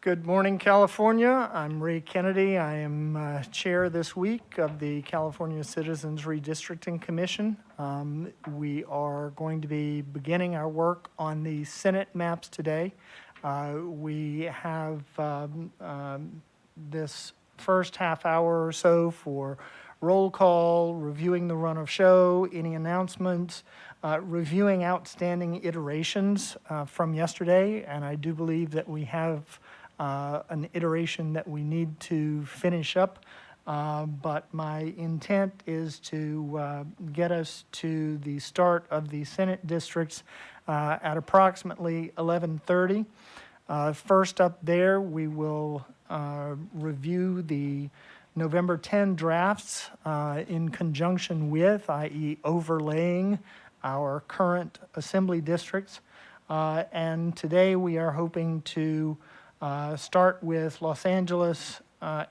Good morning, California. I'm Ray Kennedy. I am chair this week of the California Citizens Redistricting Commission. We are going to be beginning our work on the Senate maps today. We have this first half hour or so for roll call, reviewing the run of show, any announcements, reviewing outstanding iterations from yesterday, and I do believe that we have an iteration that we need to finish up, but my intent is to get us to the start of the Senate districts at approximately 11:30. First up there, we will review the November 10 drafts in conjunction with, i.e. overlaying our current assembly districts. And today we are hoping to start with Los Angeles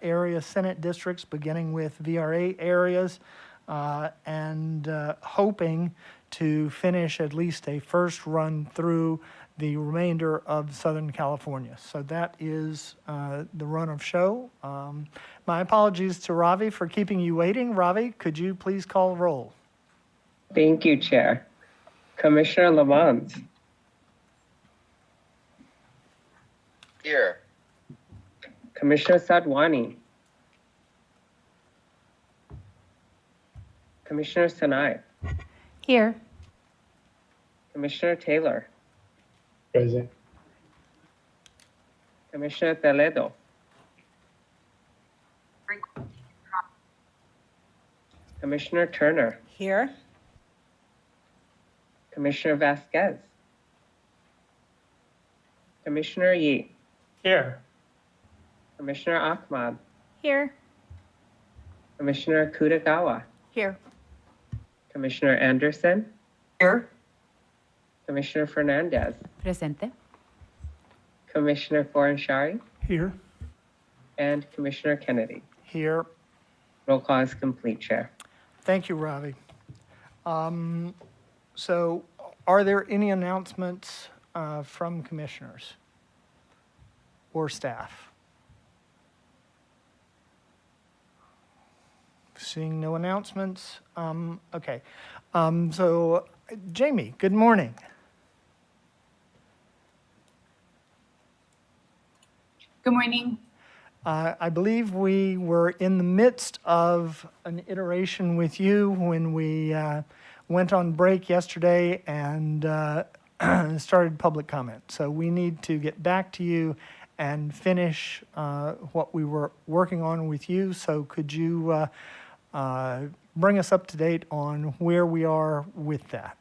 area Senate districts, beginning with VRA areas, and hoping to finish at least a first run through the remainder of Southern California. So that is the run of show. My apologies to Ravi for keeping you waiting. Ravi, could you please call roll? Thank you, Chair. Commissioner Lamont. Here. Commissioner Sadwani. Commissioner Sanai. Here. Commissioner Taylor. Present. Commissioner Toledo. Commissioner Turner. Here. Commissioner Vasquez. Commissioner Yee. Here. Commissioner Ahmad. Here. Commissioner Kutagawa. Here. Commissioner Anderson. Here. Commissioner Fernandez. Presente. Commissioner Foranshari. Here. And Commissioner Kennedy. Here. Roll call is complete, Chair. Thank you, Ravi. So are there any announcements from commissioners or staff? Seeing no announcements. Okay. So Jamie, good morning. Good morning. I believe we were in the midst of an iteration with you when we went on break yesterday and started public comment. So we need to get back to you and finish what we were working on with you. So could you bring us up to date on where we are with that?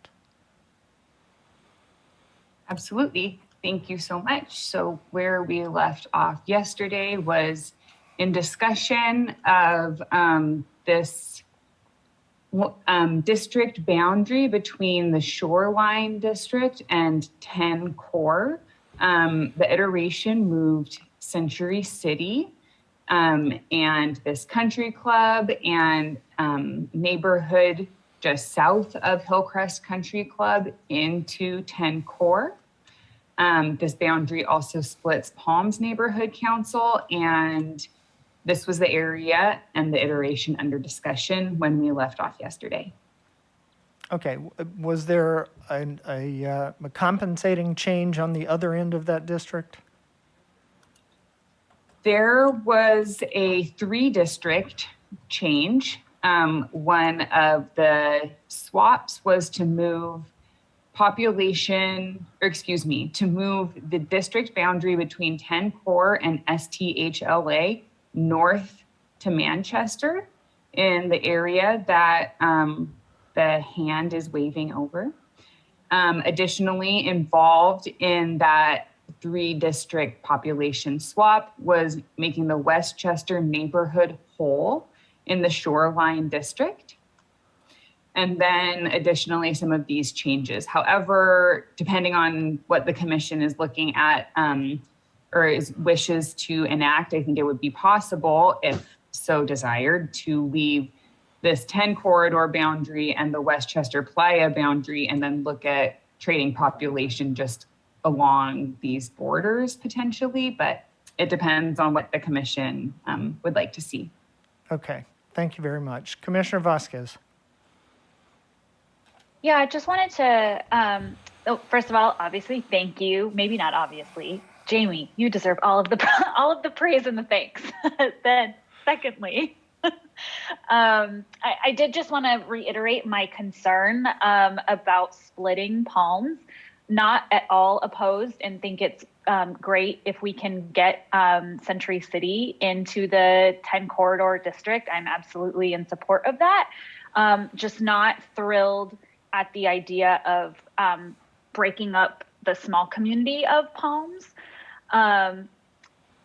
Absolutely. Thank you so much. So where we left off yesterday was in discussion of this district boundary between the Shoreline District and 10 Core. The iteration moved Century City and this country club and neighborhood just south of Hillcrest Country Club into 10 Core. This boundary also splits Palms Neighborhood Council, and this was the area and the iteration under discussion when we left off yesterday. Okay, was there a compensating change on the other end of that district? There was a 3-district change. One of the swaps was to move to move the district boundary between 10 Core and STHLA north to Manchester in the area that the hand is waving over. Additionally, involved in that 3-district population swap was making the Westchester neighborhood whole in the Shoreline District. And then additionally, some of these changes. However, depending on what the commission is looking at or wishes to enact, I think it would be possible, if so desired, to leave this 10 corridor boundary and the Westchester Playa boundary, and then look at trading population just along these borders potentially. But it depends on what the commission would like to see. Okay, thank you very much. Commissioner Vasquez. Yeah, I just wanted to, first of all, obviously, thank you. Maybe not obviously. Jamie, you deserve all of the all of the praise and the thanks. Then, secondly, I did just want to reiterate my concern about splitting Palms. Not at all opposed, and think it's great if we can get Century City into the 10 corridor district. I'm absolutely in support of that. Just not thrilled at the idea of breaking up the small community of Palms.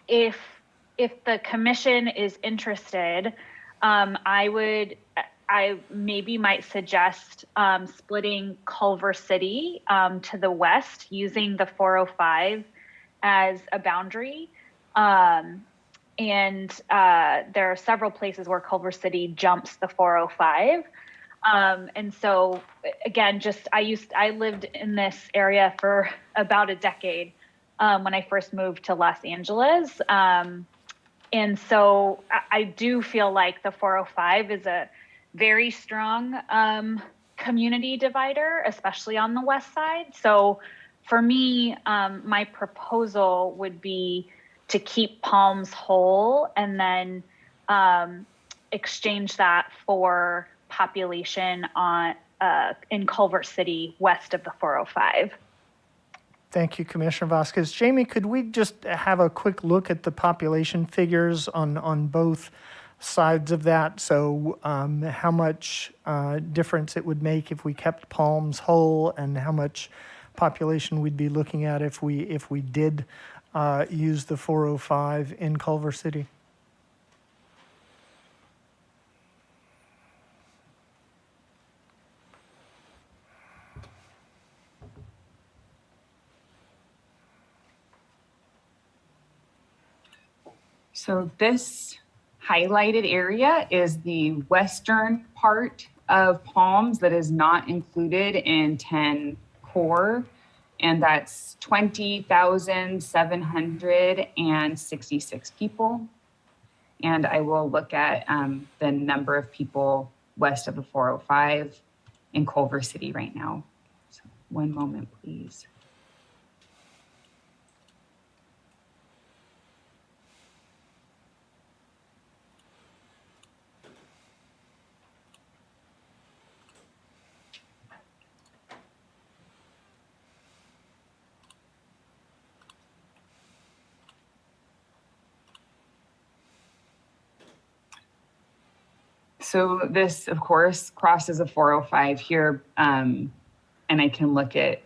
If the commission is interested, I maybe might suggest splitting Culver City to the west using the 405 as a boundary. And there are several places where Culver City jumps the 405. And so again, I lived in this area for about a decade when I first moved to Los Angeles. And so I do feel like the 405 is a very strong community divider, especially on the west side. So for me, my proposal would be to keep Palms whole and then exchange that for population in Culver City west of the 405. Thank you, Commissioner Vasquez. Jamie, could we just have a quick look at the population figures on both sides of that? So how much difference it would make if we kept Palms whole, and how much population we'd be looking at if we did use the 405 in Culver City? So this highlighted area is the western part of Palms that is not included in 10 core, and that's 20,766 people. And I will look at the number of people west of the 405 in Culver City right now. So one moment, please. So this, of course, crosses a 405 here, and I can look at,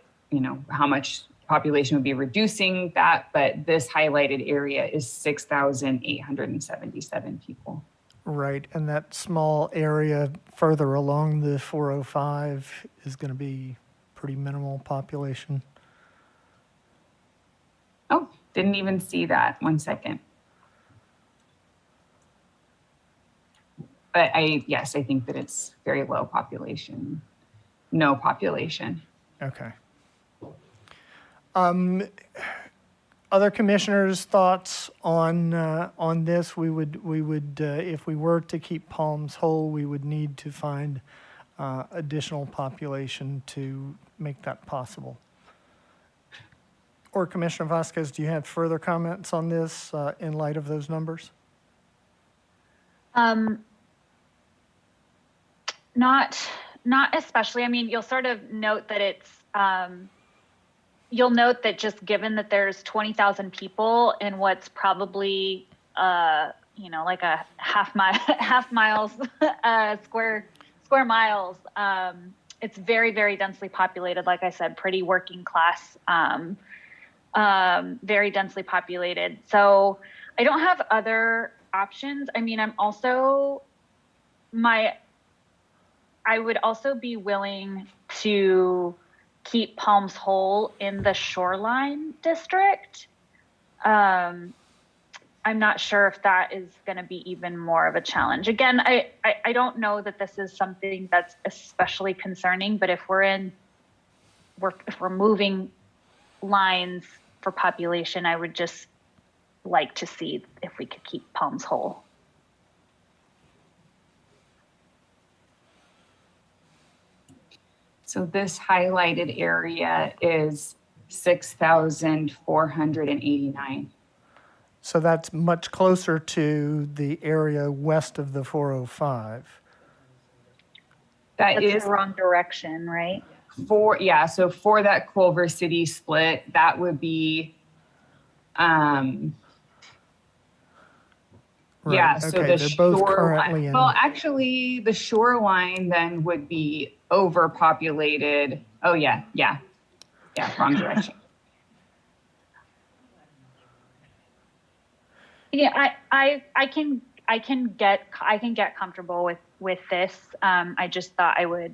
how much population would be reducing that, but this highlighted area is 6,877 people. Right, and that small area further along the 405 is going to be pretty minimal population. Oh, didn't even see that. 1 second. But I think that it's very low population, no population. Okay. Other commissioners' thoughts on this? We would if we were to keep Palms whole, we would need to find additional population to make that possible. Or Commissioner Vasquez, do you have further comments on this in light of those numbers? Not especially. I mean, you'll sort of note that it's, you'll note that just given that there's 20,000 people in what's probably, like a half miles, square miles, it's very, very densely populated. Like I said, pretty working class, very densely populated. So I don't have other options. I mean, I would also be willing to keep Palms whole in the shoreline district. I'm not sure if that is going to be even more of a challenge. Again, I don't know that this is something that's especially concerning, but if we're moving lines for population, I would just like to see if we could keep Palms whole. So this highlighted area is 6,489. So that's much closer to the area west of the 405. That That's is the wrong direction, right? so for that Culver City split, that would be, Right, so okay, the they're both shoreline. currently in- Well, actually, the shoreline then would be overpopulated. Oh, yeah, wrong direction. Yeah, I can get comfortable with this. I just thought I would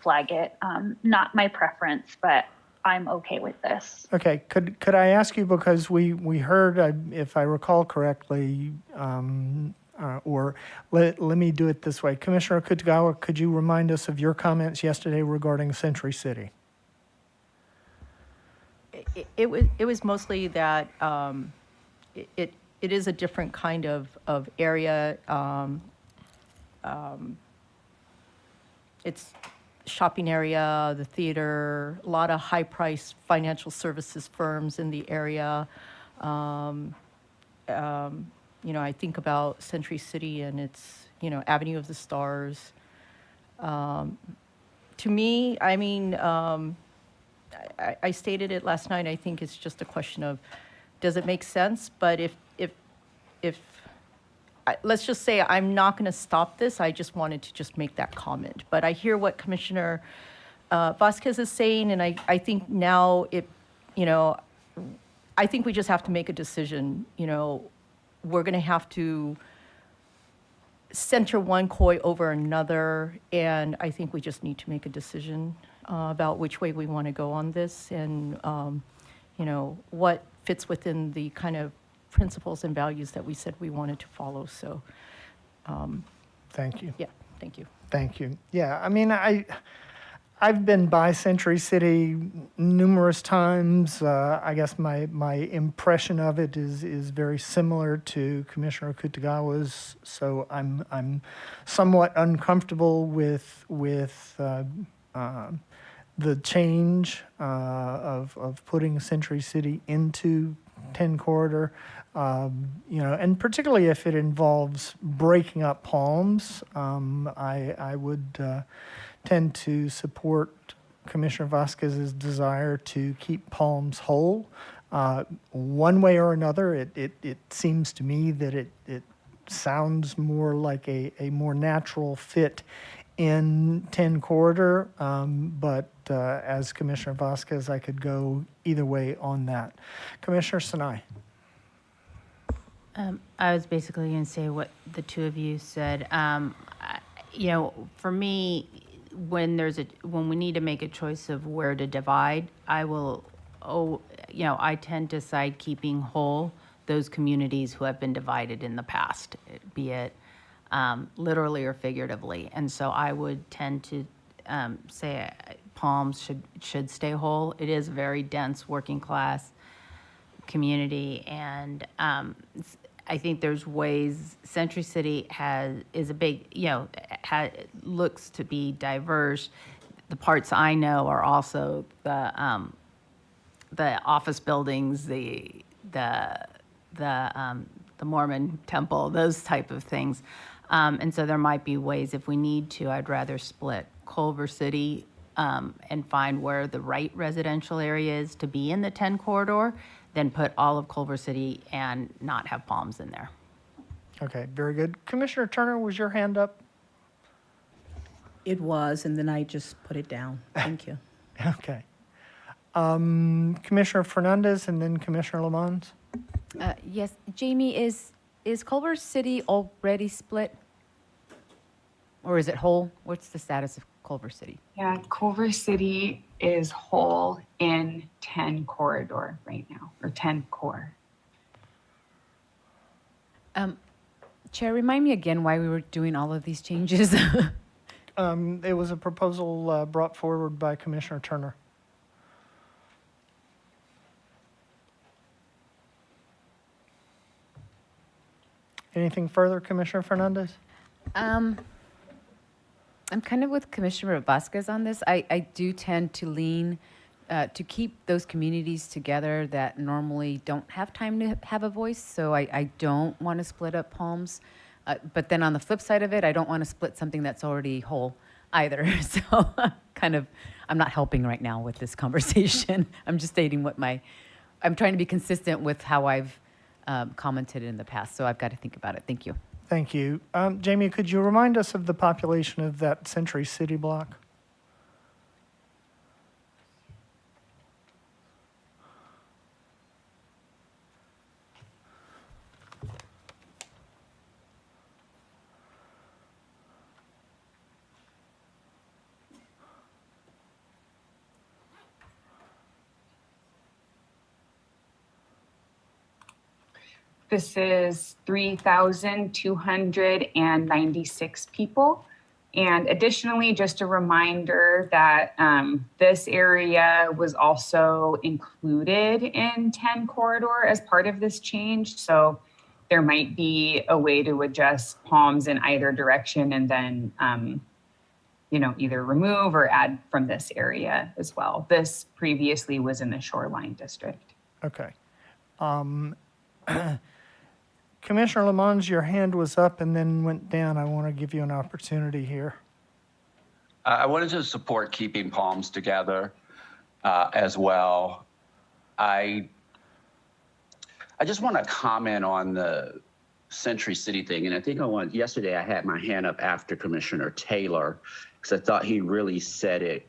flag it. Not my preference, but I'm okay with this. Okay, could I ask you, because we heard, if I recall correctly, or let me do it this way. Commissioner Kutagawa, could you remind us of your comments yesterday regarding Century City? It was mostly that it is a different kind of area. It's shopping area, the theater, a lot of high-priced financial services firms in the area. I think about Century City and its, Avenue of the Stars. To me, I mean, I stated it last night. I think it's just a question of, does it make sense? But if let's just say I'm not going to stop this. I just wanted to just make that comment. But I hear what Commissioner Vasquez is saying, and I think now I think we just have to make a decision. We're going to have to center one COI over another, and I think we just need to make a decision about which way we want to go on this, and what fits within the kind of principles and values that we said we wanted to follow. So, Thank you. yeah, thank you. Thank you. Yeah, I mean, I've been by Century City numerous times. I guess my impression of it is very similar to Commissioner Kutagawa's. So I'm somewhat uncomfortable with the change of putting Century City into 10 corridor. And particularly if it involves breaking up Palms, I would tend to support Commissioner Vasquez's desire to keep Palms whole. One way or another, it seems to me that it sounds more like a more natural fit in 10 corridor, but as Commissioner Vasquez, I could go either way on that. Commissioner Sinai. I was basically going to say what the two of you said. For me, when we need to make a choice of where to divide, I tend to side keeping whole those communities who have been divided in the past, be it literally or figuratively. And so I would tend to say Palms should stay whole. It is a very dense working class community, and I think there's ways. Century City is a big, looks to be diverse. The parts I know are also the office buildings, the Mormon temple, those type of things. And so there might be ways, if we need to, I'd rather split Culver City and find where the right residential area is to be in the 10 corridor, than put all of Culver City and not have Palms in there. Okay, very good. Commissioner Turner, was your hand up? It was, and then I just put it down. Thank you. Okay. Commissioner Fernandez and then Commissioner Lamont. Yes, Jamie, is Culver City already split? Or is it whole? What's the status of Culver City? Yeah, Culver City is whole in 10 corridor right now, or 10 core. Chair, remind me again why we were doing all of these changes. It was a proposal brought forward by Commissioner Turner. Anything further, Commissioner Fernandez? I'm kind of with Commissioner Vasquez on this. I do tend to lean to keep those communities together that normally don't have time to have a voice. So I don't want to split up Palms. But then on the flip side of it, I don't want to split something that's already whole either. So I'm not helping right now with this conversation. I'm just stating I'm trying to be consistent with how I've commented in the past. So I've got to think about it. Thank you. Thank you. Jamie, could you remind us of the population of that Century City block? This is 3,296 people. And additionally, just a reminder that this area was also included in 10 corridor as part of this change. So there might be a way to adjust Palms in either direction and then, either remove or add from this area as well. This previously was in the shoreline district. Okay. Commissioner Lamont, your hand was up and then went down. I want to give you an opportunity here. I wanted to support keeping Palms together as well. I just want to comment on the Century City thing. And I think yesterday I had my hand up after Commissioner Taylor because I thought he really said it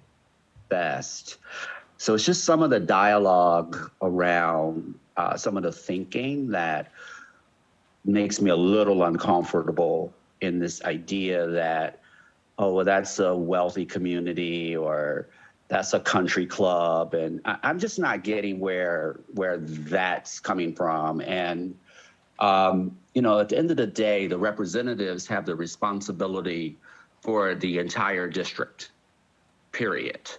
best. So it's just some of the dialogue around some of the thinking that makes me a little uncomfortable in this idea that, oh, well, that's a wealthy community or that's a country club. And I'm just not getting where that's coming from. And, at the end of the day, the representatives have the responsibility for the entire district, period.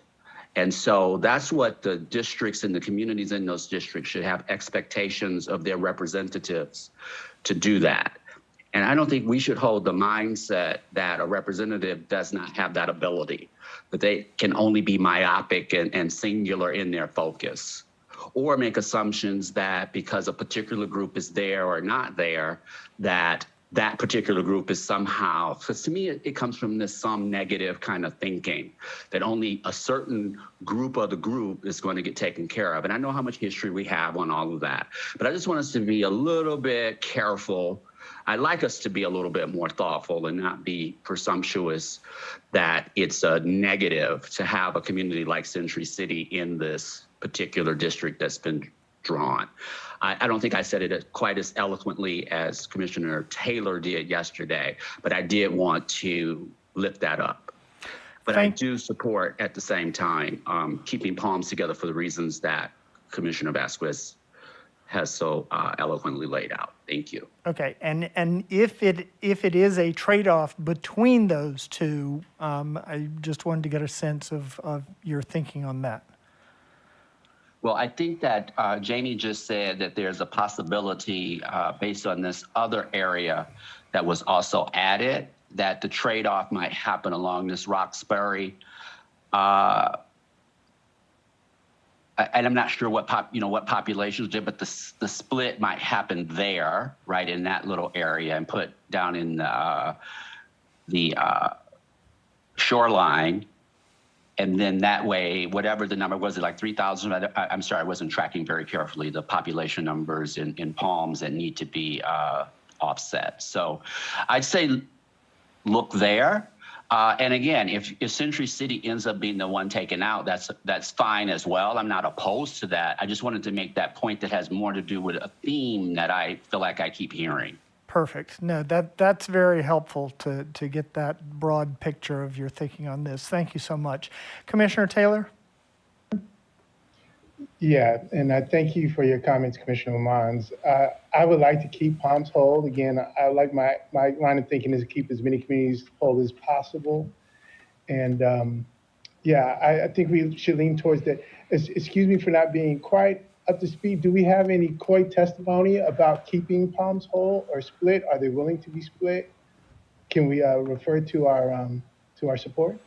And so that's what the districts and the communities in those districts should have expectations of their representatives to do that. And I don't think we should hold the mindset that a representative does not have that ability, that they can only be myopic and singular in their focus, or make assumptions that because a particular group is there or not there, that particular group is somehow, because to me, it comes from this some negative kind of thinking that only a certain group of the group is going to get taken care of. And I know how much history we have on all of that, but I just want us to be a little bit careful. I'd like us to be a little bit more thoughtful and not be presumptuous that it's a negative to have a community like Century City in this particular district that's been drawn. I don't think I said it quite as eloquently as Commissioner Taylor did yesterday, but I did want to lift that up. But I do support at the same time keeping Palms together for the reasons that Commissioner Vasquez has so eloquently laid out. Thank you. Okay, and if it is a trade-off between those two, I just wanted to get a sense of your thinking on that. Well, I think that Jamie just said that there's a possibility based on this other area that was also added that the trade-off might happen along this Roxbury. And I'm not sure what populations did, but the split might happen there, right in that little area, and put down in the shoreline. And then that way, whatever the number was, like 3,000, I'm sorry, I wasn't tracking very carefully the population numbers in Palms that need to be offset. So I'd say look there. And again, if Century City ends up being the one taken out, that's fine as well. I'm not opposed to that. I just wanted to make that point that has more to do with a theme that I feel like I keep hearing. Perfect. No, that's very helpful to get that broad picture of your thinking on this. Thank you so much. Commissioner Taylor? Yeah, and I thank you for your comments, Commissioner Lamont. I would like to keep Palms whole. Again, I like my line of thinking is to keep as many communities whole as possible. And I think we should lean towards that. Excuse me for not being quite up to speed, do we have any COI testimony about keeping Palms whole or split? Are they willing to be split? Can we refer to our support?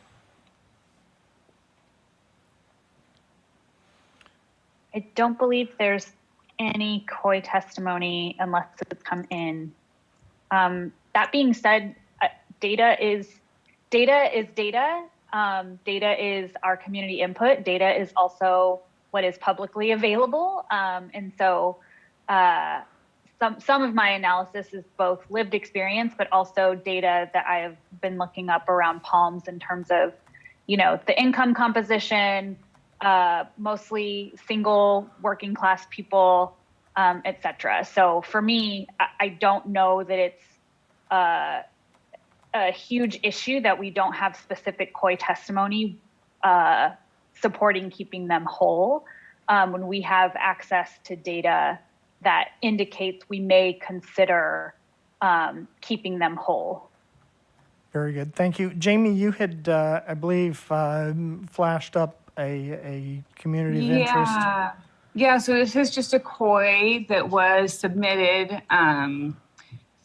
I don't believe there's any COI testimony unless it's come in. That being said, data is data. Data is our community input. Data is also what is publicly available. And so some of my analysis is both lived experience, but also data that I have been looking up around Palms in terms of, the income composition, mostly single working class people, et cetera. So for me, I don't know that it's a huge issue that we don't have specific COI testimony supporting keeping them whole when we have access to data that indicates we may consider keeping them whole. Very good. Thank you. Jamie, you had, I believe, flashed up a community of interest. Yeah, so this is just a COI that was submitted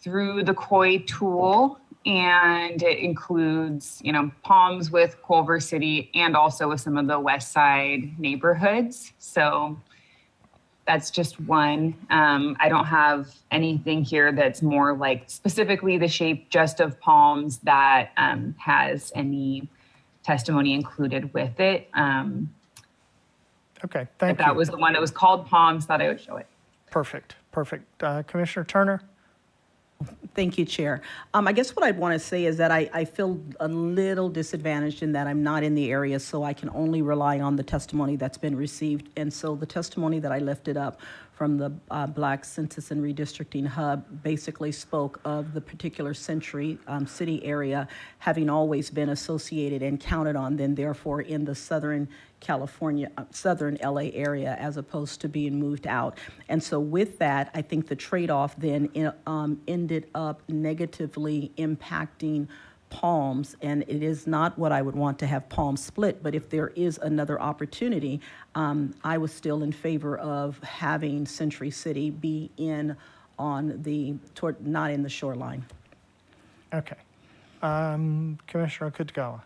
through the COI tool, and it includes, Palms with Culver City and also with some of the West Side neighborhoods. So that's just one. I don't have anything here that's more like specifically the shape just of Palms that has any testimony included with it. Okay, thank you. That was the one that was called Palms, thought I would show it. Perfect. Commissioner Turner? Thank you, Chair. I guess what I'd want to say is that I feel a little disadvantaged in that I'm not in the area, so I can only rely on the testimony that's been received. And so the testimony that I lifted up from the Black Census and Redistricting Hub basically spoke of the particular Century City area having always been associated and counted on, then therefore in the Southern California, Southern LA area, as opposed to being moved out. And so with that, I think the trade-off then ended up negatively impacting Palms, and it is not what I would want to have Palms split, but if there is another opportunity, I was still in favor of having Century City be in on not in the shoreline. Okay. Commissioner Kutgawa.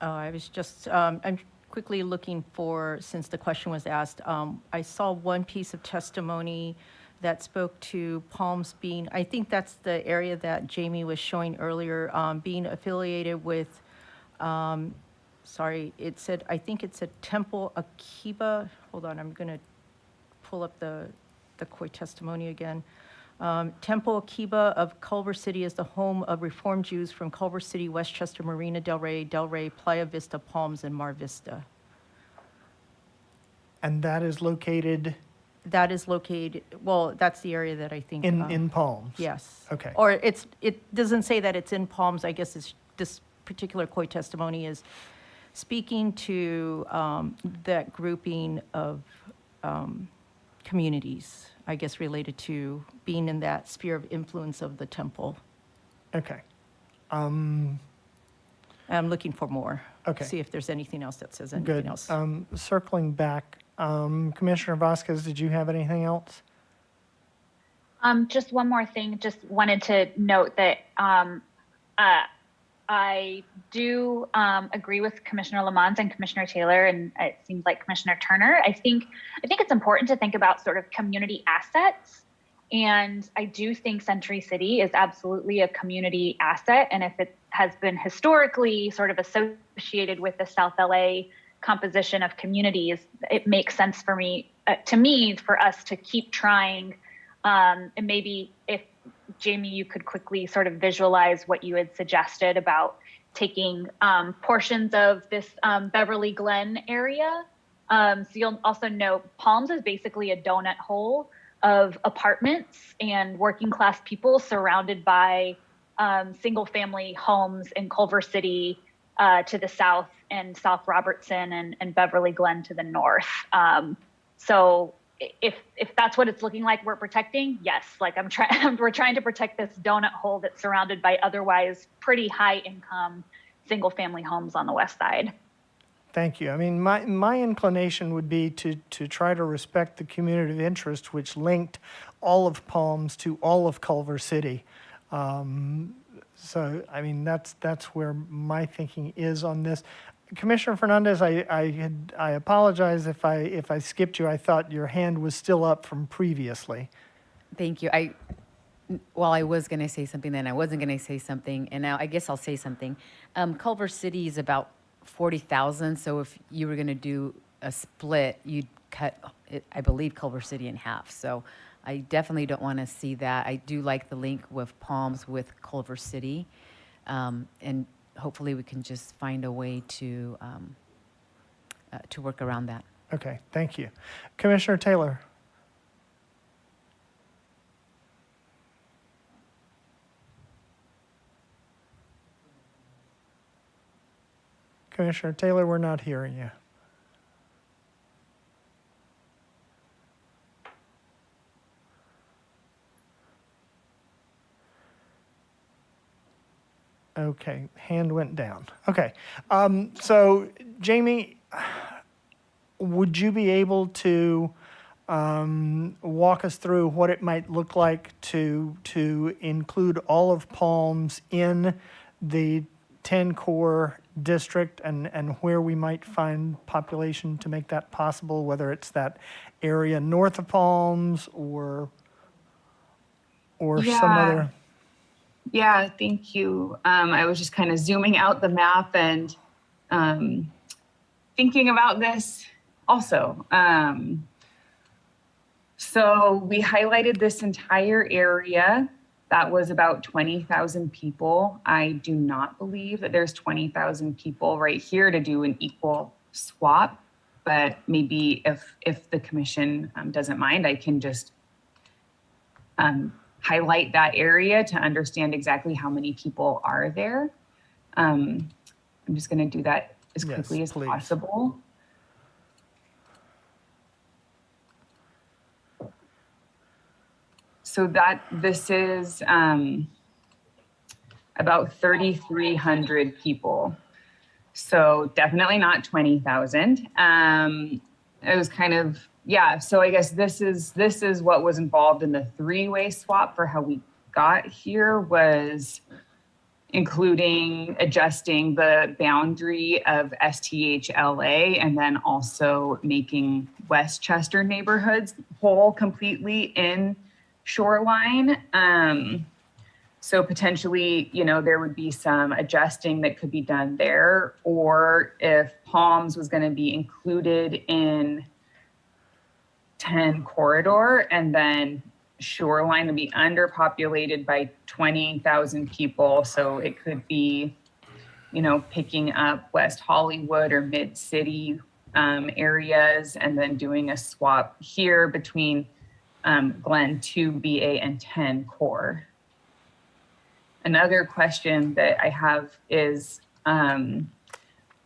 I was just, I'm quickly looking for, since the question was asked, I saw one piece of testimony that spoke to Palms being, I think that's the area that Jamie was showing earlier, being affiliated with, I think it said Temple Akiba. Hold on, I'm going to pull up the COI testimony again. Temple Akiba of Culver City is the home of Reformed Jews from Culver City, Westchester, Marina Del Rey, Playa Vista, Palms, and Mar Vista. And that is located? That is located, well, that's the area that I think. In Palms? Yes. Okay. Or it doesn't say that it's in Palms. I guess this particular COI testimony is speaking to that grouping of communities, I guess, related to being in that sphere of influence of the temple. Okay. I'm looking for more. Okay. See if there's anything else that says anything Good. else. Circling back, Commissioner Vasquez, did you have anything else? Just one more thing. Just wanted to note that I do agree with Commissioner Lamont and Commissioner Taylor, and it seems like Commissioner Turner. I think it's important to think about sort of community assets. And I do think Century City is absolutely a community asset. And if it has been historically sort of associated with the South LA composition of communities, it makes sense for for us to keep trying. And maybe if Jamie, you could quickly sort of visualize what you had suggested about taking portions of this Beverly Glen area. So you'll also note Palms is basically a donut hole of apartments and working class people surrounded by single family homes in Culver City to the south and South Robertson and Beverly Glen to the north. So if that's what it's looking like we're protecting, yes, like we're trying to protect this donut hole that's surrounded by otherwise pretty high income single family homes on the west side. Thank you. I mean, my inclination would be to try to respect the community of interest, which linked all of Palms to all of Culver City. So, I mean, that's where my thinking is on this. Commissioner Fernandez, I apologize if I skipped you. I thought your hand was still up from previously. Thank you. Well, I was going to say something, then I wasn't going to say something, and now I guess I'll say something. Culver City is about 40,000, so if you were going to do a split, you'd cut, I believe, Culver City in half. So I definitely don't want to see that. I do like the link with Palms with Culver City, and hopefully we can just find a way to work around that. Okay, thank you. Commissioner Taylor. Commissioner Taylor, we're not hearing you. Okay, hand went down. Okay, so Jamie, would you be able to walk us through what it might look like to include all of Palms in the 10 core district and where we might find population to make that possible, whether it's that area north of Palms or some other? Yeah, thank you. I was just kind of zooming out the map and thinking about this also. So we highlighted this entire area. That was about 20,000 people. I do not believe that there's 20,000 people right here to do an equal swap, but maybe if the commission doesn't mind, I can just highlight that area to understand exactly how many people are there. I'm just going to do that as quickly as possible. So this is about 3,300 people. So definitely not 20,000. It was kind of, yeah. So I guess this is what was involved in the three-way swap for how we got here, was including adjusting the boundary of STHLA and then also making Westchester neighborhoods whole completely in shoreline. So potentially, there would be some adjusting that could be done there, or if Palms was going to be included in 10 corridor and then shoreline would be underpopulated by 20,000 people. So it could be, picking up West Hollywood or mid-city areas and then doing a swap here between Glen 2 BA and 10 core. Another question that I have is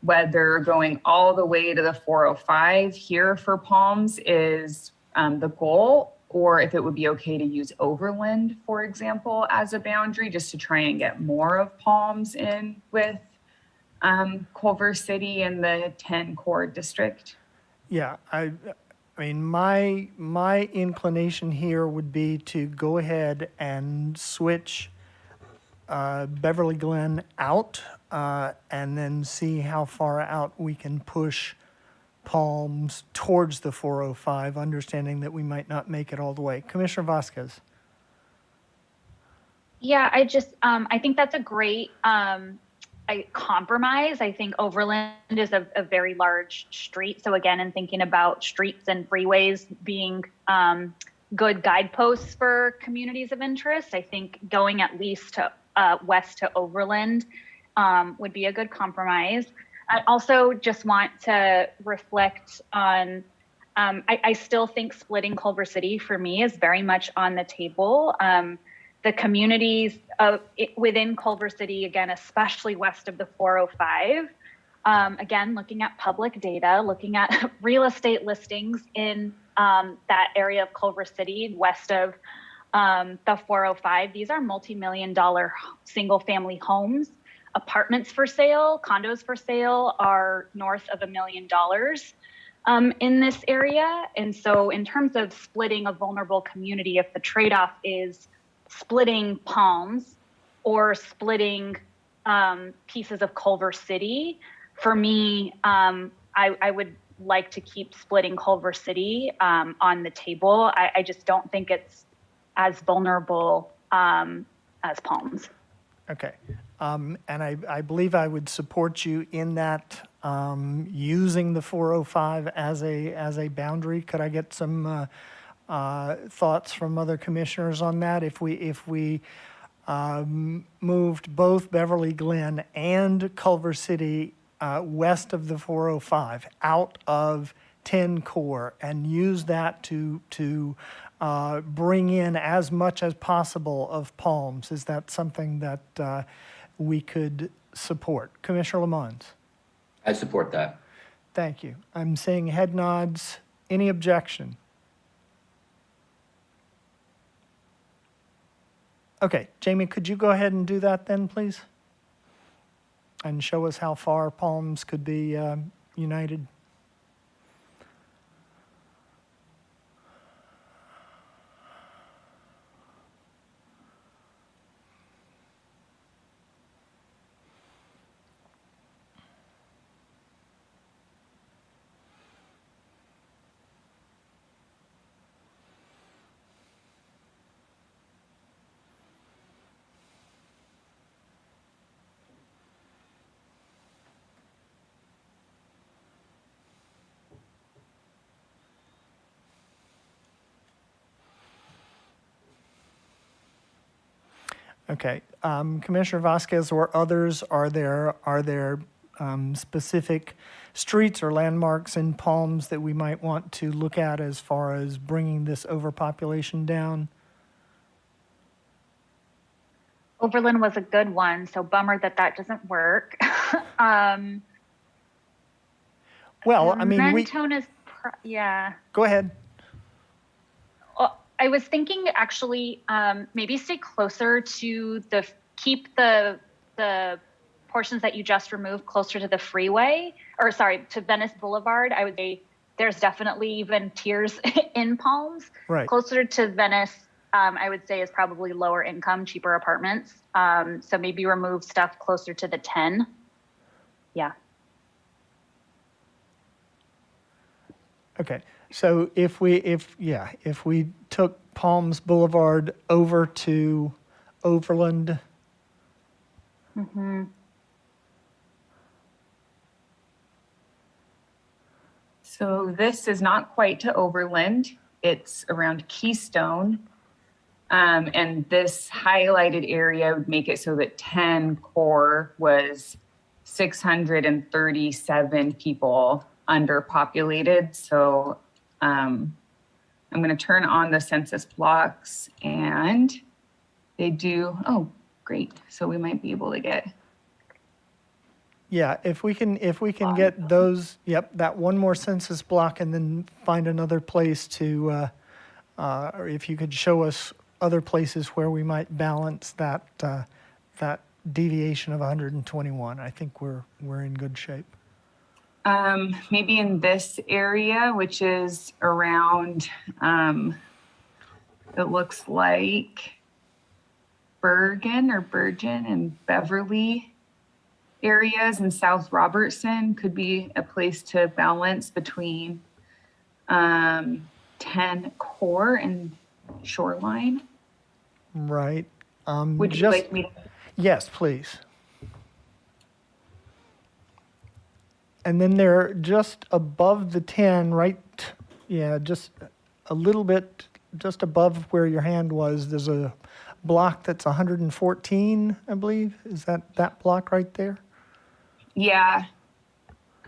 whether going all the way to the 405 here for Palms is the goal, or if it would be okay to use Overland, for example, as a boundary, just to try and get more of Palms in with Culver City and the 10 core district. Yeah, I mean, my inclination here would be to go ahead and switch Beverly Glen out and then see how far out we can push Palms towards the 405, understanding that we might not make it all the way. Commissioner Vasquez. Yeah, I think that's a great compromise. I think Overland is a very large street. So again, in thinking about streets and freeways being good guideposts for communities of interest, I think going at least to west to Overland would be a good compromise. I also just want to reflect on, I still think splitting Culver City for me is very much on the table. The communities within Culver City, again, especially west of the 405, again, looking at public data, looking at real estate listings in that area of Culver City, west of the 405, these are multi-million-dollar single-family homes apartments for sale, condos for sale are north of $1 million in this area. And so in terms of splitting a vulnerable community, if the trade-off is splitting Palms or splitting pieces of Culver City, for me, I would like to keep splitting Culver City on the table. I just don't think it's as vulnerable as Palms. Okay. And I believe I would support you in that, using the 405 as a boundary. Could I get some thoughts from other commissioners on that? If we moved both Beverly Glen and Culver City west of the 405, out of 10 core, and use that to bring in as much as possible of Palms, is that something that we could support? Commissioner Lamont? I support that. Thank you. I'm seeing head nods. Any objection? Okay, Jamie, could you go ahead and do that then, please? And show us how far Palms could be united. Okay, Commissioner Vasquez or others, are there specific streets or landmarks in Palms that we might want to look at as far as bringing this overpopulation down? Overland was a good one, so bummer that doesn't work. Well, I mean, Mentone is, yeah. go ahead. I was thinking actually maybe stay closer to keep the portions that you just removed closer to the freeway, or sorry, to Venice Boulevard. I would say there's definitely even tiers in Palms. Right. Closer to Venice, I would say is probably lower income, cheaper apartments. So maybe remove stuff closer to the 10. Yeah. Okay, so if we took Palms Boulevard over to Overland. Mm-hmm. So this is not quite to Overland. It's around Keystone. And this highlighted area would make it so that 10 core was 637 people underpopulated. So I'm going to turn on the census blocks, and they do, oh, great. So we might be able to get. Yeah, if we can get those, yep, that one more census block, and then find another place to, or if you could show us other places where we might balance that deviation of 121, I think we're in good shape. Maybe in this area, which is around, it looks like Bergen and Beverly areas, and South Robertson could be a place to balance between 10 core and Shoreline. Right. Would you like me to? Yes, please. And then they're just above the 10, right? Yeah, just a little bit, just above where your hand was. There's a block that's 114, I believe. Is that block right there? Yeah.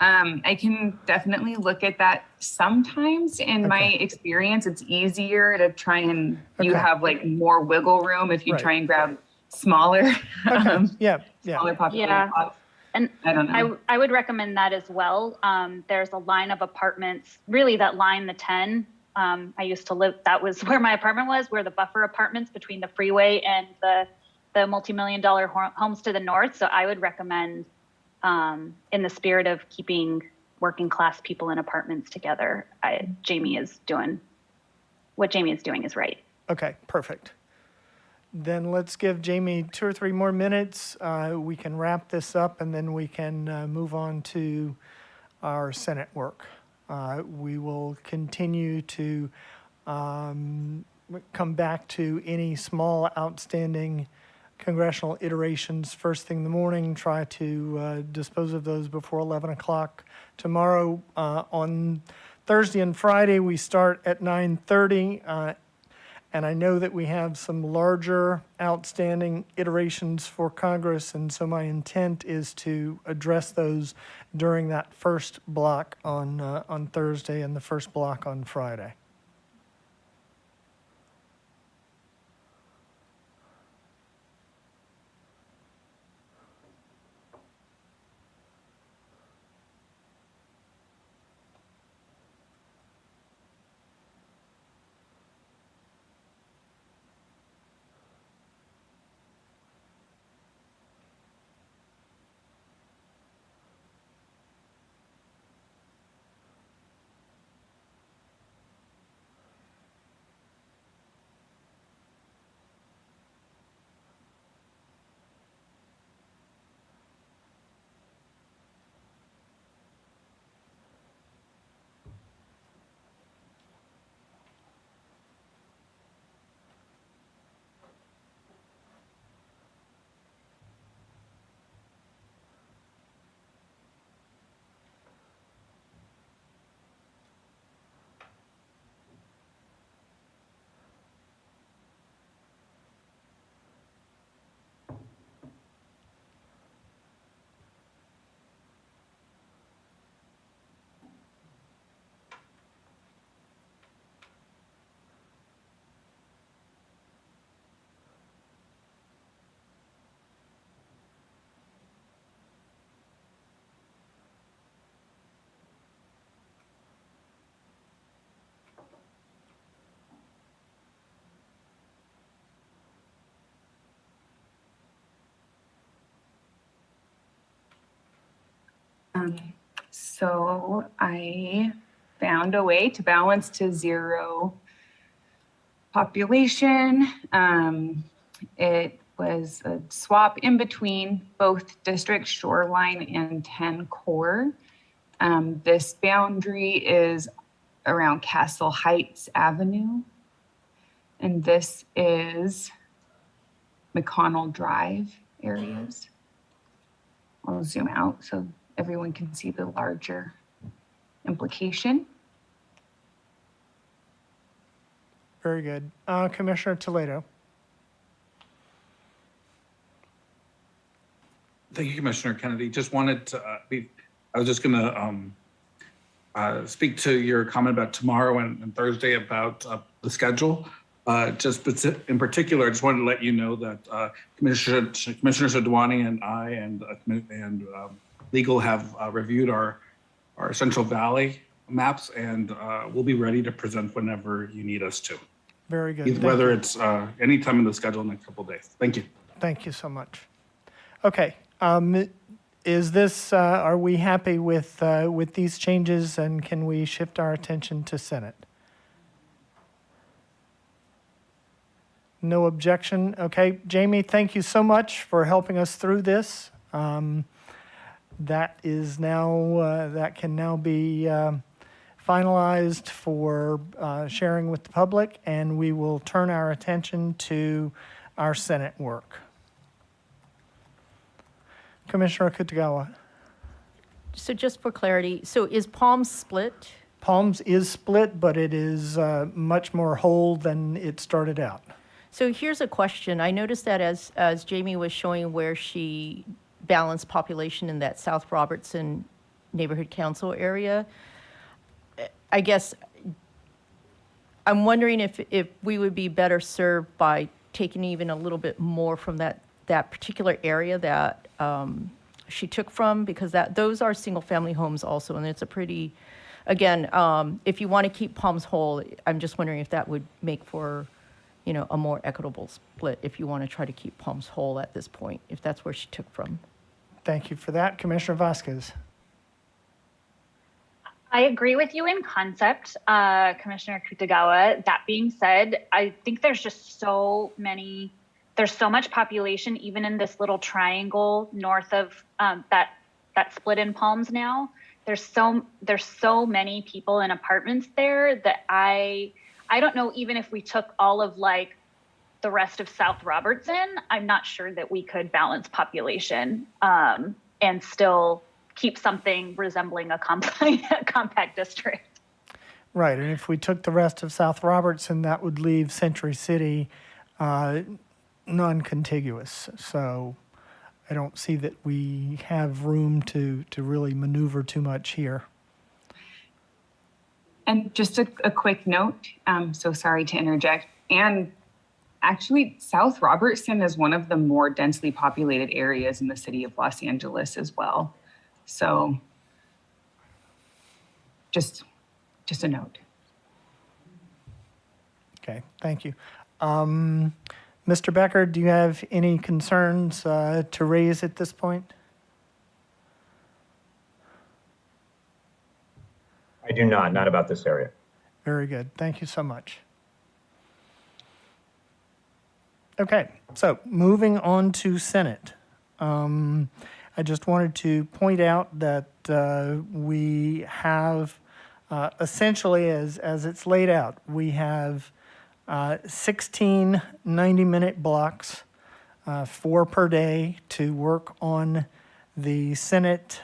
I can definitely look at that sometimes. In my experience, it's easier to try and you have like more wiggle room if you try and grab smaller, smaller population plots. And I don't know. I would recommend that as well. There's a line of apartments, really that line, the 10. I used to live, that was where my apartment was, where the buffer apartments between the freeway and the the multi-million-dollar homes to the north. So I would recommend, in the spirit of keeping working class people in apartments together, Jamie is doing is right. Okay, perfect. Then let's give Jamie 2 or 3 more minutes. We can wrap this up and then we can move on to our Senate work. We will continue to come back to any small outstanding congressional iterations first thing in the morning, try to dispose of those before 11 o'clock tomorrow. On Thursday and Friday, we start at 9:30. And I know that we have some larger outstanding iterations for Congress, and so my intent is to address those during that first block on Thursday and the first block on Friday. So I found a way to balance to 0 population. It was a swap in between both district shoreline and 10 core. This boundary is around Castle Heights Avenue. And this is McConnell Drive areas. I'll zoom out so everyone can see the larger implication. Very good. Commissioner Toledo. Thank you, Commissioner Kennedy. Just wanted to I was just going to speak to your comment about tomorrow and Thursday about the schedule. Just in particular, I just wanted to let you know that Commissioner Sadwani and I and legal have reviewed our Central Valley maps, and we'll be ready to present whenever you need us to. Very good. Whether it's any time in the schedule in the next couple of days. Thank you. Thank you so much. Okay. Is this, are we happy with these changes, and can we shift our attention to Senate? No objection. Okay. Jamie, thank you so much for helping us through this. That is now, that can now be finalized for sharing with the public, and we will turn our attention to our Senate work. Commissioner Kitagawa. So just for clarity, so is Palms split? Palms is split, but it is much more whole than it started out. So here's a question. I noticed that as Jamie was showing where she balanced population in that South Robertson Neighborhood Council area, I guess I'm wondering if we would be better served by taking even a little bit more from that particular area that she took from, because those are single family homes also, and it's a pretty, again, if you want to keep Palms whole, I'm just wondering if that would make for a more equitable split if you want to try to keep Palms whole at this point, if that's where she took from. Thank you for that. Commissioner Vasquez. I agree with you in concept, Commissioner Kutagawa. That being said, I think there's just there's so much population, even in this little triangle north of that split in Palms now. There's so many people in apartments there that I don't know, even if we took all of like the rest of South Robertson, I'm not sure that we could balance population and still keep something resembling a compact district. Right, and if we took the rest of South Robertson, that would leave Century City non-contiguous. So I don't see that we have room to really maneuver too much here. And just a quick note, so sorry to interject. And actually, South Robertson is one of the more densely populated areas in the city of Los Angeles as well. So just a note. Okay, thank you. Mr. Becker, do you have any concerns to raise at this point? I do not about this area. Very good. Thank you so much. Okay, so moving on to Senate. I just wanted to point out that we have essentially, as it's laid out, we have 16 90-minute blocks, 4 per day, to work on the Senate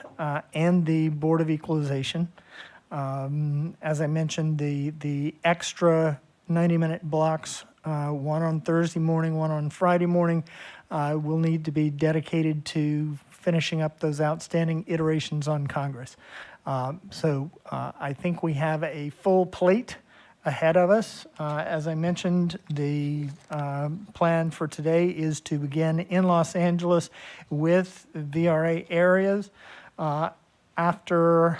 and the Board of Equalization. As I mentioned, the extra 90-minute blocks, one on Thursday morning, one on Friday morning, will need to be dedicated to finishing up those outstanding iterations on Congress. So I think we have a full plate ahead of us. As I mentioned, the plan for today is to begin in Los Angeles with VRA areas. After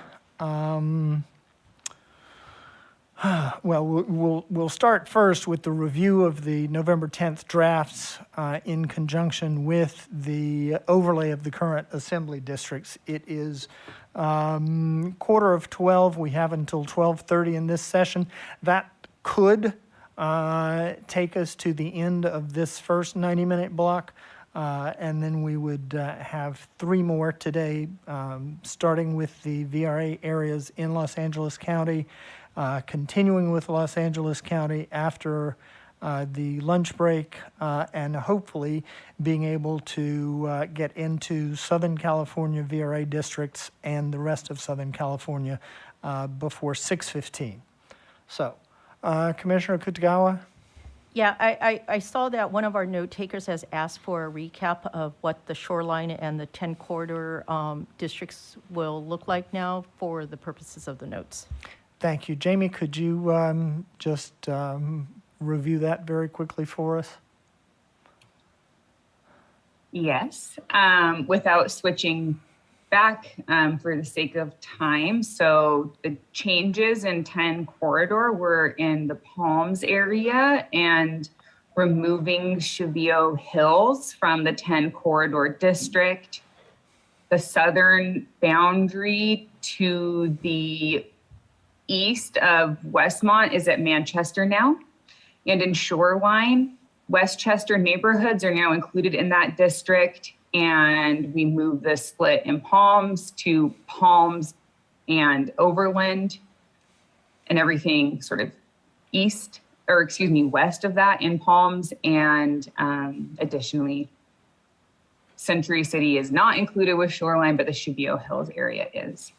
we'll start first with the review of the November 10th drafts in conjunction with the overlay of the current assembly districts. It is 11:45. We have until 12:30 in this session. That could take us to the end of this first 90-minute block. And then we would have 3 more today, starting with the VRA areas in Los Angeles County, continuing with Los Angeles County after the lunch break, and hopefully being able to get into Southern California VRA districts and the rest of Southern California before 6:15. So, Commissioner Kutagawa? Yeah, I saw that one of our note takers has asked for a recap of what the shoreline and the 10 corridor districts will look like now for the purposes of the notes. Thank you. Jamie, could you just review that very quickly for us? Yes, without switching back for the sake of time. So the changes in 10 corridor were in the Palms area and removing Chavio Hills from the 10 corridor district. The southern boundary to the east of Westmont is at Manchester now. And in Shoreline, Westchester neighborhoods are now included in that district. And we move the split in Palms to Palms and Overland, and everything sort of west of that in Palms. And additionally, Century City is not included with Shoreline, but the Chavio Hills area is.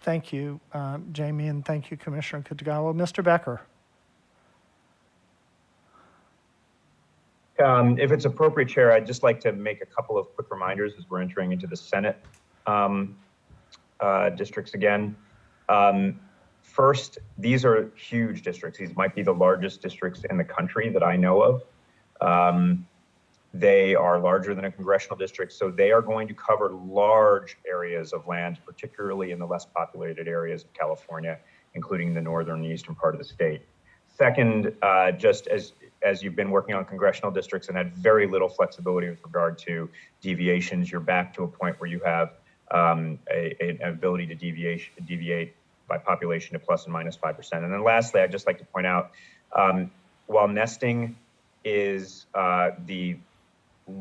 Thank you, Jamie, and thank you, Commissioner Kutagawa. Mr. Becker? If it's appropriate, Chair, I'd just like to make a couple of quick reminders as we're entering into the Senate districts again. First, these are huge districts. These might be the largest districts in the country that I know of. They are larger than a congressional district, so they are going to cover large areas of land, particularly in the less populated areas of California, including the northern and eastern part of the state. Second, just as you've been working on congressional districts and had very little flexibility with regard to deviations, you're back to a point where you have an ability to deviate by population to plus and minus 5%. And then lastly, I'd just like to point out, while nesting is the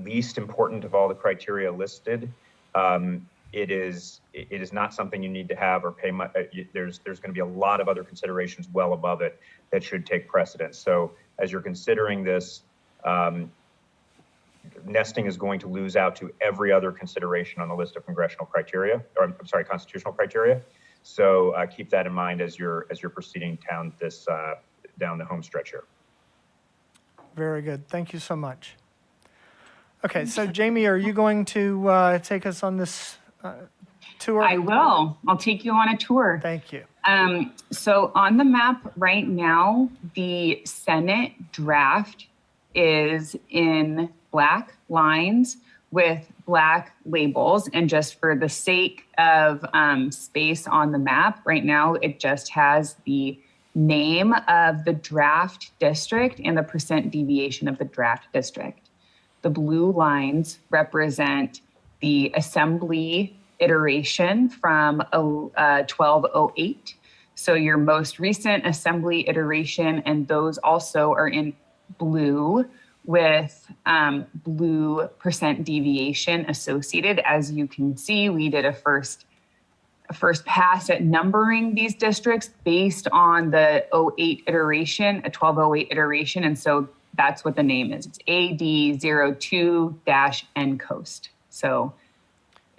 least important of all the criteria listed, it is not something you need to have or pay much. There's going to be a lot of other considerations well above it that should take precedence. So as you're considering this, nesting is going to lose out to every other consideration on the list of congressional criteria, or I'm sorry, constitutional criteria. So keep that in mind as you're proceeding down this down the home stretch here. Very good. Thank you so much. Okay, so Jamie, are you going to take us on this tour? I will. I'll take you on a tour. Thank you. So on the map right now, the Senate draft is in black lines with black labels. And just for the sake of space on the map right now, it just has the name of the draft district and the percent deviation of the draft district. The blue lines represent the assembly iteration from 1208. So your most recent assembly iteration, and those also are in blue with blue percent deviation associated. As you can see, we did a first pass at numbering these districts based on the 08 iteration, a 1208 iteration. And so that's what the name is. It's AD02-N Coast. So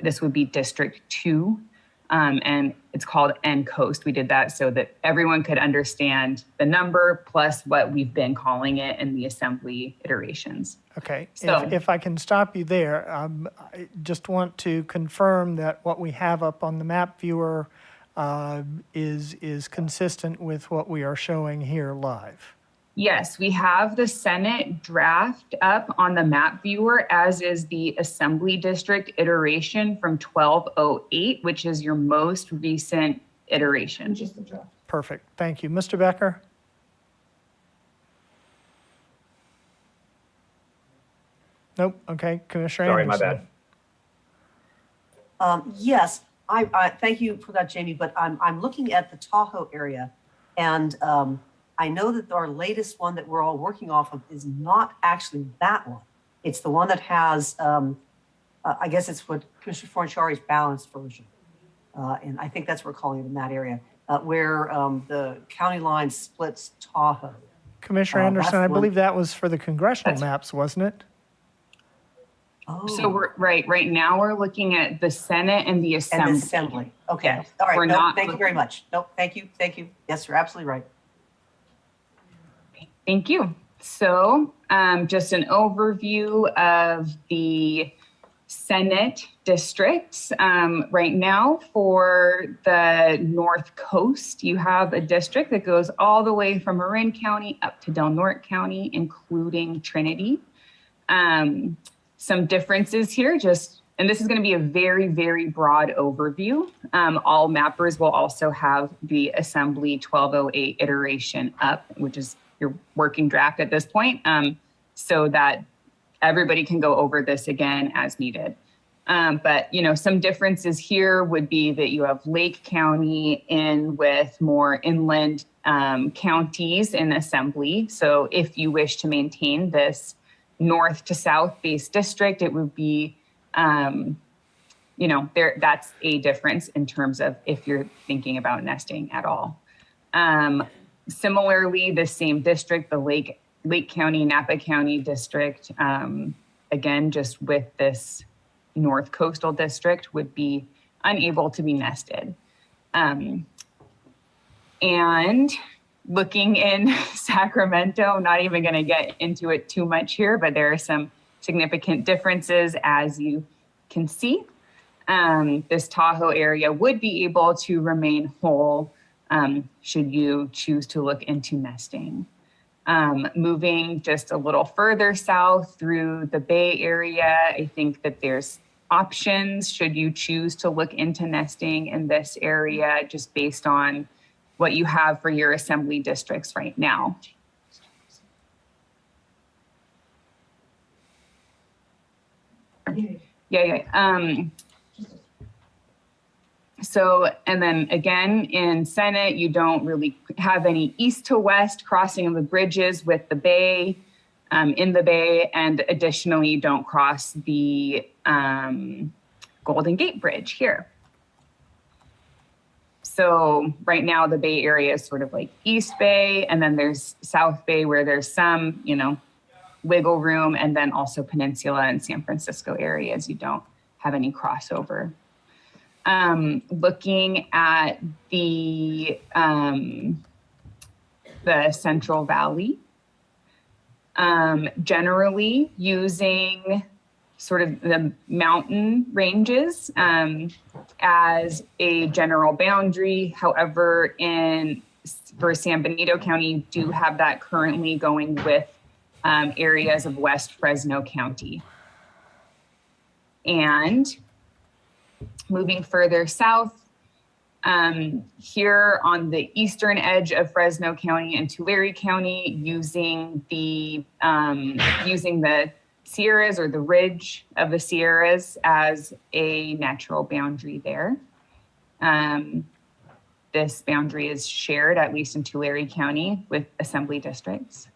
this would be District 2, and it's called N Coast. We did that so that everyone could understand the number plus what we've been calling it in the assembly iterations. Okay, So- if I can stop you there, I just want to confirm that what we have up on the map viewer is consistent with what we are showing here live. Yes, we have the Senate draft up on the map viewer, as is the Assembly District iteration from 1208, which is your most recent iteration. Perfect, thank you. Mr. Becker? Nope, okay, Commissioner Sorry, my Anderson. bad. Yes, I thank you for that, Jamie, but I'm looking at the Tahoe area, and I know that our latest one that we're all working off of is not actually that one. It's the one that has, I guess it's what Commissioner Fornshari's balanced version. And I think that's what we're calling it in that area, where the county line splits Tahoe. Commissioner that's Anderson, the I one- believe that was for the congressional maps, wasn't it? Oh, So we're right now we're looking at the Senate and the and Assembly. the assembly. Okay, Yes, all right, we're no, not thank you very much. No, thank you. Yes, you're absolutely right. Thank you. So just an overview of the Senate districts. Right now for the North Coast, you have a district that goes all the way from Marin County up to Del Norte County, including Trinity. Some differences here, and this is going to be a very, very broad overview. All mappers will also have the Assembly 1208 iteration up, which is your working draft at this point, so that everybody can go over this again as needed. But some differences here would be that you have Lake County in with more inland counties in Assembly. So if you wish to maintain this north to south based district, it would be, that's a difference in terms of if you're thinking about nesting at all. Similarly, the same district, the Lake County, Napa County district, again, just with this North Coastal district would be unable to be nested. And looking in Sacramento, I'm not even going to get into it too much here, but there are some significant differences as you can see. This Tahoe area would be able to remain whole should you choose to look into nesting. Moving just a little further south through the Bay Area, I think that there's options should you choose to look into nesting in this area, just based on what you have for your assembly districts right now. Yeah. So, and then again, in Senate, you don't really have any east to west crossing of the bridges with the bay, in the bay, and additionally, you don't cross the Golden Gate Bridge here. So right now, the Bay Area is sort of like East Bay, and then there's South Bay where there's some, wiggle room, and then also Peninsula and San Francisco areas, you don't have any crossover. Looking at the Central Valley, generally using sort of the mountain ranges as a general boundary. However, for San Benito County, you do have that currently going with areas of West Fresno County. And moving further south, here on the eastern edge of Fresno County and Tulare County, using the Sierras or the ridge of the Sierras as a natural boundary there. This boundary is shared, at least in Tulare County, with assembly districts.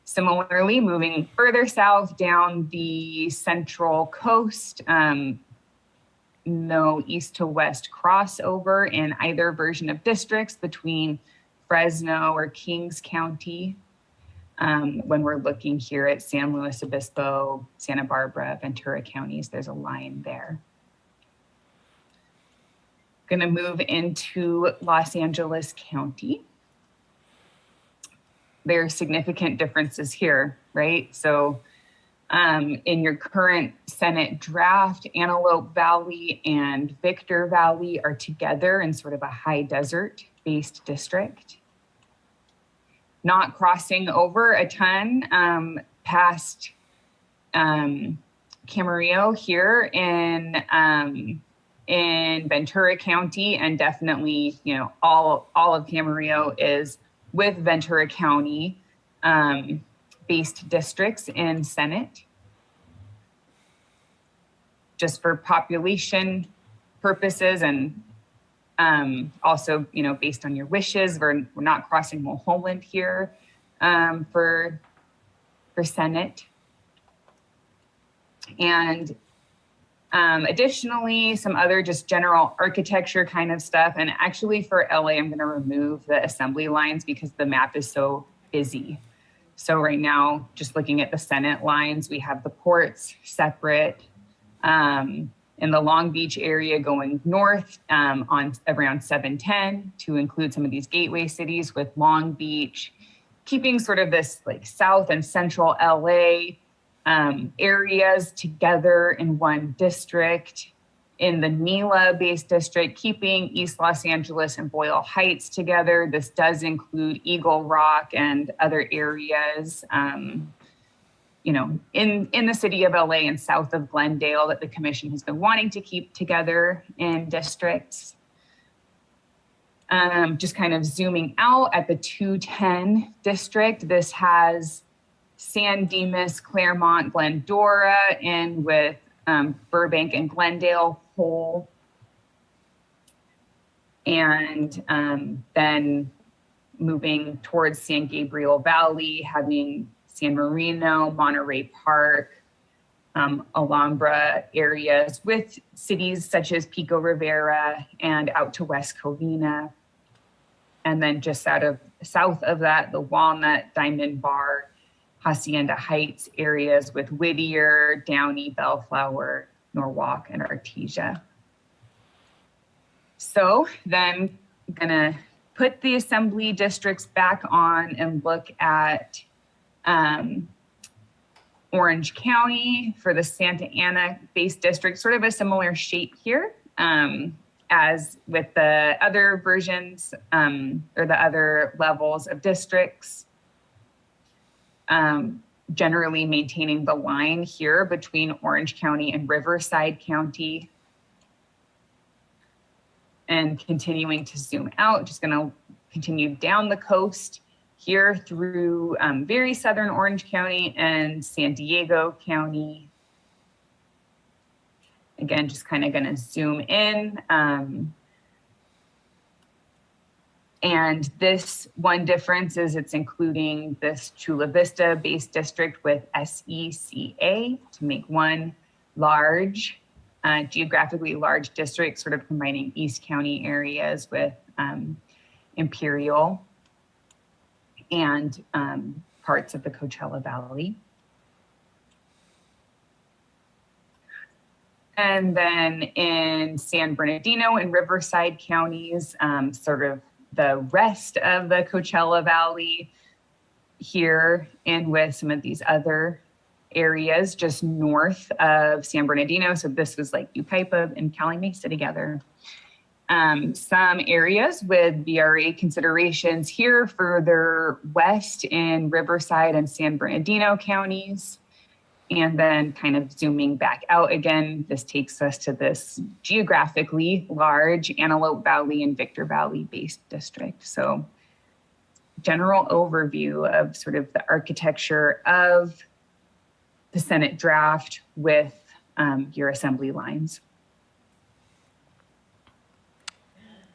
Similarly, moving further south down the central coast, no east to west crossover in either version of districts between Fresno or Kings County. When we're looking here at San Luis Obispo, Santa Barbara, Ventura counties, there's a line there. Going to move into Los Angeles County. There are significant differences here, right? So in your current Senate draft, Antelope Valley and Victor Valley are together in sort of a high desert based district. Not crossing over a ton past Camarillo here in Ventura County, and definitely, all of Camarillo is with Ventura County based districts in Senate. Just for population purposes and also, based on your wishes, we're not crossing Mulholland here for Senate. And additionally, some other just general architecture kind of stuff. And actually for LA, I'm going to remove the assembly lines because the map is so busy. So right now, just looking at the Senate lines, we have the ports separate. In the Long Beach area going north on around 710 to include some of these gateway cities with Long Beach, keeping sort of this like South and Central LA areas together in one district. In the NELA-based district, keeping East Los Angeles and Boyle Heights together. This does include Eagle Rock and other areas, in the city of LA and south of Glendale that the commission has been wanting to keep together in districts. Just kind of zooming out at the 210 district, this has San Dimas, Claremont, Glendora in with Burbank and Glendale whole. And then moving towards San Gabriel Valley, having San Marino, Monterey Park, Alhambra areas with cities such as Pico Rivera and out to West Covina. And then just south of that, the Walnut, Diamond Bar, Hacienda Heights areas with Whittier, Downey, Bellflower, Norwalk, and Artesia. So then I'm gonna put the assembly districts back on and look at Orange County for the Santa Ana based district, sort of a similar shape here as with the other versions or the other levels of districts. Generally maintaining the line here between Orange County and Riverside County. And continuing to zoom out, just gonna continued down the coast here through very southern Orange County and San Diego County. Again, just kind of going to zoom in. And this one difference is it's including this Chula Vista based district with SECA to make one large, geographically large district, sort of combining East County areas with Imperial and parts of the Coachella Valley. And then in San Bernardino and Riverside counties, sort of the rest of the Coachella Valley here, and with some of these other areas just north of San Bernardino. So this was like Yucaipa and Cali Mesa together. Some areas with VRA considerations here further west in Riverside and San Bernardino counties. And then kind of zooming back out again, this takes us to this geographically large Antelope Valley and Victor Valley based district. So general overview of sort of the architecture of the Senate draft with your assembly lines.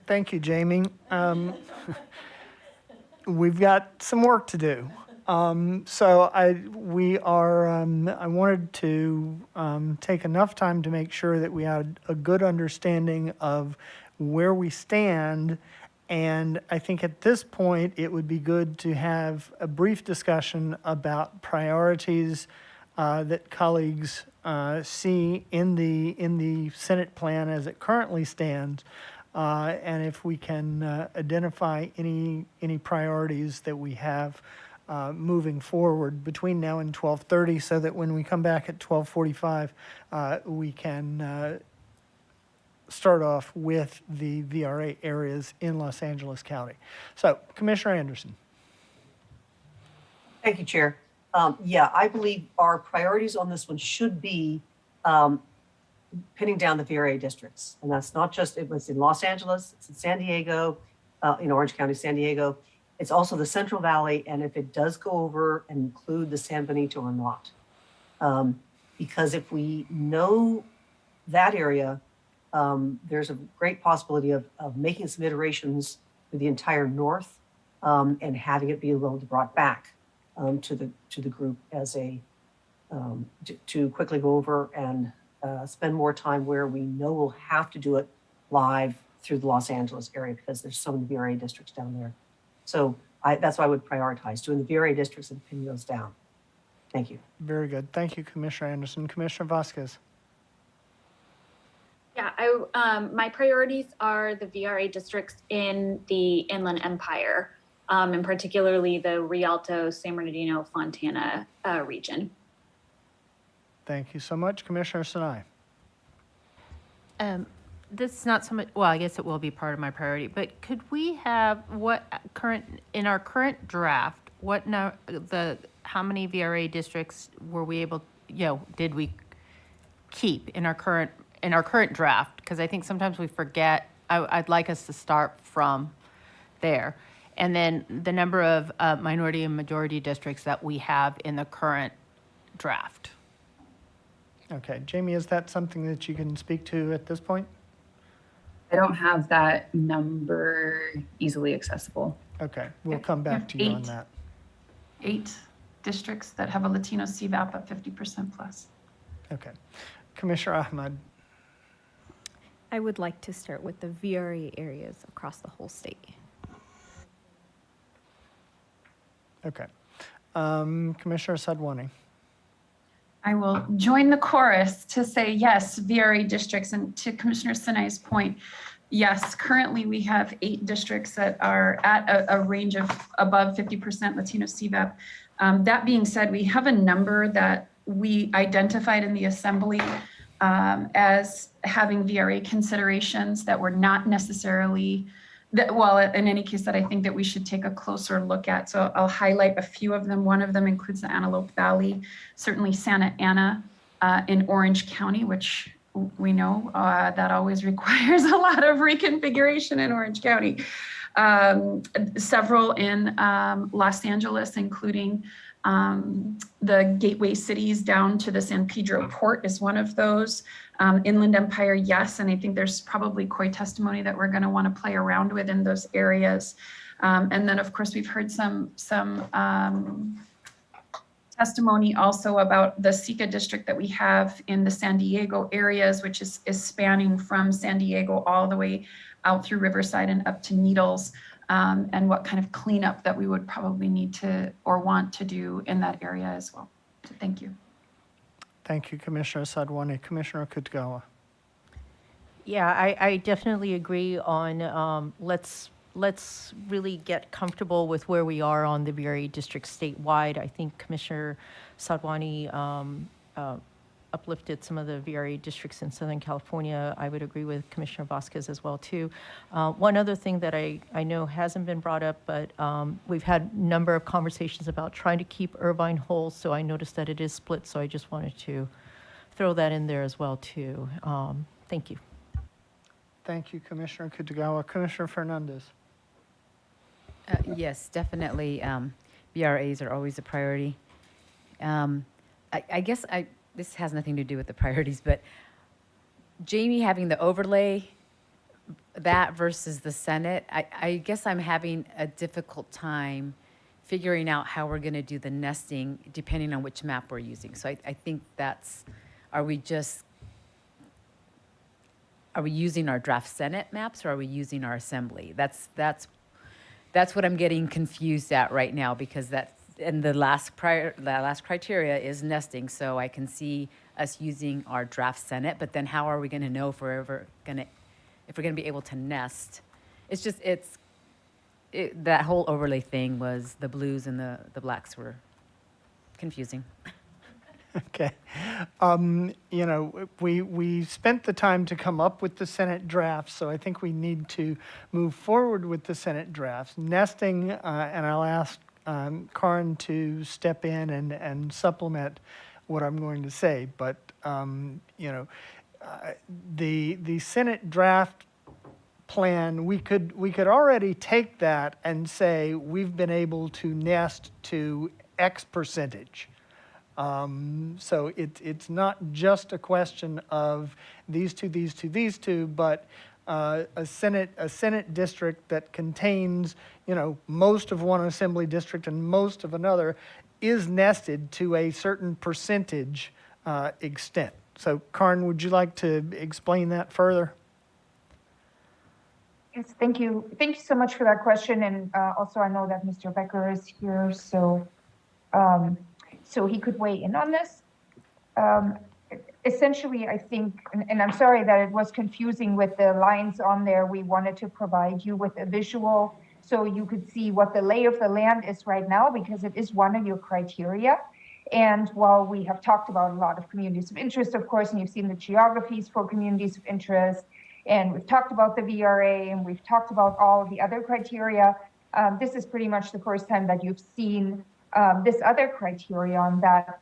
Thank you, Jamie. We've got some work to do. So I wanted to take enough time to make sure that we had a good understanding of where we stand. And I think at this point, it would be good to have a brief discussion about priorities that colleagues see in the Senate plan as it currently stands. And if we can identify any priorities that we have moving forward between now and 12:30, so that when we come back at 12:45, we can start off with the VRA areas in Los Angeles County. So, Commissioner Anderson. Thank you, Chair. Yeah, I believe our priorities on this one should be pinning down the VRA districts. And that's not just, it was in Los Angeles, it's in San Diego, in Orange County, San Diego. It's also the Central Valley, and if it does go over and include the San Benito or not. Because if we know that area, there's a great possibility of making some iterations for the entire north and having it be a little brought back to the group as a, to quickly go over and spend more time where we know we'll have to do it live through the Los Angeles area because there's so many VRA districts down there. So that's why I would prioritize doing the VRA districts and pinning those down. Thank you. Very good. Thank you, Commissioner Anderson. Commissioner Vasquez. Yeah, my priorities are the VRA districts in the Inland Empire, and particularly the Rialto, San Bernardino, Fontana region. Thank you so much. Commissioner Sinai. This is not so much, well, I guess it will be part of my priority, but could we have in our current draft, how many VRA districts were we able, did we keep in our current draft? Because I think sometimes we forget, I'd like us to start from there. And then the number of minority and majority districts that we have in the current draft. Okay, Jamie, is that something that you can speak to at this point? I don't have that number easily accessible. Okay, we'll come back to you on that. 8 districts that have a Latino CVAP of 50% plus. Okay. Commissioner Ahmad. I would like to start with the VRA areas across the whole state. Okay. Commissioner Sadwani. I will join the chorus to say yes, VRA districts. And to Commissioner Sinai's point, yes, currently we have 8 districts that are at a range of above 50% Latino CVAP. That being said, we have a number that we identified in the assembly as having VRA considerations that were not necessarily, in any case that I think that we should take a closer look at. So I'll highlight a few of them. One of them includes the Antelope Valley, certainly Santa Ana in Orange County, which we know that always requires a lot of reconfiguration in Orange County. Several in Los Angeles, including the gateway cities down to the San Pedro port is one of those. Inland Empire, yes, and I think there's probably COI testimony that we're going to want to play around with in those areas. And then, of course, we've heard some testimony also about the SICA district that we have in the San Diego areas, which is spanning from San Diego all the way out through Riverside and up to Needles, and what kind of cleanup that we would probably need to or want to do in that area as well. So thank you. Thank you, Commissioner Sadwani. Commissioner Kutgawa. Yeah, I definitely agree on let's really get comfortable with where we are on the VRA district statewide. I think Commissioner Sadwani uplifted some of the VRA districts in Southern California. I would agree with Commissioner Vasquez as well, too. One other thing that I know hasn't been brought up, but we've had a number of conversations about trying to keep Irvine whole, so I noticed that it is split, so I just wanted to throw that in there as well, too. Thank you. Thank you, Commissioner Kutagawa. Commissioner Fernandez. Yes, definitely. BRAs are always a priority. I guess this has nothing to do with the priorities, but Jamie having the overlay, that versus the Senate, I guess I'm having a difficult time figuring out how we're going to do the nesting depending on which map we're using. So I think are we using our draft Senate maps or are we using our assembly? That's what I'm getting confused at right now, because and the last criteria is nesting. So I can see us using our draft Senate, but then how are we going to know if we're going to be able to nest? It's just that whole overlay thing was the blues and the blacks were confusing. Okay. We spent the time to come up with the Senate drafts, so I think we need to move forward with the Senate drafts. Nesting, and I'll ask Karin to step in and supplement what I'm going to say, but, the Senate draft plan, we could already take that and say we've been able to nest to X percentage. So it's not just a question of these two, but a Senate district that contains, most of one assembly district and most of another is nested to a certain percentage extent. So, Karin, would you like to explain that further? Yes, thank you. Thank you so much for that question. And also, I know that Mr. Becker is here, so he could weigh in on this. Essentially, I think, and I'm sorry that it was confusing with the lines on there. We wanted to provide you with a visual so you could see what the lay of the land is right now, because it is one of your criteria. And while we have talked about a lot of communities of interest, of course, and you've seen the geographies for communities of interest, and we've talked about the VRA, and we've talked about all of the other criteria, this is pretty much the first time that you've seen this other criterion that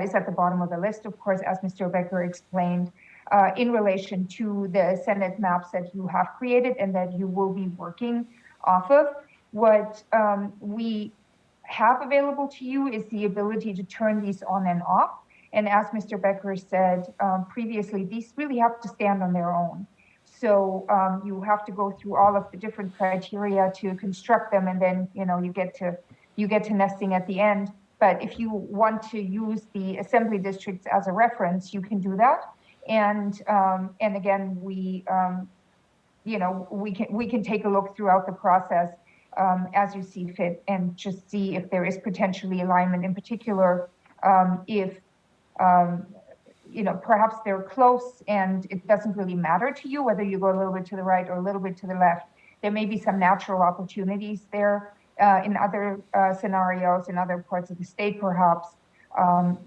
is at the bottom of the list, of course, as Mr. Becker explained, in relation to the Senate maps that you have created and that you will be working off of. What we have available to you is the ability to turn these on and off. And as Mr. Becker said previously, these really have to stand on their own. So you have to go through all of the different criteria to construct them, and then you get to nesting at the end. But if you want to use the assembly districts as a reference, you can do that. And again, we can take a look throughout the process as you see fit, and just see if there is potentially alignment. In particular, if perhaps they're close and it doesn't really matter to you whether you go a little bit to the right or a little bit to the left. There may be some natural opportunities there. In other scenarios, in other parts of the state, perhaps,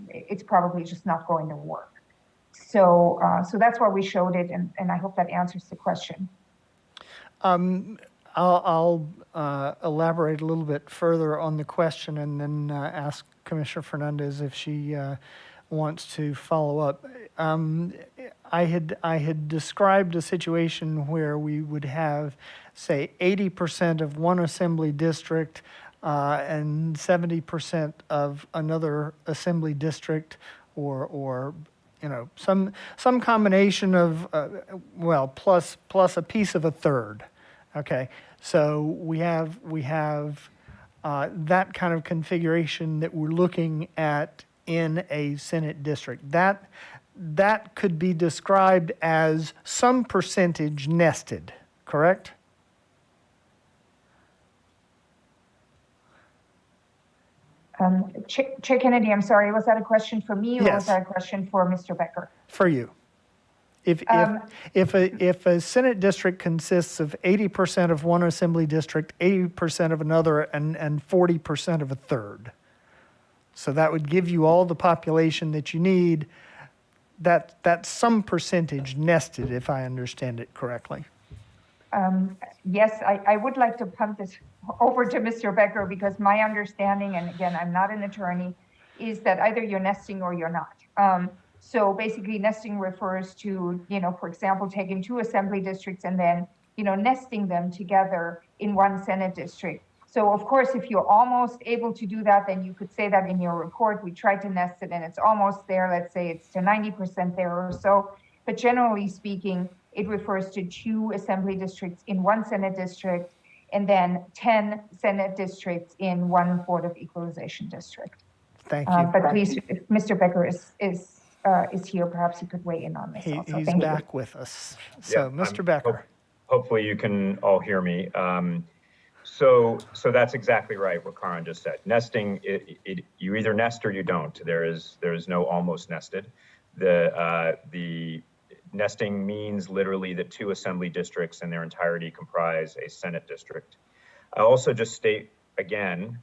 it's probably just not going to work. So that's why we showed it, and I hope that answers the question. I'll elaborate a little bit further on the question, and then ask Commissioner Fernandez if she wants to follow up. I had described a situation where we would have, say, 80% of one assembly district and 70% of another assembly district, or some combination of plus a piece of a third. Okay, so we have that kind of configuration that we're looking at in a Senate district. That could be described as some percentage nested, correct? Chair Kennedy, I'm sorry, was that a question for me or Yes. was that a question for Mr. Becker? For you. If a Senate district consists of 80% of one assembly district, 80% of another, and 40% of a third. So that would give you all the population that you need. That's some percentage nested, if I understand it correctly. Yes, I would like to punt this over to Mr. Becker because my understanding, and again, I'm not an attorney, is that either you're nesting or you're not. So basically nesting refers to, for example, taking two assembly districts and then, nesting them together in one Senate district. So of course, if you're almost able to do that, then you could say that in your report, we tried to nest it and it's almost there. Let's say it's to 90% there or so. But generally speaking, it refers to two assembly districts in one Senate district and then 10 Senate districts in one Board of Equalization district. Thank you. But please, if Mr. Becker is here, perhaps he could weigh in on this also. He's Thank back with us. So, Mr. Becker. Hopefully you can all hear me. So that's exactly right what Karan just said. Nesting, you either nest or you don't. There is no almost nested. The nesting means literally that two assembly districts in their entirety comprise a Senate district. I also just state again,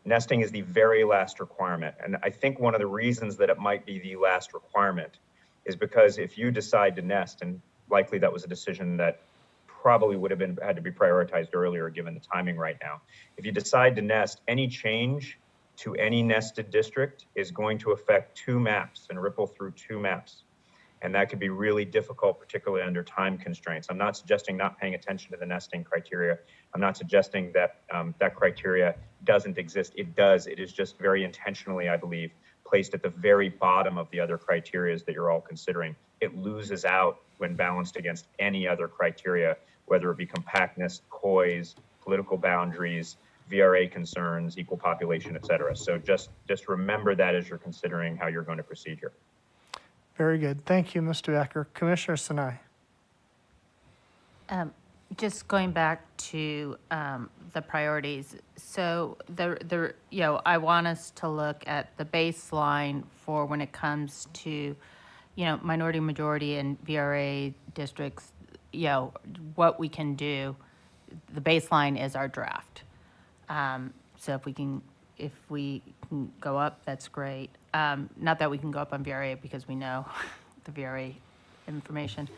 nesting is the very last requirement. And I think one of the reasons that it might be the last requirement is because if you decide to nest, and likely that was a decision that probably would have had to be prioritized earlier given the timing right now. If you decide to nest, any change to any nested district is going to affect two maps and ripple through two maps. And that could be really difficult, particularly under time constraints. I'm not suggesting not paying attention to the nesting criteria. I'm not suggesting that that criteria doesn't exist. It does. It is just very intentionally, I believe, placed at the very bottom of the other criteria that you're all considering. It loses out when balanced against any other criteria, whether it be compactness, COIs, political boundaries, VRA concerns, equal population, et cetera. So just remember that as you're considering how you're going to proceed here. Very good. Thank you, Mr. Becker. Commissioner Sinai. Just going back to the priorities. So I want us to look at the baseline for when it comes to, minority, majority, and VRA districts. What we can do. The baseline is our draft. So if we can go up, that's great. Not that we can go up on VRA because we know the VRA information.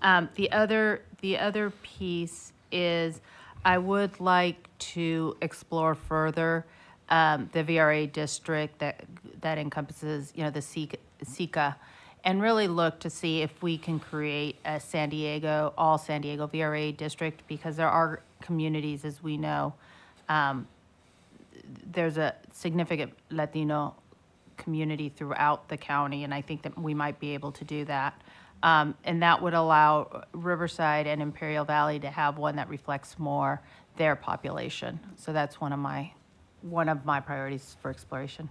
The other piece is I would like to explore further the VRA district that encompasses, the SICA, and really look to see if we can create a all San Diego VRA district, because there are communities, as we know, there's a significant Latino community throughout the county, and I think that we might be able to do that. And that would allow Riverside and Imperial Valley to have one that reflects more their population. So that's one of my priorities for exploration.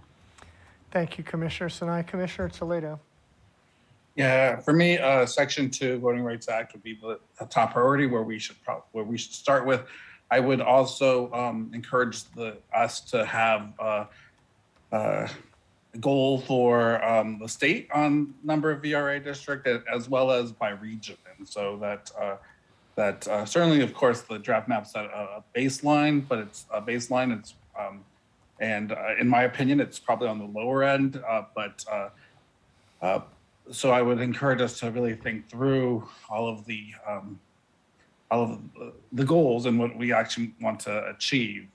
Thank you, Commissioner Sinai. Commissioner Toledo. Yeah, for me, Section 2 Voting Rights Act would be the top priority where we should start with. I would also encourage us to have a goal for the state on number of VRA district as well as by region, and so that certainly, of course, the draft map set a baseline, but it's a baseline. It's and in my opinion, it's probably on the lower end, so I would encourage us to really think through all of the goals and what we actually want to achieve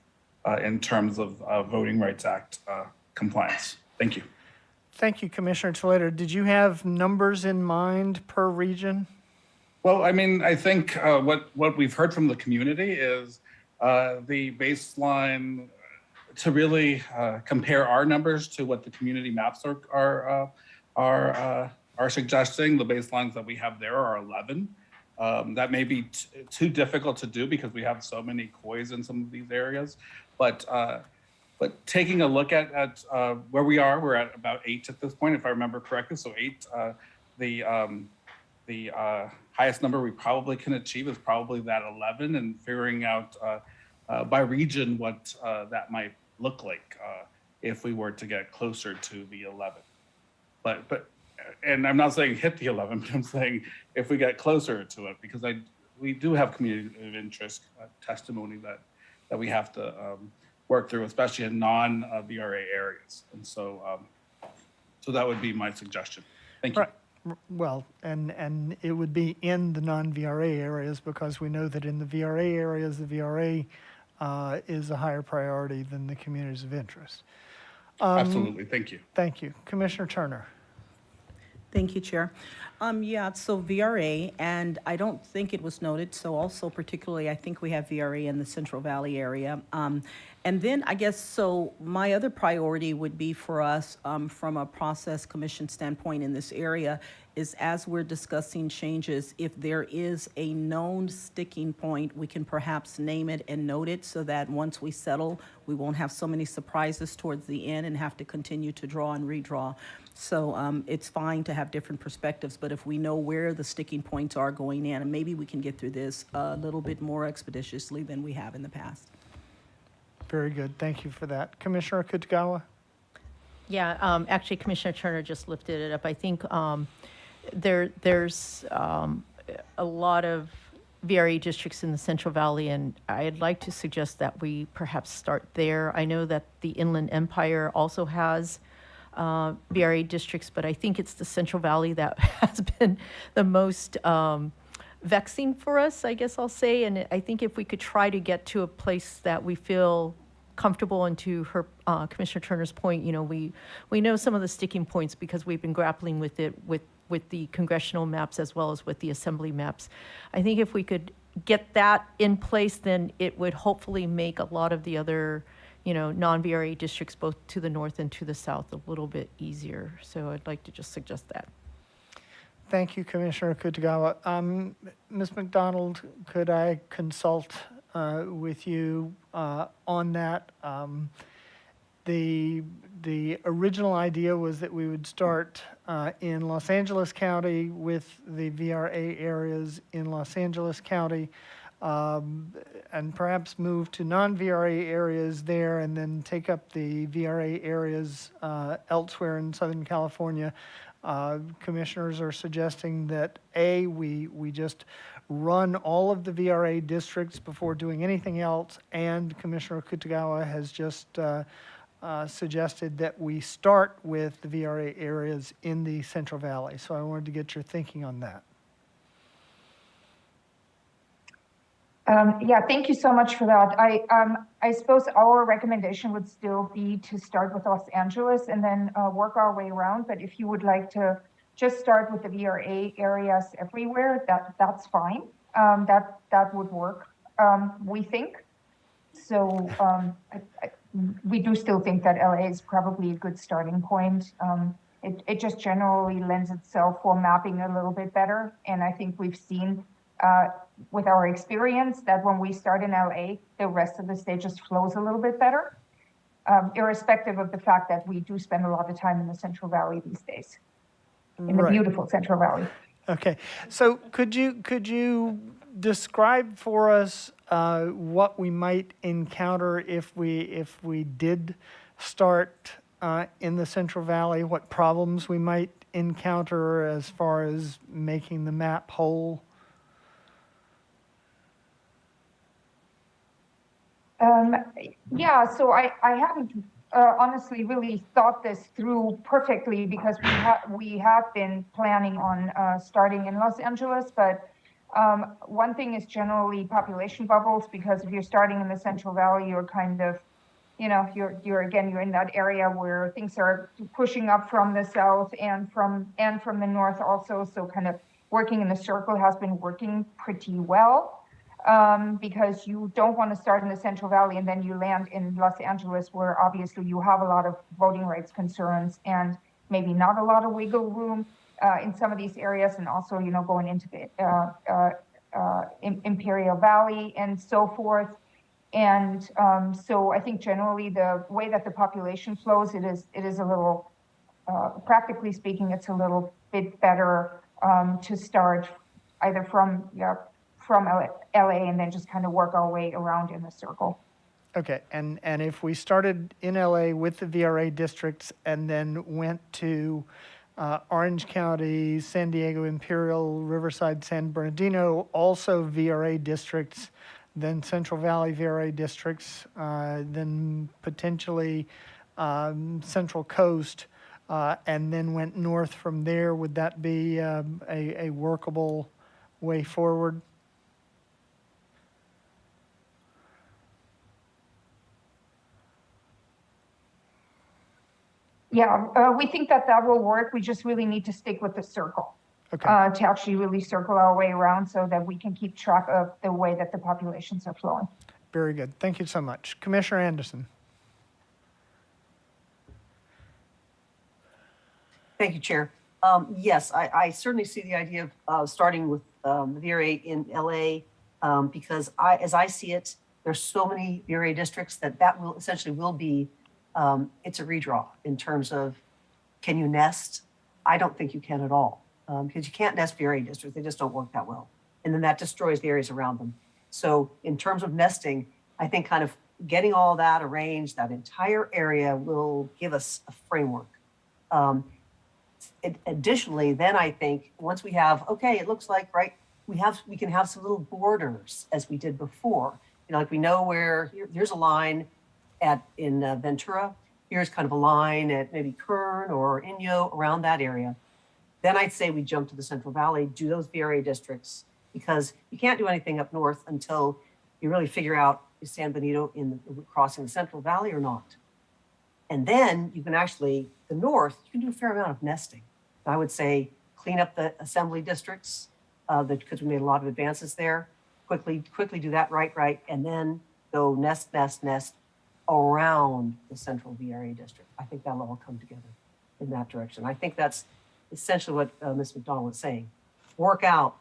in terms of Voting Rights Act compliance. Thank you. Thank you, Commissioner Toledo. Did you have numbers in mind per region? Well, I mean, I think what we've heard from the community is the baseline to really compare our numbers to what the community maps are suggesting. The baselines that we have there are 11. That may be too difficult to do because we have so many COIs in some of these areas, but taking a look at where we are, we're at about 8 at this point, if I remember correctly. So 8, the highest number we probably can achieve is probably that 11, and figuring out by region what that might look like if we were to get closer to the 11. But and I'm not saying hit the 11, but I'm saying if we get closer to it, because we do have community of interest testimony that we have to work through, especially in non-VRA areas. And so so that would be my suggestion. Thank you. Right. Well, and it would be in the non-VRA areas, because we know that in the VRA areas, the VRA is a higher priority than the communities of interest. Absolutely. Thank you. Thank you. Commissioner Turner. Thank you, Chair. Yeah, so VRA, and I don't think it was noted, so also particularly, I think we have VRA in the Central Valley area. And then I guess, so my other priority would be for us from a process commission standpoint in this area is, as we're discussing changes, if there is a known sticking point, we can perhaps name it and note it so that once we settle, we won't have so many surprises towards the end and have to continue to draw and redraw. So it's fine to have different perspectives, but if we know where the sticking points are going in, and maybe we can get through this a little bit more expeditiously than we have in the past. Very good. Thank you for that. Commissioner Kitagawa? Yeah, actually, Commissioner Turner just lifted it up. I think there's a lot of VRA districts in the Central Valley, and I'd like to suggest that we perhaps start there. I know that the Inland Empire also has VRA districts, but I think it's the Central Valley that has been the most vexing for us, I guess I'll say. And I think if we could try to get to a place that we feel comfortable, and to her, Commissioner Turner's point, you know, we know some of the sticking points because we've been grappling with it with the congressional maps as well as with the assembly maps. I think if we could get that in place, then it would hopefully make a lot of the other, you know, non-VRA districts, both to the north and to the south, a little bit easier. So I'd like to just suggest that. Thank you, Commissioner Kitagawa. Ms. McDonald, could I consult with you on that? The original idea was that we would start in Los Angeles County with the VRA areas in Los Angeles County, and perhaps move to non-VRA areas there, and then take up the VRA areas elsewhere in Southern California. Commissioners are suggesting that we just run all of the VRA districts before doing anything else, and Commissioner Kitagawa has just suggested that we start with the VRA areas in the Central Valley. So I wanted to get your thinking on that. Yeah, thank you so much for that. I suppose our recommendation would still be to start with Los Angeles and then work our way around. But if you would like to just start with the VRA areas everywhere, that's fine. That would work, we think. So we do still think that LA is probably a good starting point. It just generally lends itself for mapping a little bit better. And I think we've seen with our experience that when we start in LA, the rest of the state just flows a little bit better, irrespective of the fact that we do spend a lot of time in the Central Valley these days, in the beautiful Central Valley. Okay, so could you describe for us what we might encounter if we did start in the Central Valley, what problems we might encounter as far as making the map whole? Yeah, so I haven't honestly really thought this through perfectly, because we have been planning on starting in Los Angeles, but one thing is generally population bubbles, because if you're starting in the Central Valley, you're kind of, you know, you're in that area where things are pushing up from the south and from the north also. So kind of working in the circle has been working pretty well, because you don't want to start in the Central Valley and then you land in Los Angeles, where obviously you have a lot of voting rights concerns and maybe not a lot of wiggle room in some of these areas, and also, you know, going into the Imperial Valley and so forth. And so I think generally the way that the population flows, it is a little, practically speaking, it's a little bit better to start either from LA and then just kind of work our way around in the circle. Okay, and if we started in LA with the VRA districts and then went to Orange County, San Diego, Imperial, Riverside, San Bernardino, also VRA districts, then Central Valley VRA districts, then potentially Central Coast, and then went north from there, would that be a workable way forward? Yeah, we think that will work. We just really need to stick with the circle. Okay. To actually really circle our way around so that we can keep track of the way that the populations are flowing. Very good. Thank you so much. Commissioner Anderson. Thank you, Chair. Yes, I certainly see the idea of starting with the VRA in LA, because as I see it, there's so many VRA districts that will essentially be, it's a redraw in terms of, can you nest? I don't think you can at all. Because you can't nest VRA districts, they just don't work that well. And then that destroys the areas around them. So in terms of nesting, I think kind of getting all that arranged, that entire area will give us a framework. Additionally, then I think once we have, okay, it looks like, right, we can have some little borders as we did before. You know, like we know where, here's a line in Ventura, here's kind of a line at maybe Kern or Inyo, around that area. Then I'd say we jump to the Central Valley, do those VRA districts, because you can't do anything up north until you really figure out, is San Benito crossing the Central Valley or not? And then you can actually, the north, you can do a fair amount of nesting. I would say clean up the assembly districts, because we made a lot of advances there. Quickly do that right, and then go nest around the Central VRA district. I think that'll all come together in that direction. I think that's essentially what Ms. McDonald was saying. Work out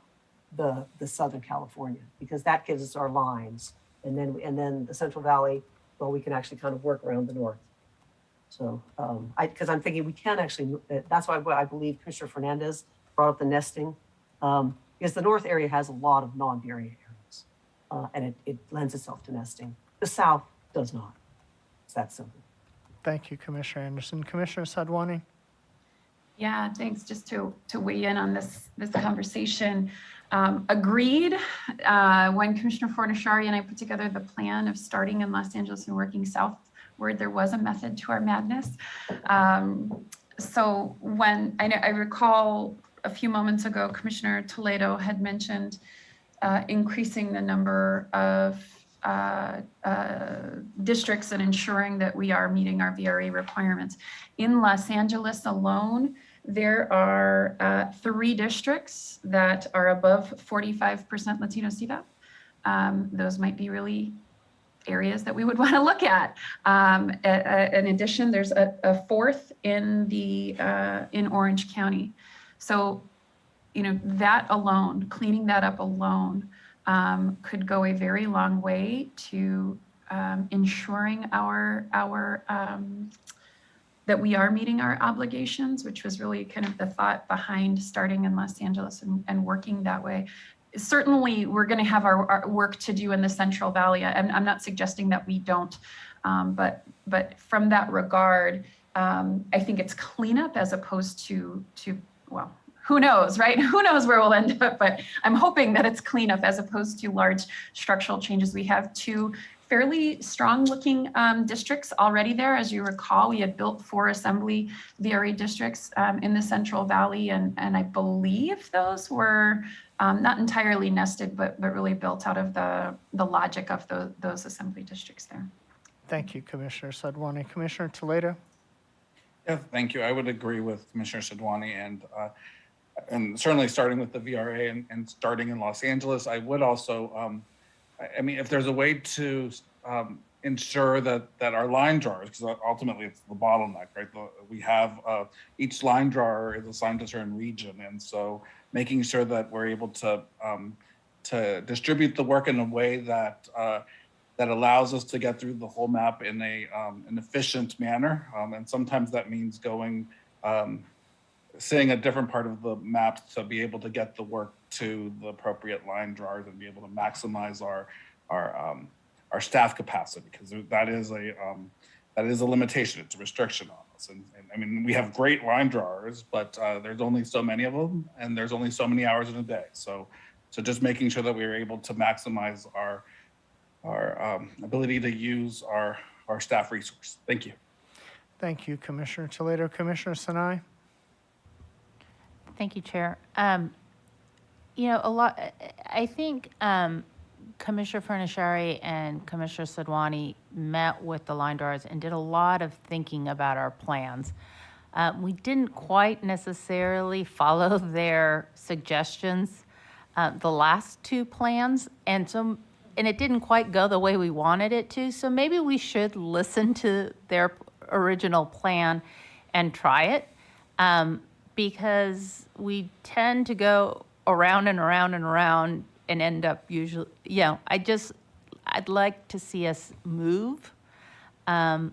the Southern California, because that gives us our lines, and then the Central Valley, well, we can actually kind of work around the north. So, because I'm thinking we can actually, that's why I believe Commissioner Fernandez brought up the nesting, because the north area has a lot of non-VRA areas, and it lends itself to nesting. The south does not. It's that simple. Thank you, Commissioner Anderson. Commissioner Sadwani. Yeah, thanks. Just to weigh in on this conversation. Agreed. When Commissioner Fornashari and I put together the plan of starting in Los Angeles and working southward, there was a method to our madness. So when I recall a few moments ago, Commissioner Toledo had mentioned increasing the number of districts and ensuring that we are meeting our VRA requirements. In Los Angeles alone, there are 3 districts that are above 45% Latino CVAP. Those might be really areas that we would want to look at. In addition, there's a 4th in Orange County. So, you know, that alone, cleaning that up alone, could go a very long way to ensuring that we are meeting our obligations, which was really kind of the thought behind starting in Los Angeles and working that way. Certainly, we're going to have our work to do in the Central Valley. I'm not suggesting that we don't, but from that regard, I think it's cleanup as opposed to well, who knows, right? Who knows where we'll end up, but I'm hoping that it's cleanup as opposed to large structural changes. We have 2 fairly strong looking districts already there. As you recall, we had built 4 assembly VRA districts in the Central Valley, and I believe those were not entirely nested, but really built out of the logic of those assembly districts there. Thank you, Commissioner Sadwani. Commissioner Toledo? Yeah, thank you. I would agree with Commissioner Sidwani and certainly starting with the VRA and starting in Los Angeles. I would also, I mean, if there's a way to ensure that our line drawers, because ultimately it's the bottleneck, right? We have each line drawer is assigned to a certain region, and so making sure that we're able to distribute the work in a way that that allows us to get through the whole map in an efficient manner, and sometimes that means going. Seeing a different part of the map to be able to get the work to the appropriate line drawers and be able to maximize our staff capacity, because that is a limitation. It's a restriction on us. And I mean, we have great line drawers, but there's only so many of them, and there's only so many hours in a day. So just making sure that we are able to maximize our ability to use our staff resource. Thank you. Thank you, Commissioner Toledo. Commissioner Sinai? Thank you, Chair. You know, I think Commissioner Furnishari and Commissioner Sadwani met with the line drawers and did a lot of thinking about our plans. We didn't quite necessarily follow their suggestions, the last two plans, and it didn't quite go the way we wanted it to. So maybe we should listen to their original plan and try it. Because we tend to go around and around and around and end up usually, I'd like to see us move. And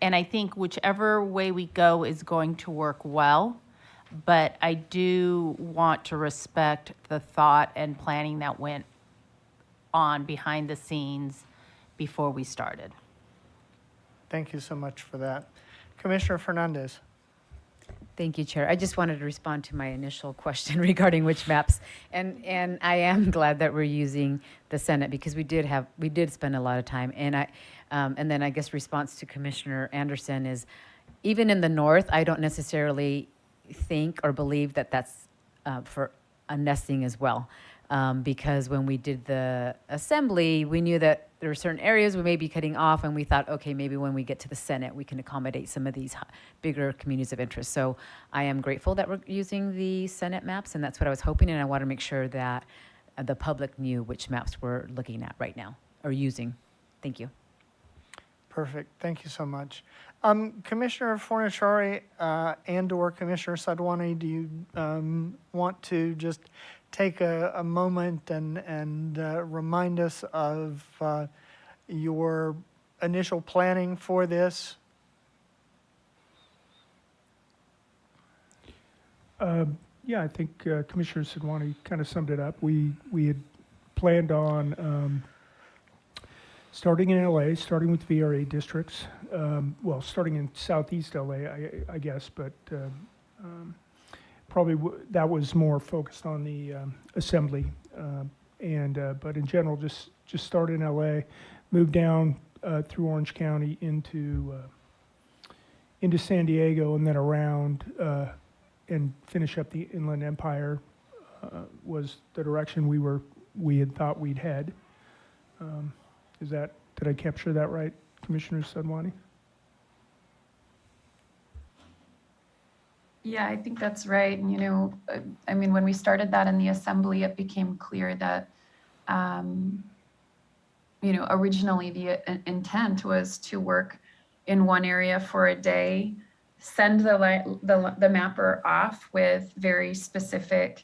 I think whichever way we go is going to work well, but I do want to respect the thought and planning that went on behind the scenes before we started. Thank you so much for that. Commissioner Fernandez? Thank you, Chair. I just wanted to respond to my initial question regarding which maps, and I am glad that we're using the Senate, because we did spend a lot of time, and then I guess response to Commissioner Anderson is, even in the north, I don't necessarily think or believe that that's for a nesting as well, because when we did the assembly, we knew that there were certain areas we may be cutting off, and we thought, okay, maybe when we get to the Senate, we can accommodate some of these bigger communities of interest. So I am grateful that we're using the Senate maps, and that's what I was hoping, and I want to make sure that the public knew which maps we're looking at right now, or using. Thank you. Perfect. Thank you so much. Commissioner Fornashari and or Commissioner Sadwani, do you want to just take a moment and remind us of your initial planning for this? Yeah, I think Commissioner Sidwani kind of summed it up. We had planned on starting in LA, starting with VRA districts. Well, starting in Southeast LA, I guess, but probably that was more focused on the assembly, but in general, just start in LA, move down through Orange County into San Diego, and then around and finish up the Inland Empire was the direction we had thought we'd head. Did I capture that right, Commissioner Sadwani? Yeah, I think that's right. And, you know, I mean, when we started that in the assembly, it became clear that, you know, originally the intent was to work in one area for a day, send the mapper off with very specific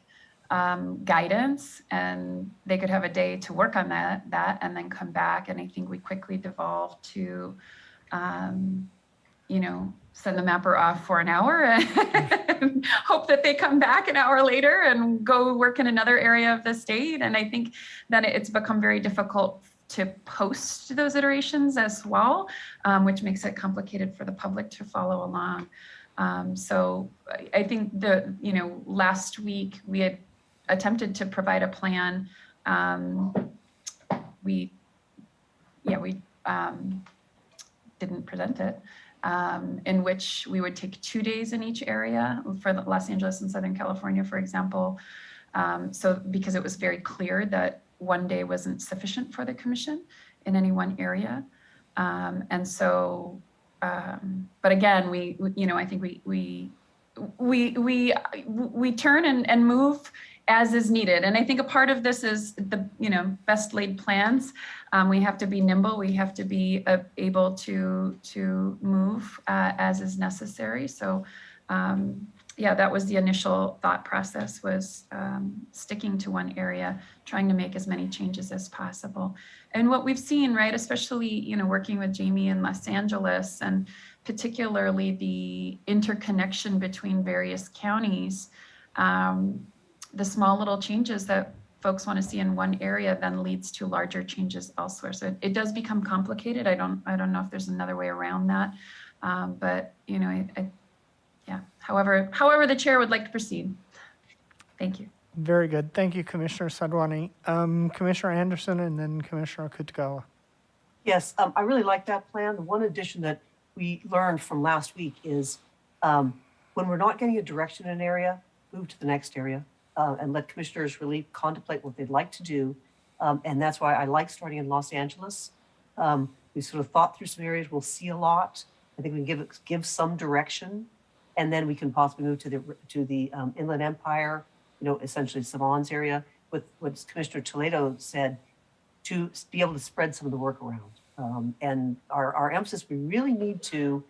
guidance, and they could have a day to work on that and then come back. And I think we quickly devolved to, you know, send the mapper off for an hour and hope that they come back an hour later and go work in another area of the state. And I think that it's become very difficult to post those iterations as well, which makes it complicated for the public to follow along. So I think you know, last week we had attempted to provide a plan. We didn't present it. In which we would take 2 days in each area for Los Angeles and Southern California, for example. So because it was very clear that one day wasn't sufficient for the commission in any one area. And so, but again, I think we turn and move as is needed. And I think a part of this is the, best laid plans. We have to be nimble. We have to be able to move as is necessary. So, yeah, that was the initial thought process, was sticking to one area, trying to make as many changes as possible. And what we've seen, right, especially, working with Jamie in Los Angeles, and particularly the interconnection between various counties, the small little changes that folks want to see in one area then leads to larger changes elsewhere. So it does become complicated. I don't know if there's another way around that. But, yeah, however the chair would like to proceed. Thank you. Very good. Thank you, Commissioner Sadwani. Commissioner Anderson and then Commissioner Kutagawa. Yes, I really like that plan. The one addition that we learned from last week is when we're not getting a direction in an area, move to the next area and let commissioners really contemplate what they'd like to do. And that's why I like starting in Los Angeles. We sort of thought through some areas, we'll see a lot. I think we can give some direction, and then we can possibly move to the Inland Empire, essentially Savon's area, with what Commissioner Toledo said, to be able to spread some of the work around. And our emphasis, we really need to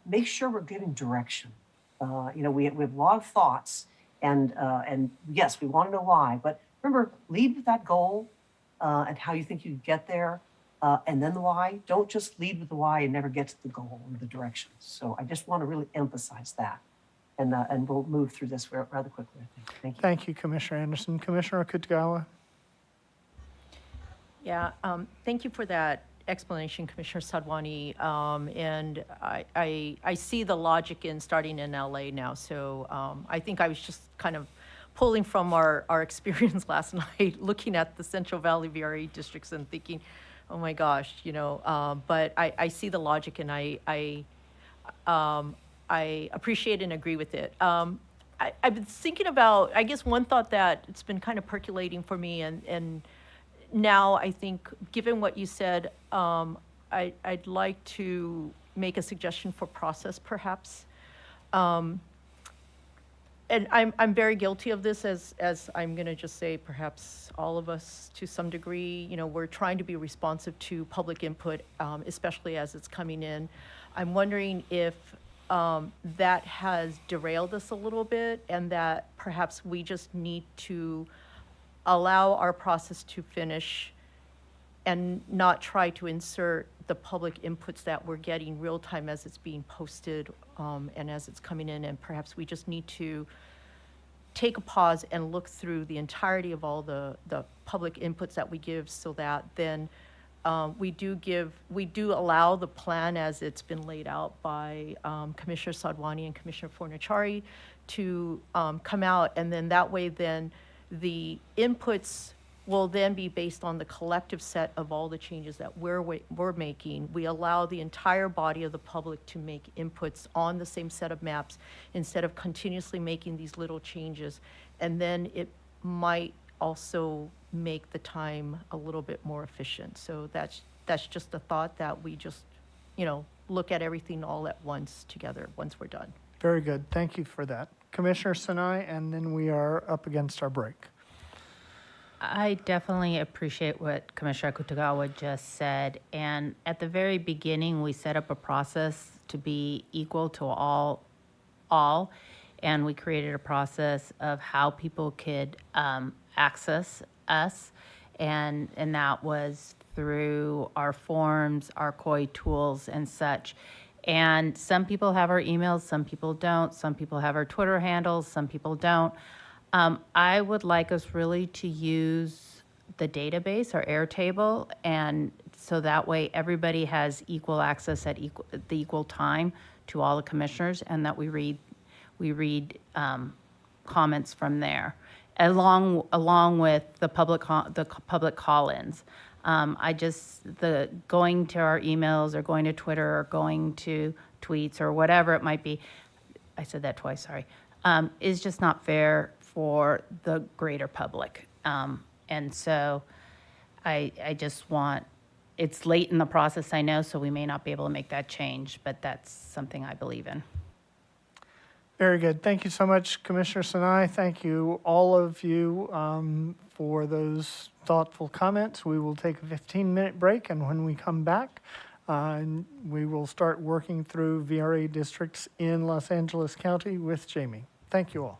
make sure we're giving direction. We have a lot of thoughts, and yes, we want to know why, but remember, lead with that goal and how you think you get there, and then the why. Don't just lead with the why and never get to the goal or the directions. So I just want to really emphasize that, and we'll move through this rather quickly, I think. Thank you. Thank you, Commissioner Anderson. Commissioner Kutagawa. Yeah, thank you for that explanation, Commissioner Sadwani. And I see the logic in starting in LA now. So I think I was just kind of pulling from our experience last night, looking at the Central Valley VRA districts and thinking, oh my gosh, but I see the logic, and I appreciate and agree with it. I've been thinking about, I guess one thought that it's been kind of percolating for me, and now I think, given what you said, I'd like to make a suggestion for process, perhaps. And I'm very guilty of this, as I'm going to just say, perhaps all of us to some degree. We're trying to be responsive to public input, especially as it's coming in. I'm wondering if that has derailed us a little bit, and that perhaps we just need to allow our process to finish and not try to insert the public inputs that we're getting real time as it's being posted and as it's coming in. And perhaps we just need to take a pause and look through the entirety of all the public inputs that we give, so that then we do allow the plan as it's been laid out by Commissioner Sadwani and Commissioner Fornachari to come out. And then that way, then the inputs will then be based on the collective set of all the changes that we're making. We allow the entire body of the public to make inputs on the same set of maps, instead of continuously making these little changes. And then it might also make the time a little bit more efficient. So that's just a thought, that we just, look at everything all at once together once we're done. Very good. Thank you for that. Commissioner Sinai, and then we are up against our break. I definitely appreciate what Commissioner Kutagawa just said. And at the very beginning, we set up a process to be equal to all, and we created a process of how people could access us, and that was through our forms, our COI tools, and such. And some people have our emails, some people don't. Some people have our Twitter handles, some people don't. I would like us really to use the database, our Airtable, and so that way everybody has equal access at the equal time to all the commissioners, and that we read comments from there, along with the public call-ins. Going to our emails, or going to Twitter, or going to tweets, or whatever it might be, I said that twice, sorry, is just not fair for the greater public. And so I just want It's late in the process, I know, so we may not be able to make that change, but that's something I believe in. Very good. Thank you so much, Commissioner Sinai. Thank you, all of you, for those thoughtful comments. We will take a 15-minute break, and when we come back, we will start working through VRA districts in Los Angeles County with Jamie. Thank you all.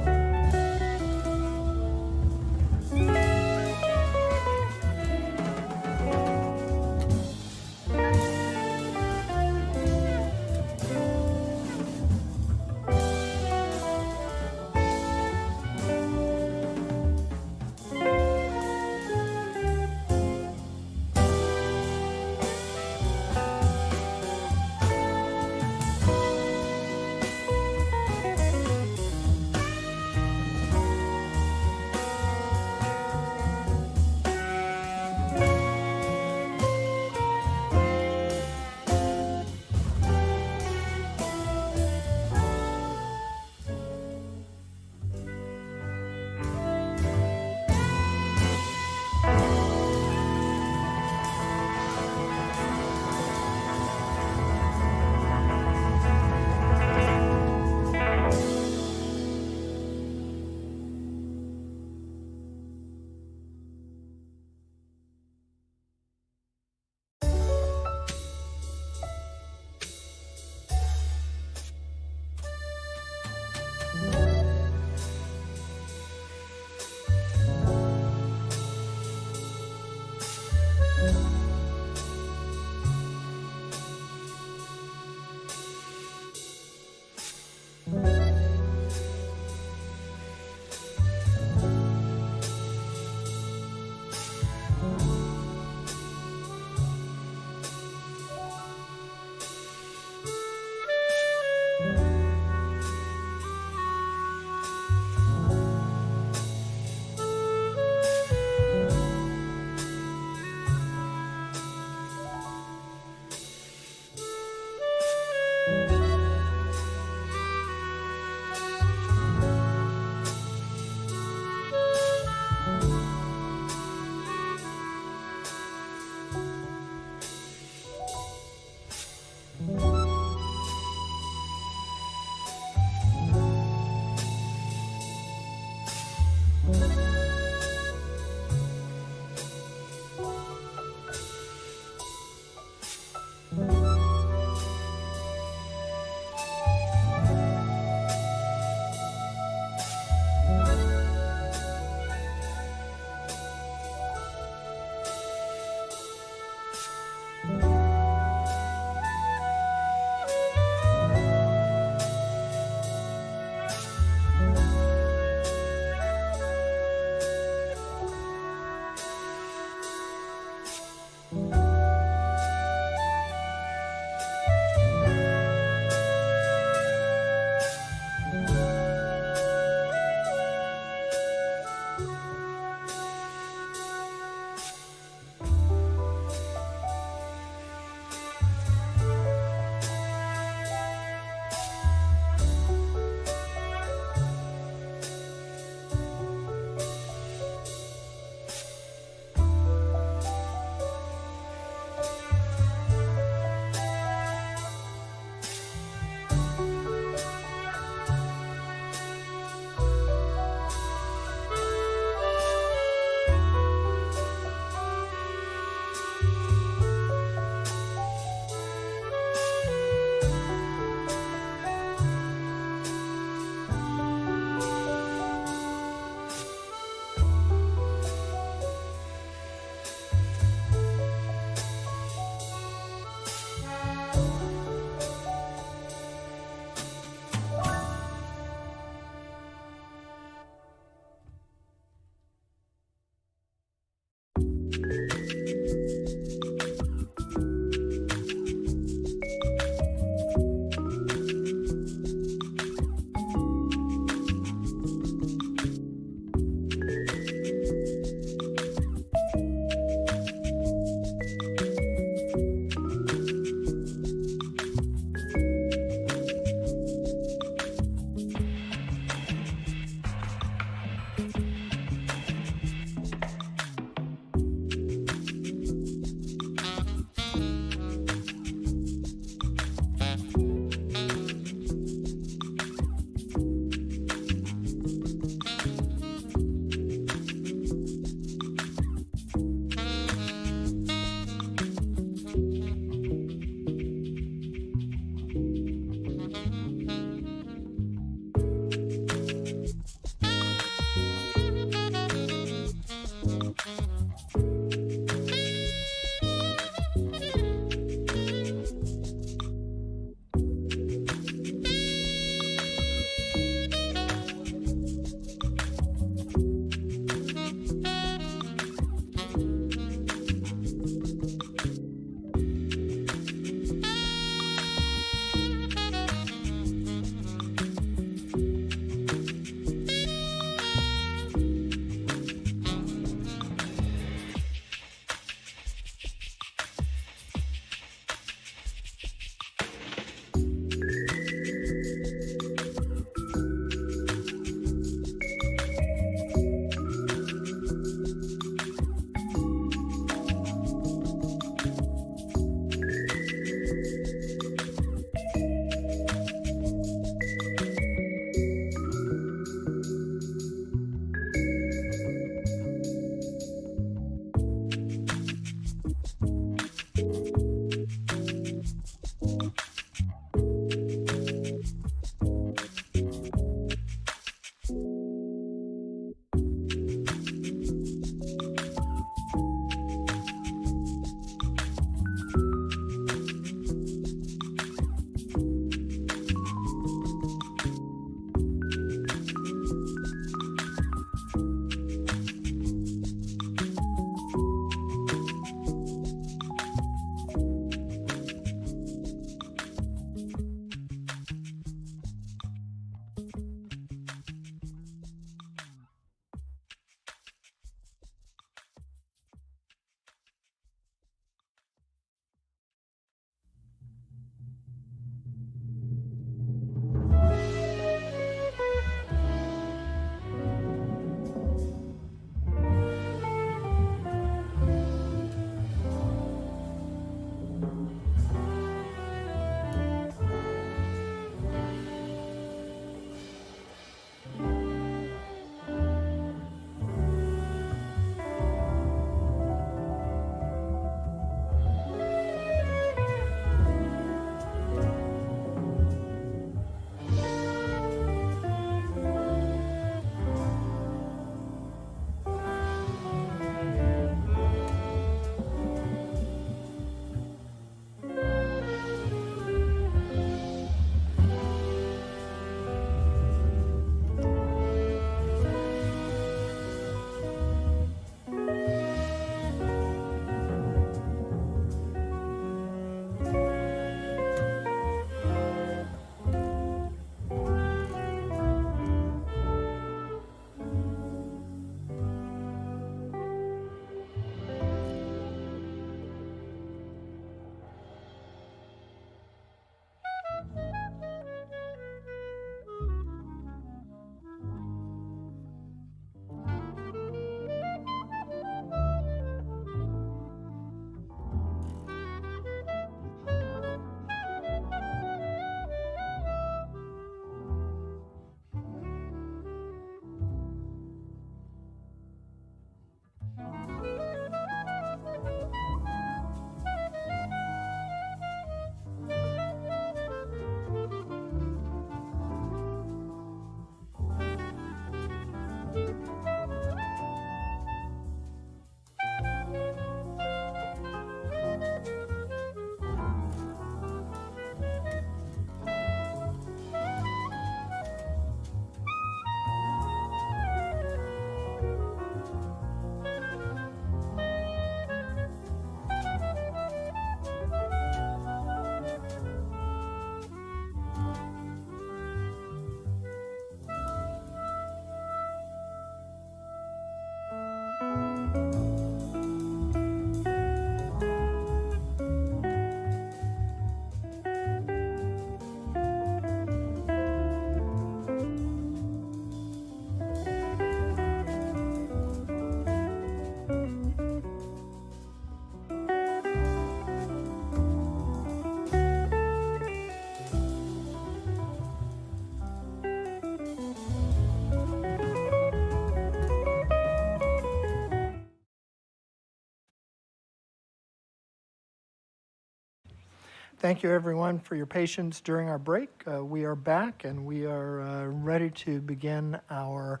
Thank you, everyone, for your patience during our break. We are back, and we are ready to begin our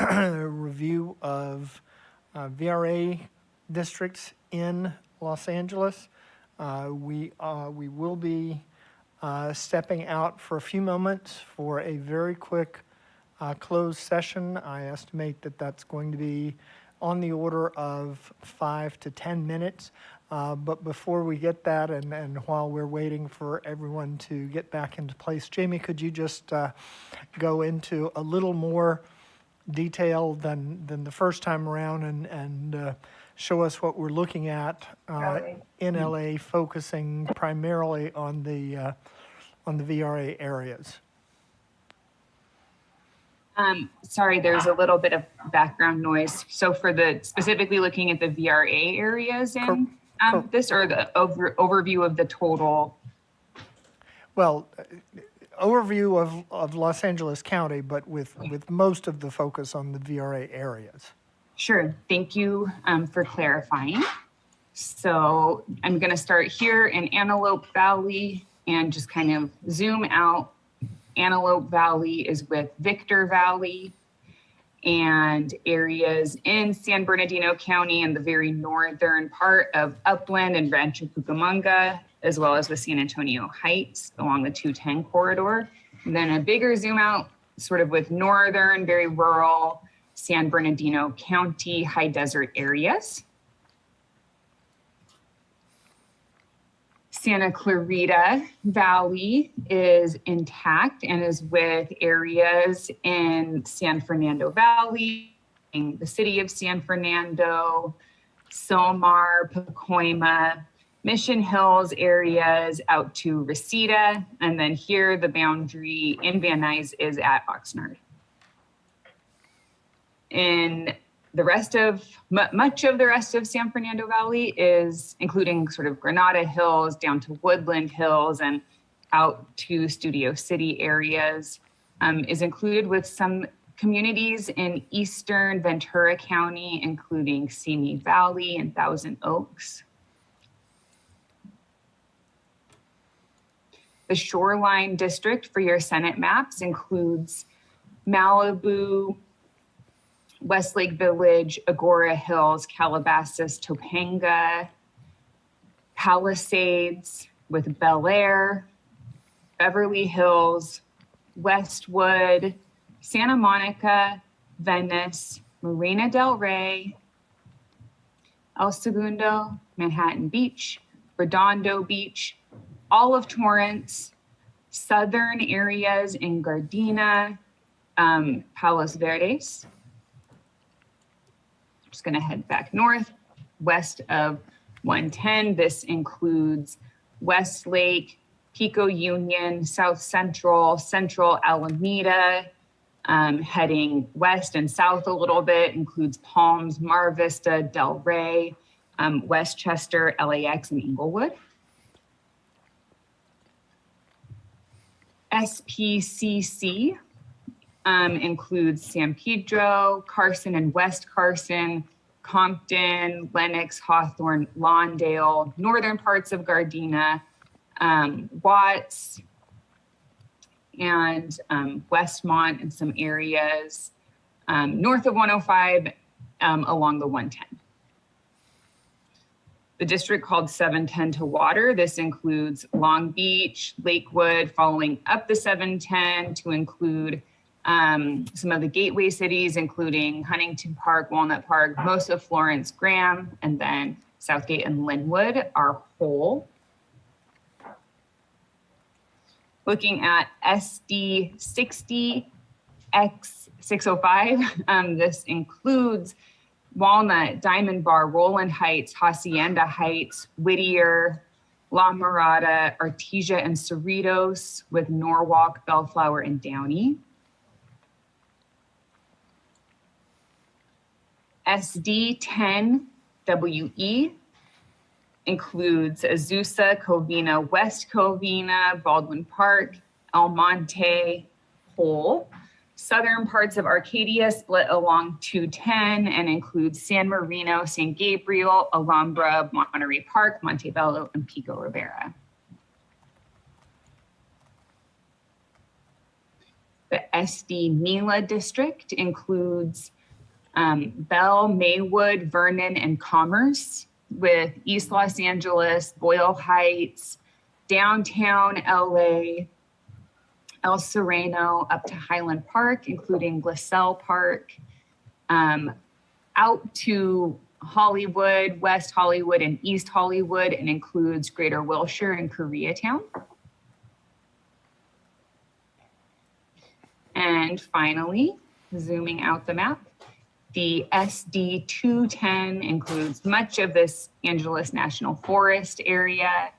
review of VRA districts in Los Angeles. We will be stepping out for a few moments for a very quick closed session. I estimate that that's going to be on the order of 5 to 10 minutes. But before we get that, and while we're waiting for everyone to get back into place, Jamie, could you just go into a little more detail than the first time around and show us what we're looking at in LA, focusing primarily on the VRA areas? Sorry, there's a little bit of background noise. So for specifically looking at the VRA areas in this, or the overview of the total? Well, overview of Los Angeles County, but with most of the focus on the VRA areas. Sure, thank you for clarifying. So I'm gonna start here in Antelope Valley and just kind of zoom out. Antelope Valley is with Victor Valley and areas in San Bernardino County and the very northern part of Upland and Rancho Cucamonga, as well as the San Antonio Heights along the 210 corridor. And then a bigger zoom out sort of with northern, very rural San Bernardino County high desert areas. Santa Clarita Valley is intact and is with areas in San Fernando Valley, in the city of San Fernando, Silmar, Pacoima, Mission Hills areas out to Reseda, and then here the boundary in Van Nuys is at Oxnard. In the rest of, much of the rest of San Fernando Valley is including sort of Granada Hills down to Woodland Hills and out to Studio City areas, is included with some communities in eastern Ventura County, including Simi Valley and Thousand Oaks. The Shoreline District for your Senate maps includes Malibu, Westlake Village, Agora Hills, Calabasas, Topanga, Palisades with Bel Air, Beverly Hills, Westwood, Santa Monica, Venice, Marina del Rey, El Segundo, Manhattan Beach, Redondo Beach, all of Torrance, southern areas in Gardena, Palos Verdes. Just gonna head back north, west of 110. This includes Westlake, Pico Union, South Central, Central Alameda, heading west and south a little bit, includes Palms, Mar Vista, Del Rey, Westchester, LAX, and Inglewood. SPCC includes San Pedro, Carson and West Carson, Compton, Lenox, Hawthorne, Lawndale, northern parts of Gardena, Watts, and Westmont and some areas north of 105 along the 110. The district called 710 to water. This includes Long Beach, Lakewood, following up the 710 to include some of the gateway cities, including Huntington Park, Walnut Park, most of Florence, Graham, and then Southgate and Linwood are whole. Looking at SD 60 X 605, this includes Walnut, Diamond Bar, Roland Heights, Hacienda Heights, Whittier, La Mirada, Artesia, and Cerritos with Norwalk, Bellflower, and Downey. SD 10 WE includes Azusa, Covina, West Covina, Baldwin Park, El Monte, Whole. southern parts of Arcadia split along 210 and includes San Marino, San Gabriel, Alhambra, Monterey Park, Montebello, and Pico Rivera. The SD Mila district includes Bell, Maywood, Vernon, and Commerce, with East Los Angeles, Boyle Heights, downtown LA, El Sereno up to Highland Park, including Gliselle Park, out to Hollywood, West Hollywood, and East Hollywood, and includes Greater Wilshire and Koreatown. And finally, zooming out the map, the SD 210 includes much of this Angeles National Forest area.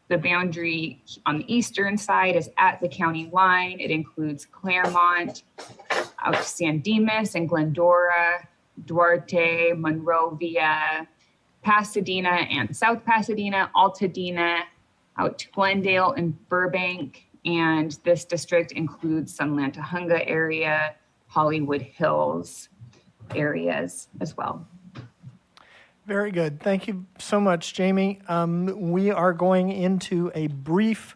The boundary on the eastern side is at the county line. It includes Claremont, out to San Dimas and Glendora, Duarte, Monrovia, Pasadena and South Pasadena, Altadena, out to Glendale and Burbank. And this district includes some Lantahunga area, Hollywood Hills areas as well. Very good. Thank you so much, Jamie. We are going into a brief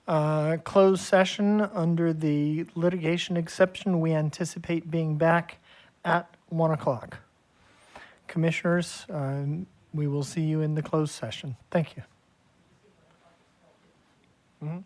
closed session under the litigation exception. We anticipate being back at 1 o'clock. Commissioners, we will see you in the closed session. Thank you. Mhm.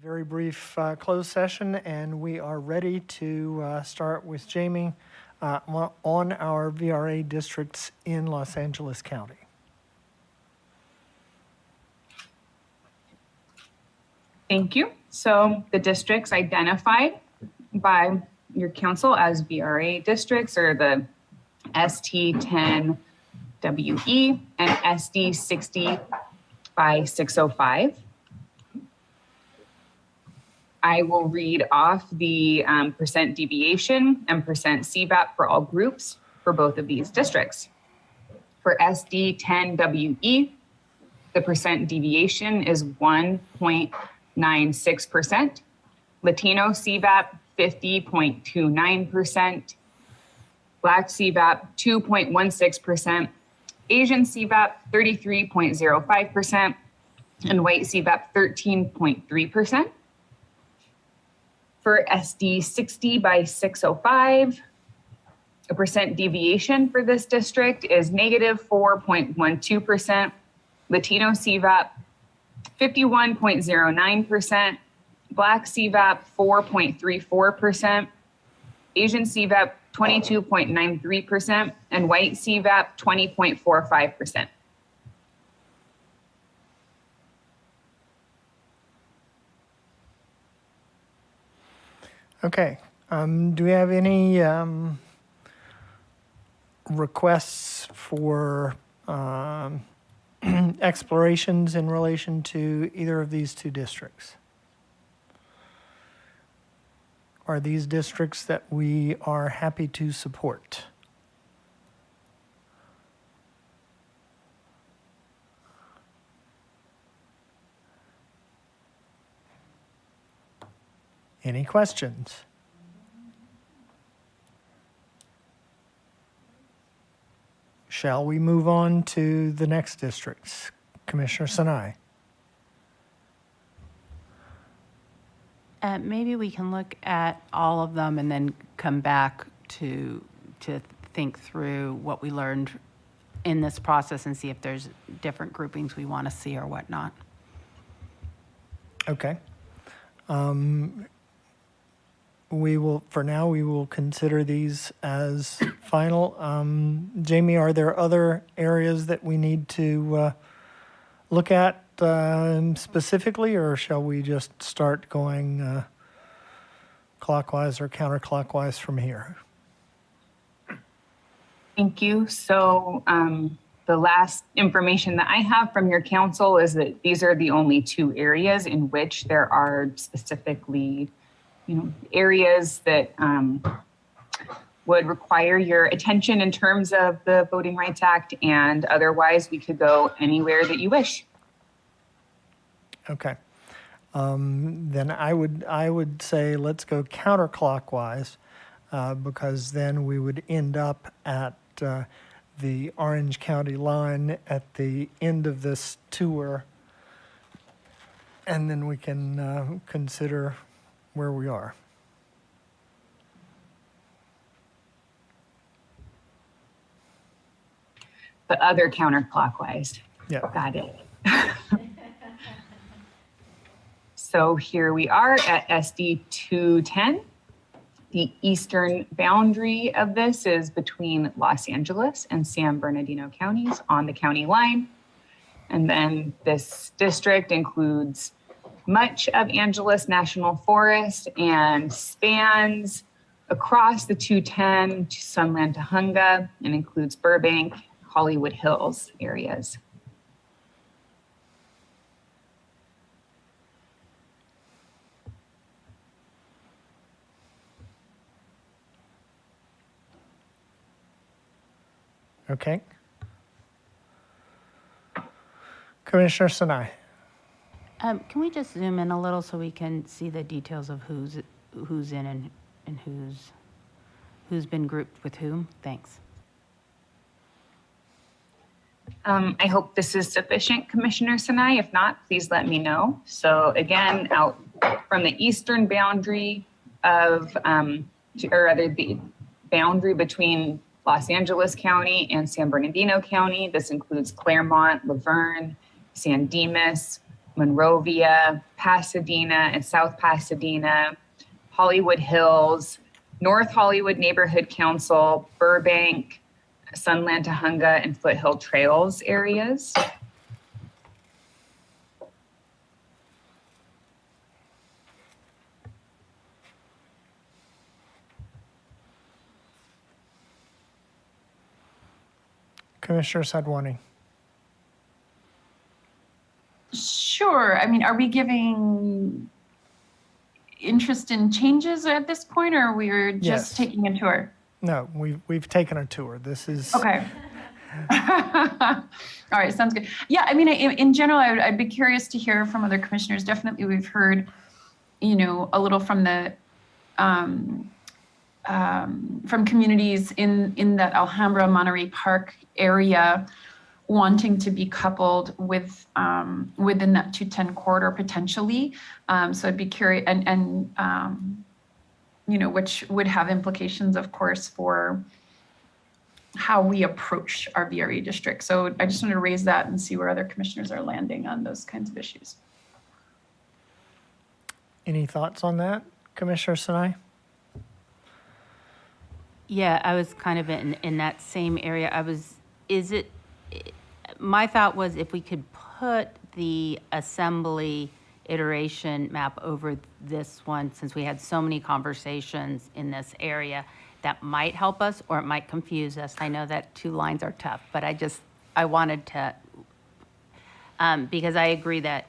Very brief closed session, and we are ready to start with Jamie on our VRA districts in Los Angeles County. Thank you. So the districts identified by your council as VRA districts are the ST10WE and SD60 by 605. I will read off the percent deviation and percent CVAP for all groups for both of these districts. For SD10WE, the percent deviation is 1.96%. Latino CVAP, 50.29%. Black CVAP, 2.16%. Asian CVAP, 33.05%. and white CVAP 13.3%. For SD 60 by 605, a percent deviation for this district is negative 4.12%. Latino CVAP 51.09%. Black CVAP 4.34%. Asian CVAP 22.93%, and white CVAP 20.45%. Okay. Do we have any requests for explorations in relation to either of these two districts? Are these districts that we are happy to support? Any questions? Shall we move on to the next districts? Commissioner Sinai. Maybe we can look at all of them and then come back to think through what we learned in this process and see if there's different groupings we want to see or whatnot. Okay. We will, for now, we will consider these as final. Jamie, are there other areas that we need to look at specifically, or shall we just start going clockwise or counterclockwise from here? Thank you. So the last information that I have from your council is that these are the only two areas in which there are specifically, areas that would require your attention in terms of the Voting Rights Act, and otherwise we could go anywhere that you wish. Okay. Then I would say let's go counterclockwise because then we would end up at the Orange County line at the end of this tour, and then we can consider where we are. But other counterclockwise. Yeah. Got it. So here we are at SD 210. The eastern boundary of this is between Los Angeles and San Bernardino counties on the county line. And then this district includes much of Angeles National Forest and spans across the 210 to Sunland Tahunga, and includes Burbank, Hollywood Hills areas. Okay. Commissioner Sinai. Can we just zoom in a little so we can see the details of who's in and who's been grouped with whom? Thanks. I hope this is sufficient, Commissioner Sinai. If not, please let me know. So again, out from the eastern boundary of, or rather the boundary between Los Angeles County and San Bernardino County. This includes Claremont, Laverne, San Dimas, Monrovia, Pasadena and South Pasadena, Hollywood Hills, North Hollywood Neighborhood Council, Burbank, Sunland Tahunga, and Foothill Trails areas. Commissioner Sadwani. Sure. I mean, are we giving interest in changes at this point, or we're just Yes. taking a tour? No, we've taken a tour. This is Okay. All right, sounds good. Yeah, I mean, in general, I'd be curious to hear from other commissioners. Definitely, we've heard, a little from the from communities in that Alhambra Monterey Park area. wanting to be coupled with within that 210 corridor potentially. So I'd be curious, and which would have implications, of course, for how we approach our VRA district. So I just wanted to raise that and see where other commissioners are landing on those kinds of issues. Any thoughts on that, Commissioner Sinai? Yeah, I was kind of in that same area. My thought was if we could put the assembly iteration map over this one, since we had so many conversations in this area, that might help us or it might confuse us. I know that 2 lines are tough, but I wanted to, because I agree that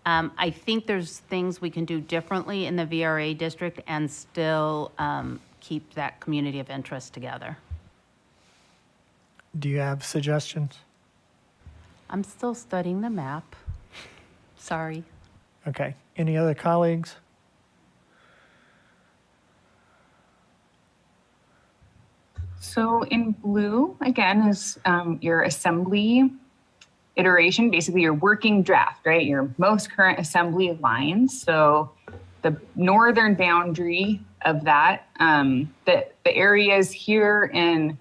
I think there's things we can do differently in the VRA district and still keep that community of interest together. Do you have suggestions? I'm still studying the map. Sorry. Okay. Any other colleagues? So in blue, again, is your assembly iteration, basically your working draft, right? Your most current assembly lines. So the northern boundary of that, the areas here in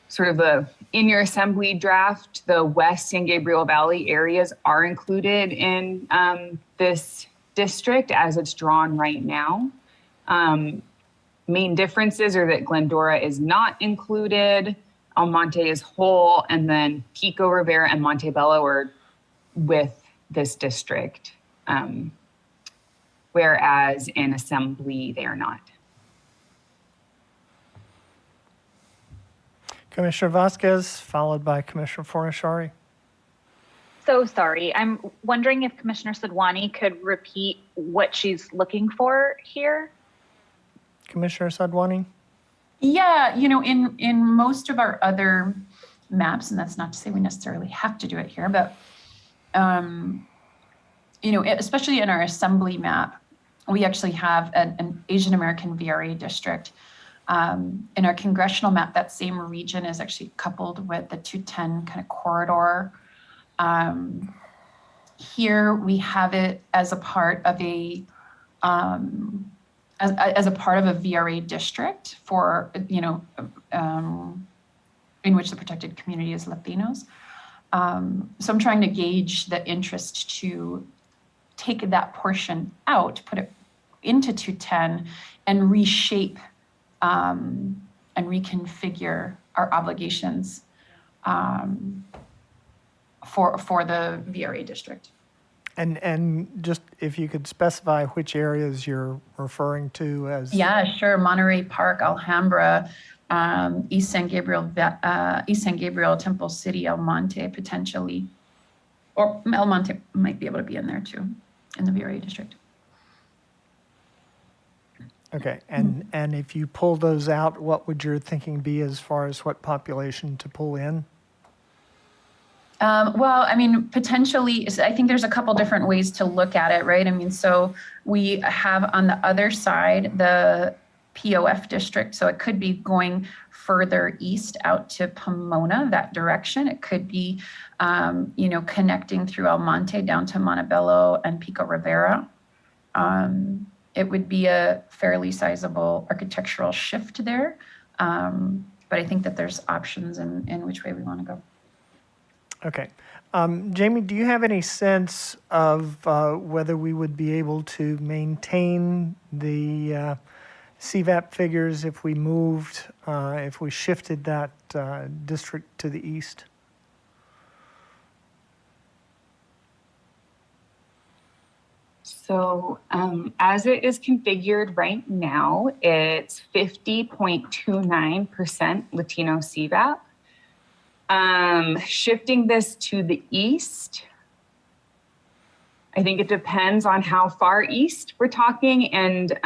sort of in your assembly draft, the West San Gabriel Valley areas are included in this district as it's drawn right now. Main differences are that Glendora is not included, Almonte is whole, and then Pico Rivera and Montebello are with this district, whereas in assembly, they are not. Commissioner Vasquez, followed by Commissioner Fornashari. So sorry. I'm wondering if Commissioner Sadwani could repeat what she's looking for here. Commissioner Sadwani? Yeah, in most of our other maps, and that's not to say we necessarily have to do it here, but especially in our assembly map, we actually have an Asian American VRA district. In our congressional map, that same region is actually coupled with the 210 kind of corridor. Here we have it as a part of a as a part of a VRA district for, in which the protected community is Latinos. So I'm trying to gauge the interest to take that portion out, put it into 210 and reshape and reconfigure our obligations for the VRA district. And just if you could specify which areas you're referring to as. Yeah, sure. Monterey Park, Alhambra, East San Gabriel, Temple City, El Monte potentially, or El Monte might be able to be in there too, in the VRA district. Okay, and if you pull those out, what would your thinking be as far as what population to pull in? Well, potentially, I think there's a couple different ways to look at it, right? So we have on the other side, the POF district. So it could be going further east out to Pomona, that direction. It could be, connecting through El Monte down to Montebello and Pico Rivera. It would be a fairly sizable architectural shift there. But I think that there's options in which way we want to go. Okay. Jamie, do you have any sense of whether we would be able to maintain the CVAP figures if we moved, if we shifted that district to the east? So as it is configured right now, it's 50.29% Latino CVAP. Shifting this to the east, I think it depends on how far east we're talking. And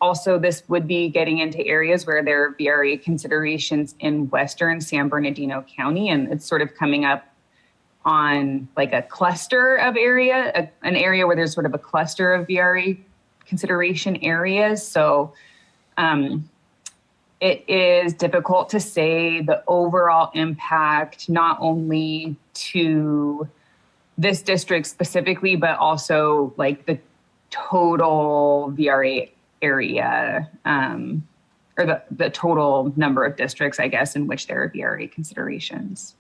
also this would be getting into areas where there are VRA considerations in Western San Bernardino County. And it's sort of coming up on like a cluster of area, an area where there's sort of a cluster of VRA consideration areas. So it is difficult to say the overall impact, not only to this district specifically, but also like the total VRA area, or the total number of districts, I guess, in which there are VRA considerations.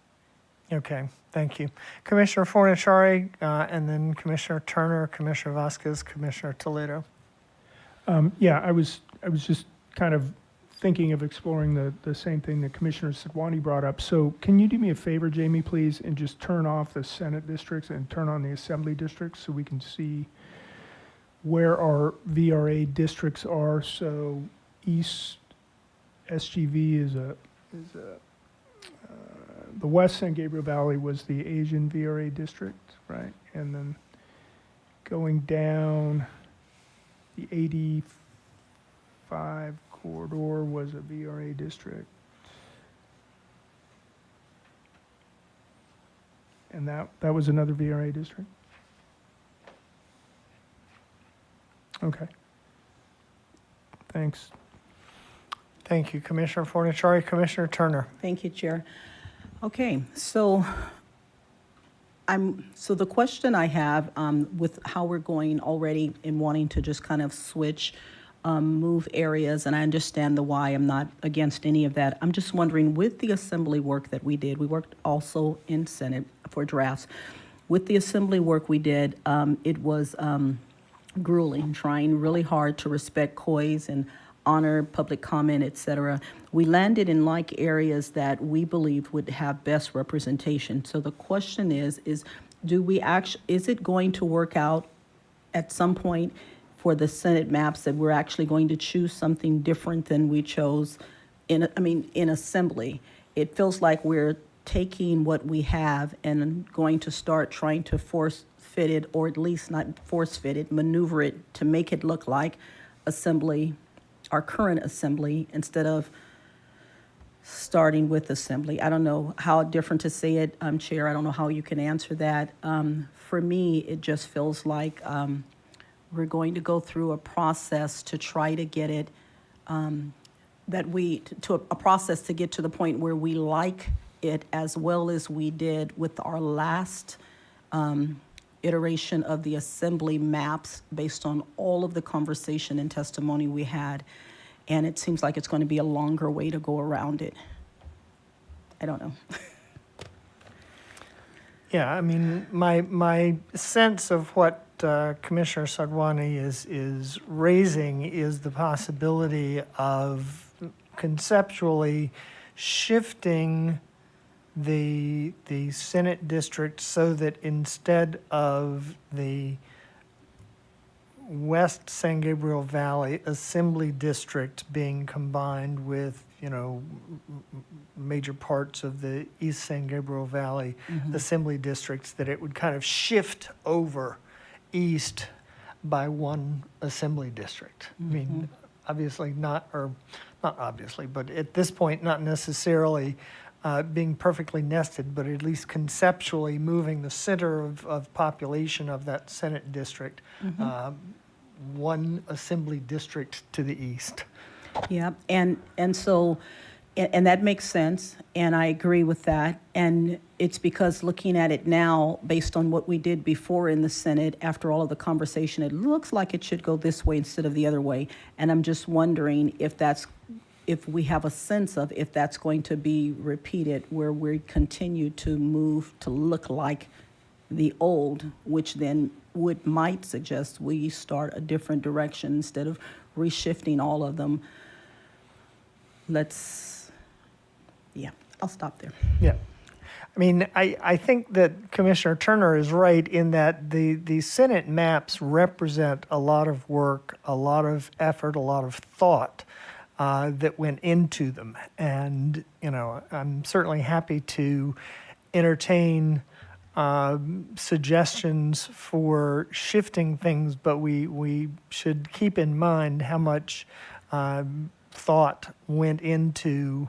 Okay, thank you. Commissioner Fornaciari, and then Commissioner Turner, Commissioner Vasquez, Commissioner Toledo. Yeah, I was just kind of thinking of exploring the same thing that Commissioner Sidwani brought up. So can you do me a favor, Jamie, please, and just turn off the Senate districts and turn on the Assembly districts so we can see where our VRA districts are. So East SGV is the West San Gabriel Valley was the Asian VRA district, right? And then going down, the 85 corridor was a VRA district. And that was another VRA district? Okay. Thanks. Thank you, Commissioner Fornaciari. Commissioner Turner. Thank you, Chair. Okay, so the question I have with how we're going already in wanting to just kind of switch, move areas, and I understand the why. I'm not against any of that. I'm just wondering, with the assembly work that we did, we worked also in Senate for drafts. With the assembly work we did, it was grueling, trying really hard to respect COIs and honor public comment, et cetera. We landed in like areas that we believed would have best representation. So the question is do we actually, is it going to work out at some point for the Senate maps that we're actually going to choose something different than we chose in assembly? It feels like we're taking what we have and going to start trying to force fit it, or at least not force fit it, maneuver it to make it look like assembly, our current assembly, instead of starting with assembly. I don't know how different to say it, Chair. I don't know how you can answer that. For me, it just feels like we're going to go through a process to try to get it, a process to get to the point where we like it as well as we did with our last iteration of the assembly maps based on all of the conversation and testimony we had. And it seems like it's going to be a longer way to go around it. I don't know. Yeah, I mean, my sense of what Commissioner Sadwani is raising is the possibility of conceptually shifting the Senate district so that instead of the West San Gabriel Valley Assembly District being combined with, major parts of the East San Gabriel Valley Assembly Districts, that it would kind of shift over east by one Assembly District. I mean, obviously not obviously, but at this point, not necessarily being perfectly nested, but at least conceptually moving the center of population of that Senate district, one assembly district to the east. Yeah, and so, and that makes sense, and I agree with that. And it's because looking at it now, based on what we did before in the Senate, after all of the conversation, it looks like it should go this way instead of the other way. And I'm just wondering if we have a sense of if that's going to be repeated, where we continue to move to look like the old, which then might suggest we start a different direction instead of reshifting all of them. I'll stop there. Yeah. I mean, I think that Commissioner Turner is right in that the Senate maps represent a lot of work, a lot of effort, a lot of thought that went into them. And, I'm certainly happy to entertain suggestions for shifting things, but we should keep in mind how much thought went into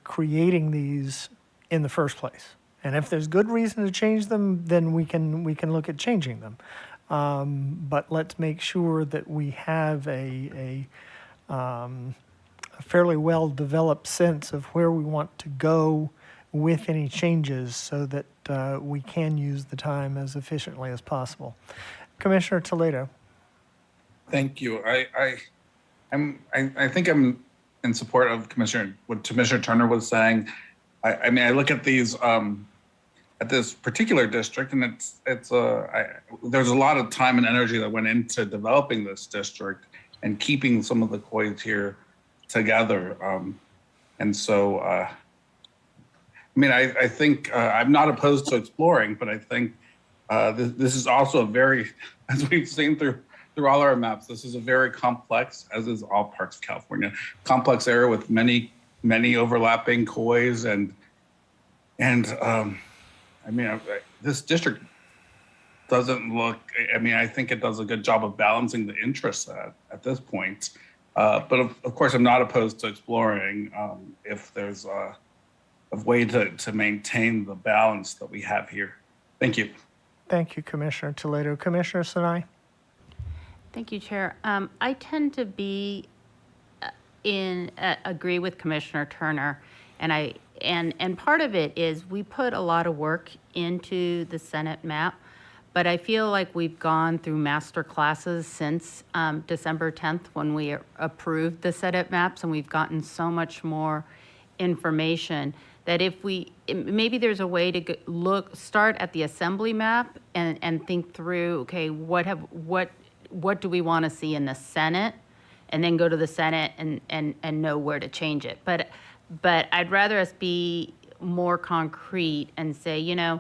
creating these in the first place. And if there's good reason to change them, then we can look at changing them. But let's make sure that we have a a fairly well-developed sense of where we want to go with any changes so that we can use the time as efficiently as possible. Commissioner Toledo. Thank you. I think I'm in support of what Commissioner Turner was saying. I mean, I look at these at this particular district, and there's a lot of time and energy that went into developing this district and keeping some of the Kois here together. And so, I mean, I think I'm not opposed to exploring, but I think this is also a very, as we've seen through all our maps, this is a very complex, as is all parts of California, complex area with many overlapping Kois and I mean, this district doesn't look, I mean, I think it does a good job of balancing the interests at this point. But of course, I'm not opposed to exploring if there's a way to maintain the balance that we have here. Thank you. Thank you, Commissioner Toledo. Commissioner Sinai? Thank you, Chair. I tend to be agree with Commissioner Turner, and part of it is we put a lot of work into the Senate map, but I feel like we've gone through master classes since December 10th when we approved the Senate maps, and we've gotten so much more information that maybe there's a way to start at the Assembly map and think through, okay, what do we want to see in the Senate, and then go to the Senate and know where to change it. But I'd rather us be more concrete and say, you know,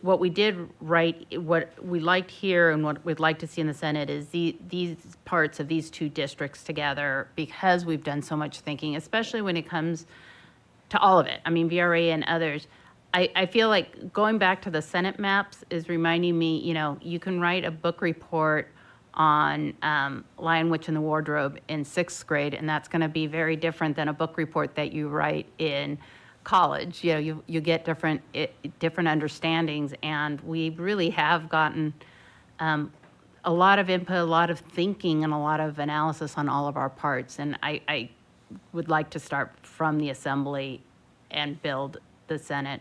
what we did right, what we liked here and what we'd like to see in the Senate is these parts of these two districts together, because we've done so much thinking, especially when it comes to all of it. I mean, VRA and others. I feel like going back to the Senate maps is reminding me, you know, you can write a book report on Lion, Witch, and the Wardrobe in 6th grade, and that's going to be very different than a book report that you write in college. You know, you get different understandings, and we really have gotten a lot of input, a lot of thinking, and a lot of analysis on all of our parts. And I would like to start from the Assembly and build the Senate.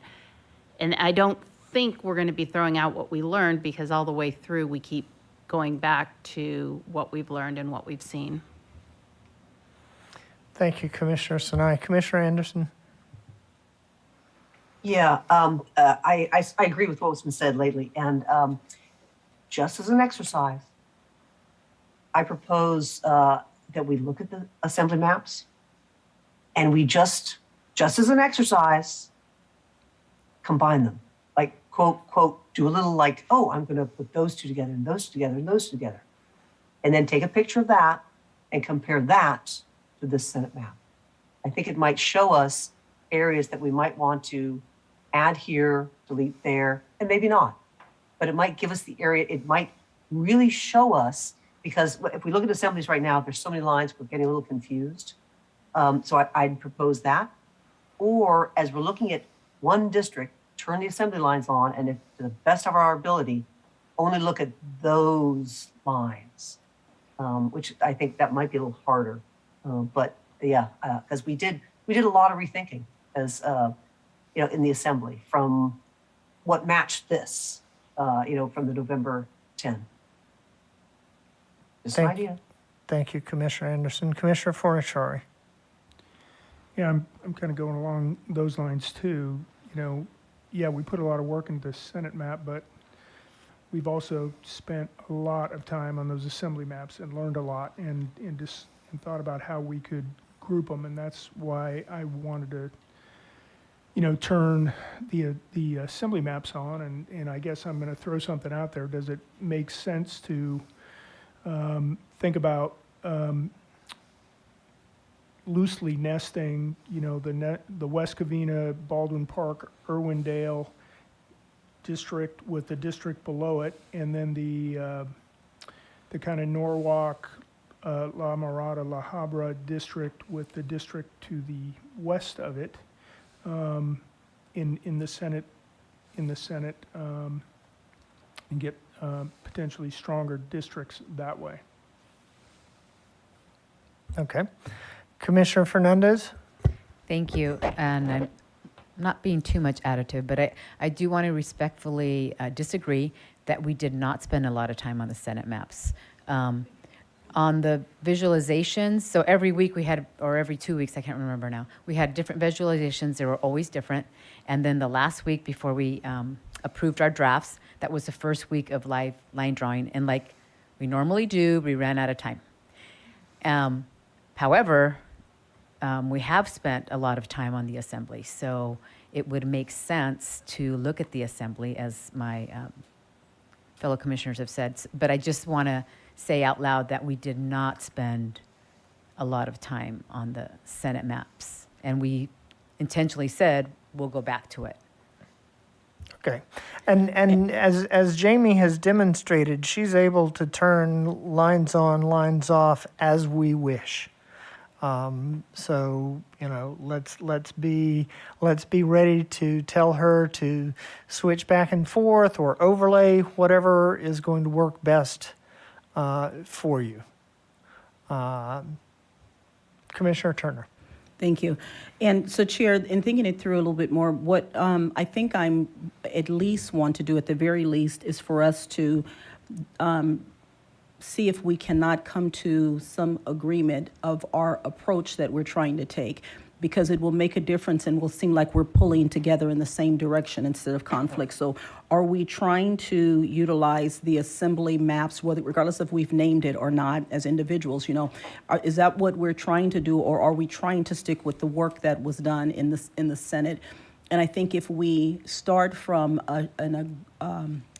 And I don't think we're going to be throwing out what we learned, because all the way through we keep going back to what we've learned and what we've seen. Thank you, Commissioner Sinai. Commissioner Anderson? Yeah, I agree with what's been said lately. And just as an exercise, I propose that we look at the Assembly maps and we just as an exercise, combine them. Like, quote, do a little like, oh, I'm going to put those two together and those together and those together. And then take a picture of that and compare that to this Senate map. I think it might show us areas that we might want to add here, delete there, and maybe not. But it might give us the area, it might really show us, because if we look at assemblies right now, there's so many lines, we're getting a little confused. So I'd propose that. Or as we're looking at one district, turn the assembly lines on, and if, to the best of our ability, only look at those lines, which I think that might be a little harder. But yeah, because we did a lot of rethinking as you know, in the assembly from what matched this, you know, from the November 10. Just an idea. Thank you, Commissioner Anderson. Commissioner Fornashari. Yeah, I'm kind of going along those lines too. You know, yeah, we put a lot of work into the Senate map, but we've also spent a lot of time on those Assembly maps and learned a lot and thought about how we could group them, and that's why I wanted to, you know, turn the Assembly maps on, and I guess I'm going to throw something out there. Does it make sense to think about loosely nesting, you know, the West Covina, Baldwin Park, Irwindale district with the district below it, and then the kind of Norwalk, La Mirada, La Habra district with the district to the west of it, in the Senate, and get potentially stronger districts that way. Okay. Commissioner Fernandez? Thank you. And I'm not being too much additive, but I do want to respectfully disagree that we did not spend a lot of time on the Senate maps. On the visualizations, so every week we had, or every 2 weeks, I can't remember now, we had different visualizations. They were always different. And then the last week before we approved our drafts, that was the first week of live line drawing. And like we normally do, we ran out of time. However, we have spent a lot of time on the assembly. So it would make sense to look at the assembly, as my fellow commissioners have said. But I just want to say out loud that we did not spend a lot of time on the Senate maps. And we intentionally said, we'll go back to it. Okay. And as Jamie has demonstrated, she's able to turn lines on, lines off as we wish. So, you know, let's be ready to tell her to switch back and forth or overlay whatever is going to work best for you. Commissioner Turner. Thank you. And so, Chair, in thinking it through a little bit more, what I think I'm at least want to do at the very least is for us to see if we cannot come to some agreement of our approach that we're trying to take, because it will make a difference and will seem like we're pulling together in the same direction instead of conflict. So are we trying to utilize the assembly maps, whether regardless if we've named it or not as individuals, you know, is that what we're trying to do, or are we trying to stick with the work that was done in the Senate? And I think if we start from a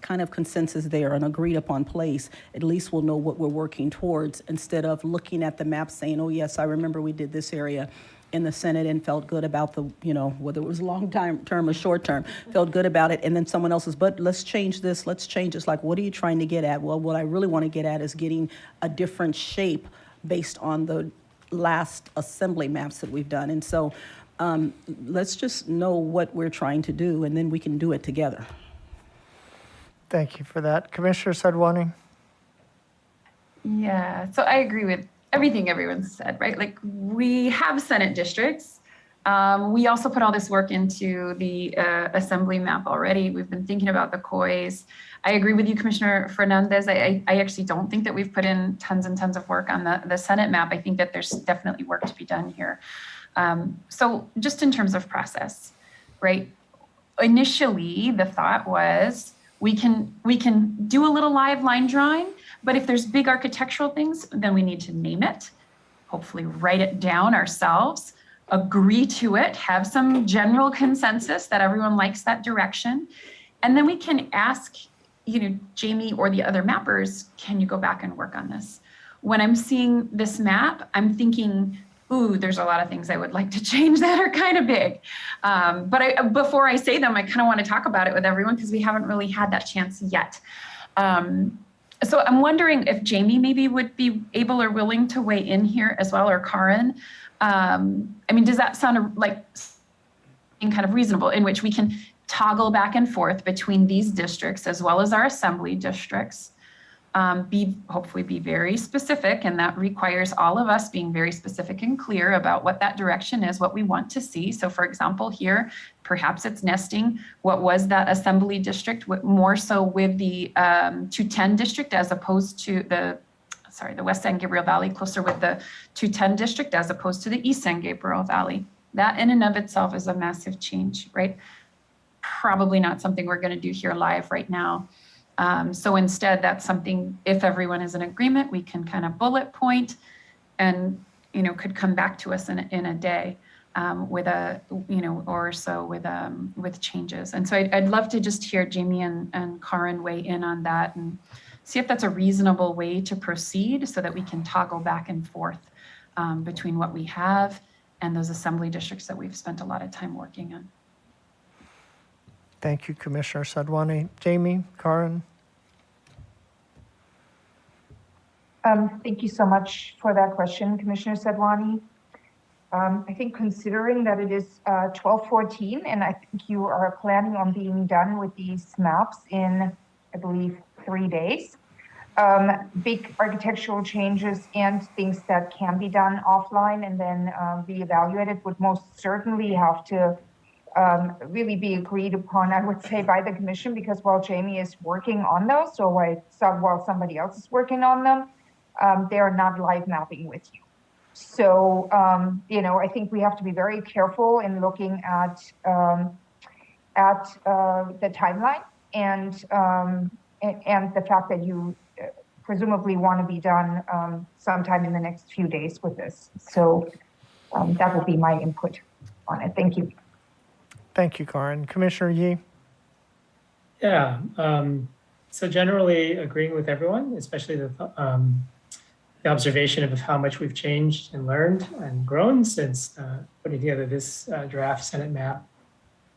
kind of consensus there, an agreed upon place, at least we'll know what we're working towards, instead of looking at the map saying, oh yes, I remember we did this area in the Senate and felt good about the, you know, whether it was long term or short term, felt good about it. And then someone else is, but let's change this, let's change this. Like, what are you trying to get at? Well, what I really want to get at is getting a different shape based on the last assembly maps that we've done. And so let's just know what we're trying to do, and then we can do it together. Thank you for that. Commissioner Sadwani? Yeah, so I agree with everything everyone said, right? Like, we have Senate districts. We also put all this work into the assembly map already. We've been thinking about the COIs. I agree with you, Commissioner Fernandez. I actually don't think that we've put in tons and tons of work on the Senate map. I think that there's definitely work to be done here. So just in terms of process, right? Initially, the thought was we can do a little live line drawing, but if there's big architectural things, then we need to name it, hopefully write it down ourselves, agree to it, have some general consensus that everyone likes that direction. And then we can ask, you know, Jamie or the other mappers, can you go back and work on this? When I'm seeing this map, I'm thinking, ooh, there's a lot of things I would like to change that are kind of big. But before I say them, I kind of want to talk about it with everyone because we haven't really had that chance yet. So I'm wondering if Jamie maybe would be able or willing to weigh in here as well, or Karin. I mean, does that sound like kind of reasonable, in which we can toggle back and forth between these districts as well as our assembly districts? Hopefully be very specific, and that requires all of us being very specific and clear about what that direction is, what we want to see. So for example, here, perhaps it's nesting what was that assembly district, more so with the 210 district as opposed to the West San Gabriel Valley, closer with the 210 district as opposed to the East San Gabriel Valley. That in and of itself is a massive change, right? Probably not something we're going to do here live right now. So instead, that's something, if everyone is in agreement, we can kind of bullet point and, you know, could come back to us in a day with a, you know, or so with changes. And so I'd love to just hear Jamie and Karin weigh in on that and see if that's a reasonable way to proceed so that we can toggle back and forth between what we have and those assembly districts that we've spent a lot of time working on. Thank you, Commissioner Sadwani. Jamie, Karin? Thank you so much for that question, Commissioner Sadwani. I think considering that it is 12/14, and I think you are planning on being done with these maps in, I believe, 3 days, big architectural changes and things that can be done offline and then be evaluated would most certainly have to really be agreed upon, I would say, by the commission, because while Jamie is working on those, or while somebody else is working on them, they are not live mapping with you. So, I think we have to be very careful in looking at the timeline and the fact that you presumably want to be done sometime in the next few days with this. So that would be my input on it. Thank you. Thank you, Karin. Commissioner Yee? Yeah, so generally agreeing with everyone, especially the observation of how much we've changed and learned and grown since putting together this draft Senate map.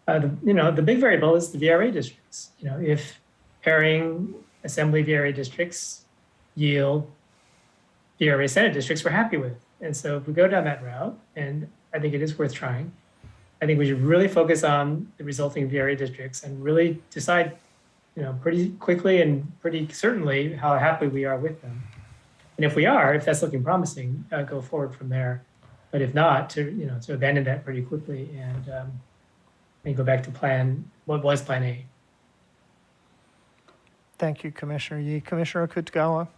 The big variable is the VRA districts. If pairing Assembly VRA districts yield VRA Senate districts, we're happy with. And so if we go down that route, and I think it is worth trying, I think we should really focus on the resulting VRA districts and really decide, pretty quickly and pretty certainly how happy we are with them. And if that's looking promising, go forward from there. But if not, to abandon that pretty quickly and go back to what was plan A. Thank you, Commissioner Yee. Commissioner Okutagawa?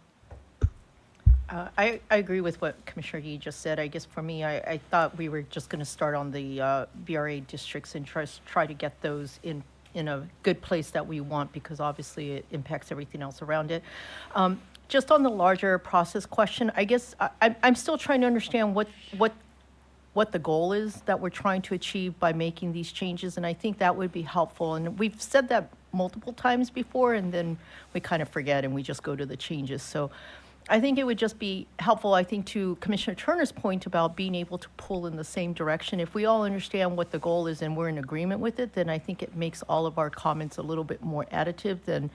I agree with what Commissioner Yee just said. I guess for me, I thought we were just going to start on the VRA districts and try to get those in a good place that we want, because obviously it impacts everything else around it. Just on the larger process question, I guess I'm still trying to understand what the goal is that we're trying to achieve by making these changes, and I think that would be helpful. And we've said that multiple times before, and then we kind of forget and we just go to the changes. So I think it would just be helpful, I think, to Commissioner Turner's point about being able to pull in the same direction. If we all understand what the goal is and we're in agreement with it, then I think it makes all of our comments a little bit more additive than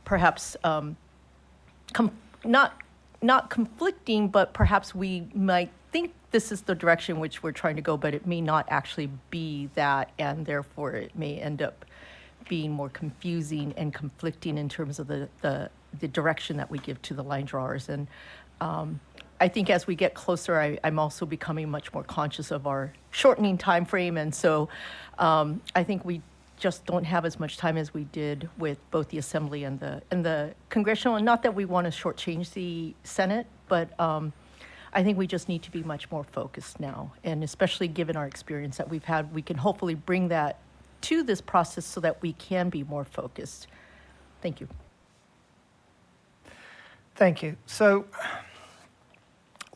perhaps not conflicting, but perhaps we might think this is the direction which we're trying to go, but it may not actually be that, and therefore it may end up being more confusing and conflicting in terms of the direction that we give to the line drawers. And I think as we get closer, I'm also becoming much more conscious of our shortening time frame, and so I think we just don't have as much time as we did with both the Assembly and the Congressional. And not that we want to shortchange the Senate, but I think we just need to be much more focused now. And especially given our experience that we've had, we can hopefully bring that to this process so that we can be more focused. Thank you. Thank you. So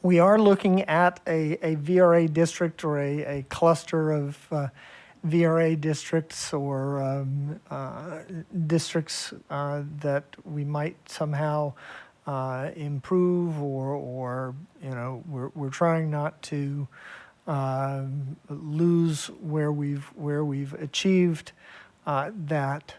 we are looking at a VRA district or a cluster of VRA districts or districts that we might somehow improve, or we're trying not to lose where we've achieved that.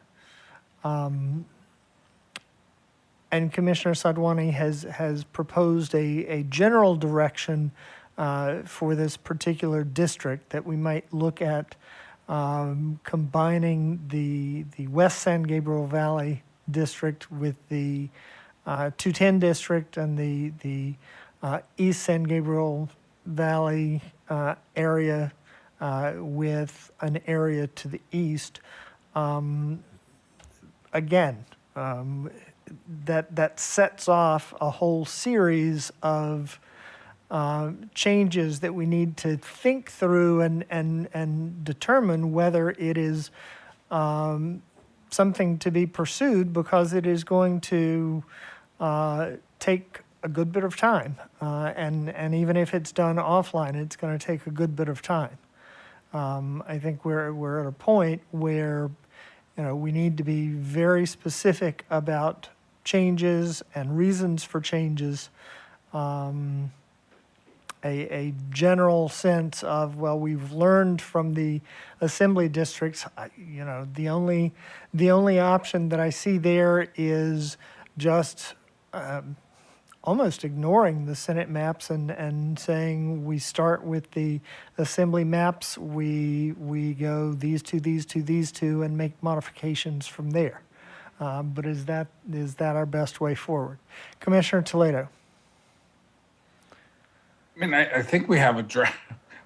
And Commissioner Sadwani has proposed a general direction for this particular district, that we might look at combining the West San Gabriel Valley district with the 210 district and the East San Gabriel Valley area with an area to the east. Again, that sets off a whole series of changes that we need to think through and determine whether it is something to be pursued, because it is going to take a good bit of time. And even if it's done offline, it's going to take a good bit of time. I think we're at a point where we need to be very specific about changes and reasons for changes. A general sense of, well, we've learned from the Assembly districts. The only option that I see there is just almost ignoring the Senate maps and saying we start with the Assembly maps, we go these two, and make modifications from there. But is that our best way forward? Commissioner Toledo. I mean, I think we have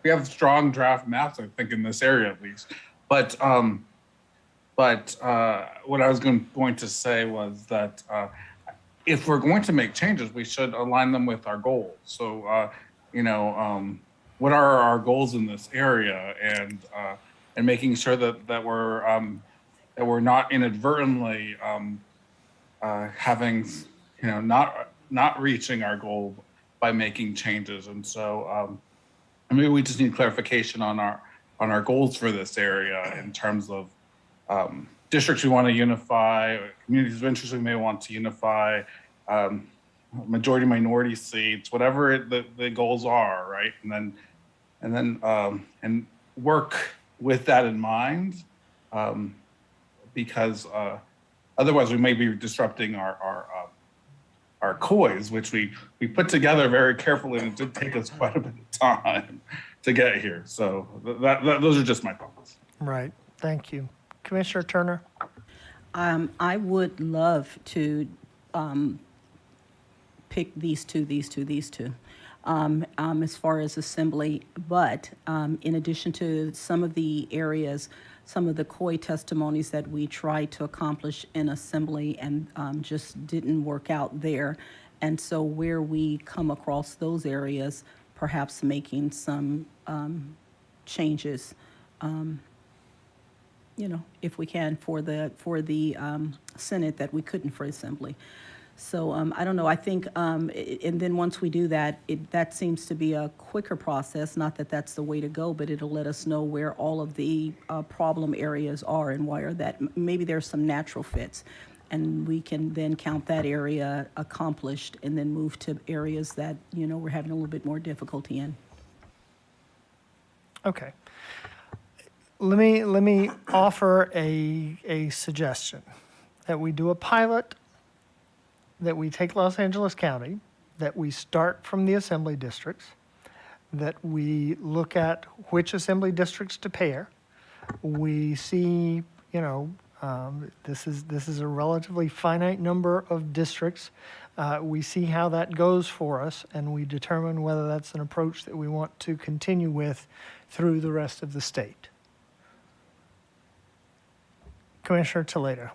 we have strong draft maps, I think, in this area at least. But what I was going to say was that if we're going to make changes, we should align them with our goals. So, what are our goals in this area, and making sure that we're not inadvertently having, not reaching our goal by making changes. And so maybe we just need clarification on our goals for this area in terms of districts we want to unify, communities of interest we may want to unify, majority minority seats, whatever the goals are, right? And then work with that in mind, because otherwise we may be disrupting our COIs, which we put together very carefully, and it did take us quite a bit of time to get here. So those are just my thoughts. Right. Thank you. Commissioner Turner? I would love to pick these two, as far as assembly. But in addition to some of the areas, some of the COI testimonies that we tried to accomplish in assembly and just didn't work out there. And so where we come across those areas, perhaps making some changes, if we can, for the Senate that we couldn't for assembly. So I don't know, I think, and then once we do that, that seems to be a quicker process. Not that that's the way to go, but it'll let us know where all of the problem areas are and why are that. Maybe there's some natural fits. And we can then count that area accomplished and then move to areas that, we're having a little bit more difficulty in. Okay. Let me offer a suggestion that we do a pilot, that we take Los Angeles County, that we start from the assembly districts, that we look at which assembly districts to pair. We see, this is a relatively finite number of districts. We see how that goes for us, and we determine whether that's an approach that we want to continue with through the rest of the state. Commissioner Toledo.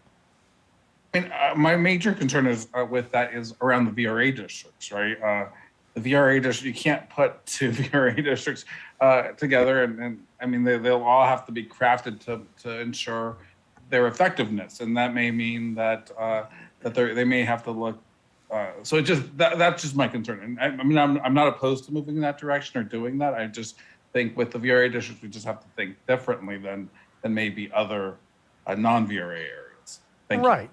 My major concern is with that is around the VRA districts, right? The VRA district, you can't put two VRA districts together, and I mean they'll all have to be crafted to ensure their effectiveness, and that may mean that they may have to look. So that's just my concern. And I'm not opposed to moving in that direction or doing that. I just think with the VRA districts, we just have to think differently than maybe other non-VRA areas. Thank you. Right.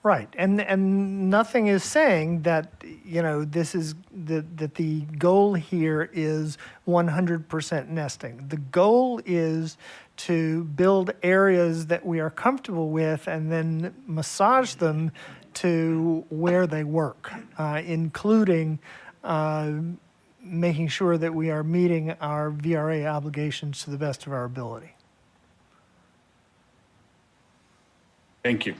Right, and nothing is saying that this is that the goal here is 100% nesting. The goal is to build areas that we are comfortable with and then massage them to where they work, including making sure that we are meeting our VRA obligations to the best of our ability. Thank you.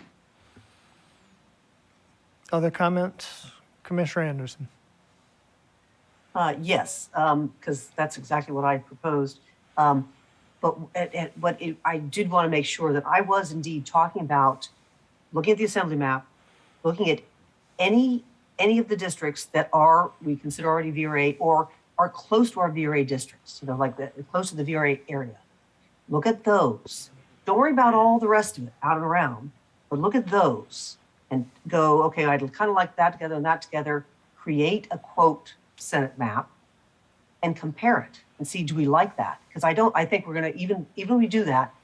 Other comments? Commissioner Anderson. Yes, because that's exactly what I proposed. But I did want to make sure that I was indeed talking about looking at the assembly map, looking at any of the districts that we consider already VRA or are close to our VRA districts, close to the VRA area. Look at those. Don't worry about all the rest of it out and around, but look at those. And go, okay, I'd kind of like that together and that together, create a quote Senate map and compare it and see, do we like that? Because I think we're going to, even when we do that,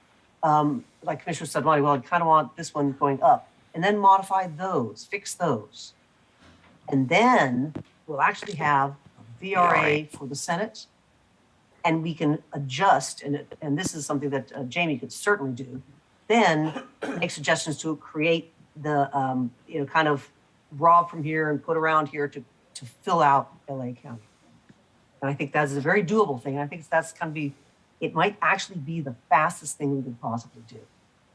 like Commissioner Sadlani, well, I kind of want this one going up, and then modify those, fix those. And then we'll actually have a VRA for the Senate, and we can adjust, and this is something that Jamie could certainly do, then make suggestions to create the kind of rob from here and put around here to fill out LA County. And I think that's a very doable thing. I think that's going to be, it might actually be the fastest thing we could possibly do.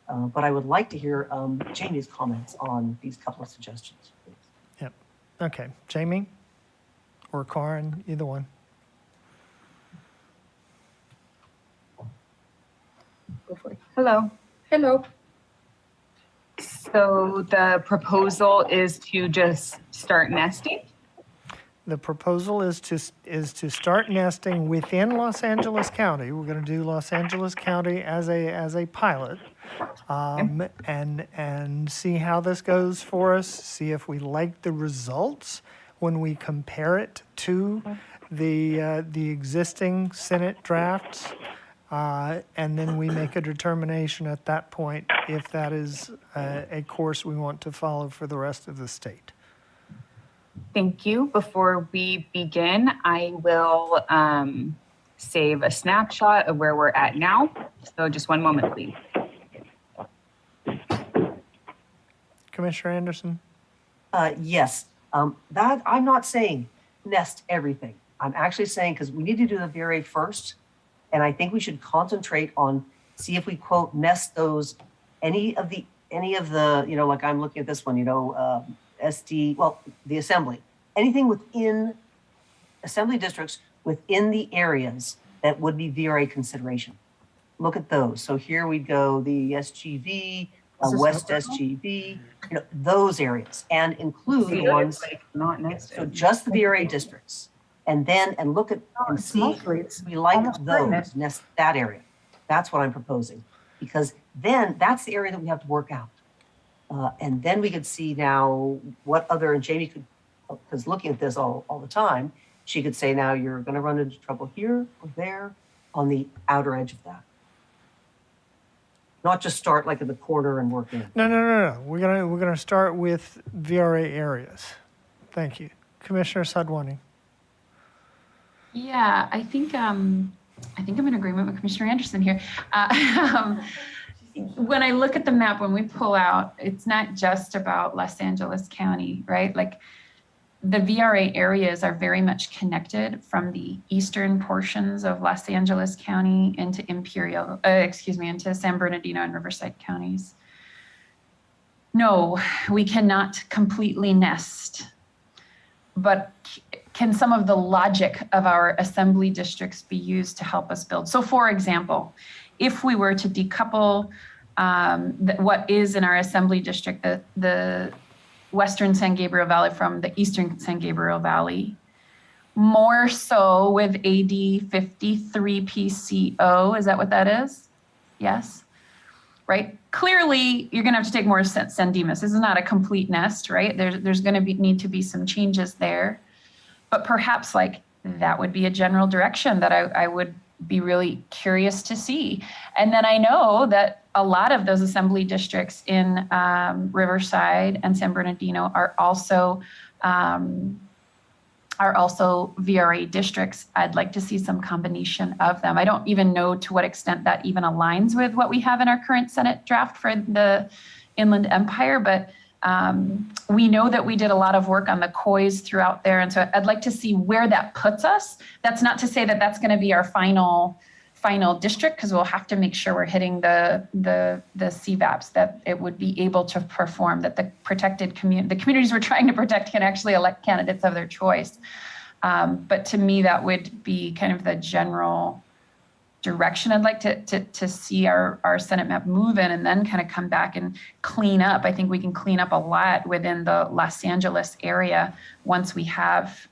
But I would like to hear Jamie's comments on these couple of suggestions. Please. Yep. Okay. Jamie or Karin, either one. Go for it. Hello. Hello. So the proposal is to just start nesting? The proposal is to start nesting within Los Angeles County. We're going to do Los Angeles County as a pilot, and see how this goes for us. See if we like the results when we compare it to the existing Senate drafts, and then we make a determination at that point if that is a course we want to follow for the rest of the state. Thank you. Before we begin, I will save a snapshot of where we're at now. So just one moment, please. Commissioner Anderson? Yes, that I'm not saying nest everything. I'm actually saying, because we need to do the VRA first, and I think we should concentrate on, see if we quote nest those, any of the, like I'm looking at this one, the assembly, anything within assembly districts within the areas that would be VRA consideration. Look at those. So here we go, the SGV, West SGV, those areas, and include the ones, not nested. so just the VRA districts. And look at and see if we like those, nest that area. That's what I'm proposing. Because then that's the area that we have to work out. And then we could see now what other, and Jamie could, because looking at this all the time, she could say, now you're going to run into trouble here or there on the outer edge of that. Not just start like in the corner and work in. No. We're gonna start with VRA areas. Thank you. Commissioner Sadwani. Yeah, I think I'm in agreement with Commissioner Anderson here. When I look at the map, when we pull out, it's not just about Los Angeles County, right? Like the VRA areas are very much connected from the eastern portions of Los Angeles County into into San Bernardino and Riverside counties. No, we cannot completely nest, but can some of the logic of our assembly districts be used to help us build? So for example, if we were to decouple what is in our assembly district, the Western San Gabriel Valley from the Eastern San Gabriel Valley, more so with AD 53 PCO, is that what that is? Yes, right? Clearly, you're gonna have to take more San Dimas. This is not a complete nest, right? There's gonna need to be some changes there, but perhaps like that would be a general direction that I would be really curious to see. And then I know that a lot of those assembly districts in Riverside and San Bernardino are also VRA districts. I'd like to see some combination of them. I don't even know to what extent that even aligns with what we have in our current Senate draft for the Inland Empire, but we know that we did a lot of work on the COIs throughout there. And so I'd like to see where that puts us. That's not to say that that's going to be our final district, because we'll have to make sure we're hitting the CVAPs, that it would be able to perform, that the communities we're trying to protect can actually elect candidates of their choice. But to me, that would be kind of the general direction I'd like to see our Senate map move in, and then kind of come back and clean up. I think we can clean up a lot within the Los Angeles area once we have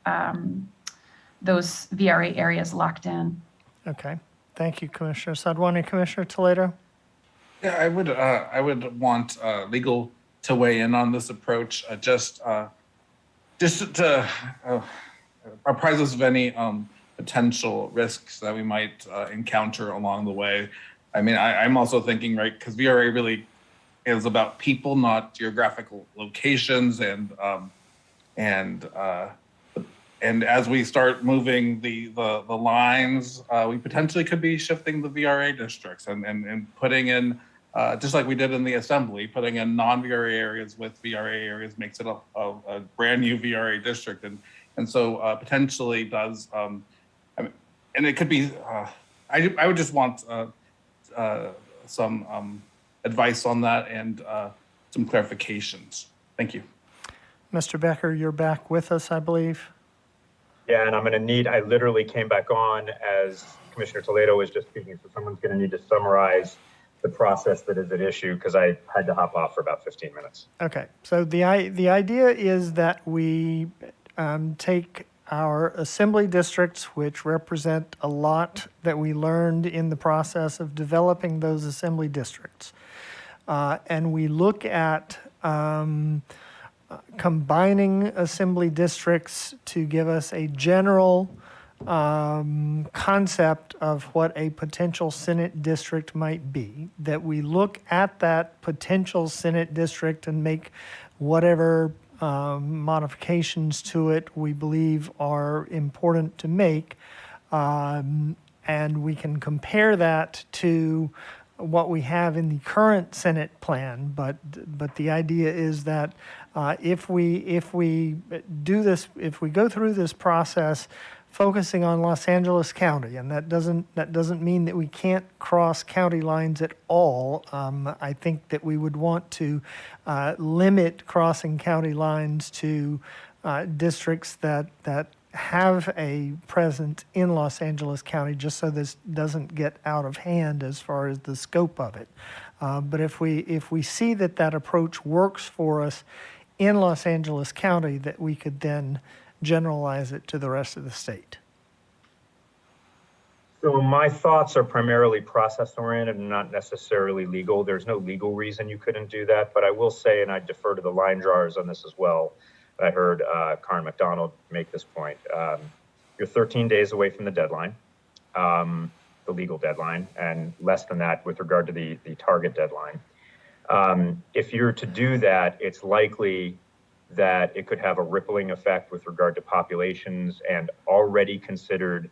those VRA areas locked in. Okay. Thank you, Commissioner Sadwani. Commissioner Toledo? Yeah, I would want legal to weigh in on this approach, just to apprise us of any potential risks that we might encounter along the way. I mean, I'm also thinking, right, because VRA really is about people, not geographical locations, and as we start moving the lines, we potentially could be shifting the VRA districts and putting in, just like we did in the assembly, putting in non-VRA areas with VRA areas makes it a brand new VRA district, and so potentially does. And it could be. I would just want some advice on that and some clarifications. Thank you. Mr. Becker, you're back with us, I believe. Yeah, and I literally came back on as Commissioner Toledo was just speaking, so someone's going to need to summarize the process that is at issue because I had to hop off for about 15 minutes. Okay, so the idea is that we take our assembly districts, which represent a lot that we learned in the process of developing those assembly districts, and we look at combining assembly districts to give us a general concept of what a potential Senate district might be, that we look at that potential Senate district and make whatever modifications to it we believe are important to make, and we can compare that to what we have in the current Senate plan. But the idea is that if we do this, if we go through this process focusing on Los Angeles County, and that doesn't mean that we can't cross county lines at all. I think that we would want to limit crossing county lines to districts that have a presence in Los Angeles County, just so this doesn't get out of hand as far as the scope of it. But if we see that approach works for us in Los Angeles County, that we could then generalize it to the rest of the state. So my thoughts are primarily process-oriented and not necessarily legal. There's no legal reason you couldn't do that, but I will say, and I defer to the line drawers on this as well, I heard Karen McDonald make this point. You're 13 days away from the deadline, the legal deadline, and less than that with regard to the target deadline. If you're to do that, it's likely that it could have a rippling effect with regard to populations and already considered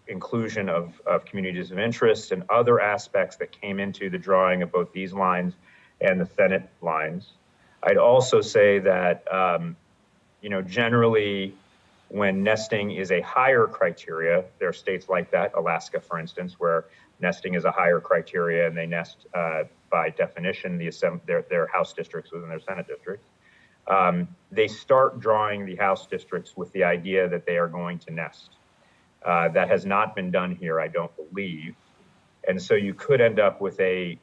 inclusion of communities of interest and other aspects that came into the drawing of both these lines and the Senate lines. I'd also say that, generally when nesting is a higher criteria, there are states like that, Alaska, for instance, where nesting is a higher criteria and they nest by definition their House districts within their Senate districts. They start drawing the House districts with the idea that they are going to nest. That has not been done here, I don't believe. And so you could end up with a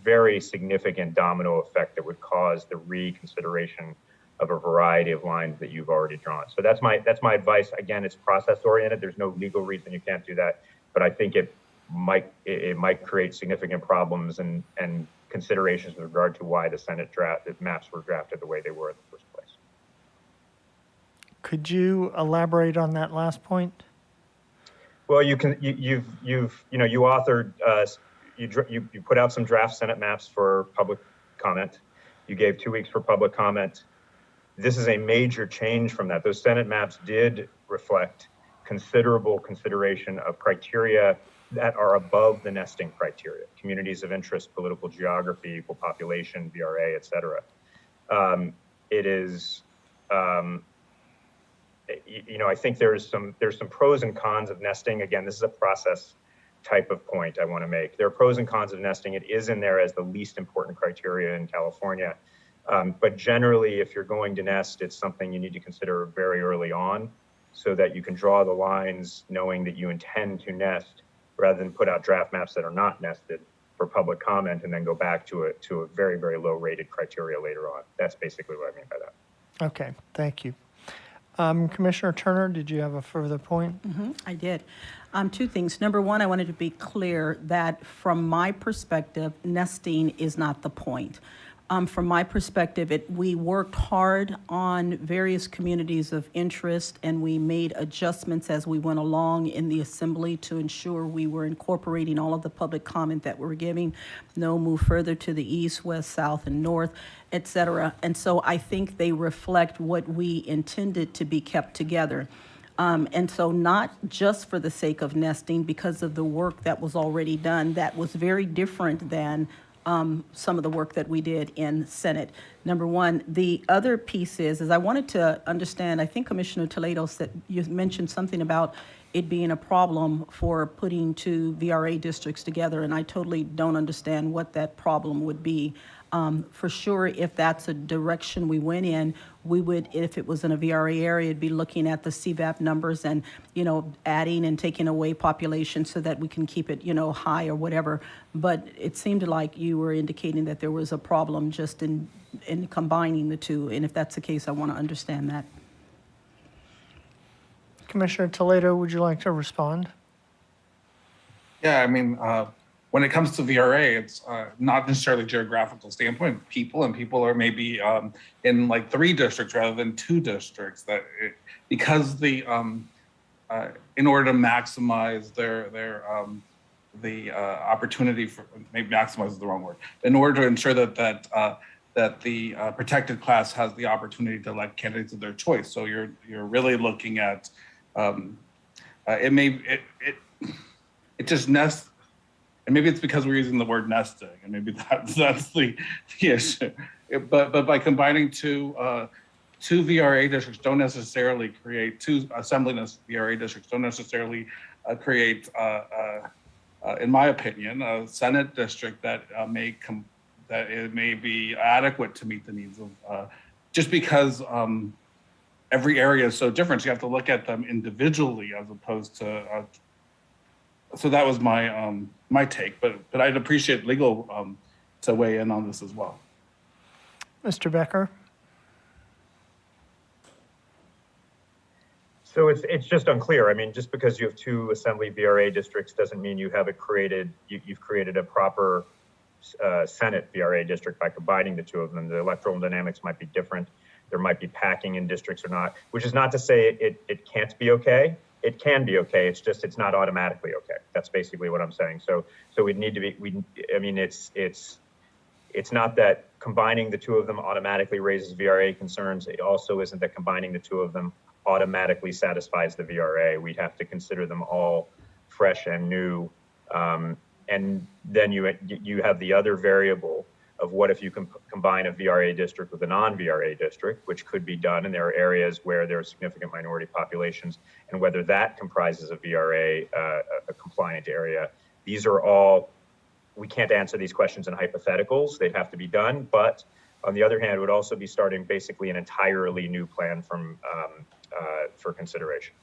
very significant domino effect that would cause the reconsideration of a variety of lines that you've already drawn. So that's my advice. Again, it's process oriented. There's no legal reason you can't do that, but I think it might create significant problems and considerations with regard to why the Senate maps were drafted the way they were in the first place. Could you elaborate on that last point? Well, you authored, you put out some draft Senate maps for public comment. You gave 2 weeks for public comment. This is a major change from that. Those Senate maps did reflect considerable consideration of criteria that are above the nesting criteria: communities of interest, political geography, equal population, VRA, et cetera. It is, I think there's some pros and cons of nesting. Again, this is a process type of point I want to make. There are pros and cons of nesting. It is in there as the least important criteria in California. But generally, if you're going to nest, it's something you need to consider very early on so that you can draw the lines knowing that you intend to nest, rather than put out draft maps that are not nested for public comment and then go back to a very, very low rated criteria later on. That's basically what I mean by that. Okay, thank you. Commissioner Turner, did you have a further point? I did. Two things. Number one, I wanted to be clear that from my perspective, nesting is not the point. From my perspective, we worked hard on various communities of interest, and we made adjustments as we went along in the assembly to ensure we were incorporating all of the public comment that we're giving. No move further to the east, west, south, and north, et cetera. And so I think they reflect what we intended to be kept together. And so not just for the sake of nesting, because of the work that was already done, that was very different than some of the work that we did in Senate. Number one. The other piece is I wanted to understand, I think Commissioner Toledo said, you mentioned something about it being a problem for putting two VRA districts together, and I totally don't understand what that problem would be. For sure, if that's a direction we went in, we would, if it was in a VRA area, it'd be looking at the CVAP numbers and, adding and taking away population so that we can keep it, high or whatever. But it seemed like you were indicating that there was a problem just in combining the two. And if that's the case, I want to understand that. Commissioner Toledo, would you like to respond? Yeah, I mean, when it comes to VRA, it's not necessarily geographical standpoint. People are maybe in like 3 districts rather than 2 districts. Because the in order to maximize the opportunity for, maybe maximize is the wrong word. In order to ensure that the protected class has the opportunity to elect candidates of their choice. So you're really looking at it just nests. And maybe it's because we're using the word nesting, and maybe that's the issue. But by combining two VRA districts don't necessarily create two assembly VRA districts don't necessarily create, in my opinion, a Senate district that it may be adequate to meet the needs of. Just because every area is so different, so you have to look at them individually as opposed to. So that was my take, but I'd appreciate legal to weigh in on this as well. Mr. Becker? So it's just unclear. I mean, just because you have 2 assembly VRA districts doesn't mean you've created a proper Senate VRA district by combining the 2 of them. The electoral dynamics might be different. There might be packing in districts or not, which is not to say it can't be okay. It can be okay. It's just it's not automatically okay. That's basically what I'm saying. So we need to be. It's not that combining the 2 of them automatically raises VRA concerns. It also isn't that combining the 2 of them automatically satisfies the VRA. We'd have to consider them all fresh and new. And then you have the other variable of what if you combine a VRA district with a non-VRA district, which could be done, and there are areas where there are significant minority populations, and whether that comprises a VRA, a compliant area. These are all, we can't answer these questions in hypotheticals. They'd have to be done, but on the other hand, it would also be starting basically an entirely new plan for consideration.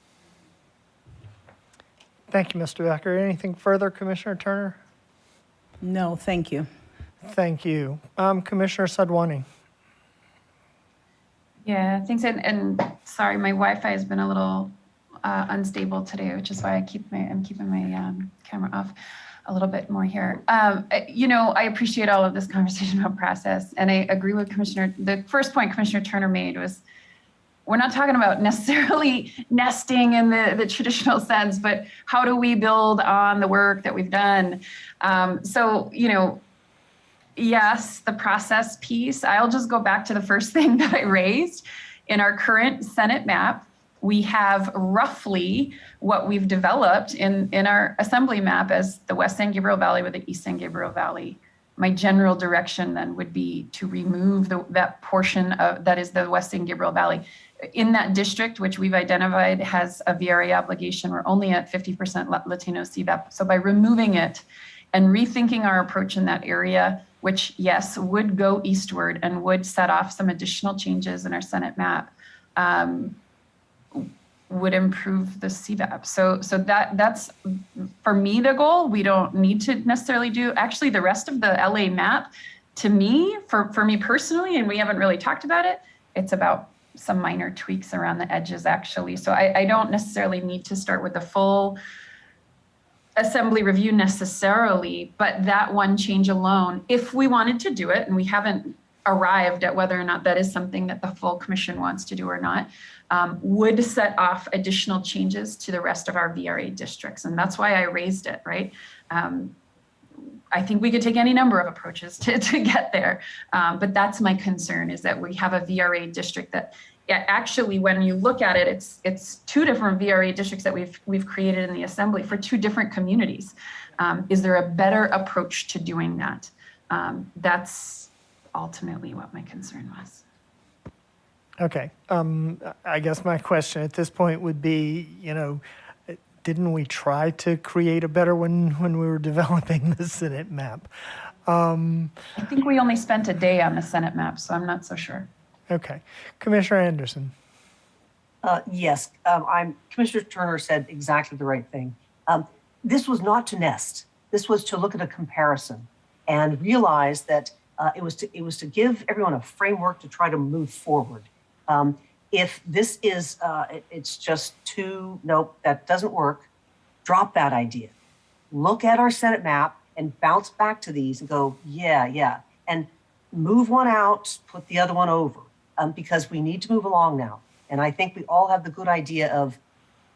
Thank you, Mr. Becker. Anything further, Commissioner Turner? No, thank you. Thank you. Commissioner Sadwani. Yeah, thanks. And sorry, my Wi-Fi has been a little unstable today, which is why I'm keeping my camera off a little bit more here. I appreciate all of this conversation about process, and I agree with the first point Commissioner Turner made was, we're not talking about necessarily nesting in the traditional sense, but how do we build on the work that we've done? Yes, the process piece. I'll just go back to the first thing that I raised. In our current Senate map, we have roughly what we've developed in our assembly map as the West San Gabriel Valley with the East San Gabriel Valley. My general direction then would be to remove that portion that is the West San Gabriel Valley. In that district, which we've identified has a VRA obligation, we're only at 50% Latino CVAP. So by removing it and rethinking our approach in that area, which, yes, would go eastward and would set off some additional changes in our Senate map, would improve the CVAP. So that's, for me, the goal. We don't need to necessarily do, actually, the rest of the LA map, to me, for me personally, and we haven't really talked about it, it's about some minor tweaks around the edges, actually. So I don't necessarily need to start with the full assembly review necessarily, but that one change alone, if we wanted to do it, and we haven't arrived at whether or not that is something that the full commission wants to do or not, would set off additional changes to the rest of our VRA districts. And that's why I raised it, right? I think we could take any number of approaches to get there. But that's my concern, is that we have a VRA district that actually, when you look at it, it's 2 different VRA districts that we've created in the assembly for 2 different communities. Is there a better approach to doing that? That's ultimately what my concern was. Okay. I guess my question at this point would be, didn't we try to create a better one when we were developing the Senate map? I think we only spent a day on the Senate map, so I'm not so sure. Okay. Commissioner Anderson. Yes, Commissioner Turner said exactly the right thing. This was not to nest. This was to look at a comparison and realize that it was to give everyone a framework to try to move forward. If this is, it's just nope, that doesn't work, drop that idea. Look at our Senate map and bounce back to these and go, yeah, and move one out, put the other one over, because we need to move along now. And I think we all have the good idea of,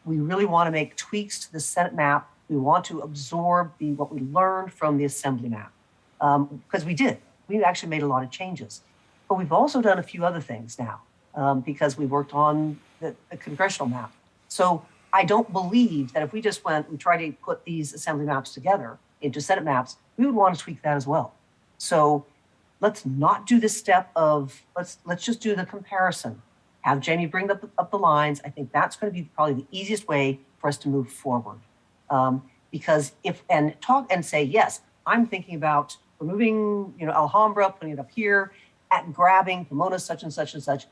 we really want to make tweaks to the Senate map. We want to absorb what we learned from the Assembly map, because we did. We actually made a lot of changes. But we've also done a few other things now, because we worked on the congressional map. So I don't believe that if we just we tried to put these Assembly maps together into Senate maps, we would want to tweak that as well. So let's not do this step of, let's just do the comparison. Have Jamie bring up the lines. I think that's going to be probably the easiest way for us to move forward. Because talk and say, yes, I'm thinking about removing, Alhambra, putting it up here, grabbing Pomona, such and such and such.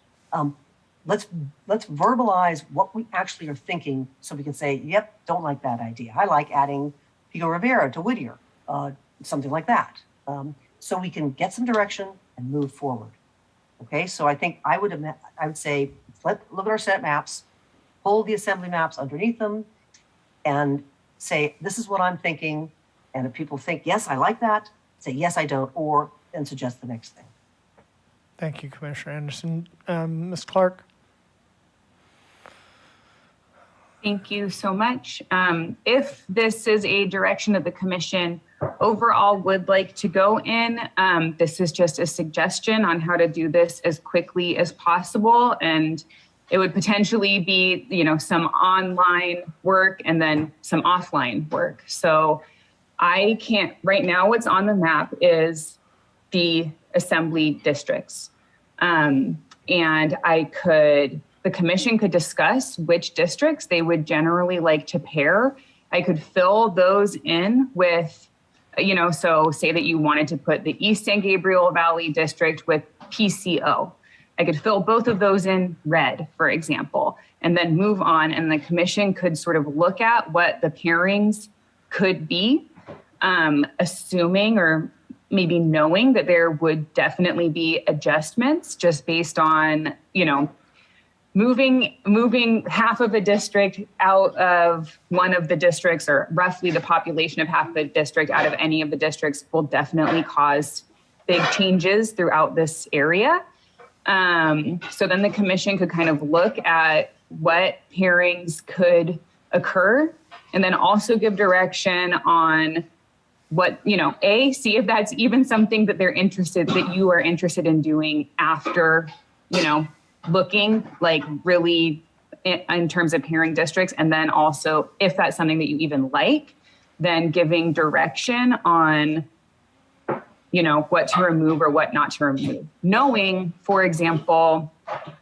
Let's verbalize what we actually are thinking, so we can say, yep, don't like that idea. I like adding Pico Rivera to Whittier, something like that. So we can get some direction and move forward. Okay, so I think I would say, look at our Senate maps, pull the Assembly maps underneath them, and say, this is what I'm thinking. And if people think, yes, I like that, say, yes, I don't, or then suggest the next thing. Thank you, Commissioner Anderson. Ms. Clark? Thank you so much. If this is a direction of the commission overall would like to go in, this is just a suggestion on how to do this as quickly as possible. And it would potentially be, some online work and then some offline work. So I can't, right now what's on the map is the Assembly districts. And the commission could discuss which districts they would generally like to pair. I could fill those in with, so say that you wanted to put the East San Gabriel Valley district with PCO. I could fill both of those in red, for example, and then move on. And the commission could sort of look at what the pairings could be, assuming or maybe knowing that there would definitely be adjustments just based on, moving half of a district out of one of the districts, or roughly the population of half the district out of any of the districts, will definitely cause big changes throughout this area. So then the commission could kind of look at what pairings could occur, and then also give direction on what, see if that's even something that you are interested in doing after, looking like really in terms of pairing districts. And then also, if that's something that you even like, then giving direction on, what to remove or what not to remove. Knowing, for example,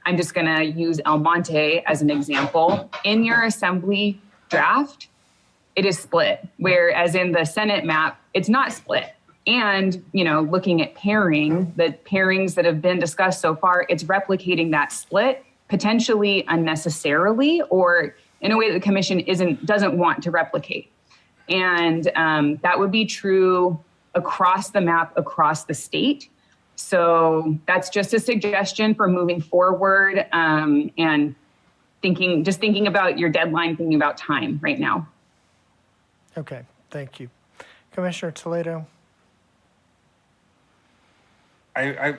I'm just going to use El Monte as an example. In your Assembly draft, it is split, whereas in the Senate map, it's not split. And, looking at the pairings that have been discussed so far, it's replicating that split potentially unnecessarily, or in a way that the commission doesn't want to replicate. And that would be true across the map, across the state. So that's just a suggestion for moving forward, and thinking about your deadline, thinking about time right now. Okay, thank you. Commissioner Toledo? I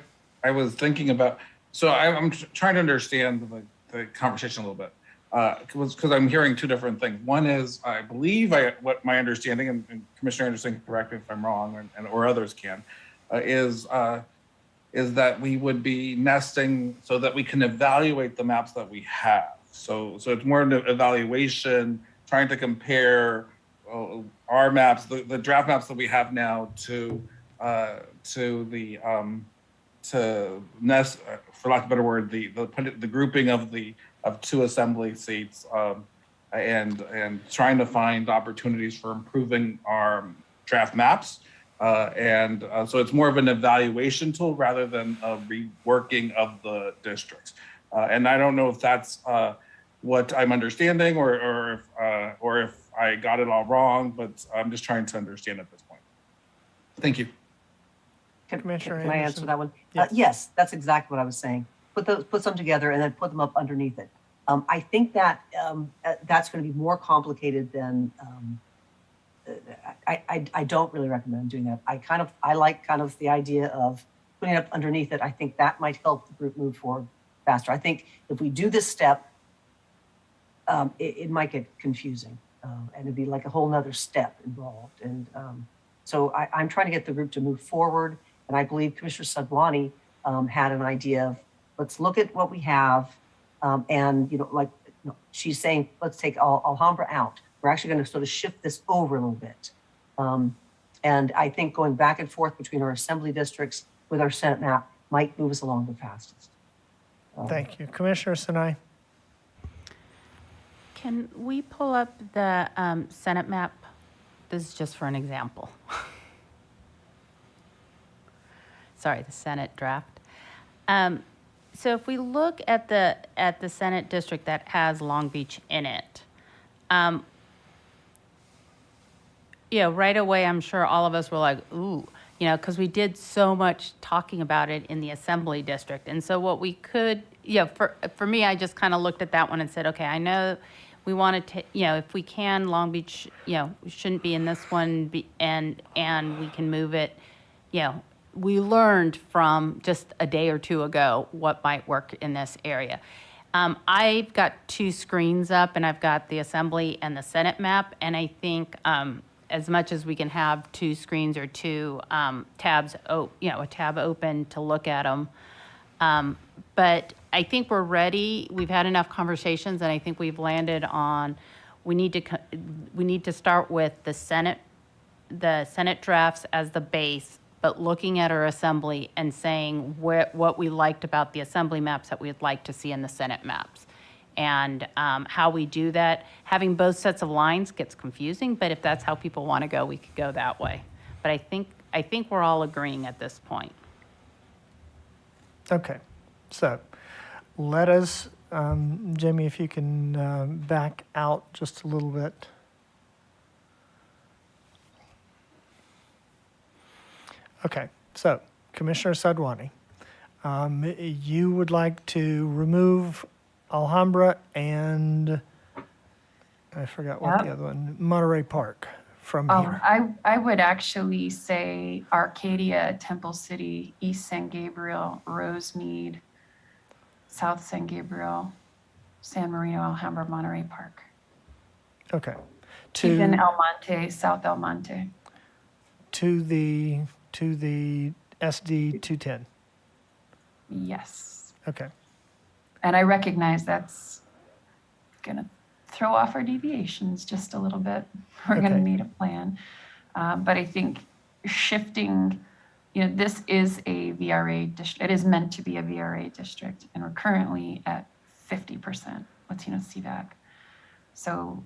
was thinking about, so I'm trying to understand the conversation a little bit, because I'm hearing two different things. One is, I believe what my understanding, and Commissioner Anderson, correct me if I'm wrong, or others can, is that we would be nesting so that we can evaluate the maps that we have. So it's more an evaluation, trying to compare our maps, the draft maps that we have now to nest, for lack of a better word, the grouping of two Assembly seats and trying to find opportunities for improving our draft maps. So it's more of an evaluation tool rather than a reworking of the districts. And I don't know if that's what I'm understanding or if I got it all wrong, but I'm just trying to understand at this point. Thank you. Commissioner Can I answer Anderson? that one? Yes. Yes, that's exactly what I was saying. Put them together and then put them up underneath it. I think that that's going to be more complicated than. I don't really recommend doing that. I like kind of the idea of putting it up underneath it. I think that might help the group move forward faster. I think if we do this step, it might get confusing and it'd be like a whole nother step involved. And so I'm trying to get the group to move forward. And I believe Commissioner Sadwani had an idea of, let's look at what we have. And, she's saying, let's take Alhambra out. We're actually going to sort of shift this over a little bit. And I think going back and forth between our assembly districts with our Senate map might move us along the fastest. Thank you. Commissioner Sinai? Can we pull up the Senate map? This is just for an example. Sorry, the Senate draft. So if we look at the Senate district that has Long Beach in it, right away, I'm sure all of us were like, ooh, because we did so much talking about it in the assembly district. And so what we could, for me, I just kind of looked at that one and said, okay, I know we want to, if we can, Long Beach, shouldn't be in this one, and we can move it, we learned from just a day or two ago what might work in this area. I've got two screens up, and I've got the Assembly and the Senate map, and I think as much as we can have two screens or two tabs, a tab open to look at them. But I think we're ready. We've had enough conversations, and I think we've landed on we need to start with the Senate drafts as the base, but looking at our assembly and saying what we liked about the assembly maps that we'd like to see in the Senate maps. And how we do that, having both sets of lines gets confusing, but if that's how people want to go, we could go that way. But I think we're all agreeing at this point. Okay, so let us, Jamie, if you can back out just a little bit. Okay, so Commissioner Sadwani, you would like to remove Alhambra and I forgot what the other one, Monterey Park from here. I would actually say Arcadia, Temple City, East San Gabriel, Rosemead, South San Gabriel, San Marino, Alhambra, Monterey Park. Okay. Even El Monte, South El Monte. To the SD 210. Yes. Okay. And I recognize that's going to throw off our deviations just a little bit. We're going to need a plan. But I think shifting, this is a VRA district. It is meant to be a VRA district, and we're currently at 50% Latino CVAC. So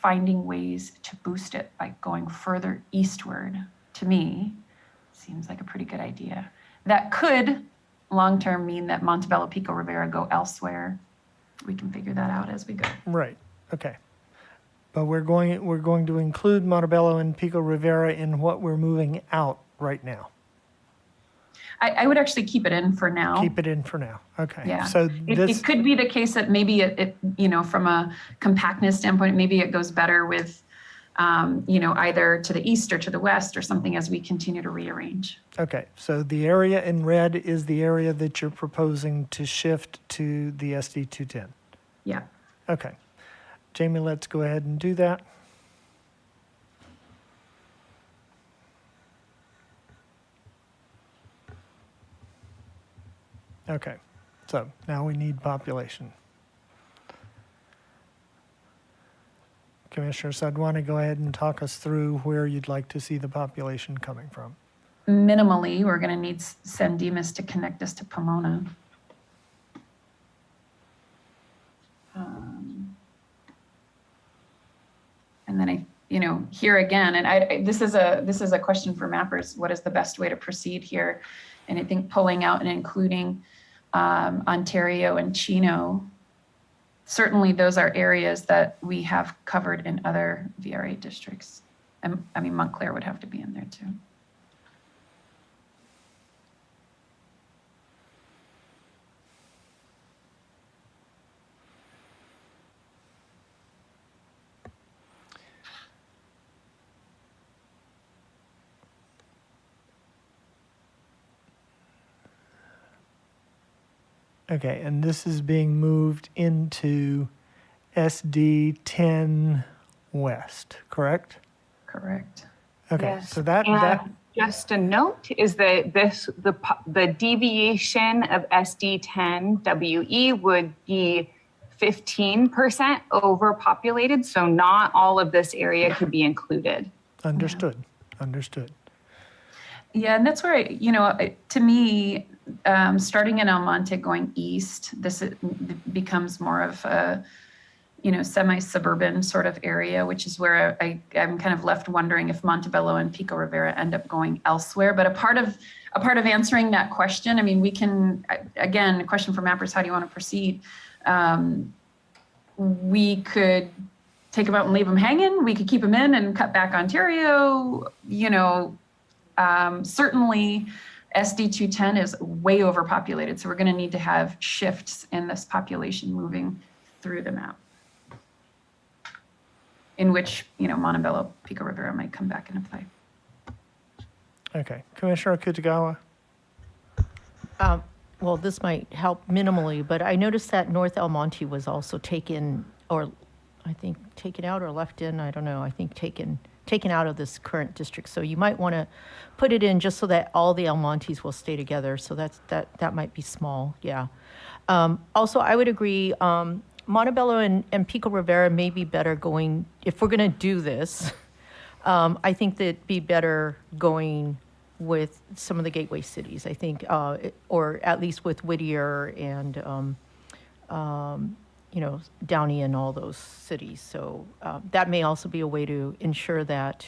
finding ways to boost it by going further eastward, to me, seems like a pretty good idea. That could long-term mean that Montebello, Pico Rivera go elsewhere. We can figure that out as we go. Right. Okay. But we're going to include Montebello and Pico Rivera in what we're moving out right now. I would actually keep it in for now. Keep it in for now. Okay. Yeah. So it could be the case that maybe it from a compactness standpoint, maybe it goes better with either to the east or to the west or something as we continue to rearrange. Okay, so the area in red is the area that you're proposing to shift to the SD 210. Yeah. Okay. Jamie, let's go ahead and do that. Okay, so now we need population. Commissioner Sadwani, go ahead and talk us through where you'd like to see the population coming from. Minimally, we're going to need San Dimas to connect us to Pomona. And then here again, and this is a question for mappers. What is the best way to proceed here? And I think pulling out and including Ontario and Chino, certainly those are areas that we have covered in other VRA districts. And I mean, Montclair would have to be in there too. Okay, and this is being moved into SD 10 West, correct? Correct. Okay, Yes. so that Just a note is that the deviation of SD 10 WE would be 15% overpopulated, so not all of this area could be included. understood. Understood. Yeah, and that's where, to me, starting in El Monte going east, becomes more of a, semi-suburban sort of area, which is where I'm kind of left wondering if Montebello and Pico Rivera end up going elsewhere. But a part of answering that question, I mean, we can, again, a question for mappers, how do you want to proceed? We could take them out and leave them hanging. We could keep them in and cut back Ontario, certainly SD 210 is way overpopulated. So we're going to need to have shifts in this population moving through the map, in which, Montebello, Pico Rivera might come back into play. Okay, Commissioner Kutagawa. Well, this might help minimally, but I noticed that North El Monte was also taken, or I think taken out or left in, I don't know, I think taken out of this current district. So you might want to put it in just so that all the El Montes will stay together. So that might be small, yeah. Also, I would agree, Montebello and Pico Rivera may be better going, if we're going to do this, I think that it'd be better going with some of the gateway cities, I think, or at least with Whittier and, Downey and all those cities. So that may also be a way to ensure that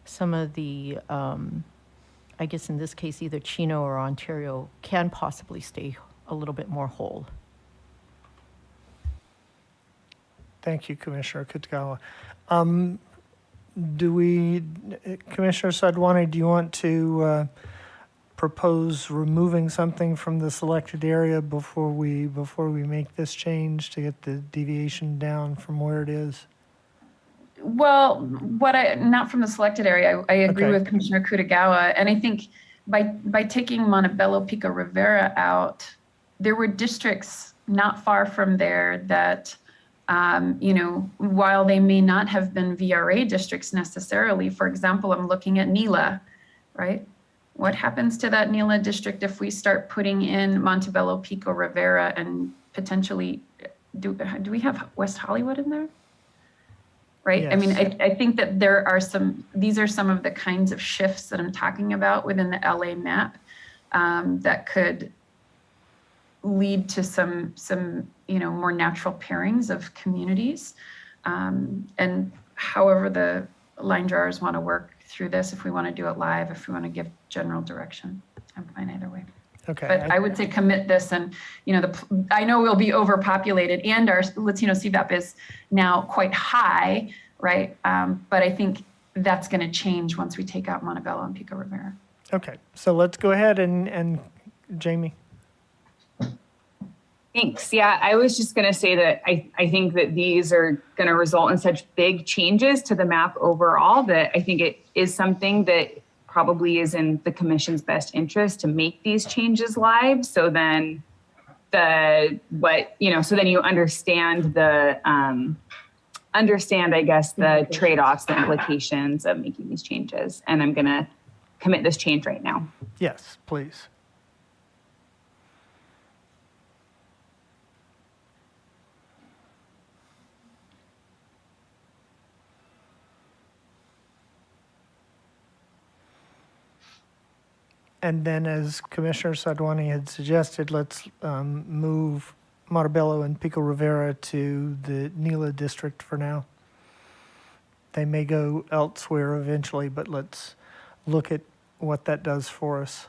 some of the, I guess in this case, either Chino or Ontario can possibly stay a little bit more whole. Thank you, Commissioner Kutagawa. Commissioner Sadwani, do you want to propose removing something from the selected area before we make this change to get the deviation down from where it is? Well, not from the selected area. I agree Okay. with Commissioner Kutagawa, and I think by taking Montebello, Pico Rivera out, there were districts not far from there that, while they may not have been VRA districts necessarily, for example, I'm looking at Nila, right? What happens to that Nila district if we start putting in Montebello, Pico Rivera, and potentially, do we have West Hollywood in there? Right? Yes. I mean, I think that these are some of the kinds of shifts that I'm talking about within the LA map that could lead to some more natural pairings of communities. And however the line drawers want to work through this, if we want to do it live, if we want to give general direction, I'm fine either way. Okay. But I would say commit this, and I know we'll be overpopulated, and our CVAP is now quite high, right? But I think that's going to change once we take out Montebello and Pico Rivera. Okay, so let's go ahead and Jamie. Thanks. Yeah, I was just going to say that I think that these are going to result in such big changes to the map overall that I think it is something that probably is in the commission's best interest to make these changes live. So then so then you understand I guess, the trade-offs, the implications of making these changes. And I'm going to commit this change right now. Yes, please. And then, as Commissioner Sadwani had suggested, let's move Montebello and Pico Rivera to the Nila district for now. they may go elsewhere eventually, but let's look at what that does for us.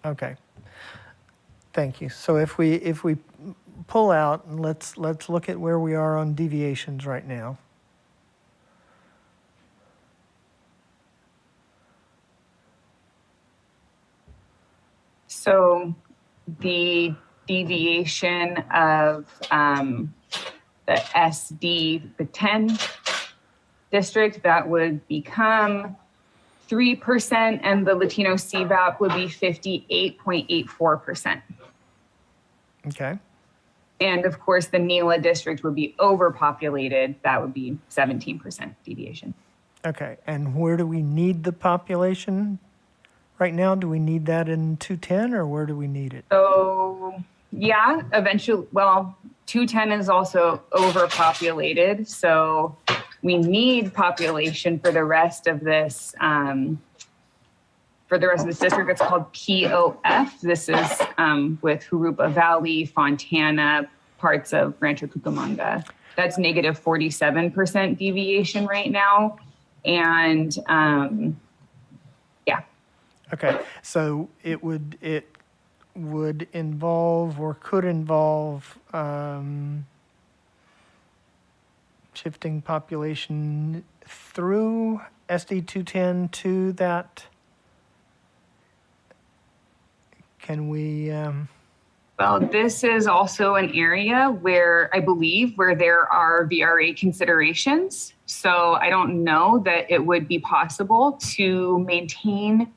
Okay. Thank you. So if we pull out and let's look at where we are on deviations right now. So the deviation of the SD, the 10 district, that would become 3%, and the Latino CVAP would be 58.84%. Okay. And of course, the NELA district would be overpopulated. That would be 17% deviation. Okay. And where do we need the population right now? Do we need that in 210 or where do we need it? So yeah, eventually, well, 210 is also overpopulated. So we need population for the rest of this, district. It's called POF. This is with Jurupa Valley, Fontana, parts of Rancho Cucamonga. That's negative 47% deviation right now. And yeah. Okay. So it would involve or could involve shifting population through SD 210 to that. Can we? Well, this is also an area where I believe where there are VRA considerations. So I don't know that it would be possible to maintain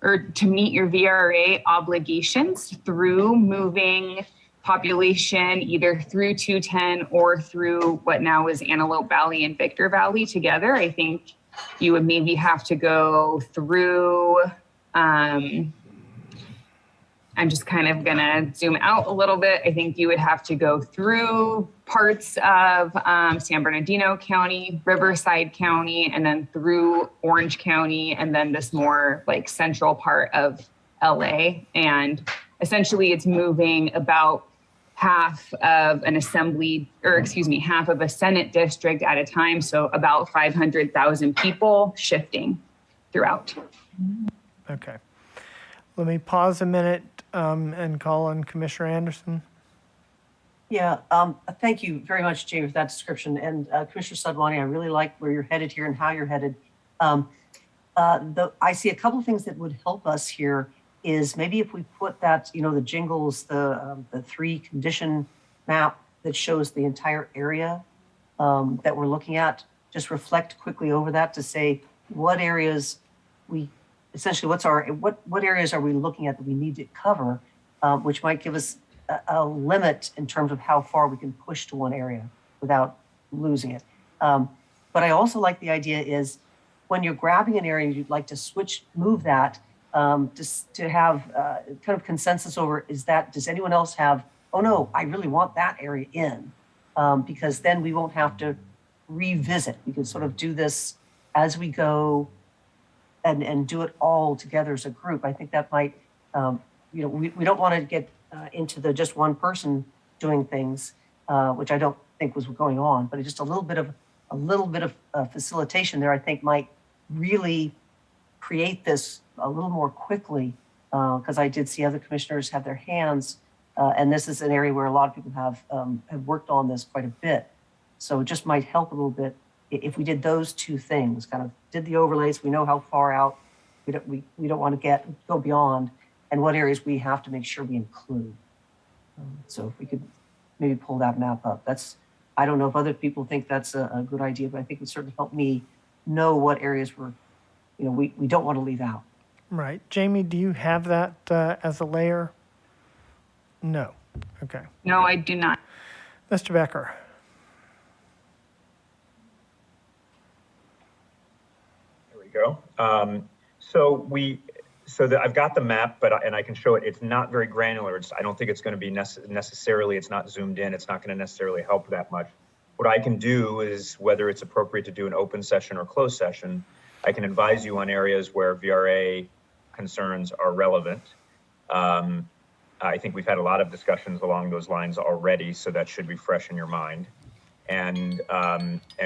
or to meet your VRA obligations through moving population either through 210 or through what now is Antelope Valley and Victor Valley together. I think you would maybe have to go through, I'm just kind of gonna zoom out a little bit. I think you would have to go through parts of San Bernardino County, Riverside County, and then through Orange County, and then this more like central part of LA. And essentially it's moving about half of an half of a Senate district at a time. So about 500,000 people shifting throughout. Okay. Let me pause a minute and call on Commissioner Anderson. Yeah, thank you very much, Jamie, for that description. And Commissioner Sadwani, I really like where you're headed here and how you're headed. I see a couple of things that would help us here is maybe if we put that, the jingles, the 3-condition map that shows the entire area that we're looking at, just reflect quickly over that to say what areas what areas are we looking at that we need to cover, which might give us a limit in terms of how far we can push to one area without losing it. But I also like the idea is when you're grabbing an area, you'd like to move that just to have kind of consensus over does anyone else have, oh no, I really want that area in, because then we won't have to revisit. We can sort of do this as we go and do it all together as a group. I think that might, we don't want to get into the just one person doing things, which I don't think was going on, but just a little bit of facilitation there, I think might really create this a little more quickly, because I did see other commissioners have their hands, and this is an area where a lot of people have worked on this quite a bit. So it just might help a little bit if we did those two things, kind of did the overlays, we know how far out we don't want to go beyond, and what areas we have to make sure we include. So if we could maybe pull that map up. I don't know if other people think that's a good idea, but I think it would certainly help me know what areas we don't want to leave out. Right. Jamie, do you have that as a layer? No. Okay. No, I do not. Mr. Becker. There we go. I've got the map, and I can show it. It's not very granular. I don't think it's going to be necessarily. It's not zoomed in. It's not going to necessarily help that much. What I can do is, whether it's appropriate to do an open session or closed session, I can advise you on areas where VRA concerns are relevant. I think we've had a lot of discussions along those lines already, so that should be fresh in your mind. And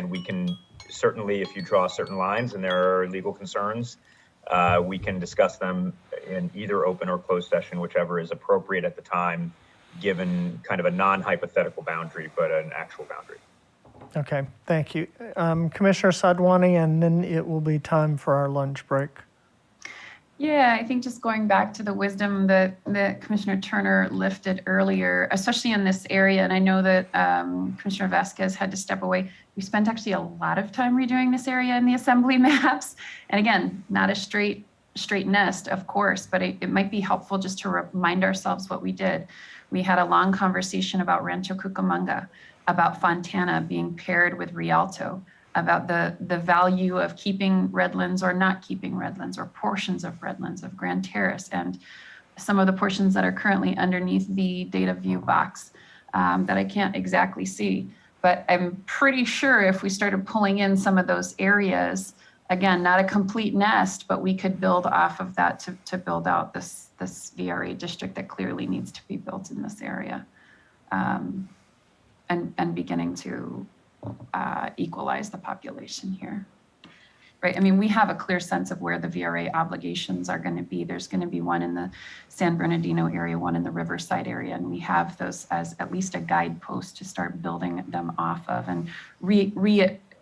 we can certainly, if you draw certain lines and there are legal concerns, we can discuss them in either open or closed session, whichever is appropriate at the time, given kind of a non-hypothetical boundary, but an actual boundary. Okay, thank you. Commissioner Sadwani, and then it will be time for our lunch break. Yeah, I think just going back to the wisdom that Commissioner Turner lifted earlier, especially in this area, and I know that Commissioner Vasquez had to step away. We spent actually a lot of time redoing this area in the assembly maps. And again, not a straight nest, of course, but it might be helpful just to remind ourselves what we did. We had a long conversation about Rancho Cucamonga, about Fontana being paired with Rialto, about the value of keeping redlands or not keeping redlands, or portions of redlands of Grand Terrace, and some of the portions that are currently underneath the data view box that I can't exactly see. But I'm pretty sure if we started pulling in some of those areas, again, not a complete nest, but we could build off of that to build out this VRA district that clearly needs to be built in this area, and beginning to equalize the population here, right? I mean, we have a clear sense of where the VRA obligations are going to be. There's going to be one in the San Bernardino area, one in the Riverside area, and we have those as at least a guidepost to start building them off of and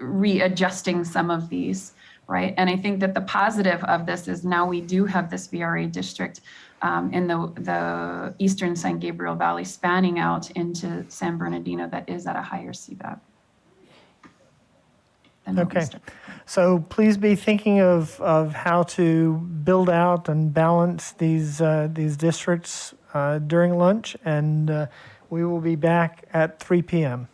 readjusting some of these, right? And I think that the positive of this is now we do have this VRA district in the eastern San Gabriel Valley spanning out into San Bernardino that is at a higher CVAP. Okay, so please be thinking of how to build out and balance these districts during lunch, and we will be back at 3 p.m.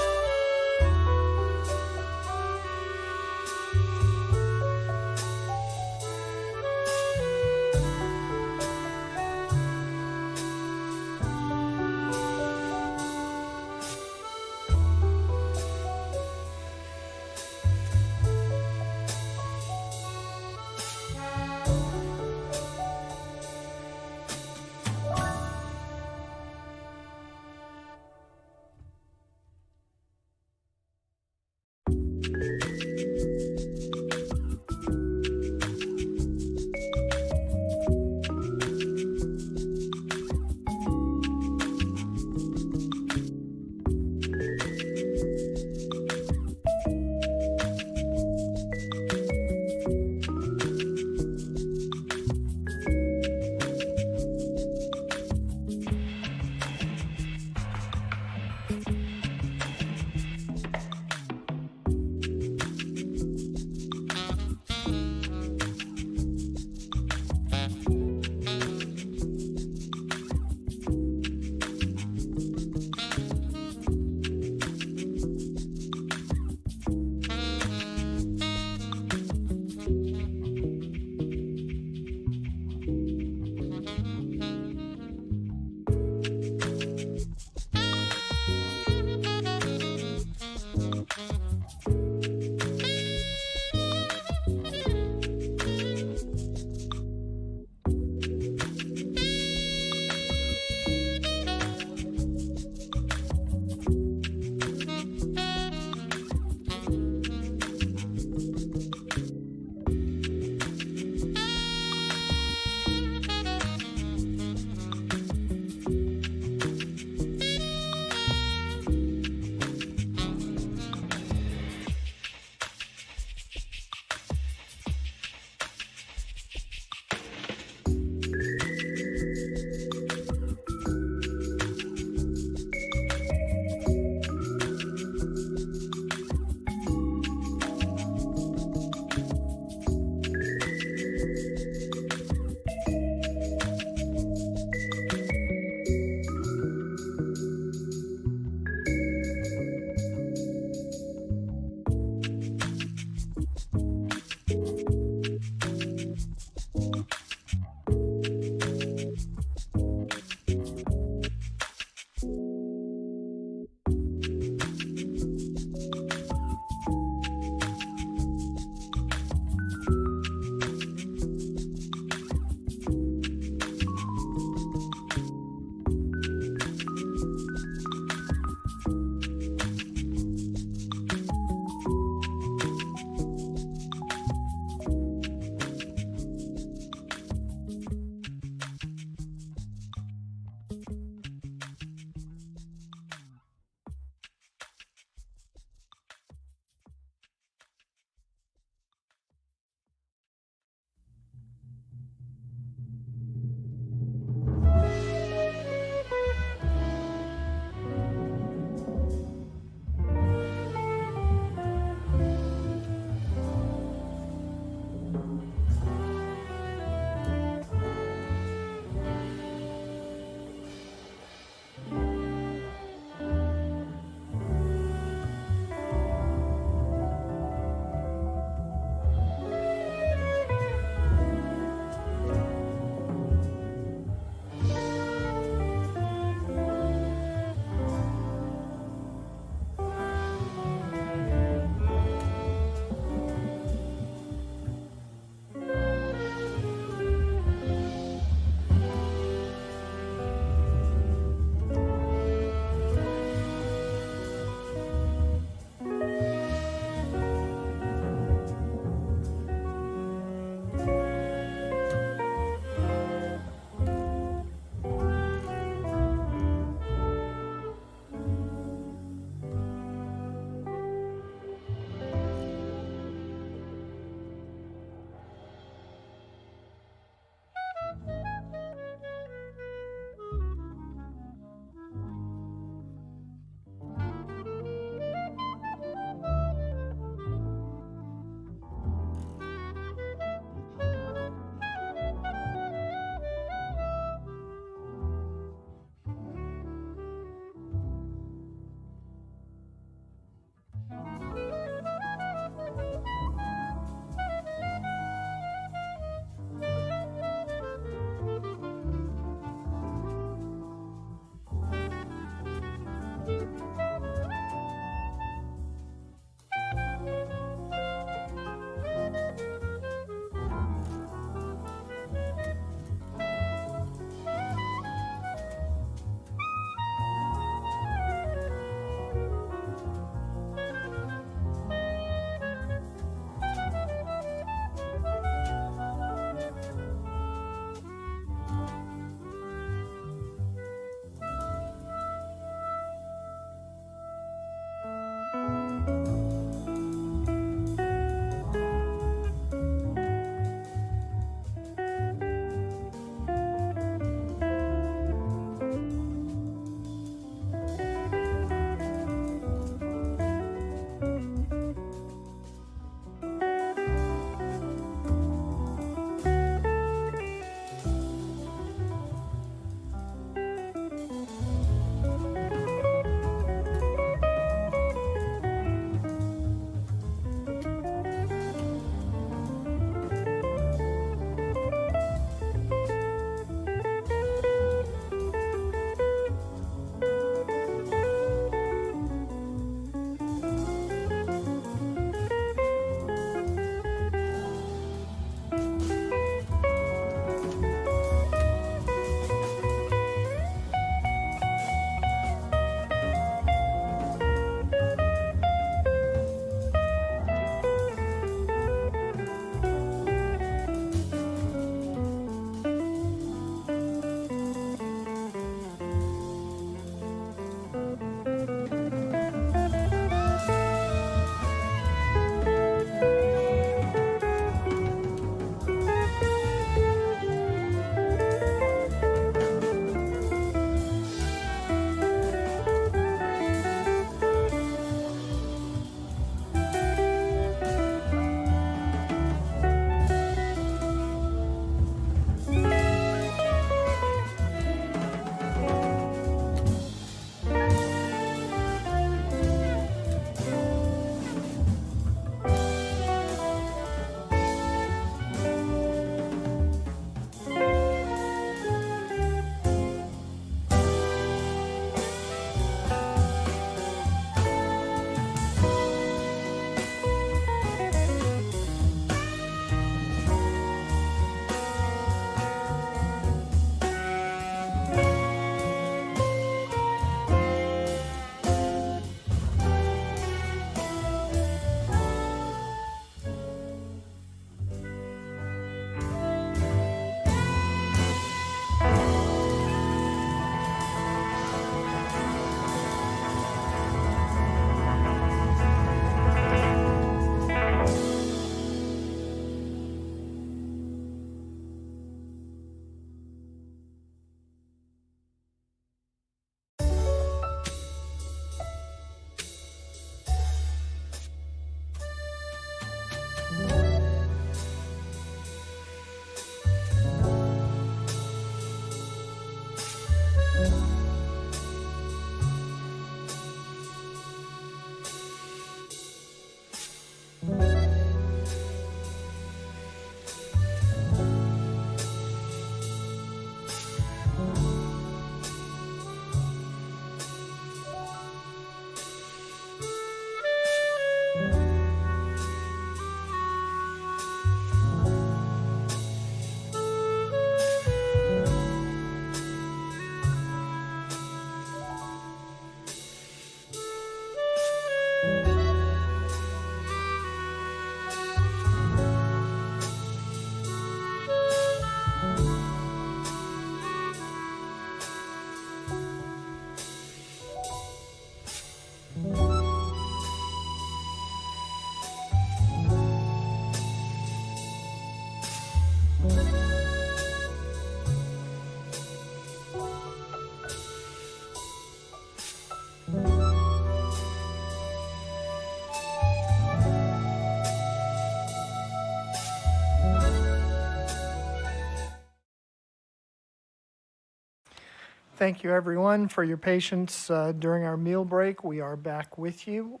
Thank you, everyone, for your patience during our meal break. We are back with you.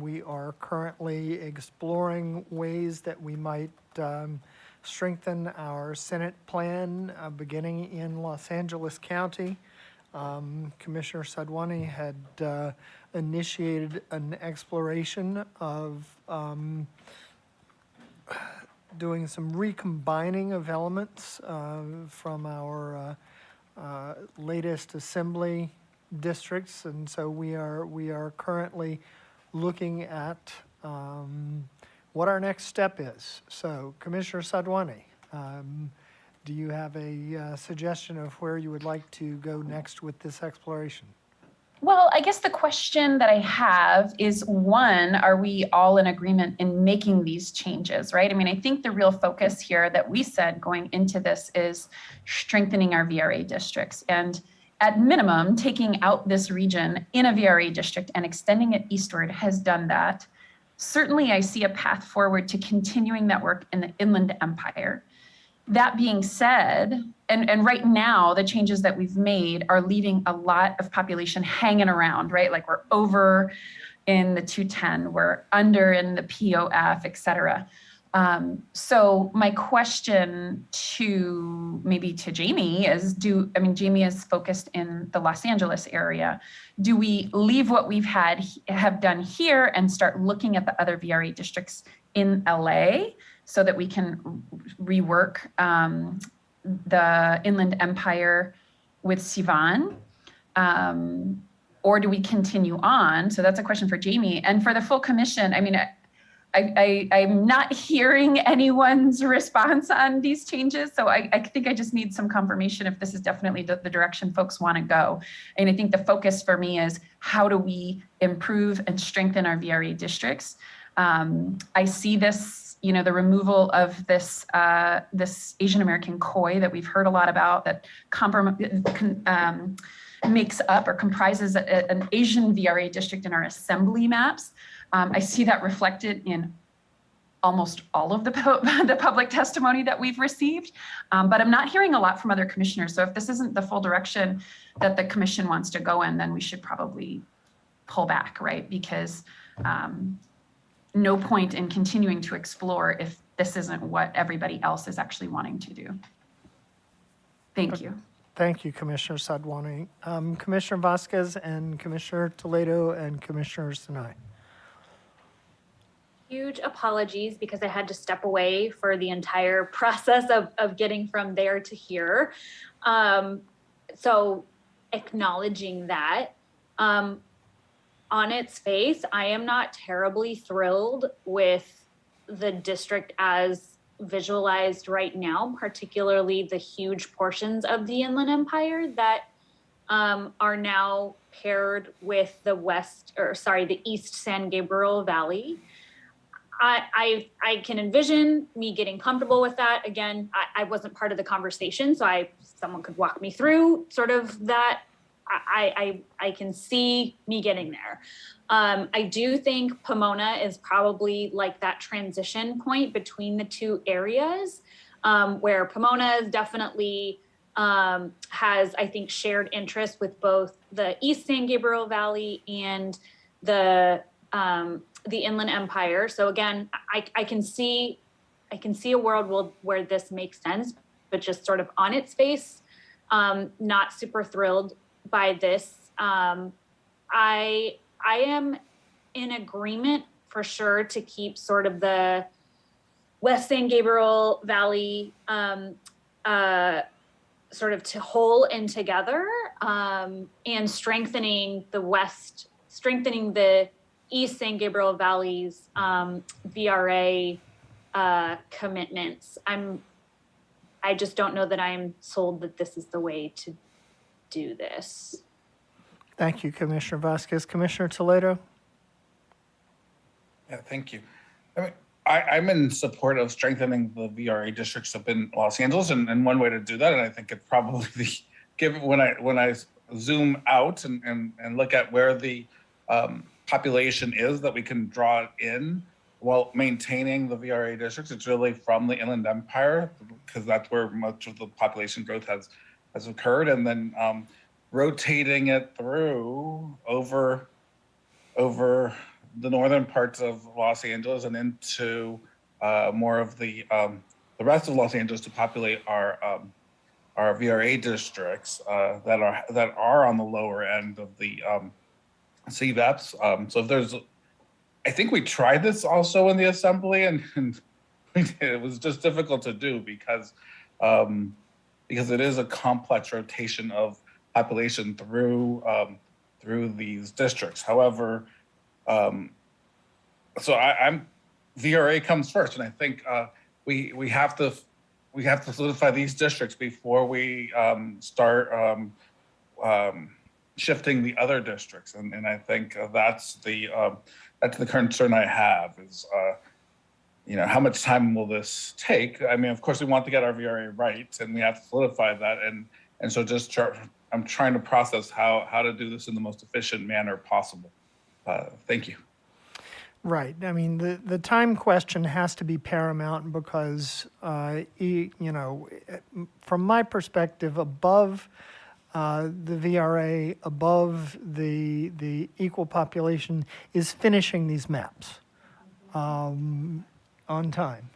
We are currently exploring ways that we might strengthen our Senate plan beginning in Los Angeles County. Commissioner Sadwani had initiated an exploration of doing some recombining of elements from our latest assembly districts, and so we are currently looking at what our next step is. So, Commissioner Sadwani, do you have a suggestion of where you would like to go next with this exploration? Well, I guess the question that I have is, one, are we all in agreement in making these changes, right? I mean, I think the real focus here that we said going into this is strengthening our VRA districts. And at minimum, taking out this region in a VRA district and extending it eastward has done that. Certainly, I see a path forward to continuing that work in the Inland Empire. That being said, and right now, the changes that we've made are leaving a lot of population hanging around, right? Like we're over in the 210, we're under in the POF, et cetera. So my question to Jamie is, Jamie is focused in the Los Angeles area. Do we leave what we've have done here and start looking at the other VRA districts in LA so that we can rework the Inland Empire with Sivan? Or do we continue on? So that's a question for Jamie. And for the full commission, I mean, I'm not hearing anyone's response on these changes. So I think I just need some confirmation if this is definitely the direction folks want to go. And I think the focus for me is, how do we improve and strengthen our VRA districts? I see this, the removal of this Asian American COI that we've heard a lot about, that makes up or comprises an Asian VRA district in our assembly maps. I see that reflected in almost all of the public testimony that we've received, but I'm not hearing a lot from other commissioners. So if this isn't the full direction that the commission wants to go in, then we should probably pull back, right? Because no point in continuing to explore if this isn't what everybody else is actually wanting to do. Thank you. Thank you, Commissioner Sadwani. Commissioner Vasquez and Commissioner Toledo and Commissioner Sinai. Huge apologies because I had to step away for the entire process of getting from there to here. So acknowledging that, on its face, I am not terribly thrilled with the district as visualized right now, particularly the huge portions of the Inland Empire that are now paired with the East San Gabriel Valley. I can envision me getting comfortable with that. Again, I wasn't part of the conversation, so someone could walk me through sort of that. I can see me getting there. I do think Pomona is probably like that transition point between the two areas, where Pomona is definitely has, I think, shared interest with both the East San Gabriel Valley and the Inland Empire. So again, I can see a world where this makes sense, but just sort of on its face, not super thrilled by this. I am in agreement for sure to keep sort of the West San Gabriel Valley sort of to whole and together, and strengthening the East San Gabriel Valley's VRA commitments. I just don't know that I'm sold that this is the way to do this. Thank you, Commissioner Vasquez. Commissioner Toledo? Yeah, thank you. I mean, I'm in support of strengthening the VRA districts up in Los Angeles, and one way to do that, and I think it probably given when I zoom out and look at where the population is that we can draw in while maintaining the VRA districts, it's really from the Inland Empire, because that's where much of the population growth has occurred, and then rotating it through over the northern parts of Los Angeles and into more of the rest of Los Angeles to populate our VRA districts that are on the lower end of the CVEPs. So if there's, I think we tried this also in the assembly, and it was just difficult to do because it is a complex rotation of population through these districts. However, so I'm VRA comes first, and I think we have to solidify these districts before we start shifting the other districts, and I think that's the concern I have is how much time will this take? I mean, of course, we want to get our VRA right, and we have to solidify that, and so I'm trying to process how to do this in the most efficient manner possible. Thank you. Right. I mean, the time question has to be paramount because, from my perspective, above the VRA, above the equal population is finishing these maps on time.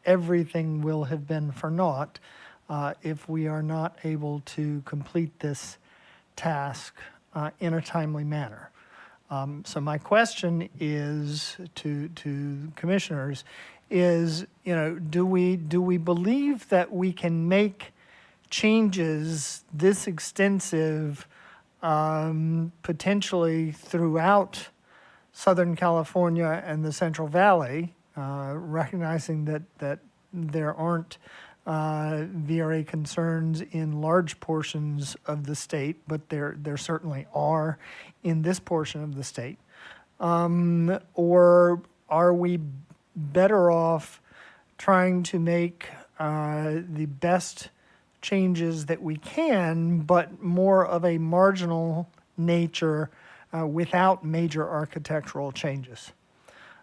Everything will have been for naught if we are not able to complete this task in a timely manner. So my question is to commissioners is, do we believe that we can make changes this extensive potentially throughout Southern California and the Central Valley, recognizing that there aren't VRA concerns in large portions of the state, but there certainly are in this portion of the state? Or are we better off trying to make the best changes that we can, but more of a marginal nature without major architectural changes?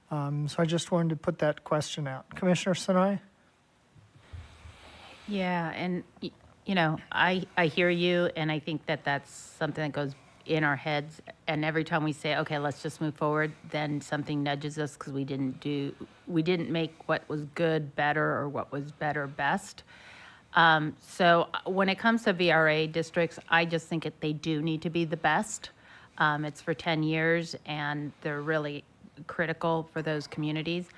So I just wanted to put that question out. Commissioner Sinai? Yeah, and I hear you, and I think that that's something that goes in our heads, and every time we say, okay, let's just move forward, then something nudges us because we didn't make what was good better or what was better best. So when it comes to VRA districts, I just think they do need to be the best. It's for 10 years, and they're really critical for those communities.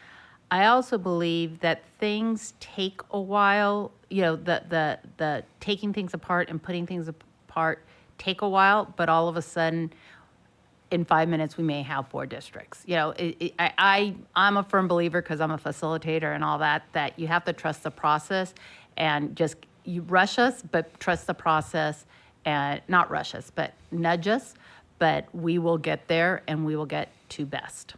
I also believe that things take a while, the taking things apart and putting things apart take a while, but all of a sudden, in 5 minutes, we may have 4 districts. I'm a firm believer, because I'm a facilitator and all that you have to trust the process, and just you rush us, but trust the process, and not rush us, but nudge us, but we will get there, and we will get to best.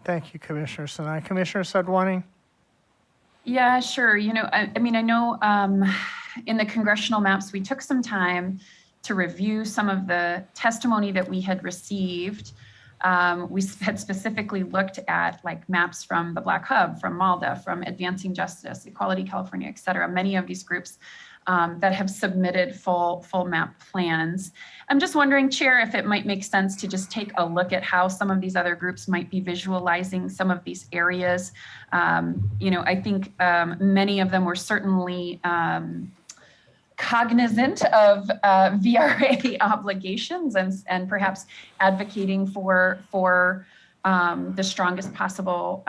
Thank you, Commissioner Sinai. Commissioner Sadwani? Yeah, sure. I know in the congressional maps, we took some time to review some of the testimony that we had received. We had specifically looked at maps from the Black Hub, from MALDA, from Advancing Justice, Equality California, et cetera, many of these groups that have submitted full map plans. I'm just wondering, Chair, if it might make sense to just take a look at how some of these other groups might be visualizing some of these areas. I think many of them were certainly cognizant of VRA obligations and perhaps advocating for the strongest possible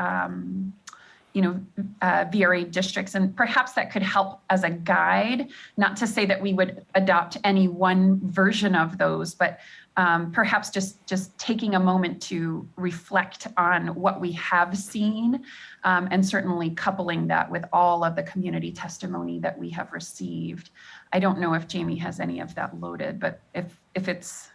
VRA districts, and perhaps that could help as a guide, not to say that we would adopt any one version of those, but perhaps just taking a moment to reflect on what we have seen, and certainly coupling that with all of the community testimony that we have received. I don't know if Jamie has any of that loaded, but if it's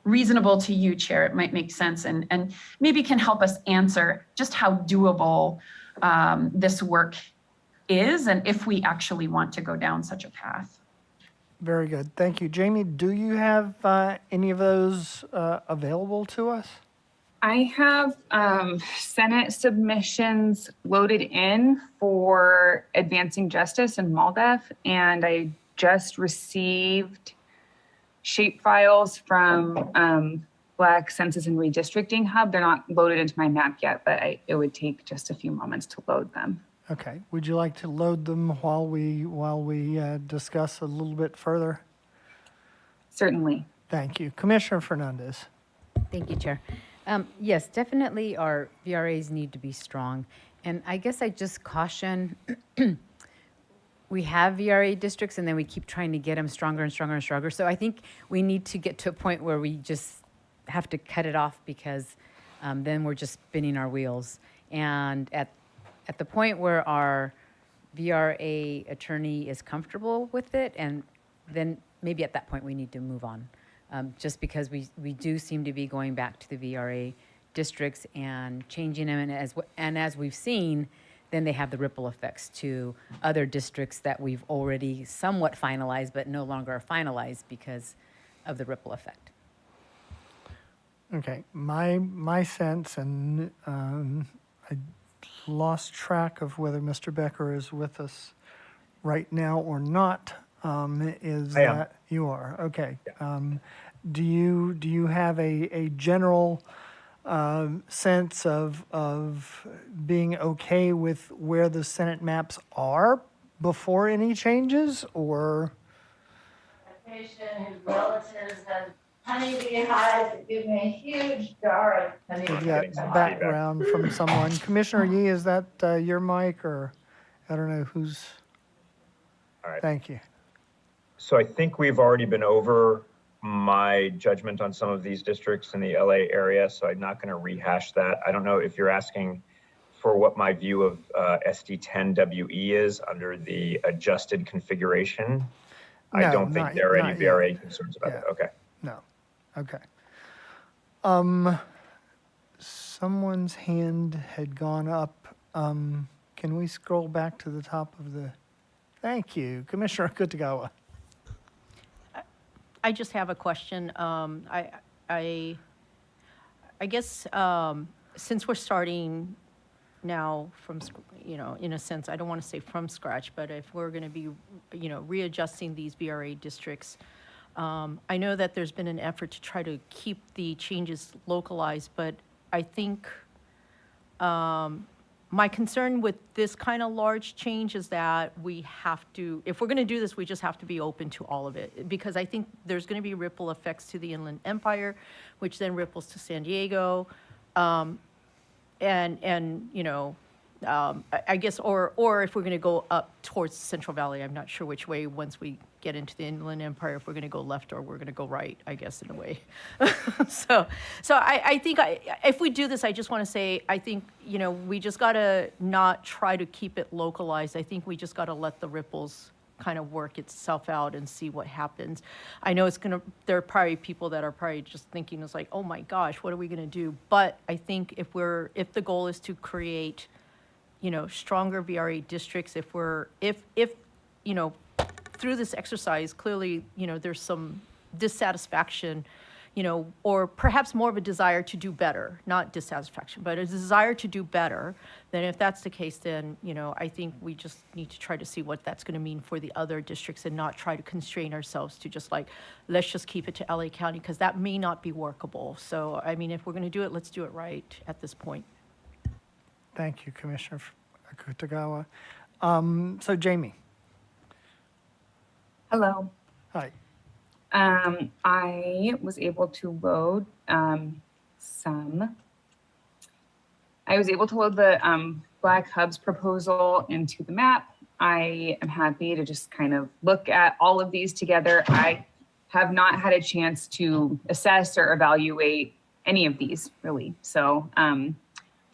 reasonable to you, Chair, it might make sense and maybe can help us answer just how doable this work is, and if we actually want to go down such a path. Very good. Thank you. Jamie, do you have any of those available to us? I have Senate submissions loaded in for Advancing Justice and MALDEF, and I just received shape files from Black Census and Redistricting Hub. They're not loaded into my map yet, but it would take just a few moments to load them. Okay. Would you like to load them while we discuss a little bit further? Certainly. Thank you. Commissioner Fernandez. Thank you, Chair. Yes, definitely our VRAs need to be strong. And I guess I just caution, we have VRA districts and then we keep trying to get them stronger and stronger and stronger. So I think we need to get to a point where we just have to cut it off because then we're just spinning our wheels. And at the point where our VRA attorney is comfortable with it, and then maybe at that point we need to move on. Just because we do seem to be going back to the VRA districts and changing them, and as we've seen, then they have the ripple effects to other districts that we've already somewhat finalized, but no longer are finalized because of the ripple effect. Okay, my sense, and I lost track of whether Mr. Becker is with us right now or not. Is I am. that you are? Okay. Do you have a general sense of being okay with where the Senate maps are before any changes, or? A patient whose relatives have honeybee hives that give me a huge jar of We've honeybee. got background from someone. Commissioner Yee, is that your mic, or I don't know who's? All right. Thank you. So I think we've already been over my judgment on some of these districts in the LA area, so I'm not going to rehash that. I don't know if you're asking for what my view of SD10WE is under the adjusted configuration. No, I don't think there are any not yet. VRA concerns about Yeah. it. Okay. No. Okay. Someone's hand had gone up. Can we scroll back to the top of the? Thank you, Commissioner Kutagawa. I just have a question. I guess since we're starting now from, in a sense, I don't want to say from scratch, but if we're going to be, readjusting these VRA districts, I know that there's been an effort to try to keep the changes localized, but I think my concern with this kind of large change is that we have to, if we're going to do this, we just have to be open to all of it. Because I think there's going to be ripple effects to the Inland Empire, which then ripples to San Diego. I guess, or if we're going to go up towards Central Valley, I'm not sure which way once we get into the Inland Empire, if we're going to go left or we're going to go right, I guess, in a way. So I think if we do this, I just want to say, I think, we just got to not try to keep it localized. I think we just got to let the ripples kind of work itself out and see what happens. I know there are probably people that are probably just thinking, it's like, oh my gosh, what are we going to do? But I think if the goal is to create, stronger VRA districts, if through this exercise, clearly, there's some dissatisfaction, or perhaps more of a desire to do better, not dissatisfaction, but a desire to do better, then if that's the case, then, I think we just need to try to see what that's going to mean for the other districts and not try to constrain ourselves to just like, let's just keep it to LA County, because that may not be workable. So, I mean, if we're going to do it, let's do it right at this point. Thank you, Commissioner Kutagawa. So Jamie. Hello. Hi. I was able to load I was able to load the Black Hubs proposal into the map. I am happy to just kind of look at all of these together. I have not had a chance to assess or evaluate any of these really. So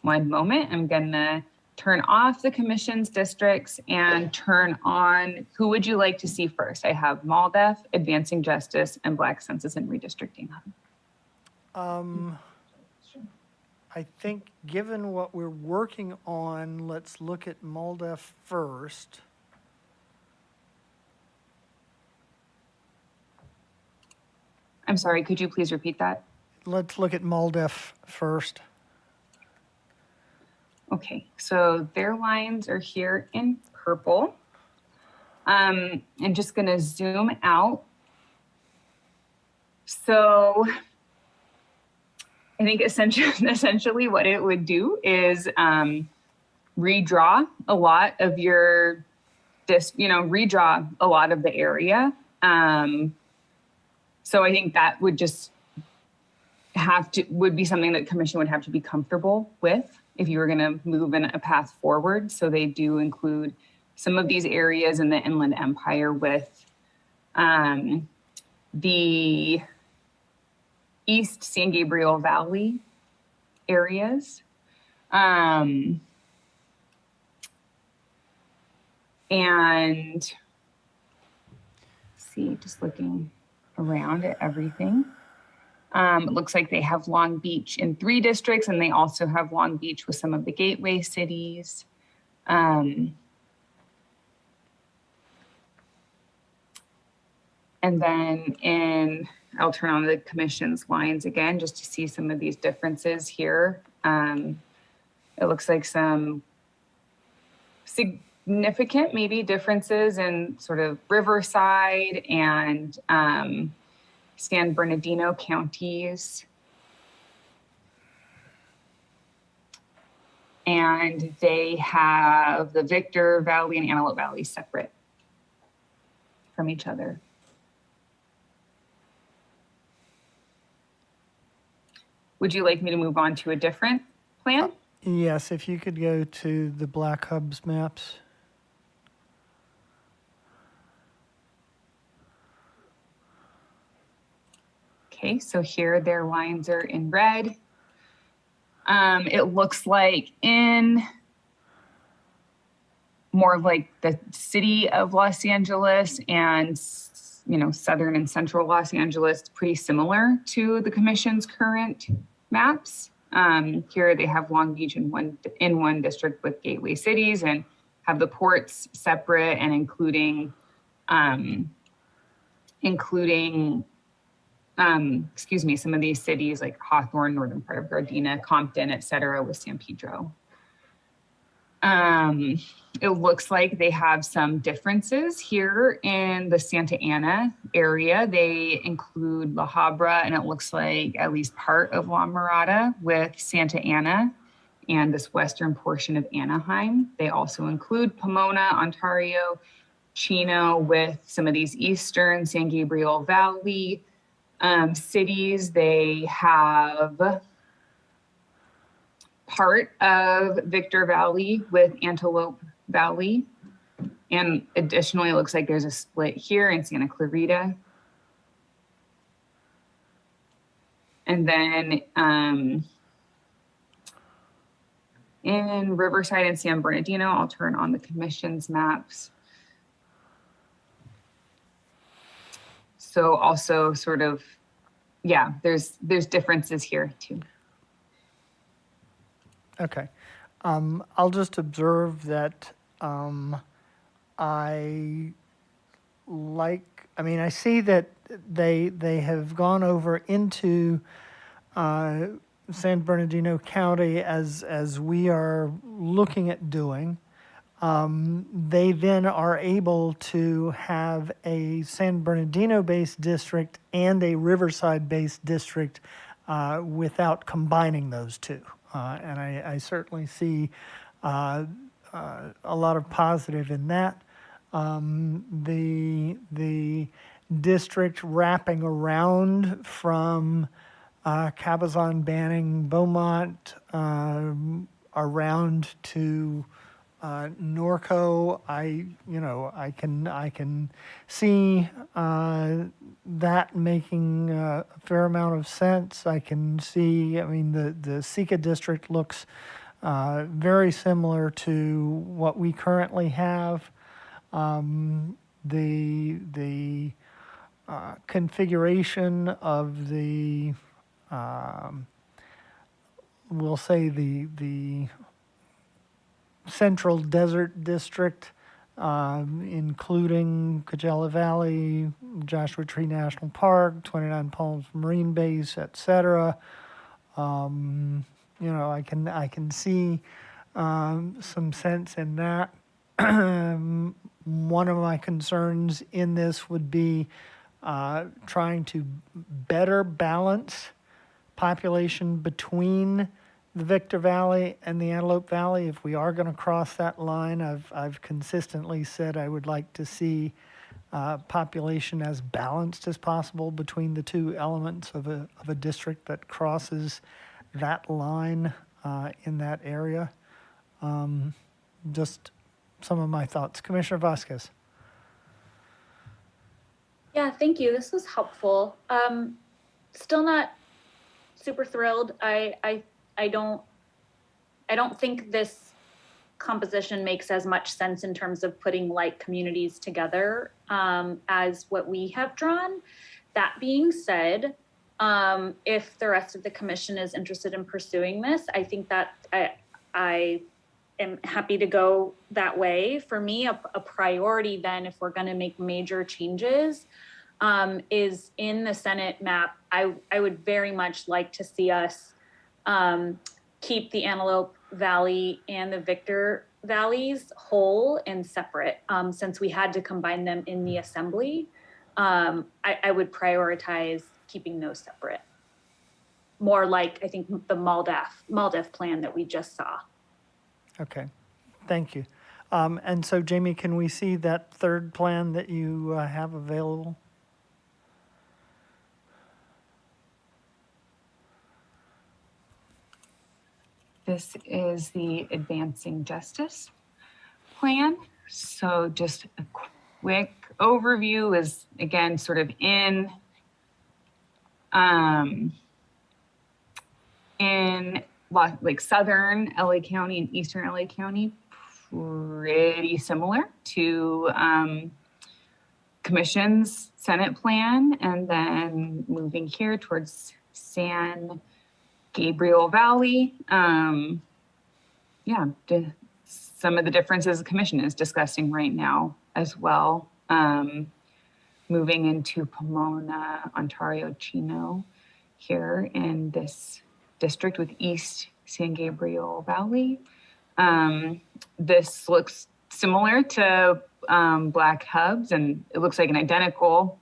one moment, I'm gonna turn off the commission's districts and turn on, who would you like to see first? I have MALDEF, Advancing Justice, and Black Census and Redistricting Hub. I think given what we're working on, let's look at MALDEF first. I'm sorry, could you please repeat that? Let's look at MALDEF first. Okay, so their lines are here in purple. I'm just going to zoom out. So I think essentially what it would do is redraw a lot of your, redraw a lot of the area. So I think that would just would be something that Commission would have to be comfortable with if you were going to move in a path forward. So they do include some of these areas in the Inland Empire with the East San Gabriel Valley areas. And see, just looking around at everything. It looks like they have Long Beach in 3 districts, and they also have Long Beach with some of the gateway cities. And then I'll turn on the Commission's lines again, just to see some of these differences here. It looks like some significant maybe differences in sort of Riverside and San Bernardino counties. And they have the Victor Valley and Antelope Valley separate from each other. Would you like me to move on to a different plan? Yes, if you could go to the Black Hubs maps. Okay, so here their lines are in red. It looks like in more like the city of Los Angeles and, southern and central Los Angeles, pretty similar to the Commission's current maps. Here they have Long Beach in one district with gateway cities and have the ports separate and including some of these cities like Hawthorne, northern part of Gardena, Compton, et cetera, with San Pedro. It looks like they have some differences here in the Santa Ana area. They include La Habra, and it looks like at least part of La Mirada with Santa Ana and this western portion of Anaheim. They also include Pomona, Ontario, Chino with some of these eastern San Gabriel Valley cities. They have part of Victor Valley with Antelope Valley. And additionally, it looks like there's a split here in Santa Clarita. And then in Riverside and San Bernardino, I'll turn on the Commission's maps. So also sort of, yeah, there's differences here too. Okay. I'll just observe that I see that they have gone over into San Bernardino County as we are looking at doing. They then are able to have a San Bernardino-based district and a Riverside-based district without combining those two. And I certainly see a lot of positive in that. The district wrapping around from Cabazon, Banning, Beaumont, around to Norco, I can see that making a fair amount of sense. I can see, the Sika district looks very similar to what we currently have. The configuration of the, we'll say the Central Desert District, including Coachella Valley, Joshua Tree National Park, 29 Palms Marine Base, etc. I can see some sense in that. one of my concerns in this would be trying to better balance population between the Victor Valley and the Antelope Valley. If we are going to cross that line, I've consistently said I would like to see population as balanced as possible between the two elements of a district that crosses that line in that area. Just some of my thoughts. Commissioner Vasquez. Yeah, thank you. This was helpful. Still not super thrilled. I don't think this composition makes as much sense in terms of putting like communities together as what we have drawn. That being said, if the rest of the commission is interested in pursuing this, I think that I am happy to go that way. For me, a priority then, if we're going to make major changes, is in the Senate map. I would very much like to see us keep the Antelope Valley and the Victor Valleys whole and separate. Since we had to combine them in the assembly, I would prioritize keeping those separate. More like, I think, the MALDEF plan that we just saw. Okay, thank you. And so, Jamie, can we see that third plan that you have available? This is the Advancing Justice plan. So just a quick overview is, again, sort of in like southern LA County and eastern LA County, pretty similar to Commission's Senate plan. And then moving here towards San Gabriel Valley, some of the differences the Commission is discussing right now as well. Moving into Pomona, Ontario, Chino here in this district with East San Gabriel Valley. This looks similar to Black Hubs, and it looks like an identical,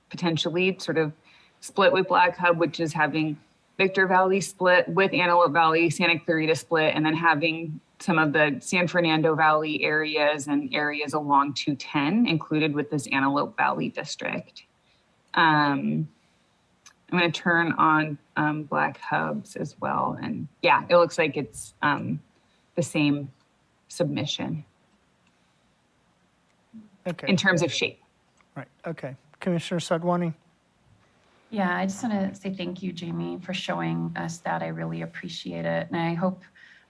potentially sort of split with Black Hub, which is having Victor Valley split with Antelope Valley, Santa Clarita split, and then having some of the San Fernando Valley areas and areas along 210 included with this Antelope Valley district. I'm going to turn on Black Hubs as well. And yeah, it looks like it's the same submission. Okay. In terms of shape. Right, okay. Commissioner Sadwani. Yeah, I just want to say thank you, Jamie, for showing us that. I really appreciate it. And I hope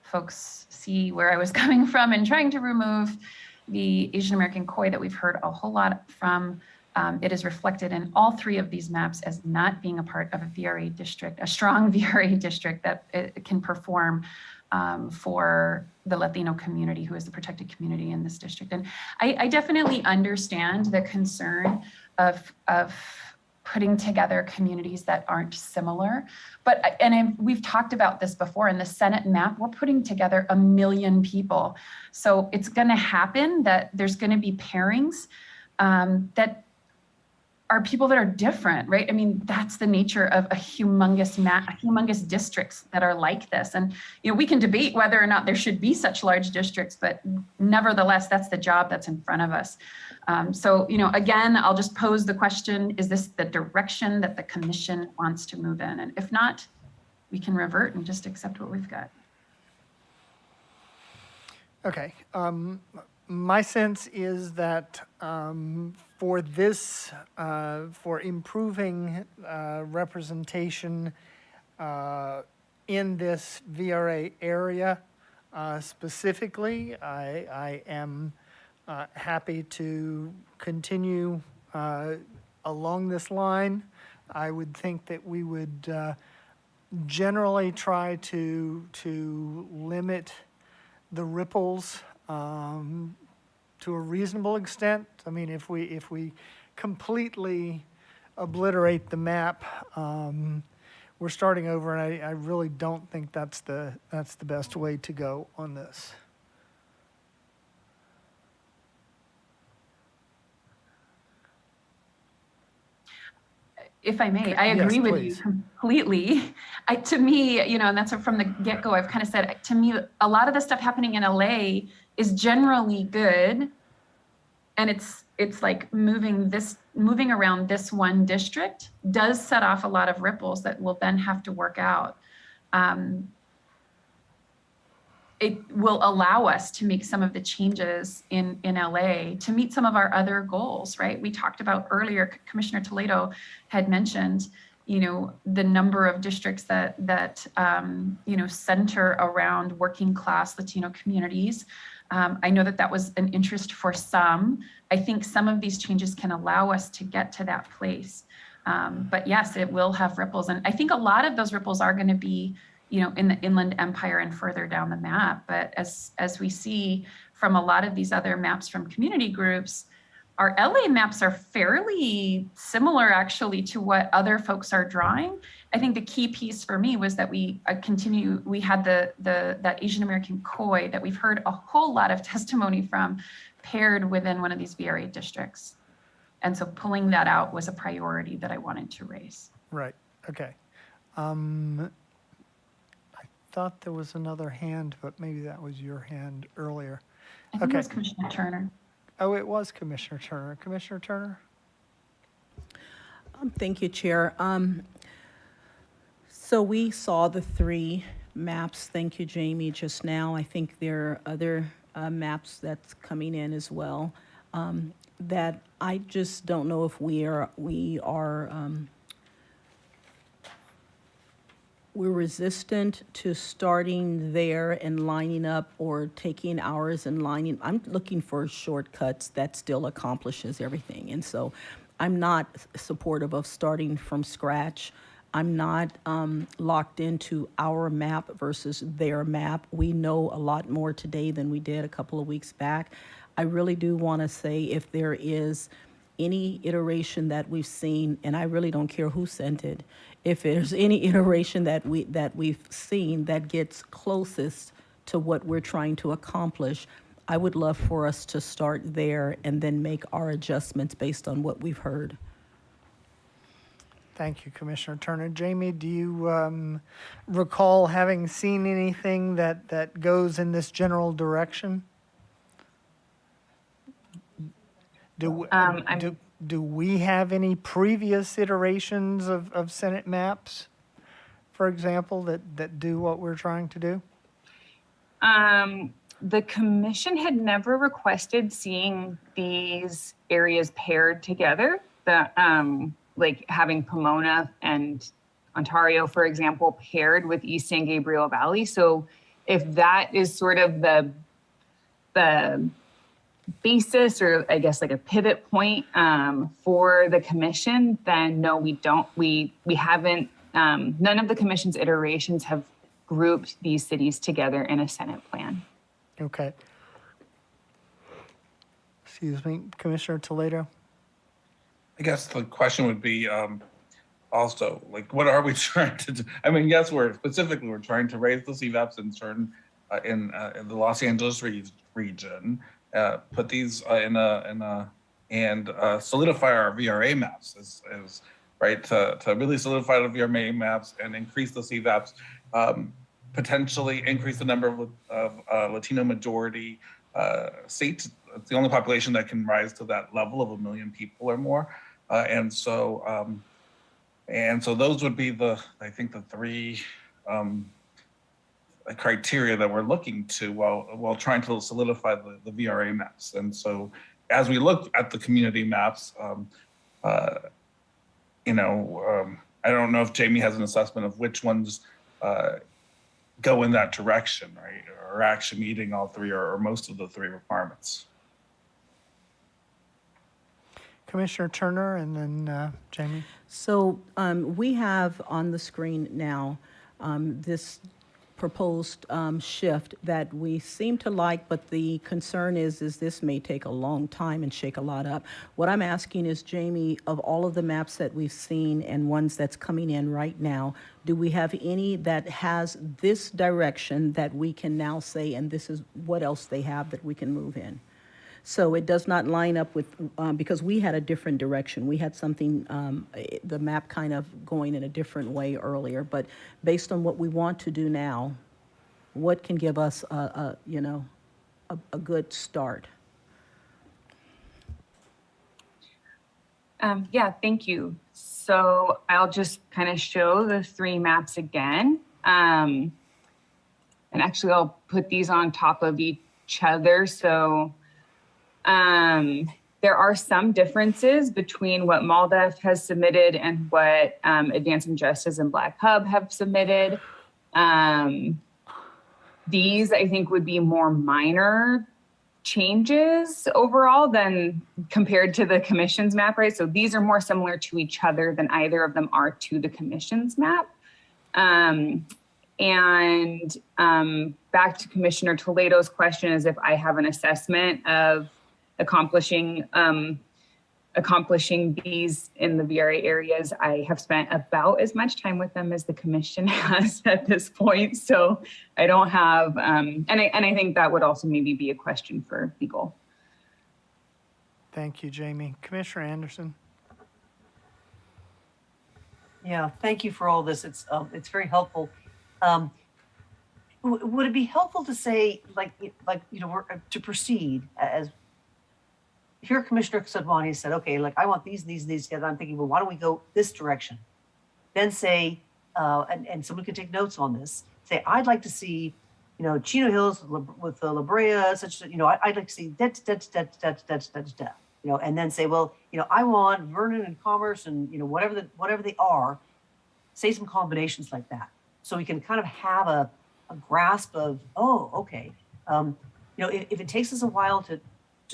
folks see where I was coming from in trying to remove the Asian American koi that we've heard a whole lot from. It is reflected in all three of these maps as not being a part of a VRA district, a strong VRA district that it can perform for the Latino community, who is the protected community in this district. And I definitely understand the concern of putting together communities that aren't similar. But, we've talked about this before, in the Senate map, we're putting together 1 million people. So it's gonna happen that there's gonna be pairings that are people that are different, right? I mean, that's the nature of a humongous districts that are like this. And, we can debate whether or not there should be such large districts, but nevertheless, that's the job that's in front of us. So, again, I'll just pose the question, is this the direction that the Commission wants to move in? And if not, we can revert and just accept what we've got. Okay. My sense is that for this, for improving representation in this VRA area specifically, I am happy to continue along this line. I would think that we would generally try to limit the ripples to a reasonable extent. I mean, if we completely obliterate the map, we're starting over, and I really don't think that's the best way to go on this. If I may, I agree Yes, with please. you completely. To me, and that's from the get-go, I've kind of said, to me, a lot of the stuff happening in LA is generally good. And it's like moving around this one district does set off a lot of ripples that we'll then have to work out. It will allow us to make some of the changes in LA to meet some of our other goals, right? We talked about earlier, Commissioner Toledo had mentioned, the number of districts that center around working class Latino communities. I know that was an interest for some. I think some of these changes can allow us to get to that place. But yes, it will have ripples. And I think a lot of those ripples are going to be in the Inland Empire and further down the map. But as we see from a lot of these other maps from community groups, our LA maps are fairly similar actually to what other folks are drawing. I think the key piece for me was that we had that Asian American COI that we've heard a whole lot of testimony from paired within one of these VRA districts. And so pulling that out was a priority that I wanted to raise. Right, okay. I thought there was another hand, but maybe that was your hand earlier. I think it was Commissioner Turner. Oh, it was Commissioner Turner. Commissioner Turner? Thank you, Chair. So we saw the 3 maps. Thank you, Jamie, just now. I think there are other maps that's coming in as well that I just don't know if we're resistant to starting there and lining up or taking hours and lining. I'm looking for shortcuts that still accomplishes everything. And so I'm not supportive of starting from scratch. I'm not locked into our map versus their map. We know a lot more today than we did a couple of weeks back. I really do want to say if there is any iteration that we've seen, and I really don't care who sent it, if there's any iteration that we've seen that gets closest to what we're trying to accomplish, I would love for us to start there and then make our adjustments based on what we've heard. Thank you, Commissioner Turner. Jamie, do you recall having seen anything that goes in this general direction? Do we have any previous iterations of Senate maps, for example, that do what we're trying to do? The commission had never requested seeing these areas paired together. Like having Pomona and Ontario, for example, paired with East San Gabriel Valley. So if that is sort of the basis, or I guess like a pivot point for the commission, then no, we don't. We haven't, none of the commission's iterations have grouped these cities together in a Senate plan. Okay. Excuse me, Commissioner Toledo? I guess the question would be also, like, what are we trying to do? I mean, yes, we're trying to raise the CVAPs in certain, in the Los Angeles region, put these and solidify our VRA maps as right, to really solidify the VRA maps and increase the CVAPs, potentially increase the number of Latino majority seats. It's the only population that can rise to that level of 1 million people or more. And so those would be I think the 3 criteria that we're looking to while trying to solidify the VRA maps. And so as we look at the community maps, I don't know if Jamie has an assessment of which ones go in that direction, right? Or actually meeting all 3 or most of the 3 requirements. Commissioner Turner and then Jamie. So we have on the screen now this proposed shift that we seem to like, but the concern is this may take a long time and shake a lot up. What I'm asking is, Jamie, of all of the maps that we've seen and ones that's coming in right now, do we have any that has this direction that we can now say, and this is what else they have that we can move in? So it does not line up with, because we had a different direction. We had something, the map kind of going in a different way earlier. But based on what we want to do now, what can give us a good start? Yeah, thank you. So I'll just kind of show the 3 maps again. And actually I'll put these on top of each other. So there are some differences between what MALDEF has submitted and what Advancing Justice and Black Hub have submitted. These I think would be more minor changes overall than compared to the commission's map, right? So these are more similar to each other than either of them are to the commission's map. Back to Commissioner Toledo's question is if I have an assessment of accomplishing these in the VRA areas. I have spent about as much time with them as the commission has at this point. So I don't have, and I think that would also maybe be a question for legal. Thank you, Jamie. Commissioner Anderson. Yeah, thank you for all this. It's very helpful. Would it be helpful to say, to proceed as here, Commissioner Sadwani said, okay, I want these together. I'm thinking, well, why don't we go this direction? Then say, and someone could take notes on this. Say, I'd like to see, Chino Hills with La Brea, such that, I'd like to see and then say, well, I want Vernon and Commerce and whatever they are. Say some combinations like that, so we can kind of have a grasp of, oh, okay, if it takes us a while to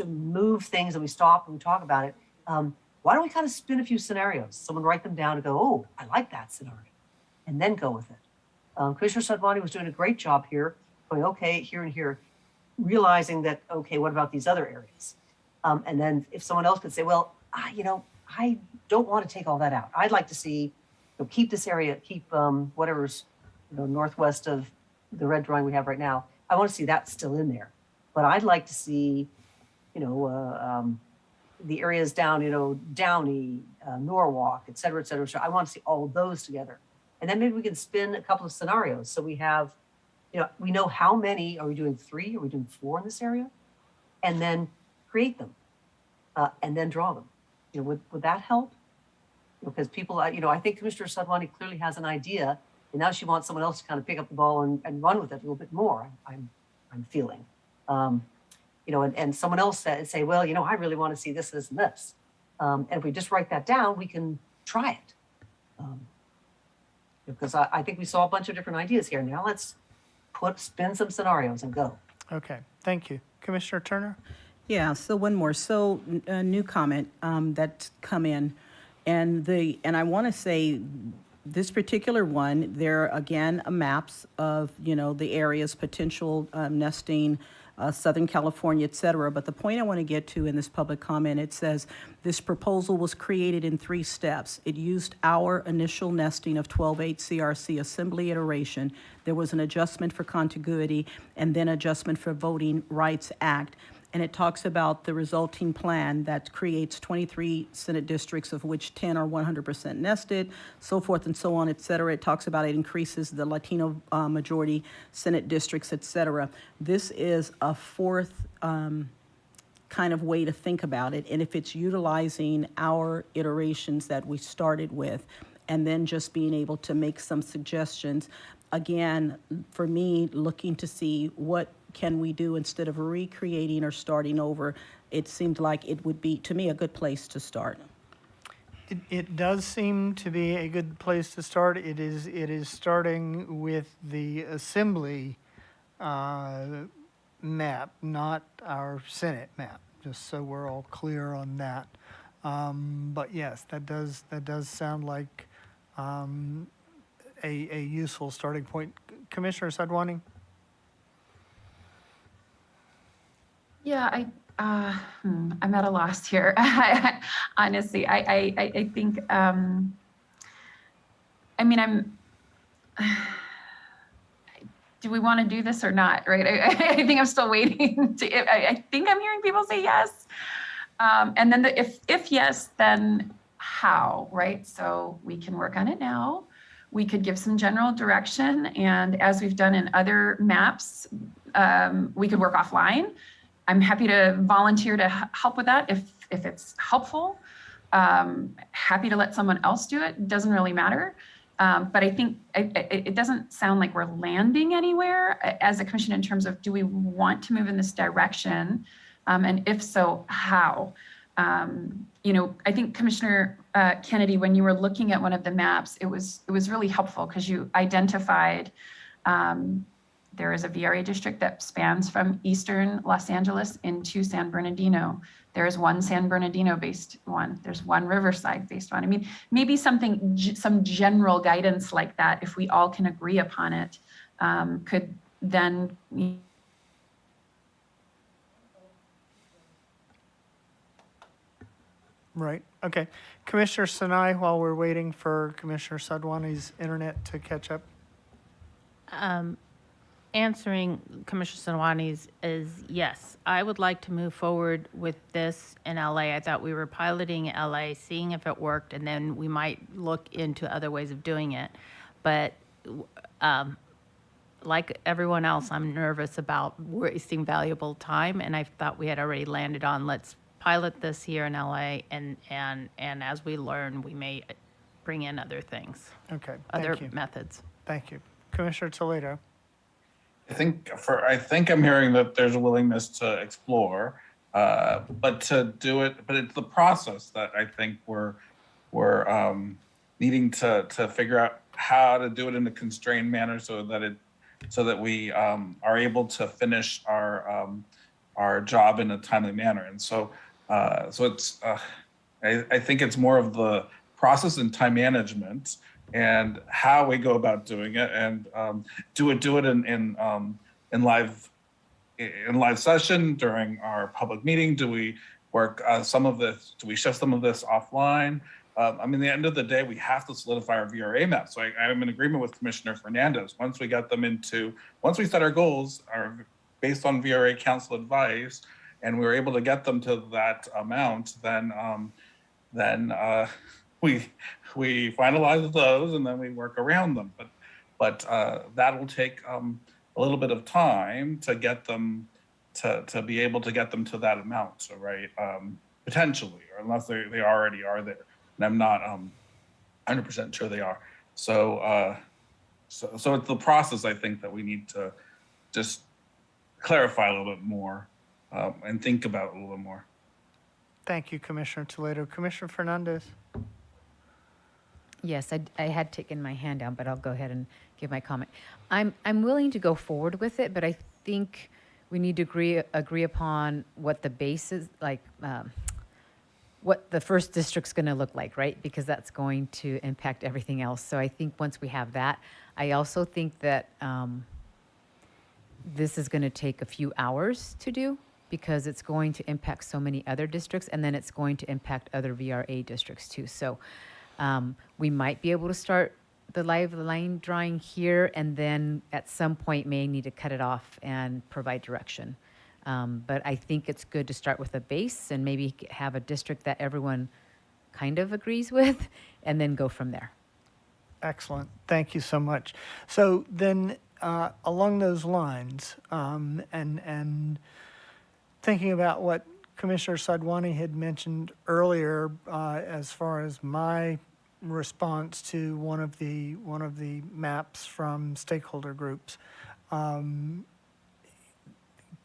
move things and we stop and we talk about it, why don't we kind of spin a few scenarios? Someone write them down and go, oh, I like that scenario, and then go with it. Commissioner Sadwani was doing a great job here, going, okay, here and here, realizing that, okay, what about these other areas? And then if someone else could say, well, I don't want to take all that out. I'd like to see, keep this area, keep whatever's northwest of the red drawing we have right now. I want to see that still in there, but I'd like to see the areas down, Downey, Norwalk, et cetera, et cetera. So I want to see all of those together. And then maybe we can spin a couple of scenarios. So we have, we know how many, are we doing 3? Are we doing 4 in this area? And then create them and then draw them. Would that help? Because people, I think Commissioner Sadwani clearly has an idea, and now she wants someone else to kind of pick up the ball and run with it a little bit more, I'm feeling. And someone else say, well, I really want to see this, this, and this. And if we just write that down, we can try it. Because I think we saw a bunch of different ideas here. Now let's spin some scenarios and go. Okay, thank you. Commissioner Turner? Yeah, so one more. So a new comment that's come in. And I want to say this particular one, there are, again, maps of, the areas, potential nesting, Southern California, et cetera. But the point I want to get to in this public comment, it says, this proposal was created in 3 steps. It used our initial nesting of 12.8 CRC assembly iteration. There was an adjustment for contiguity and then adjustment for Voting Rights Act. And it talks about the resulting plan that creates 23 Senate districts, of which 10 are 100% nested, so forth and so on, et cetera. It talks about it increases the Latino majority Senate districts, et cetera. This is a 4th kind of way to think about it. And if it's utilizing our iterations that we started with, and then just being able to make some suggestions, again, for me, looking to see what can we do instead of recreating or starting over, it seemed like it would be, to me, a good place to start. It does seem to be a good place to start. It is starting with the assembly map, not our Senate map, just so we're all clear on that. But yes, that does sound like a useful starting point. Commissioner Sadwani? Yeah, I'm at a loss here. Honestly, I think, do we want to do this or not, right? I think I'm still waiting I think I'm hearing people say yes. And then if yes, then how, right? So we can work on it now. We could give some general direction. And as we've done in other maps, we could work offline. I'm happy to volunteer to help with that if it's helpful. Happy to let someone else do it. Doesn't really matter. But I think it doesn't sound like we're landing anywhere as a commission in terms of, do we want to move in this direction? And if so, how? I think Commissioner Kennedy, when you were looking at one of the maps, it was really helpful because you identified there is a VRA district that spans from eastern Los Angeles into San Bernardino. There is one San Bernardino-based one. There's one Riverside-based one. I mean, maybe some general guidance like that, if we all can agree upon it, could then. Right. Okay. Commissioner Sinai, while we're waiting for Commissioner Sadwani's internet to catch up. Answering Commissioner Sanwani's is yes. I would like to move forward with this in LA. I thought we were piloting LA, seeing if it worked, and then we might look into other ways of doing it. But like everyone else, I'm nervous about wasting valuable time, and I thought we had already landed on let's pilot this here in LA, and as we learn, we may bring in other things. Okay. Other Thank you. methods. Thank you. Commissioner Toledo. I think I'm hearing that there's a willingness to explore, but to do it. But it's the process that I think we're needing to figure out how to do it in a constrained manner so that we are able to finish our job in a timely manner. And so it's I think it's more of the process and time management and how we go about doing it, and do it in live session during our public meeting. Do we work some of this? Do we shift some of this offline? I mean, at the end of the day, we have to solidify our VRA map. So I'm in agreement with Commissioner Fernandez. Once we set our goals are based on VRA council advice, and we were able to get them to that amount, then we finalize those and then we work around them. But that will take a little bit of time to get them to be able to get them to that amount. So right, potentially, or unless they already are there, and I'm not 100% sure they are. So it's the process I think that we need to just clarify a little bit more and think about a little bit more. Thank you, Commissioner Toledo. Commissioner Fernandez. Yes, I had taken my hand down, but I'll go ahead and give my comment. I'm willing to go forward with it, but I think we need to agree upon what the base is, like what the first district's going to look like, right? Because that's going to impact everything else. So I think once we have that, I also think that this is going to take a few hours to do, because it's going to impact so many other districts, and then it's going to impact other VRA districts too. So we might be able to start the live line drawing here, and then at some point may need to cut it off and provide direction. But I think it's good to start with a base and maybe have a district that everyone kind of agrees with, and then go from there. Excellent. Thank you so much. So then along those lines, and thinking about what Commissioner Sadwani had mentioned earlier, as far as my response to one of the maps from stakeholder groups,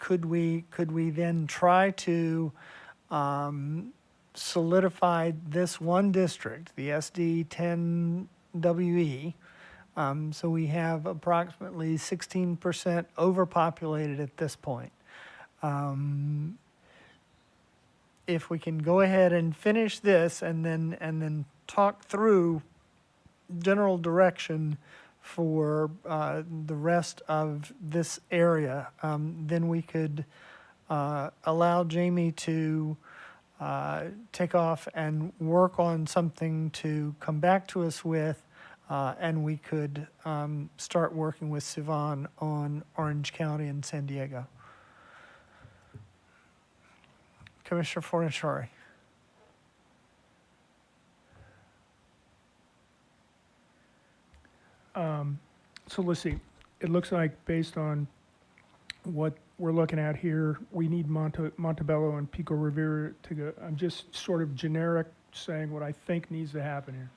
could we then try to solidify this one district, the SD 10WE, so we have approximately 16% overpopulated at this point. If we can go ahead and finish this and then talk through general direction for the rest of this area, then we could allow Jamie to take off and work on something to come back to us with and we could start working with Sivan on Orange County and San Diego. Commissioner Fornaciari. So let's see. It looks like based on what we're looking at here, we need Montebello and Pico Rivera to go. I'm just sort of generic saying what I think needs to happen here.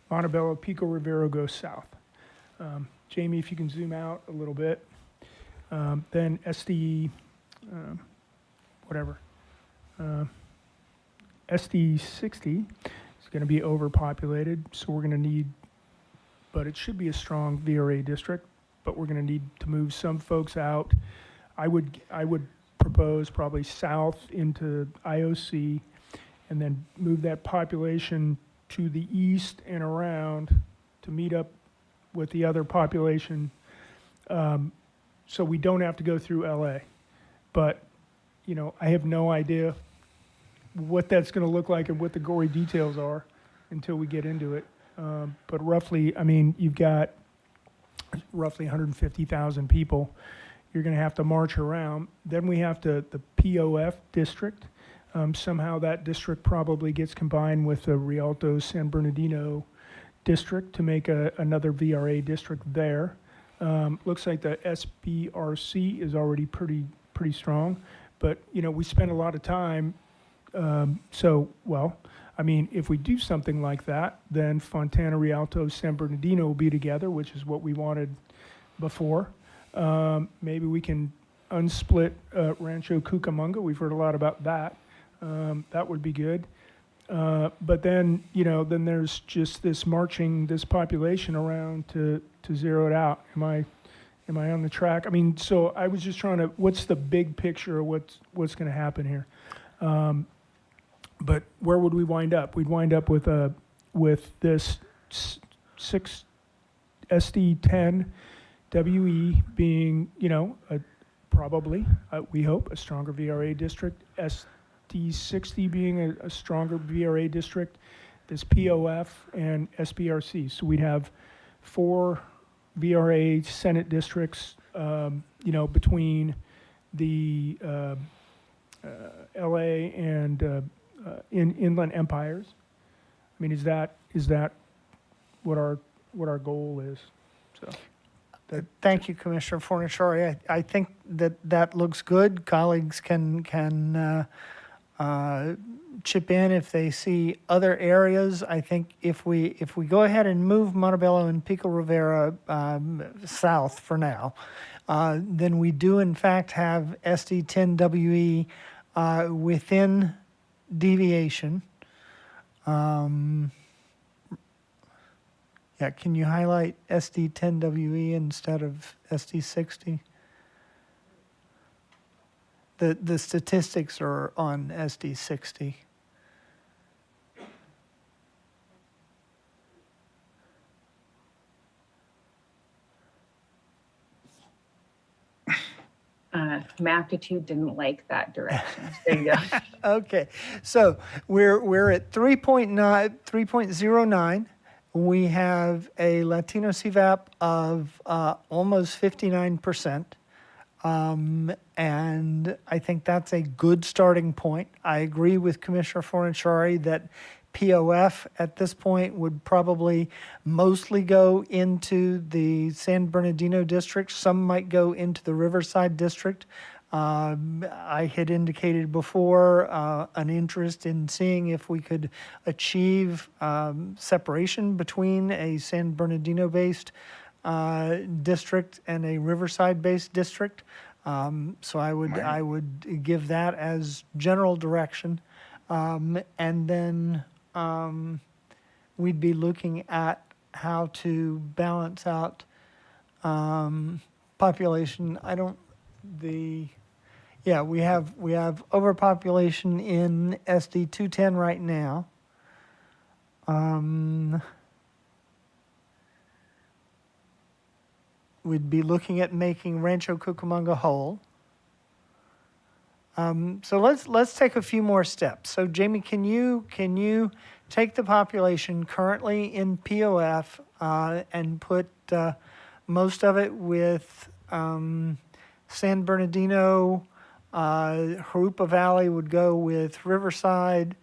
Montebello, Pico Rivera go south. Jamie, if you can zoom out a little bit. Then SD, whatever. SD 60 is going to be overpopulated, so we're going to need, but it should be a strong VRA district, but we're going to need to move some folks out. I would propose probably south into IOC and then move that population to the east and around to meet up with the other population, so we don't have to go through LA. But, you know, I have no idea what that's going to look like and what the gory details are until we get into it. But roughly, I mean, you've got roughly 150,000 people. You're going to have to march around. Then we have the POF district. Somehow that district probably gets combined with the Rialto San Bernardino district to make another VRA district there. Looks like the SBRC is already pretty strong, but you know, we spend a lot of time. I mean, if we do something like that, then Fontana, Rialto, San Bernardino will be together, which is what we wanted before. Maybe we can unsplit Rancho Cucamonga. We've heard a lot about that. That would be good. But then, you know, then there's just this marching this population around to zero it out. Am I on the track? I mean, so I was just trying to, what's the big picture of what's going to happen here? But where would we wind up? We'd wind up with this 6 SD10 WE being, you know, probably, we hope, a stronger VRA district. SD60 being a stronger VRA district. This POF and SBRC. So we'd have 4 VRA Senate districts, you know, between the LA and in Inland Empires. I mean, is that what our goal is? So. Thank you, Commissioner Fornaciari. I think that looks good. Colleagues can chip in if they see other areas. I think if we go ahead and move Montebello and Pico Rivera south for now, then we do in fact have SD10WE within deviation. Yeah, can you highlight SD10WE instead of SD60? The statistics are on SD60. Maptitude didn't like that direction. There you go. Okay, so we're at 3.09. We have a Latino CVAP of almost 59%. And I think that's a good starting point. I agree with Commissioner Fornaciari that POF at this point would probably mostly go into the San Bernardino district. Some might go into the Riverside district. I had indicated before an interest in seeing if we could achieve separation between a San Bernardino-based district and a Riverside-based district. So I would give that as general direction, and then we'd be looking at how to balance out population. We have overpopulation in SD 210 right now. We'd be looking at making Rancho Cucamonga whole. So let's take a few more steps. So Jamie, can you take the population currently in POF and put most of it with San Bernardino? Jurupa Valley would go with Riverside,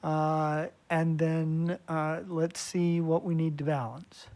and then let's see what we need to balance.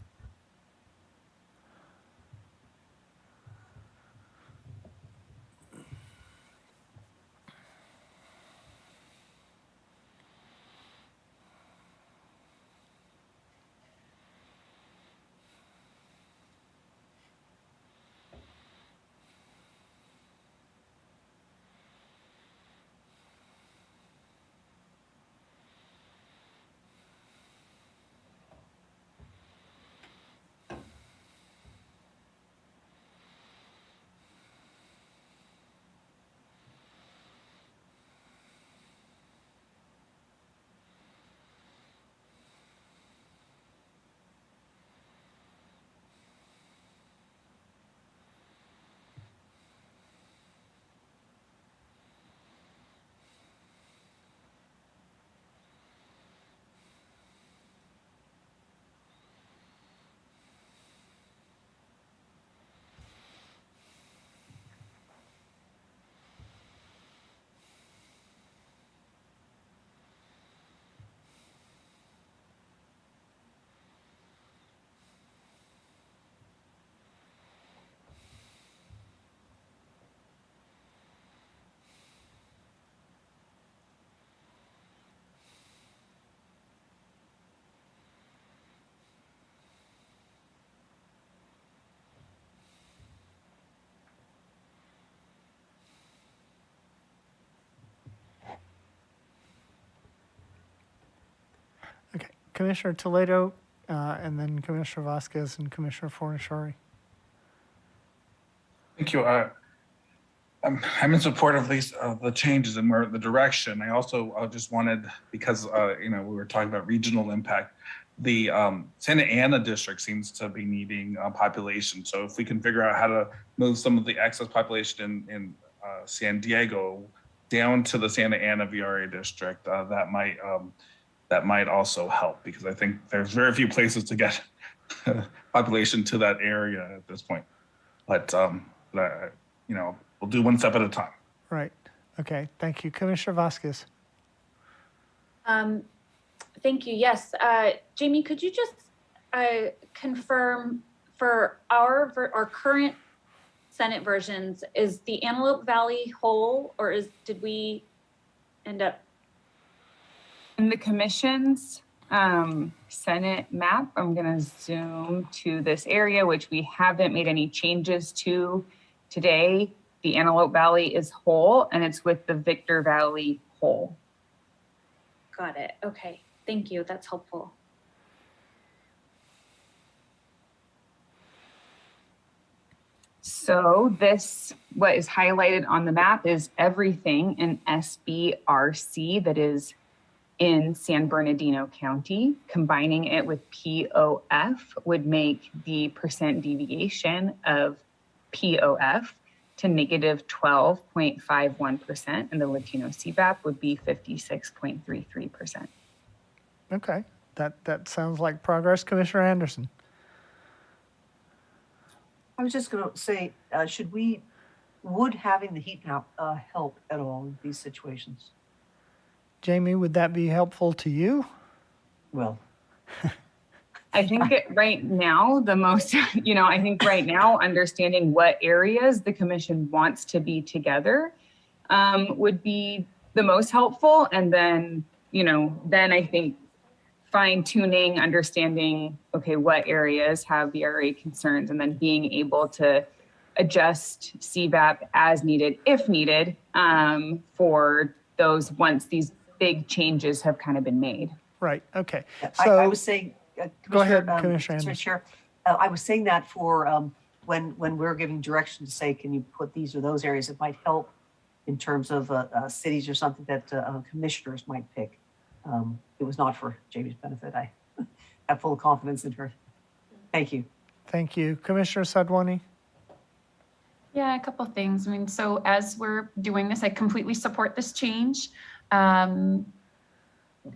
Okay, Commissioner Toledo, and then Commissioner Vasquez and Commissioner Fornashari. Thank you. I'm in support of these the changes and where the direction. I also just wanted, because we were talking about regional impact, the Santa Ana district seems to be needing population. So if we can figure out how to move some of the excess population in San Diego down to the Santa Ana VRA district, that might also help, because I think there's very few places to get population to that area at this point. But we'll do one step at a time. Right. Okay. Thank you, Commissioner Vasquez. Thank you. Yes. Jamie, could you just confirm for our current Senate versions, is the Antelope Valley whole, or did we end up? In the Commission's Senate map, I'm going to zoom to this area, which we haven't made any changes to today. The Antelope Valley is whole, and it's with the Victor Valley whole. Got it. Okay. Thank you. That's helpful. So what is highlighted on the map is everything in SBRC that is in San Bernardino County. Combining it with POF would make the percent deviation of POF to negative 12.51%, and the Latino CVAP would be 56.33%. Okay, that sounds like progress. Commissioner Anderson. I was just going to say, would having the heat map help at all in these situations? Jamie, would that be helpful to you? Well, I think right now, understanding what areas the Commission wants to be together would be the most helpful. And then, then I think fine tuning, understanding, okay, what areas have VRA concerns, and then being able to adjust CVAP as needed, if needed, for those once these big changes have kind of been made. Right. Okay. So I was saying, go ahead, Commissioner Anderson. Chair, I was saying that for when we're giving direction to say, can you put these or those areas, it might help in terms of cities or something that commissioners might pick. It was not for Jamie's benefit. I have full confidence in her. Thank you. Thank you. Commissioner Sadwani. Yeah, a couple things. I mean, so as we're doing this, I completely support this change.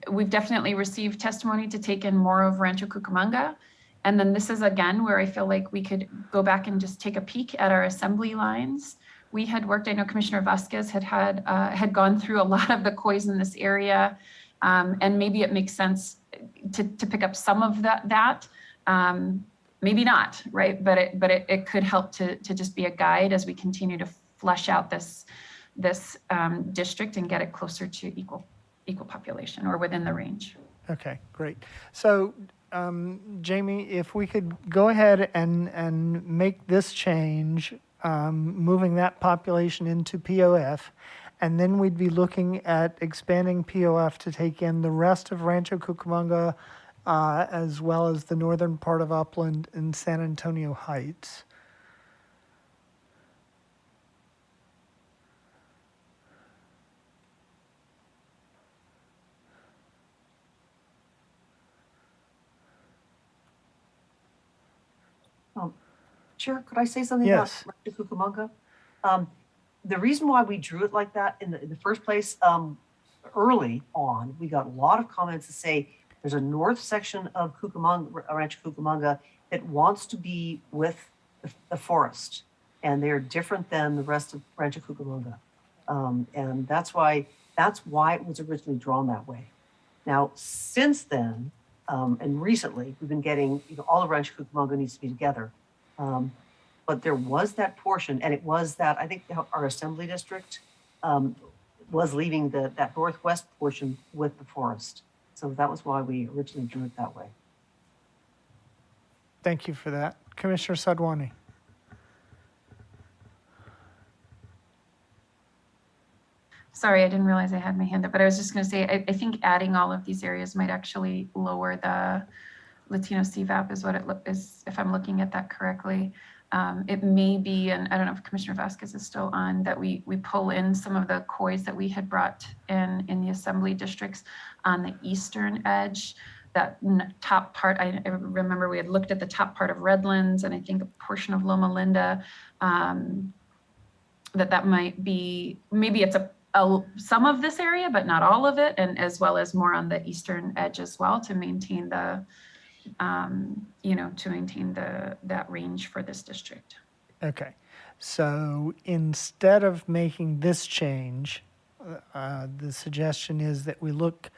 We've definitely received testimony to take in more of Rancho Cucamonga. And then this is again where I feel like we could go back and just take a peek at our assembly lines. We had worked, I know Commissioner Vasquez had gone through a lot of the COIs in this area. And maybe it makes sense to pick up some of that. Maybe not, right? But it could help to just be a guide as we continue to flesh out this district and get it closer to equal population or within the range. Okay, great. So, Jamie, if we could go ahead and make this change, moving that population into POF, and then we'd be looking at expanding POF to take in the rest of Rancho Cucamonga, as well as the northern part of Upland and San Antonio Heights. Chair, could I say something Yes. about Rancho Cucamonga? The reason why we drew it like that in the first place, early on, we got a lot of comments to say there's a north section of Cucamonga, Rancho Cucamonga that wants to be with the forest, and they're different than the rest of Rancho Cucamonga. And that's why it was originally drawn that way. Now, since then, and recently, we've been getting, all of Rancho Cucamonga needs to be together. But there was that portion, and it was that, I think our assembly district was leaving that northwest portion with the forest. So that was why we originally drew it that way. Thank you for that. Commissioner Sadwani. Sorry, I didn't realize I had my hand up, but I was just going to say, I think adding all of these areas might actually lower the Latino CVAP is what it is, if I'm looking at that correctly. It may be, and I don't know if Commissioner Vasquez is still on, that we pull in some of the COIs that we had brought in the assembly districts on the eastern edge. That top part, I remember we had looked at the top part of Redlands and I think a portion of Loma Linda, that might be, maybe it's some of this area, but not all of it, and as well as more on the eastern edge as well to maintain the that range for this district. Okay, so instead of making this change, the suggestion is that we look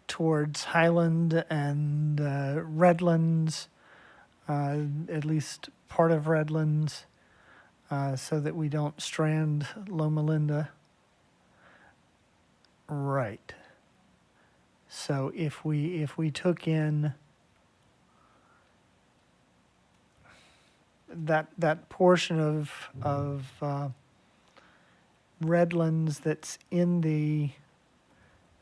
towards Highland and Redlands, at least part of Redlands, so that we don't strand Loma Linda. Right. So if we took in that portion of Redlands that's in the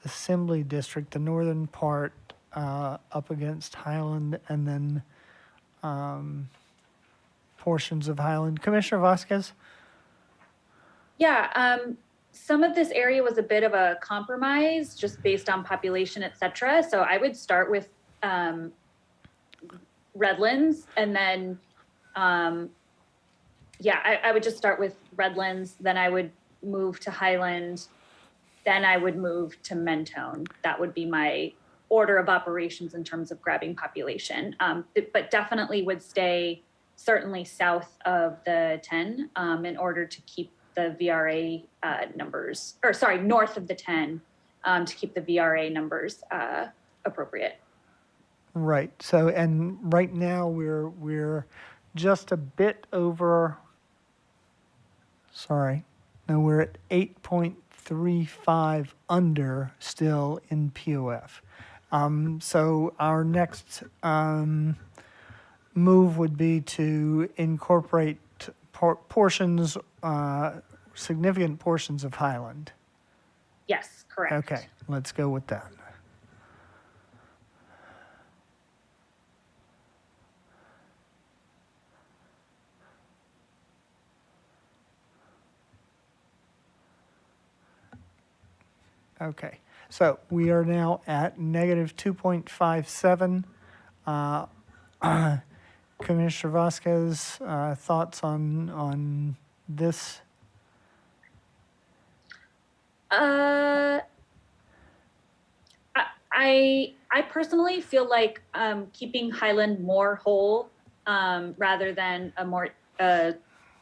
Assembly District, the northern part up against Highland, and then portions of Highland. Commissioner Vasquez? Yeah, some of this area was a bit of a compromise just based on population, et cetera. So I would start with Redlands and then I would just start with Redlands, then I would move to Highland, then I would move to Mentone. That would be my order of operations in terms of grabbing population, but definitely would stay certainly south of the 10 in order to keep the VRA numbers, or sorry, north of the 10 to keep the VRA numbers appropriate. Right. So, and right now we're just a bit over, we're at 8.35 under still in POF. So our next move would be to incorporate portions, significant portions of Highland. Yes, correct. Okay, let's go with that. Okay, so we are now at negative 2.57. Commissioner Vasquez, thoughts on this? I personally feel like keeping Highland more whole rather than a more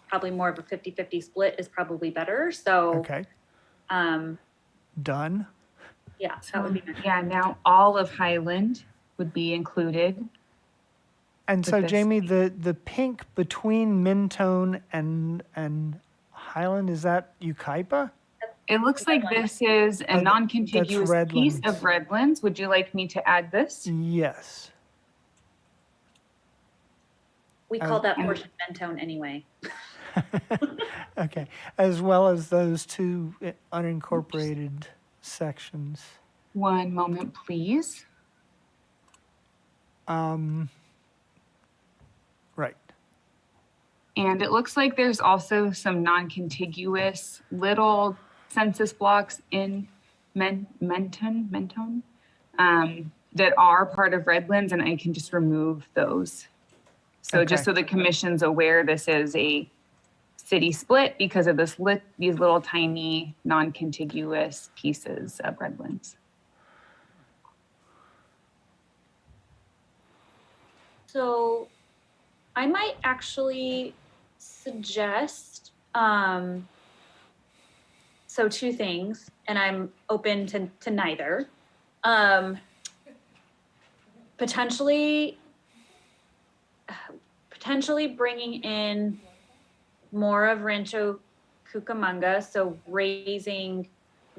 probably more of a 50-50 split is probably better. So Okay. Done. Yeah, that would be nice. Yeah, now all of Highland would be included. And with so, this. Jamie, the pink between Mentone and Highland, is that Ukaipa? It looks like this is a Oh, non-contiguous that's piece Redlands. of Redlands. Would you like me to add this? Yes. We call that portion Mentone anyway. Okay. As well as those two unincorporated sections. One moment, please. Right. And it looks like there's also some non-contiguous little census blocks in Mentone, that are part of Redlands, and I can just remove those. So just so the commission's aware, this is a city split because of these little tiny non-contiguous pieces of Redlands. So I might actually suggest, so two things, and I'm open to neither. Potentially bringing in more of Rancho Cucamonga, so raising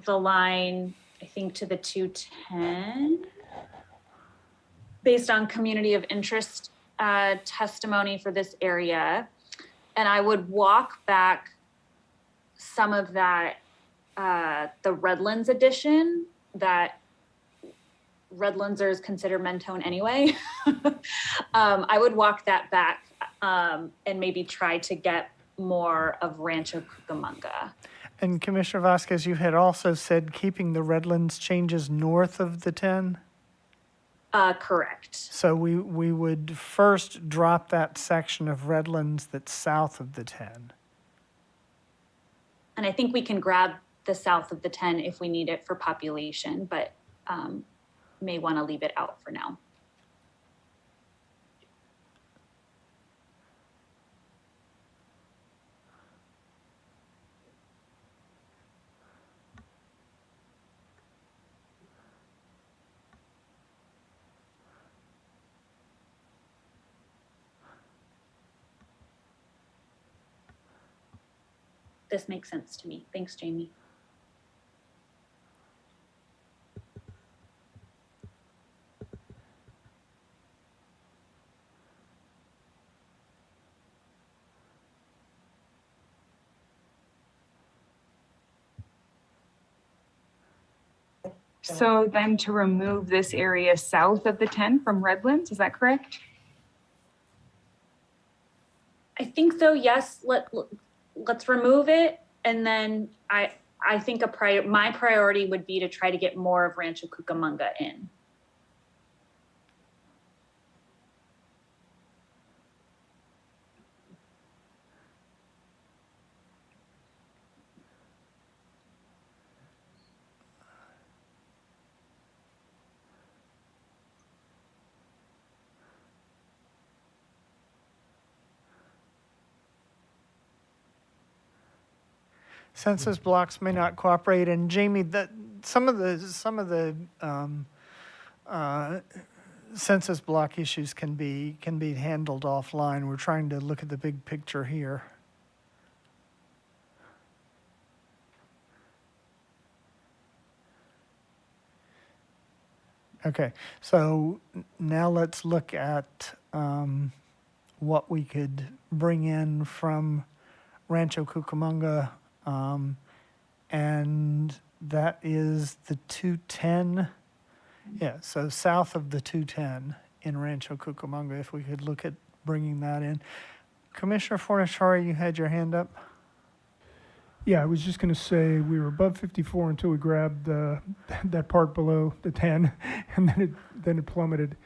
the line, I think, to the 210, based on community of interest testimony for this area. And I would walk back some of that, the Redlands edition, that Redlandsers consider Mentone anyway. I would walk that back and maybe try to get more of Rancho Cucamonga. And Commissioner Vasquez, you had also said keeping the Redlands changes north of the 10? Correct. So we would first drop that section of Redlands that's south of the 10. And I think we can grab the south of the 10 if we need it for population, but may want to leave it out for now. This makes sense to me. Thanks, Jamie. So then to remove this area south of the 10 from Redlands, is that correct? I think so, yes. Let's remove it. And then I think my priority would be to try to get more of Rancho Cucamonga in. Census blocks may not cooperate, and Jamie, some of the census block issues can be handled offline. We're trying to look at the big picture here. Okay, so now let's look at what we could bring in from Rancho Cucamonga. And that is the 210. Yeah, so south of the 210 in Rancho Cucamonga, if we could look at bringing that in. Commissioner Fornashari, you had your hand up? Yeah, I was just going to say we were above 54 until we grabbed that part below the 10, and then it plummeted.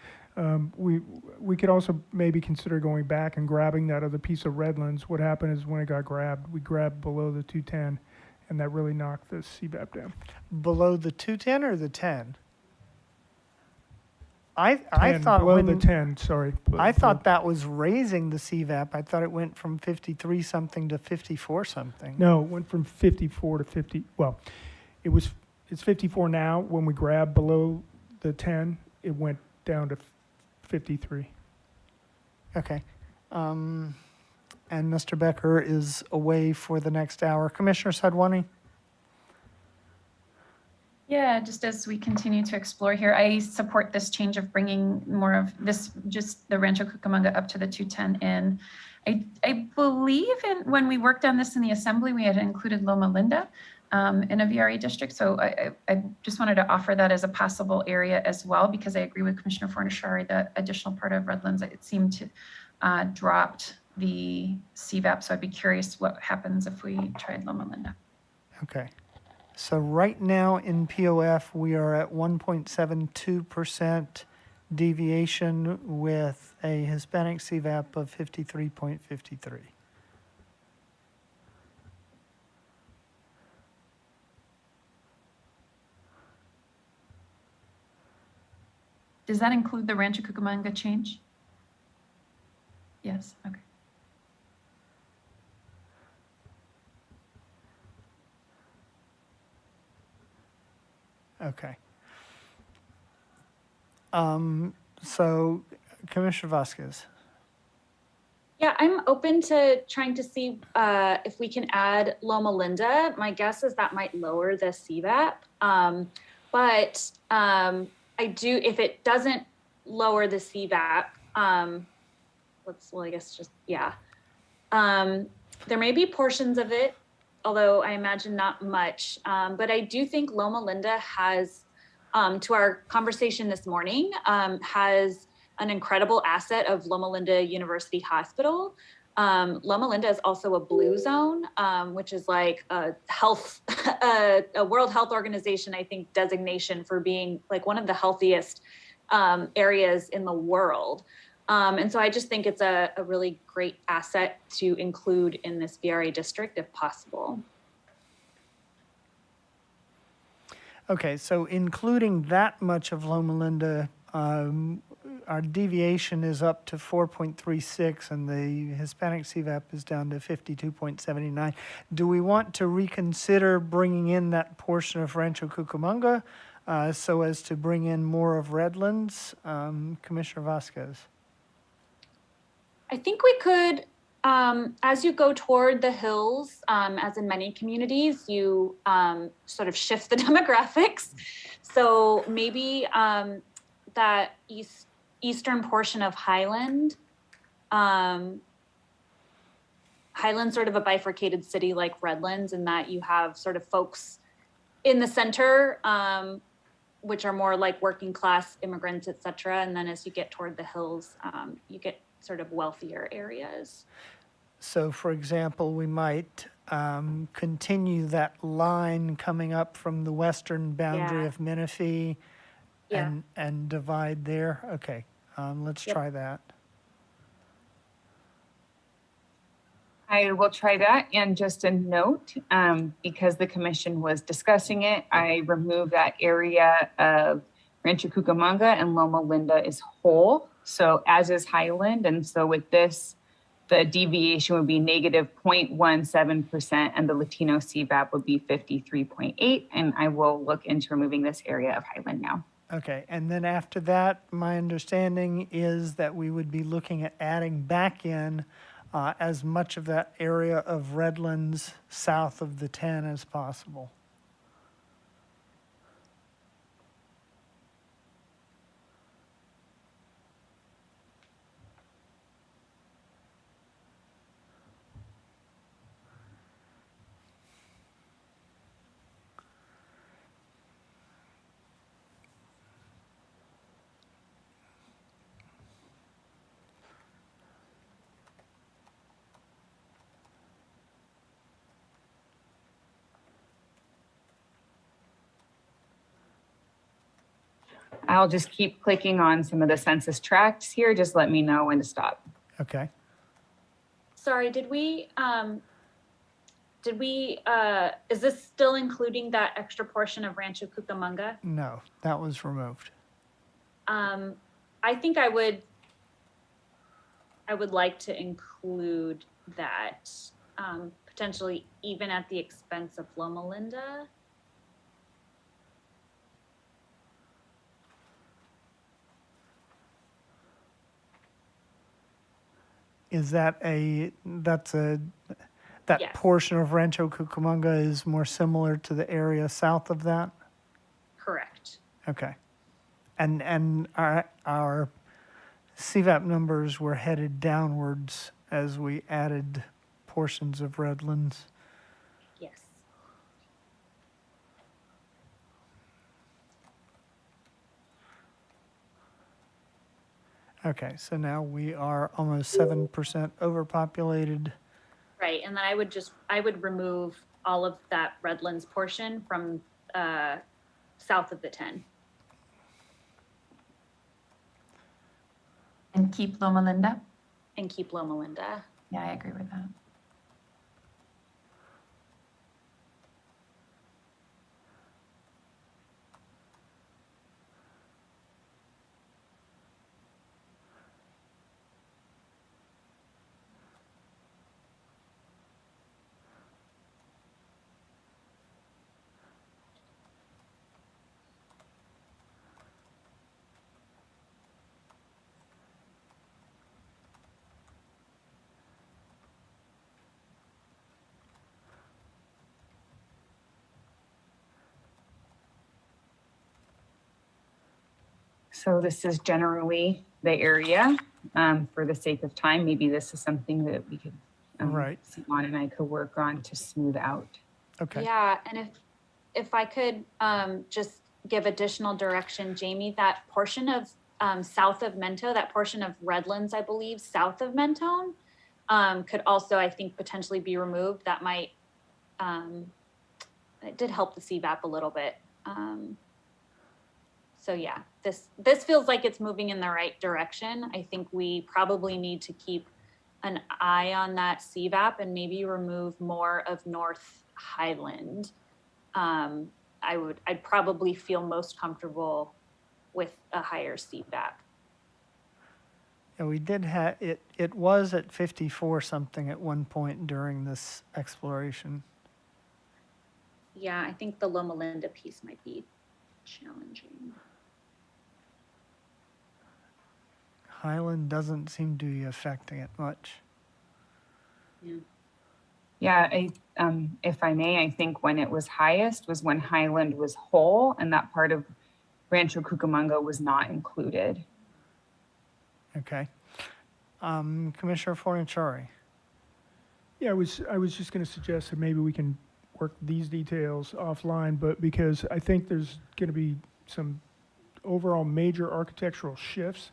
we could also maybe consider going back and grabbing that other piece of Redlands. What happened is when it got grabbed, we grabbed below the 210, and that really knocked the CVAP down. Below the 210 or the 10? I 10, thought below when the 10, sorry. I thought that was raising the CVAP. I thought it went from 53 something to 54 something. No, it went from 54 to 50. Well, it's 54 now. When we grabbed below the 10, it went down to 53. Okay. And Mr. Becker is away for the next hour. Commissioner Sadwani? Yeah, just as we continue to explore here, I support this change of bringing more of this, just the Rancho Cucamonga up to the 210 in. I believe when we worked on this in the assembly, we had included Loma Linda in a VRA district. So I just wanted to offer that as a possible area as well, because I agree with Commissioner Fornashari that additional part of Redlands, it seemed to dropped the CVAP. So I'd be curious what happens if we tried Loma Linda. Okay. So right now in POF, we are at 1.72% deviation with a Hispanic CVAP of 53.53. Does that include the Rancho Cucamonga change? Yes, okay. Okay. So Commissioner Vasquez. Yeah, I'm open to trying to see if we can add Loma Linda. My guess is that might lower the CVAP. But I do, if it doesn't lower the CVAP, there may be portions of it, although I imagine not much. But I do think Loma Linda has, to our conversation this morning, has an incredible asset of Loma Linda University Hospital. Loma Linda is also a blue zone, which is like a health, a World Health Organization, I think, designation for being like one of the healthiest areas in the world. And so I just think it's a really great asset to include in this VRA district if possible. Okay, so including that much of Loma Linda, our deviation is up to 4.36 and the Hispanic CVAP is down to 52.79. Do we want to reconsider bringing in that portion of Rancho Cucamonga so as to bring in more of Redlands? Commissioner Vasquez. I think we could, as you go toward the hills, as in many communities, you sort of shift the demographics. So maybe that eastern portion of Highland, Highland's sort of a bifurcated city like Redlands, in that you have sort of folks in the center, which are more like working class immigrants, et cetera. And then as you get toward the hills, you get sort of wealthier areas. So, for example, we might continue that line coming up from the western boundary of Menifee and divide there. Okay, let's try that. I will try that. And just a note, because the commission was discussing it, I removed that area of Rancho Cucamonga and Loma Linda is whole. So as is Highland. And so with this, the deviation would be negative 0.17% and the Latino CVAP would be 53.8. And I will look into removing this area of Highland now. Okay, and then after that, my understanding is that we would be looking at adding back in as much of that area of Redlands south of the 10 as possible. I'll just keep clicking on some of the census tracts here. Just let me know when to stop. Okay. Sorry, is this still including that extra portion of Rancho Cucamonga? No, that was removed. I think I would like to include that, potentially even at the expense of Loma Linda. Is that that Yes. portion of Rancho Cucamonga is more similar to the area south of that? Correct. Okay. And our CVAP numbers were headed downwards as we added portions of Redlands. Yes. Okay, so now we are almost 7% overpopulated. Right, and then I would remove all of that Redlands portion from south of the 10. And keep Loma Linda? And keep Loma Linda. Yeah, I agree with that. So this is generally the area. For the sake of time, maybe this is something that we could, Right. Simon and I could work on to smooth out. Okay. Yeah, and if I could just give additional direction, Jamie, that portion of south of Mento, that portion of Redlands, I believe, south of Mentone, could also, I think, potentially be removed. That might, it did help the CVAP a little bit. So yeah, this feels like it's moving in the right direction. I think we probably need to keep an eye on that CVAP and maybe remove more of North Highland. I'd probably feel most comfortable with a higher CVAP. Yeah, we did have it was at 54 something at one point during this exploration. Yeah, I think the Loma Linda piece might be challenging. Highland doesn't seem to be affecting it much. Yeah, if I may, I think when it was highest was when Highland was whole and that part of Rancho Cucamonga was not included. Okay. Commissioner Fornaciari. Yeah, I was just going to suggest that maybe we can work these details offline, but because I think there's going to be some overall major architectural shifts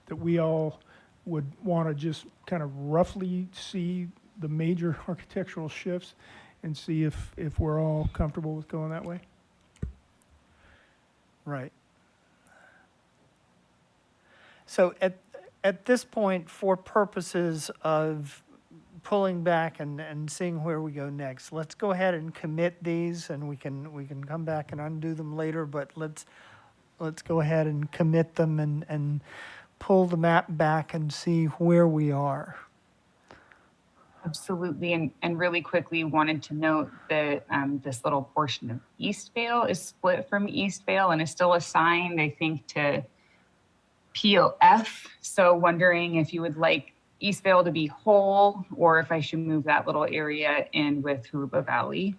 that we all would want to just kind of roughly see the major architectural shifts and see if we're all comfortable with going that way. Right. So at this point, for purposes of pulling back and seeing where we go next, let's go ahead and commit these, and we can come back and undo them later. But let's go ahead and commit them and pull the map back and see where we are. Absolutely, and really quickly wanted to note that this little portion of Eastvale is split from Eastvale and is still assigned, I think, to POF. So wondering if you would like Eastvale to be whole or if I should move that little area in with Hurupa Valley.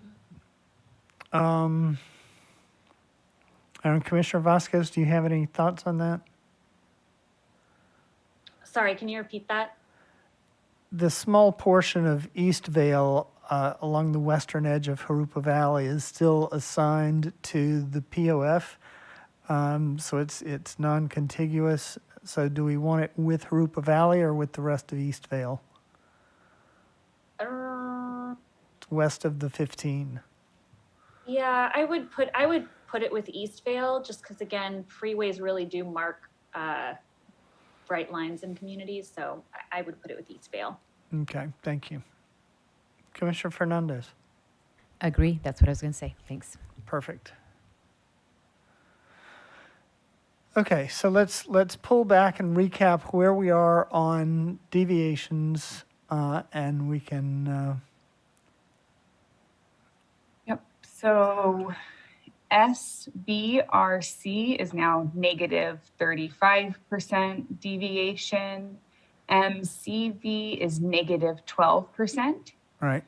Commissioner Vasquez, do you have any thoughts on that? Sorry, can you repeat that? The small portion of Eastvale along the western edge of Hurupa Valley is still assigned to the POF, so it's non-contiguous. So do we want it with Hurupa Valley or with the rest of Eastvale? It's west of the 15. Yeah, I would put put it with Eastvale, just because again, freeways really do mark bright lines in communities. So I would put it with Eastvale. Okay, thank you. Commissioner Fernandez. Agree. That's what I was going to say. Thanks. Perfect. Okay, so let's pull back and recap where we are on deviations, and we can. Yep. So SBRC is now negative 35% deviation. MCV is negative 12%. Right.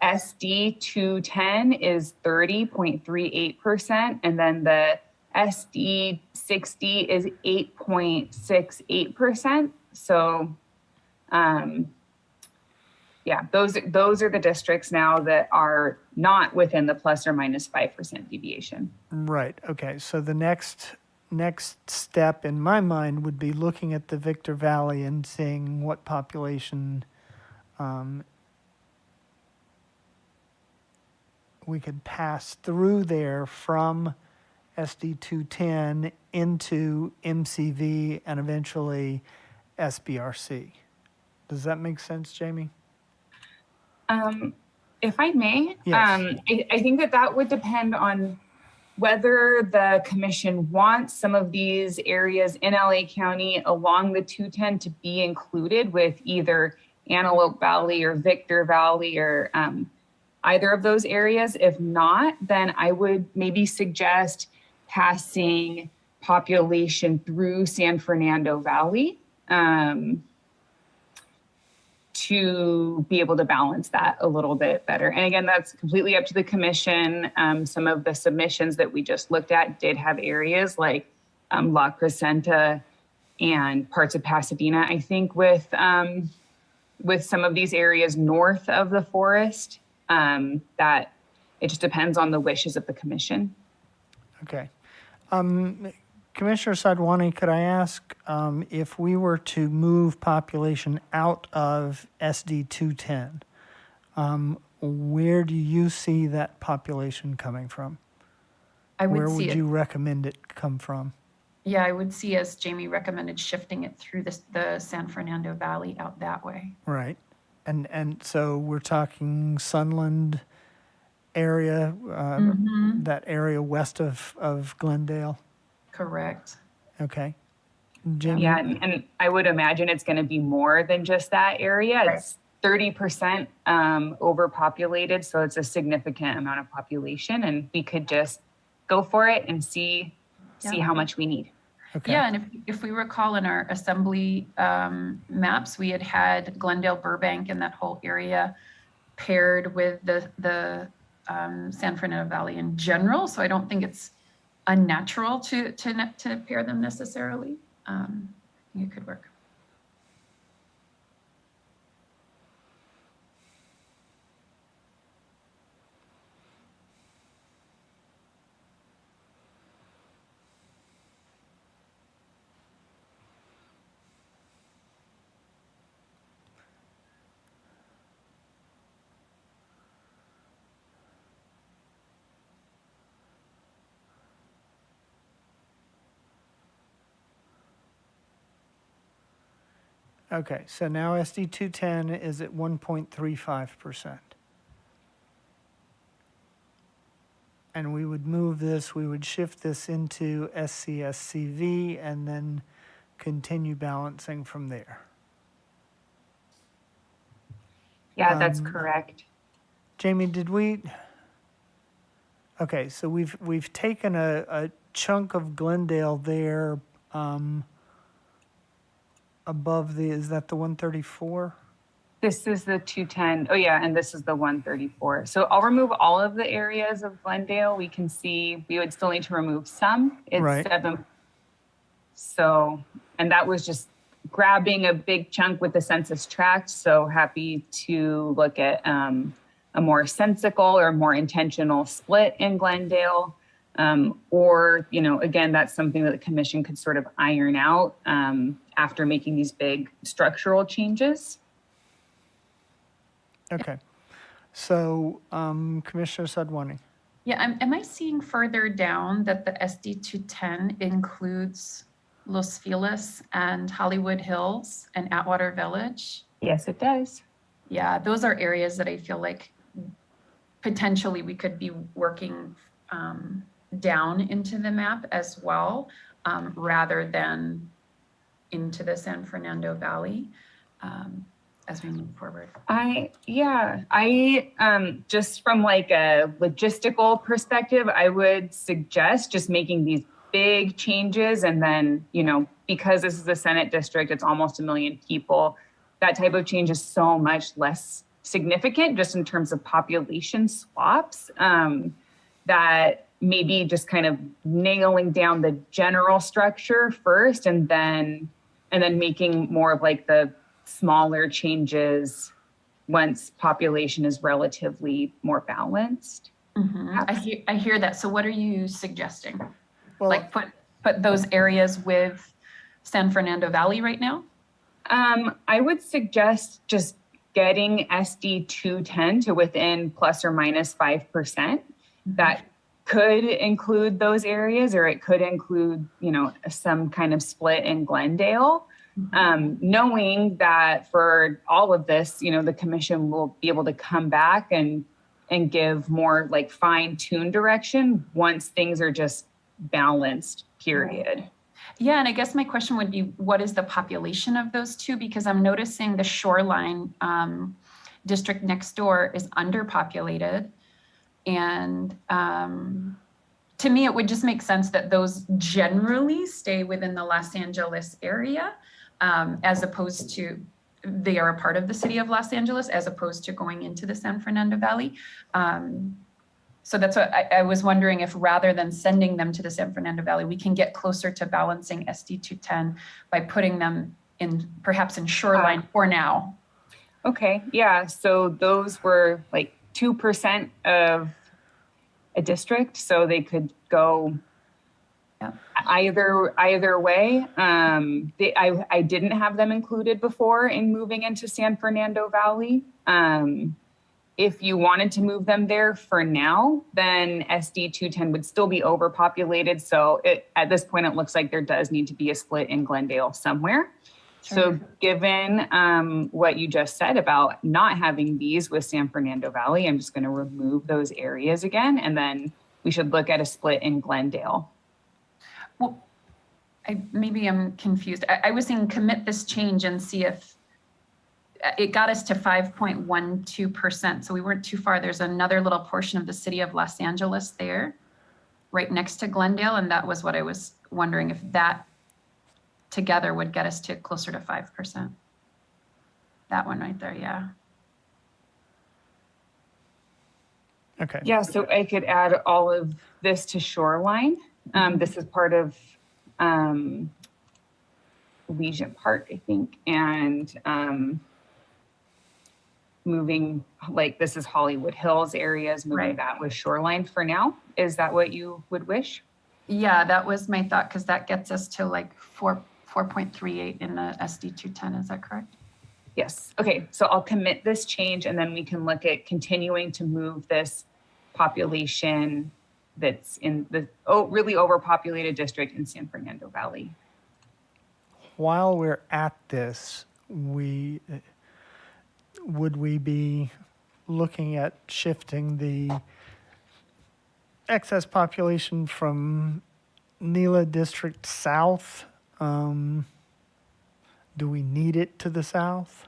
SD 210 is 30.38%. And then the SD 60 is 8.68%. So, yeah, those are the districts now that are not within the plus or minus 5% deviation. Right. Okay. So the next step in my mind would be looking at the Victor Valley and seeing what population we could pass through there from SD 210 into MCV and eventually SBRC. Does that make sense, Jamie? If I may, Yes. I think that would depend on whether the commission wants some of these areas in LA County along the 210 to be included with either Antelope Valley or Victor Valley or either of those areas. If not, then I would maybe suggest passing population through San Fernando Valley to be able to balance that a little bit better. And again, that's completely up to the commission. Some of the submissions that we just looked at did have areas like La Crescenta and parts of Pasadena. I think with some of these areas north of the forest, that it just depends on the wishes of the commission. Okay. Commissioner Sadwani, could I ask if we were to move population out of SD 210, where do you see that population coming from? Where would you recommend it come from? Yeah, I would see, as Jamie recommended, shifting it through the San Fernando Valley out that way. Right. And so we're talking Sunland area, that area west of Glendale? Correct. Okay. Jimmy? Yeah, and I would imagine it's going to be more than just that area. It's 30% overpopulated, so it's a significant amount of population, and we could just go for it and see how much we need. Okay. Yeah, and if we recall in our assembly maps, we had Glendale, Burbank, and that whole area paired with the San Fernando Valley in general. So I don't think it's unnatural to pair them necessarily. I think it could work. Okay, so now SD 210 is at 1.35%. And we would move this, we would shift this into SCSCV and then continue balancing from there. Yeah, that's correct. Jamie, did we? Okay, so we've taken a chunk of Glendale there above is that the 134? This is the 210. Oh yeah, and this is the 134. So I'll remove all of the areas of Glendale. We can see we would still need to remove some. It's right. 7. So, and that was just grabbing a big chunk with the census tract. So happy to look at a more sensical or more intentional split in Glendale. Or, again, that's something that the commission could sort of iron out after making these big structural changes. Okay. So, Commissioner Sadwani. Yeah, am I seeing further down that the SD 210 includes Los Feliz and Hollywood Hills and Atwater Village? Yes, it does. Yeah, those are areas that I feel like potentially we could be working down into the map as well, rather than into the San Fernando Valley as we move forward. I just from like a logistical perspective, I would suggest just making these big changes, and then, you know, because this is a Senate district, it's almost 1 million people. That type of change is so much less significant just in terms of population swaps, that maybe just kind of nailing down the general structure first, and then making more of like the smaller changes once population is relatively more balanced. I hear that. So what are you suggesting? Well, like put those areas with San Fernando Valley right now? I would suggest just getting SD 210 to within plus or minus 5%. That could include those areas, or it could include, you know, some kind of split in Glendale. Knowing that for all of this, you know, the commission will be able to come back and give more like fine-tuned direction once things are just balanced, period. Yeah, and I guess my question would be, what is the population of those two? Because I'm noticing the Shoreline district next door is underpopulated. And to me, it would just make sense that those generally stay within the Los Angeles area, as opposed to, they are a part of the city of Los Angeles, as opposed to going into the San Fernando Valley. So that's what I was wondering, if rather than sending them to the San Fernando Valley, we can get closer to balancing SD 210 by putting them in, perhaps in Shoreline for now. Okay, yeah, so those were like 2% of a district, so they could go either way. I didn't have them included before in moving into San Fernando Valley. If you wanted to move them there for now, then SD 210 would still be overpopulated. So at this point, it looks like there does need to be a split in Glendale somewhere. Sure. So given what you just said about not having these with San Fernando Valley, I'm just going to remove those areas again, and then we should look at a split in Glendale. Well, maybe I'm confused. I was saying commit this change and see if it got us to 5.12%. So we weren't too far. There's another little portion of the city of Los Angeles there, right next to Glendale. And that was what I was wondering, if that together would get us to closer to 5%. That one right there, yeah. Okay. Yeah, so I could add all of this to Shoreline. This is part of Legion Park, I think, and moving, like, this is Hollywood Hills areas, moving that with Shoreline for now. Is that what you would wish? Yeah, that was my thought, because that gets us to like 4.38 in the SD 210. Is that correct? Yes. Okay, so I'll commit this change, and then we can look at continuing to move this population that's in the really overpopulated district in San Fernando Valley. While we're at this, would we be looking at shifting the excess population from Nila District south? Do we need it to the south?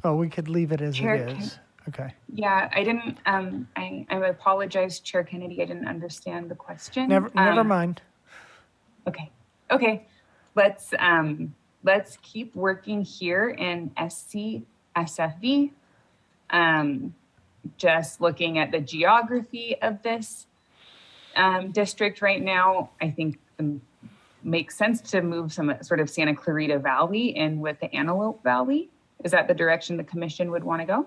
We could leave it as Chair, it is. Okay. Yeah, I didn't, I apologize, Chair Kennedy, I didn't understand the question. Never mind. Okay. Let's keep working here in SCSFV. Just looking at the geography of this district right now, I think it makes sense to move some sort of Santa Clarita Valley in with the Antelope Valley. Is that the direction the commission would want to go?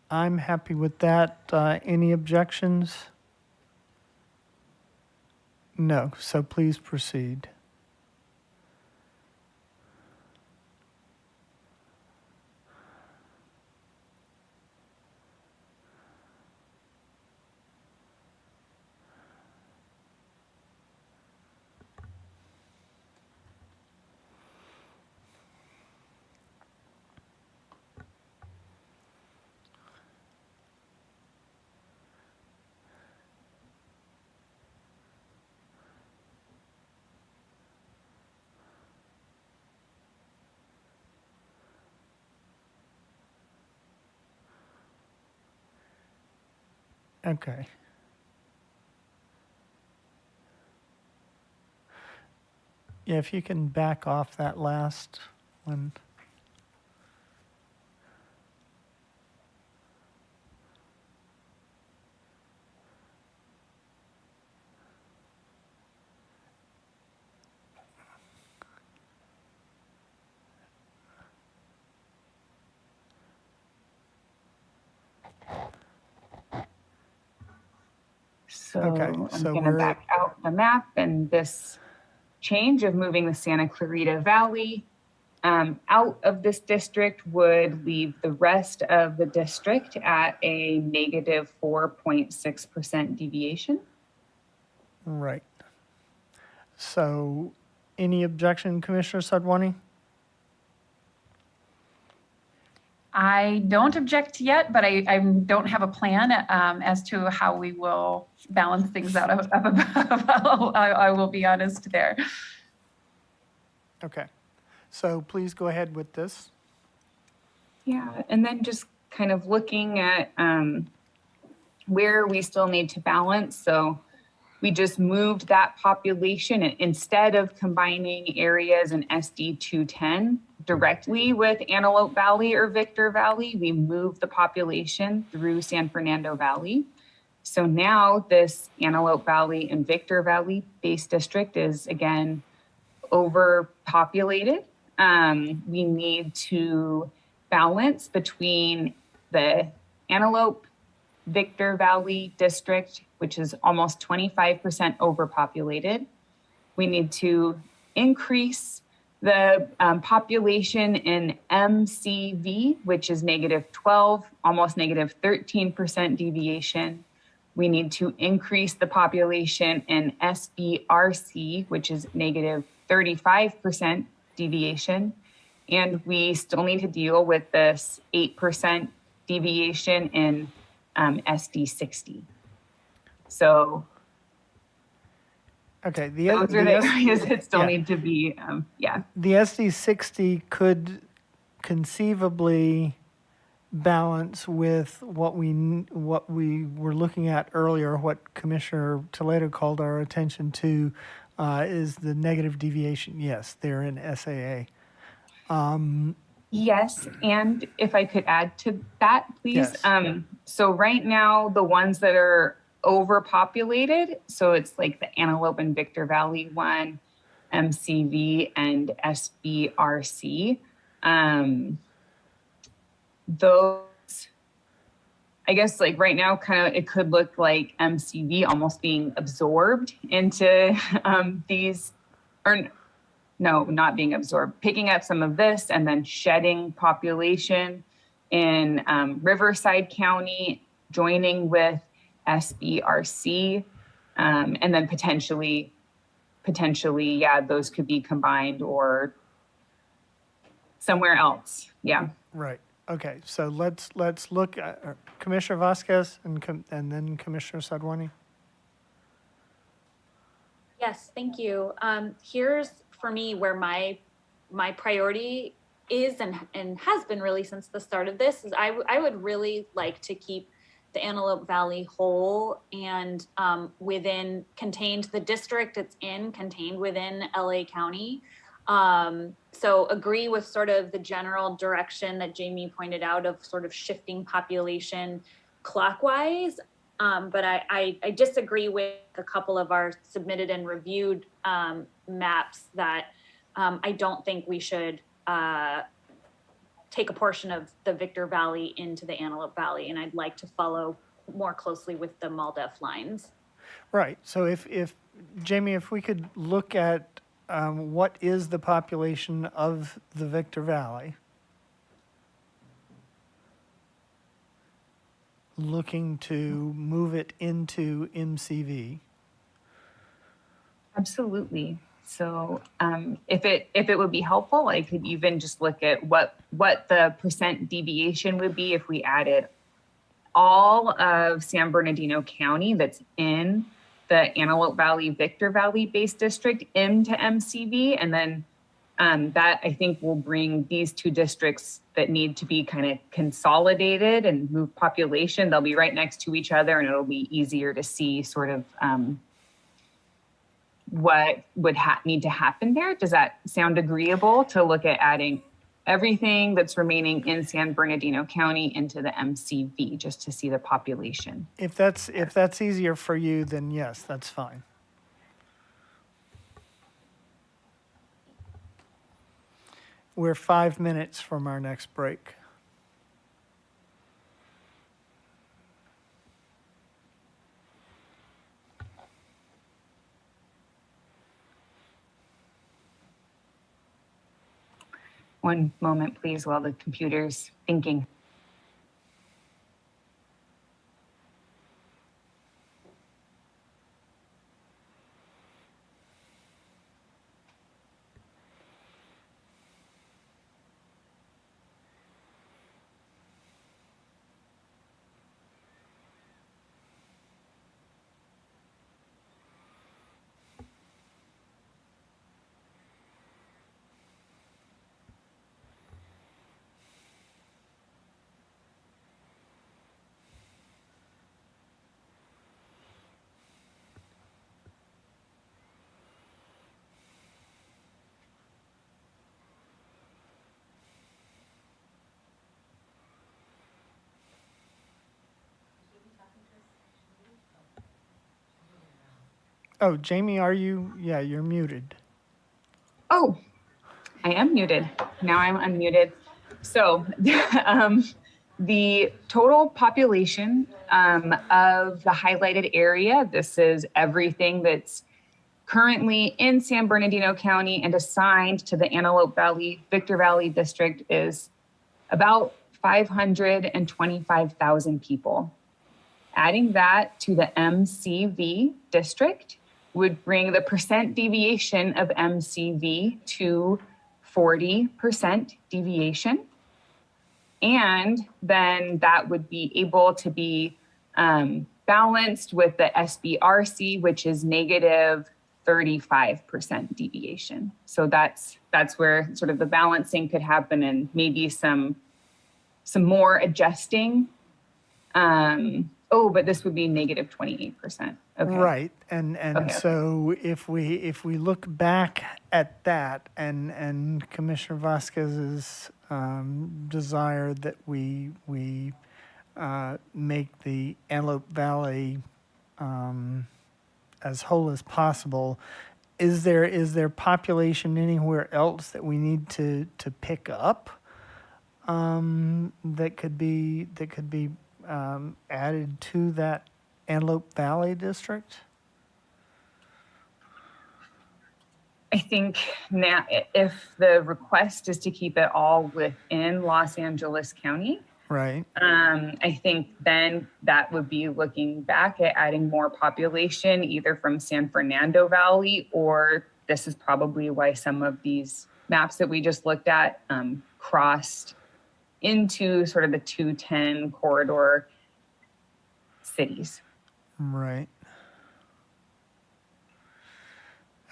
I'm happy with that. Any objections? No, so please proceed. Okay. Yeah, if you can back off that last one. So Okay, I'm so going to we're at, back out the map, and this change of moving the Santa Clarita Valley out of this district would leave the rest of the district at a negative 4.6% deviation. right. So any objection, Commissioner Sadwani? I don't object yet, but I don't have a plan as to how we will balance things out up above. I will be honest there. Okay. So please go ahead with this. Yeah, and then just kind of looking at where we still need to balance. So we just moved that population instead of combining areas in SD 210 directly with Antelope Valley or Victor Valley. We moved the population through San Fernando Valley. So now this Antelope Valley and Victor Valley base district is again overpopulated. We need to balance between the Antelope Victor Valley district, which is almost 25% overpopulated. We need to increase the population in MCV, which is negative 12, almost negative 13% deviation. We need to increase the population in SBRC, which is negative 35% deviation. And we still need to deal with this 8% deviation in SD60. So Okay. those are the areas that still need to be, The SD60 could conceivably balance with what we were looking at earlier, what Commissioner Toledo called our attention to, is the negative deviation. Yes, they're in SAA. Yes, and if I could add to that, please. Yes. So right now, the ones that are overpopulated, so it's like the Antelope and Victor Valley one, MCV and SBRC. Those, I guess like right now, kind of it could look like MCV almost being absorbed into these, or no, not being absorbed, picking up some of this and then shedding population in Riverside County, joining with SBRC, and then potentially, yeah, those could be combined or somewhere else. Yeah. Right. Okay. So let's look at Commissioner Vasquez and then Commissioner Sadwani. Yes, thank you. Here's for me where my priority is and has been really since the start of this is I would really like to keep the Antelope Valley whole and contained the district it's in, contained within LA County. So agree with sort of the general direction that Jamie pointed out of sort of shifting population clockwise. But I disagree with a couple of our submitted and reviewed maps that I don't think we should take a portion of the Victor Valley into the Antelope Valley. And I'd like to follow more closely with the MALDEF lines. Right. So if Jamie, if we could look at what is the population of the Victor Valley? Looking to move it into MCV. Absolutely. So if it would be helpful, I could even just look at what the percent deviation would be if we added all of San Bernardino County that's in the Antelope Valley, Victor Valley base district into MCV, and then That I think will bring these two districts that need to be kind of consolidated and move population. They'll be right next to each other, and it'll be easier to see sort of what would need to happen there. Does that sound agreeable to look at adding everything that's remaining in San Bernardino County into the MCV just to see the population? If that's easier for you, then yes, that's fine. We're 5 minutes from our next break. One moment, please, while the computer's thinking. Oh, Jamie, are you? Yeah, you're muted. Oh, I am muted. Now I'm unmuted. So the total population of the highlighted area, this is everything that's currently in San Bernardino County and assigned to the Antelope Valley, Victor Valley District, is about 525,000 people. Adding that to the MCV district would bring the percent deviation of MCV to 40% deviation. And then that would be able to be balanced with the SBRC, which is negative 35% deviation. So that's where sort of the balancing could happen, and maybe some more adjusting. But this would be negative 28%. Okay. Right, and Okay. so if we look back at that, and Commissioner Vasquez's desire that we make the Antelope Valley as whole as possible, is there population anywhere else that we need to pick up that could be added to that Antelope Valley district? I think now, if the request is to keep it all within Los Angeles County, Right. I think then that would be looking back at adding more population, either from San Fernando Valley, or this is probably why some of these maps that we just looked at crossed into sort of the 210 corridor cities. Right.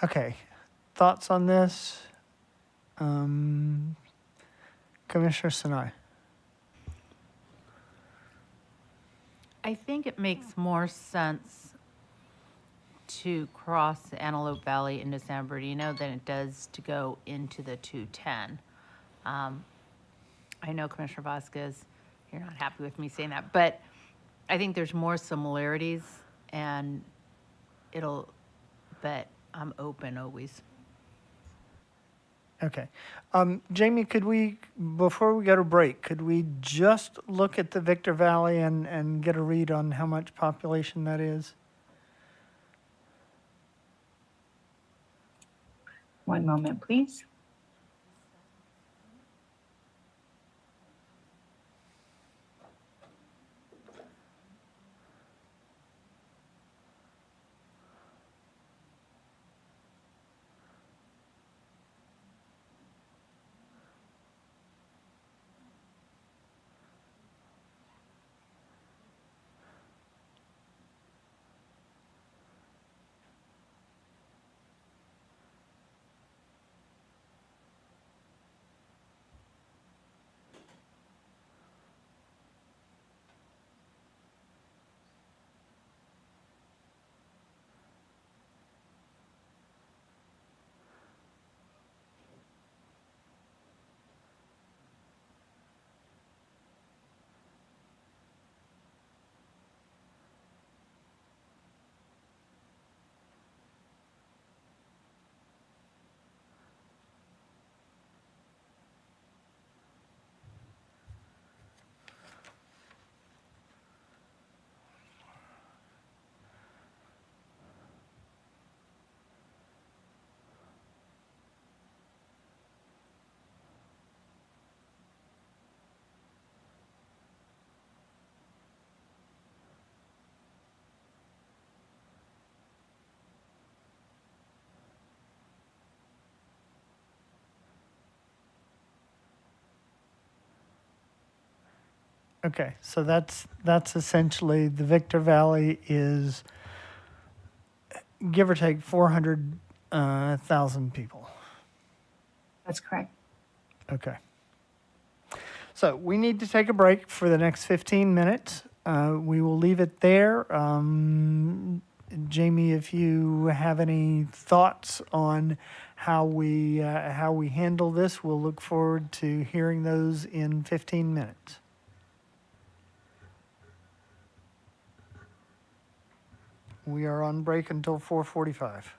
Okay. Thoughts on this? Commissioner Sinai. I think it makes more sense to cross the Antelope Valley into San Bernardino than it does to go into the 210. I know, Commissioner Vasquez, you're not happy with me saying that, but I think there's more similarities, and but I'm open always. Okay. Jamie, could we, before we go to break, could we just look at the Victor Valley and get a read on how much population that is? One moment, please. Okay, so that's essentially the Victor Valley is give or take 400,000 people. That's correct. Okay. So we need to take a break for the next 15 minutes. We will leave it there. Jamie, if you have any thoughts on how we handle this, we'll look forward to hearing those in 15 minutes. We are on break until 4:45.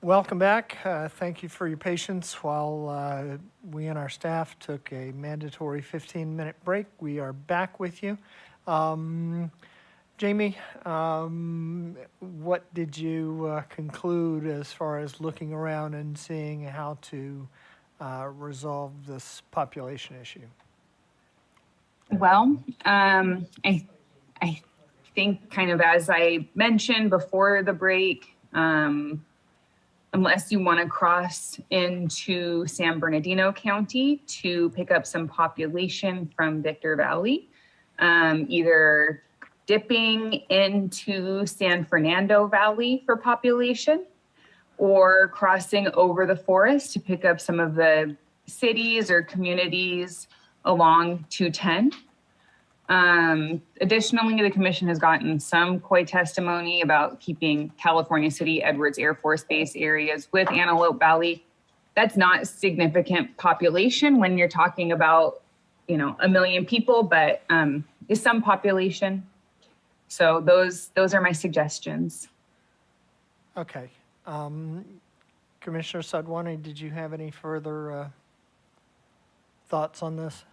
Welcome back. Thank you for your patience while we and our staff took a mandatory 15-minute break. We are back with you. Jamie, what did you conclude as far as looking around and seeing how to resolve this population issue? Well, I think kind of as I mentioned before the break, unless you want to cross into San Bernardino County to pick up some population from Victor Valley, either dipping into San Fernando Valley for population or crossing over the forest to pick up some of the cities or communities along 210. Additionally, the commission has gotten some COI testimony about keeping California City Edwards Air Force Base areas with Antelope Valley. That's not significant population when you're talking about, 1 million people, but is some population. So those are my suggestions. Okay. Commissioner Sadwani, did you have any further thoughts on this?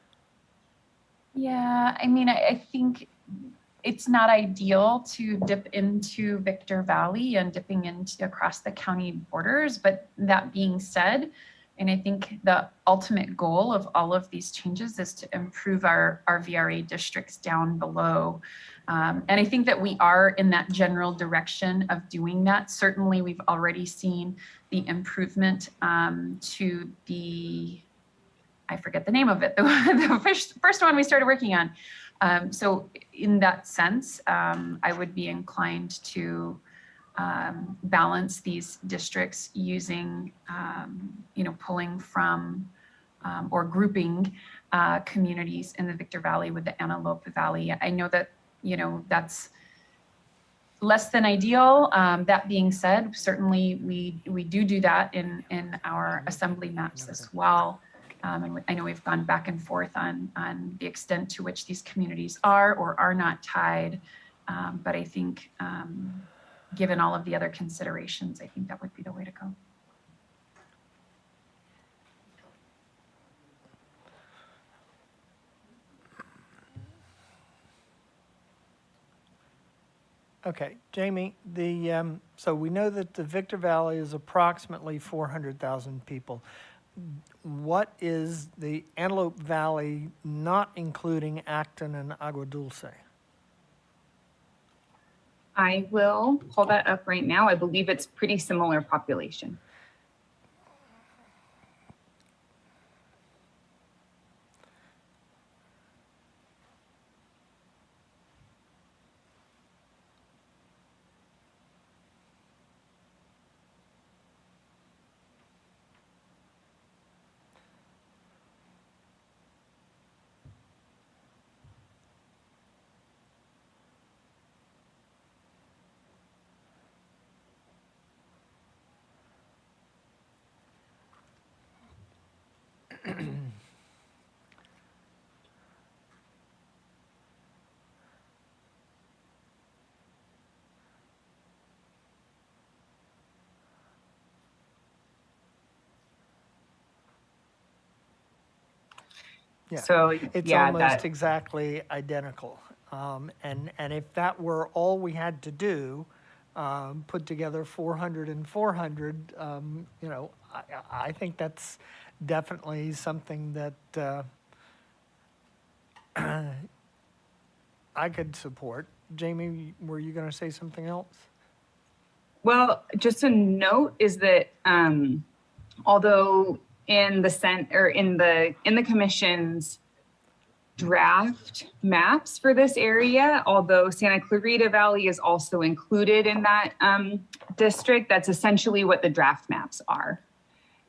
Yeah, I mean, I think it's not ideal to dip into Victor Valley and dipping into across the county borders. But that being said, and I think the ultimate goal of all of these changes is to improve our VRA districts down below. And I think that we are in that general direction of doing that. Certainly, we've already seen the improvement to the, I forget the name of it, the first one we started working on. So in that sense, I would be inclined to balance these districts using, pulling from or grouping communities in the Victor Valley with the Antelope Valley. I know that, that's less than ideal. That being said, certainly we do that in our assembly maps as well. And I know we've gone back and forth on the extent to which these communities are or are not tied. But I think given all of the other considerations, I think that would be the way to go. Okay, Jamie, so we know that the Victor Valley is approximately 400,000 people. What is the Antelope Valley, not including Acton and Agua Dulce? I will pull that up right now. I believe it's pretty similar population. Yeah. So it's yeah, almost exactly identical. And if that were all we had to do, put together 400 and 400, I think that's definitely something that I could support. Jamie, were you going to say something else? Well, just a note is that although in the commission's draft maps for this area, although Santa Clarita Valley is also included in that district, that's essentially what the draft maps are.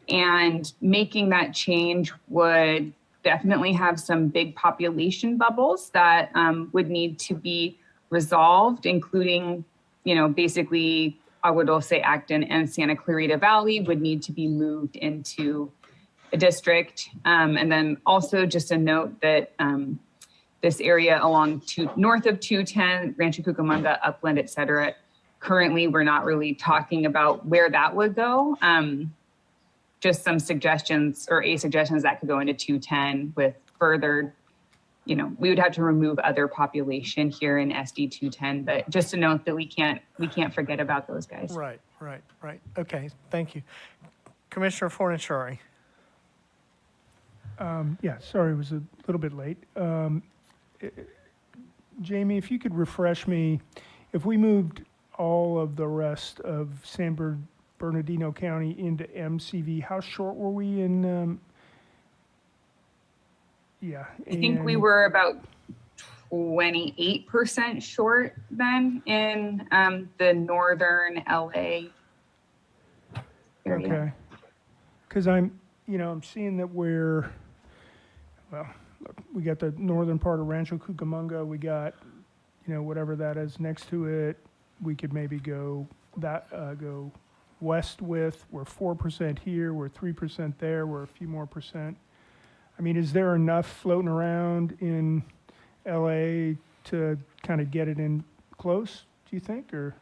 And making that change would definitely have some big population bubbles that would need to be resolved, including, basically Agua Dulce, Acton, and Santa Clarita Valley would need to be moved into a district. And then also just a note that this area along north of 210, Rancho Cucamonga, Upland, et cetera, currently we're not really talking about where that would go. Just some suggestions or a suggestions that could go into 210 with further, we would have to remove other population here in SD 210, but just to note that we can't forget about those guys. Right. Okay, thank you. Commissioner Fornaciari. Yeah, sorry, it was a little bit late. Jamie, if you could refresh me, if we moved all of the rest of San Bernardino County into MCV, how short were we in? I think we were about 28% short then in the northern LA area. Okay. Because I'm seeing that we got the northern part of Rancho Cucamonga. We got, whatever that is next to it. We could maybe go west with. We're 4% here. We're 3% there. We're a few more percent. I mean, is there enough floating around in LA to kind of get it in close, do you think, or?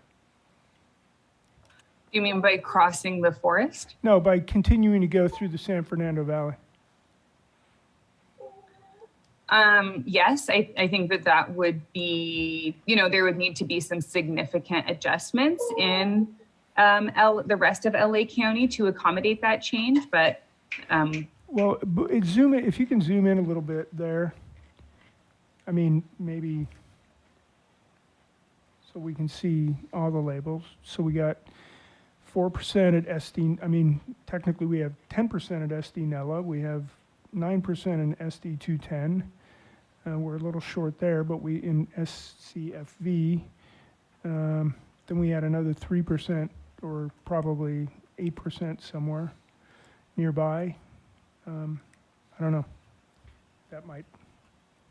You mean by crossing the forest? No, by continuing to go through the San Fernando Valley. Yes, I think that would be, there would need to be some significant adjustments in the rest of LA County to accommodate that change, but. Well, zoom in, if you can zoom in a little bit there. I mean, maybe so we can see all the labels. So we got 4% at SD. I mean, technically we have 10% at SD Nella. We have 9% in SD 210. We're a little short there, but we in SCFV. Then we had another 3% or probably 8% somewhere nearby. I don't know. That might.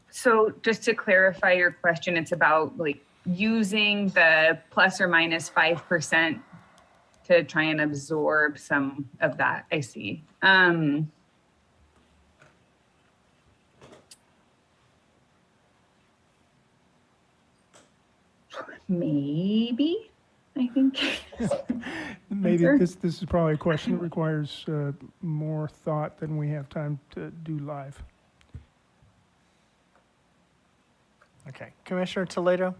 So just to clarify your question, it's about like using the plus or minus 5% to try and absorb some of that. I see. Maybe, I think. Maybe this is probably a question that requires more thought than we have time to do live. Okay, Commissioner Toledo.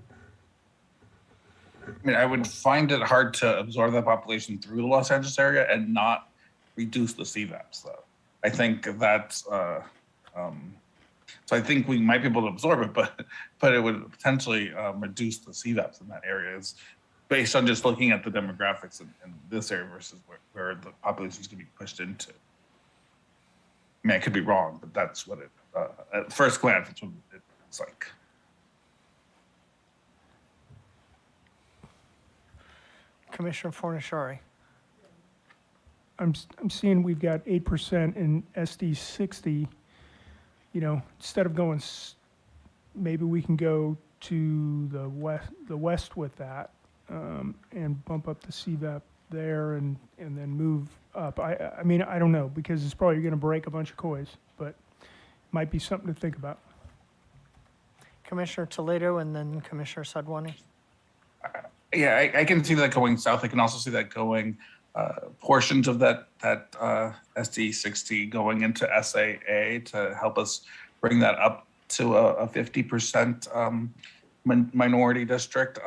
I mean, I would find it hard to absorb that population through the Los Angeles area and not reduce the CVAPs, though. I think that's, so I think we might be able to absorb it, but it would potentially reduce the CVAPs in that area. It's based on just looking at the demographics in this area versus where the population is going to be pushed into. I mean, I could be wrong, but that's what it, at first glance, that's what it's like. Commissioner Fornaciari. I'm seeing we've got 8% in SD 60. Instead of going, maybe we can go to the west with that and bump up the CVAP there and then move up. I mean, I don't know, because it's probably going to break a bunch of coys, but might be something to think about. Commissioner Toledo and then Commissioner Sadwani. Yeah, I can see that going south. I can also see that going portions of that SD 60 going into SAA to help us bring that up to a 50% minority district,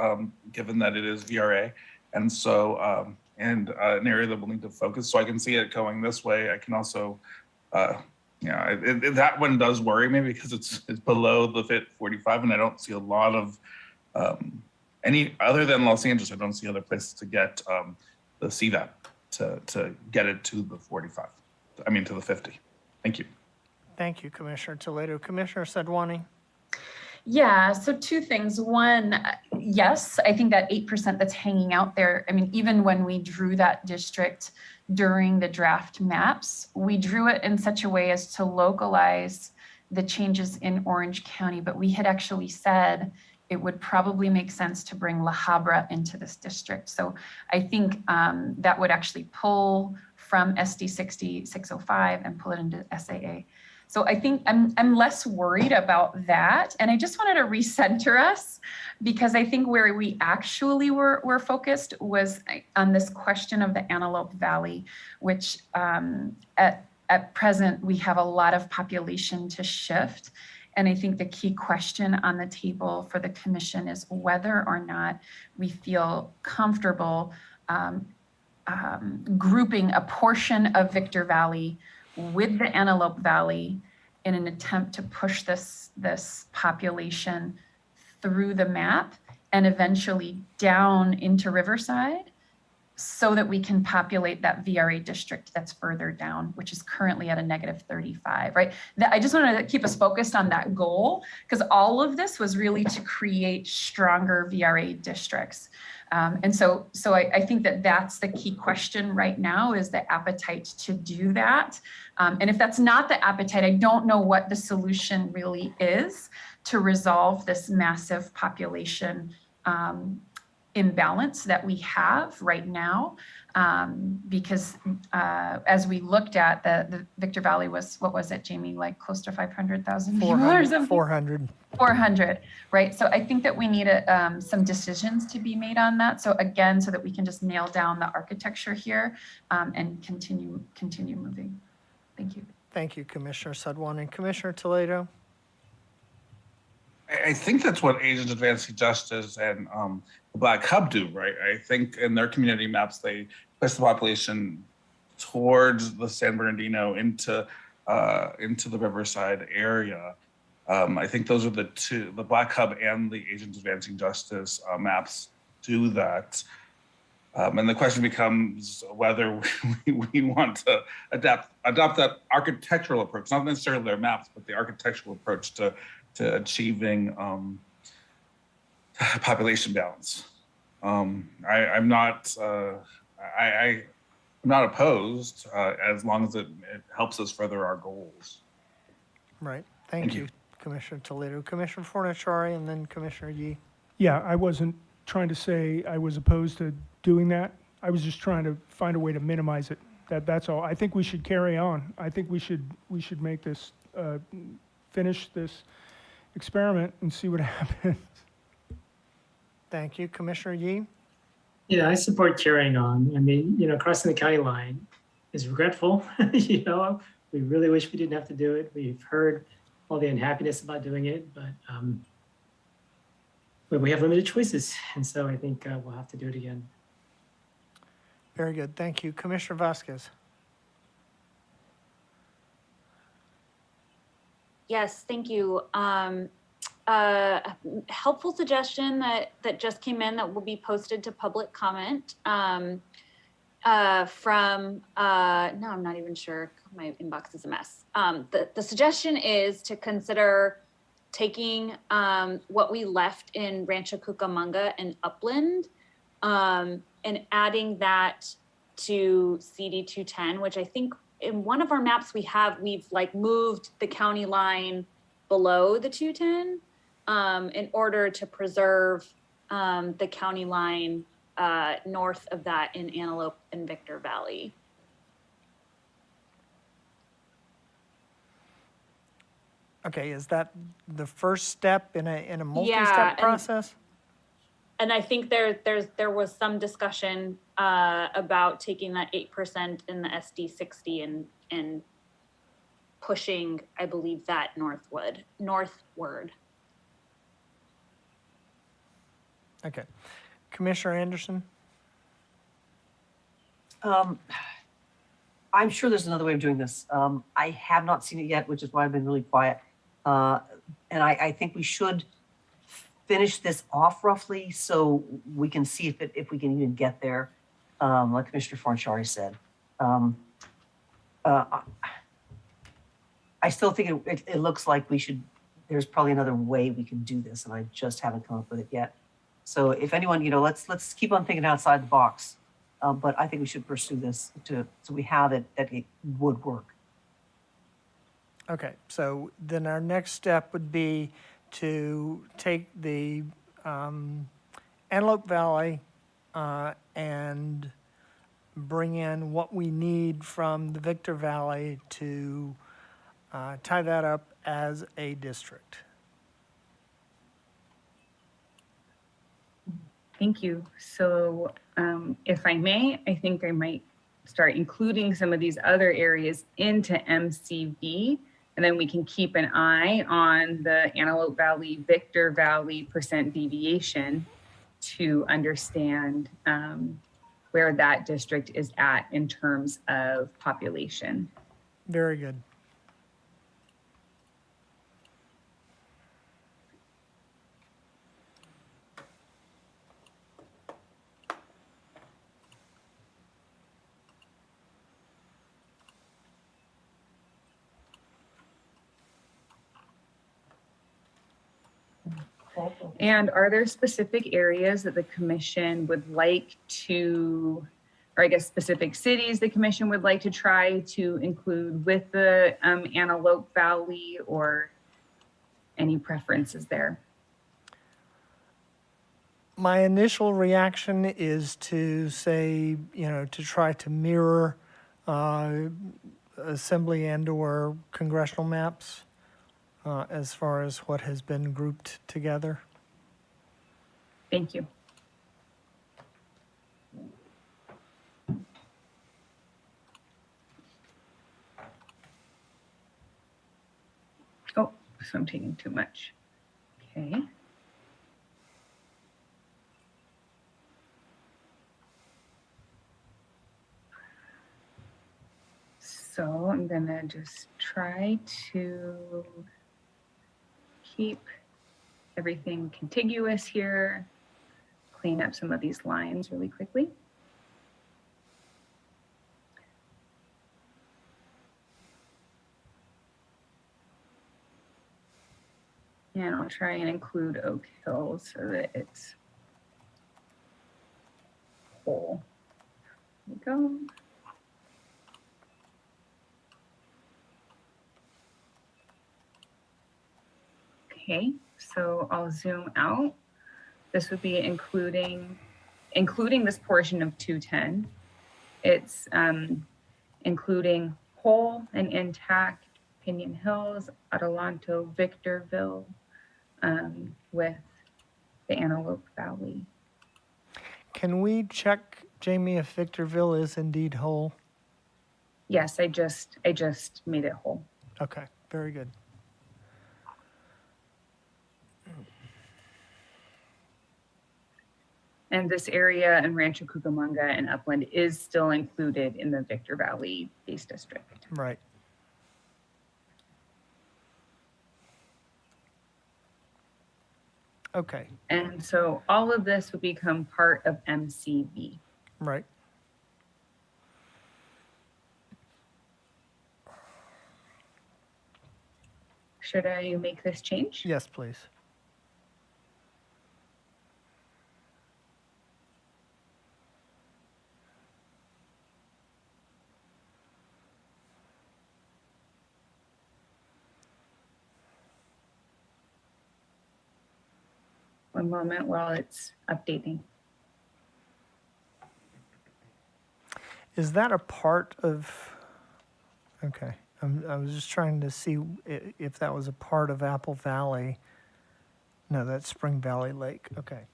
given that it is VRA. And so, and an area that we'll need to focus. So I can see it going this way. I can also, that one does worry me because it's below the FIT 45, and I don't see a lot of, any other than Los Angeles, I don't see other places to get the CVAP to get it to the 45. I mean, to the 50. Thank you. Thank you, Commissioner Toledo. Commissioner Sadwani. Yeah, so two things. One, yes, I think that 8% that's hanging out there, I mean, even when we drew that district during the draft maps, we drew it in such a way as to localize the changes in Orange County, but we had actually said it would probably make sense to bring La Habra into this district. So I think that would actually pull from SD 60, 605 and pull it into SAA. So I think I'm less worried about that. And I just wanted to recenter us, because I think where we actually were focused was on this question of the Antelope Valley, which at present we have a lot of population to shift. And I think the key question on the table for the commission is whether or not we feel comfortable grouping a portion of Victor Valley with the Antelope Valley in an attempt to push this population through the map and eventually down into Riverside, so that we can populate that VRA district that's further down, which is currently at a -35, right? I just wanted to keep us focused on that goal, because all of this was really to create stronger VRA districts. And so I think that that's the key question right now, is the appetite to do that. And if that's not the appetite, I don't know what the solution really is to resolve this massive population imbalance that we have right now, because as we looked at the Victor Valley was, what was it, Jamie, like close to 500,000 people or something? 400, right? So I think that we need some decisions to be made on that. So again, so that we can just nail down the architecture here and continue moving. Thank you. Thank you, Commissioner Sudwan. And Commissioner Toledo? I think that's what Agents Advancing Justice and the Black Hub do, right? I think in their community maps, they push the population towards the San Bernardino into the Riverside area. I think those are the two, the Black Hub and the Agents Advancing Justice maps do that. And the question becomes whether we want to adopt that architectural approach, not necessarily their maps, but the architectural approach to achieving population balance. I'm not opposed as long as it helps us further our goals. Right. Thank you, Commissioner Toledo. Commissioner Fornaciari, and then Commissioner Yee. Yeah, I wasn't trying to say I was opposed to doing that. I was just trying to find a way to minimize it. That's all. I think we should carry on. I think we should make this finish this experiment and see what happens. Thank you, Commissioner Yee. Yeah, I support carrying on. I mean, crossing the county line is regretful. We really wish we didn't have to do it. We've heard all the unhappiness about doing it, but we have limited choices. And so I think we'll have to do it again. Very good. Thank you. Commissioner Vasquez. Yes, thank you. Helpful suggestion that just came in that will be posted to public comment from, no, I'm not even sure. My inbox is a mess. The suggestion is to consider taking what we left in Rancho Cucamonga and Upland and adding that to CD 210, which I think in one of our maps we've like moved the county line below the 210 in order to preserve the county line north of that in Antelope and Victor Valley. Okay, is that the first step in a multi-step process? And I think there was some discussion about taking that 8% in the SD 60 and pushing, I believe, that northward. Okay. Commissioner Anderson? I'm sure there's another way of doing this. I have not seen it yet, which is why I've been really quiet. And I think we should finish this off roughly so we can see if we can even get there, like Commissioner Fornaciari said. I still think it looks like there's probably another way we can do this, and I just haven't come up with it yet. So if anyone, let's keep on thinking outside the box. But I think we should pursue this so we have it, that it would work. Okay, so then our next step would be to take the Antelope Valley and bring in what we need from the Victor Valley to tie that up as a district. Thank you. So if I may, I think I might start including some of these other areas into MCV, and then we can keep an eye on the Antelope Valley, Victor Valley percent deviation to understand where that district is at in terms of population. Very good. And are there specific areas that the commission would like to, or I guess specific cities the commission would like to try to include with the Antelope Valley, or any preferences there? My initial reaction is to say, to try to mirror assembly and/or congressional maps as far as what has been grouped together. Thank you. Oh, so I'm taking too much. Okay. So I'm gonna just try to keep everything contiguous here, clean up some of these lines really quickly. And I'll try and include Oak Hill so that it's whole. There we go. Okay, so I'll zoom out. This would be including this portion of 210. It's including whole and intact Pinion Hills, Adelanto, Victorville, with the Antelope Valley. Can we check, Jamie, if Victorville is indeed whole? Yes, I just made it whole. Okay, very good. And this area in Rancho Cucamonga and Upland is still included in the Victor Valley Base District. Right. Okay. And so all of this would become part of MCV. Right. Should I make this change? Yes, please. One moment while it's updating. Is that a part of, okay, I was just trying to see if that was a part of Apple Valley. No, that's Spring Valley Lake, okay.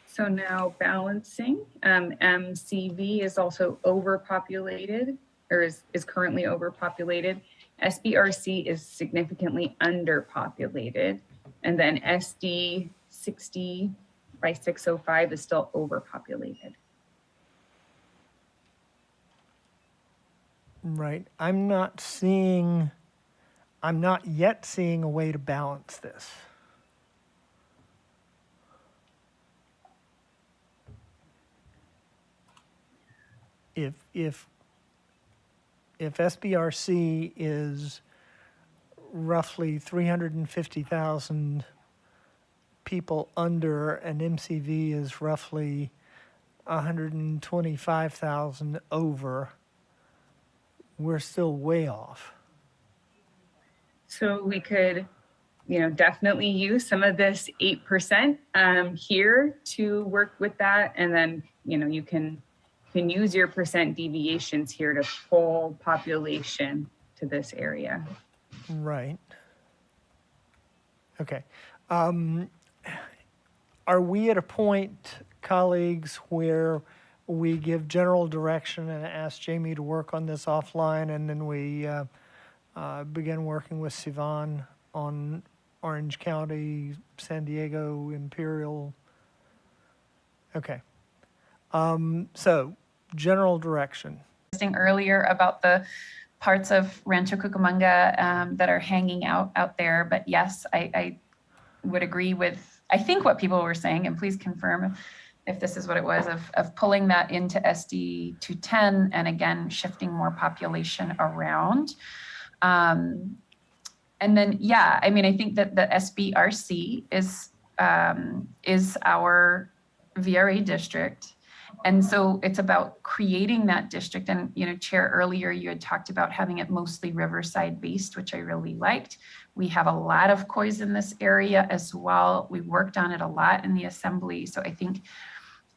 So now balancing, MCV is also overpopulated, or is currently overpopulated. SBRC is significantly underpopulated. And then SD 60 by 605 is still overpopulated. Right. I'm not yet seeing a way to balance this. If SBRC is roughly 350,000 people under and MCV is roughly 125,000 over, we're still way off. So we could definitely use some of this 8% here to work with that. And then, you can use your percent deviations here to pull population to this area. Right. Okay. Are we at a point, colleagues, where we give general direction and ask Jamie to work on this offline, and then we begin working with Sivan on Orange County, San Diego, Imperial? Okay. So, general direction. Earlier about the parts of Rancho Cucamonga that are hanging out there. But yes, I would agree with, I think, what people were saying, and please confirm if this is what it was, of pulling that into SD 210 and again, shifting more population around. And then, yeah, I mean, I think that the SBRC is our VRA district. And so it's about creating that district. And, Chair, earlier you had talked about having it mostly Riverside based, which I really liked. We have a lot of COIs in this area as well. We worked on it a lot in the assembly. So I think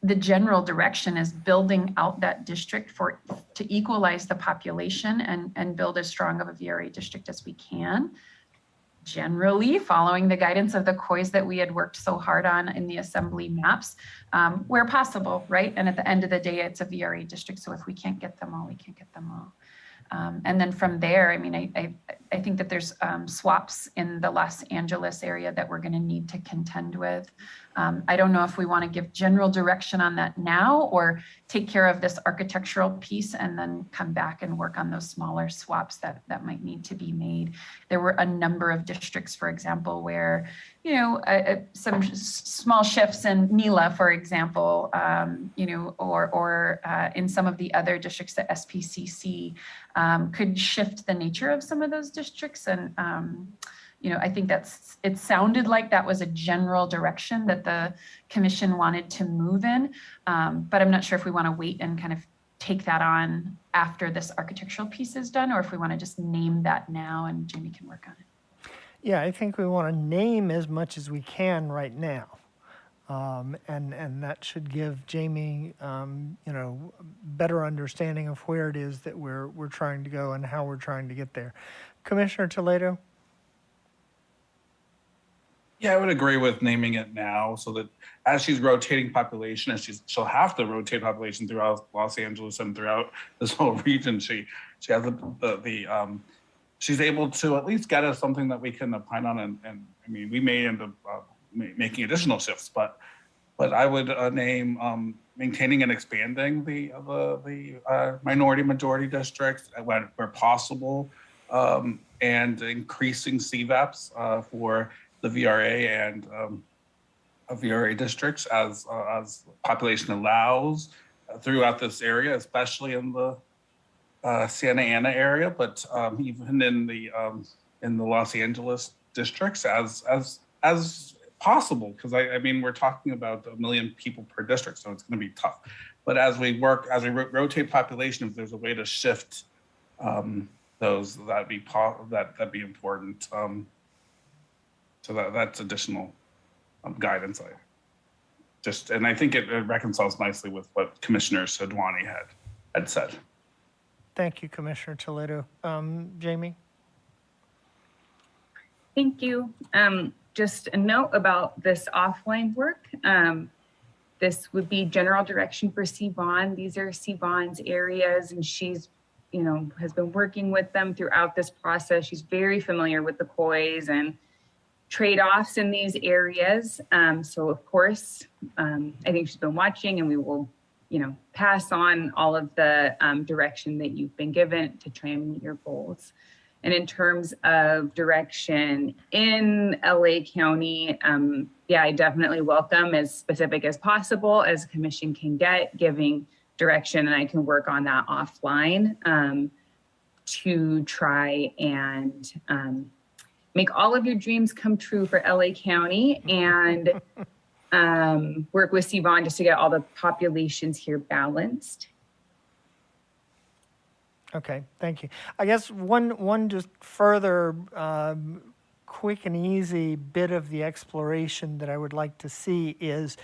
the general direction is building out that district to equalize the population and build as strong of a VRA district as we can. Generally following the guidance of the COIs that we had worked so hard on in the assembly maps, where possible, right? And at the end of the day, it's a VRA district. So if we can't get them all, we can't get them all. And then from there, I mean, I think that there's swaps in the Los Angeles area that we're going to need to contend with. I don't know if we want to give general direction on that now or take care of this architectural piece and then come back and work on those smaller swaps that might need to be made. There were a number of districts, for example, where, some small shifts in Mila, for example, or in some of the other districts, the SPCC, could shift the nature of some of those districts. And, I think it sounded like that was a general direction that the commission wanted to move in. But I'm not sure if we want to wait and kind of take that on after this architectural piece is done, or if we want to just name that now and Jamie can work on it. Yeah, I think we want to name as much as we can right now. And that should give Jamie, better understanding of where it is that we're trying to go and how we're trying to get there. Commissioner Toledo? Yeah, I would agree with naming it now so that as she's rotating population, she'll have to rotate population throughout Los Angeles and throughout this whole region. She has she's able to at least get us something that we can opine on. And I mean, we may end up making additional shifts, but I would name maintaining and expanding the minority majority districts where possible, and increasing CVAPs for the VRA and VRA districts as population allows throughout this area, especially in the Santa Ana area, but even in the Los Angeles districts as possible, because I mean, we're talking about 1 million people per district, so it's going to be tough. But as we rotate population, if there's a way to shift those, that'd be important. So that's additional guidance. And I think it reconciles nicely with what Commissioner Sadwani had said. Thank you, Commissioner Toledo. Jamie? Thank you. Just a note about this offline work. This would be general direction for Sivan. These are Sivan's areas, and she's, has been working with them throughout this process. She's very familiar with the COIs and trade-offs in these areas. So of course, I think she's been watching, and we will, pass on all of the direction that you've been given to try and meet your goals. And in terms of direction in LA County, I definitely welcome as specific as possible as Commission can get, giving direction, and I can work on that offline to try and make all of your dreams come true for LA County, and work with Sivan just to get all the populations here balanced. Okay, thank you. I guess one just further quick and easy bit of the exploration that I would like to see is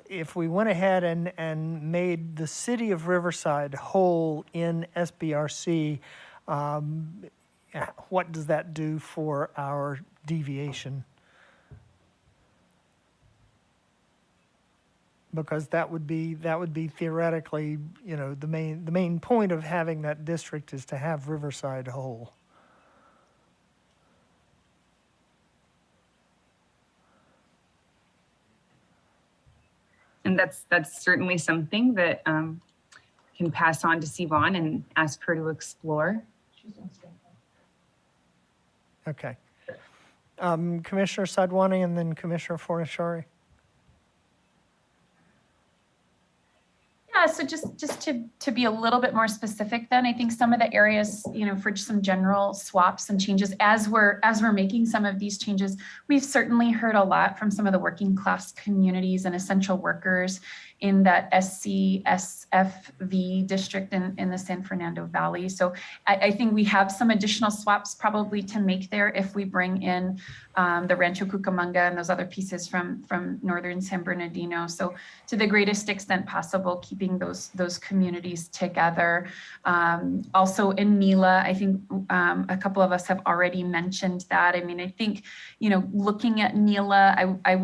if we went ahead and made the city of Riverside whole in SBRC, what does that do for our deviation? Because that would be theoretically, you know, the main point of having that district is to have Riverside whole. And that's certainly something that can pass on to Sivan and ask her to explore. Okay. Commissioner Sadwani and then Commissioner Fornashari. Yeah, so just to be a little bit more specific then, I think some of the areas, you know, for some general swaps and changes as we're making some of these changes, we've certainly heard a lot from some of the working class communities and essential workers in that SCSFV district in the San Fernando Valley. So I think we have some additional swaps probably to make there if we bring in the Rancho Cucamonga and those other pieces from northern San Bernardino. So to the greatest extent possible, keeping those communities together. Also in Mila, I think a couple of us have already mentioned that. I mean, I think, you know, looking at Mila, I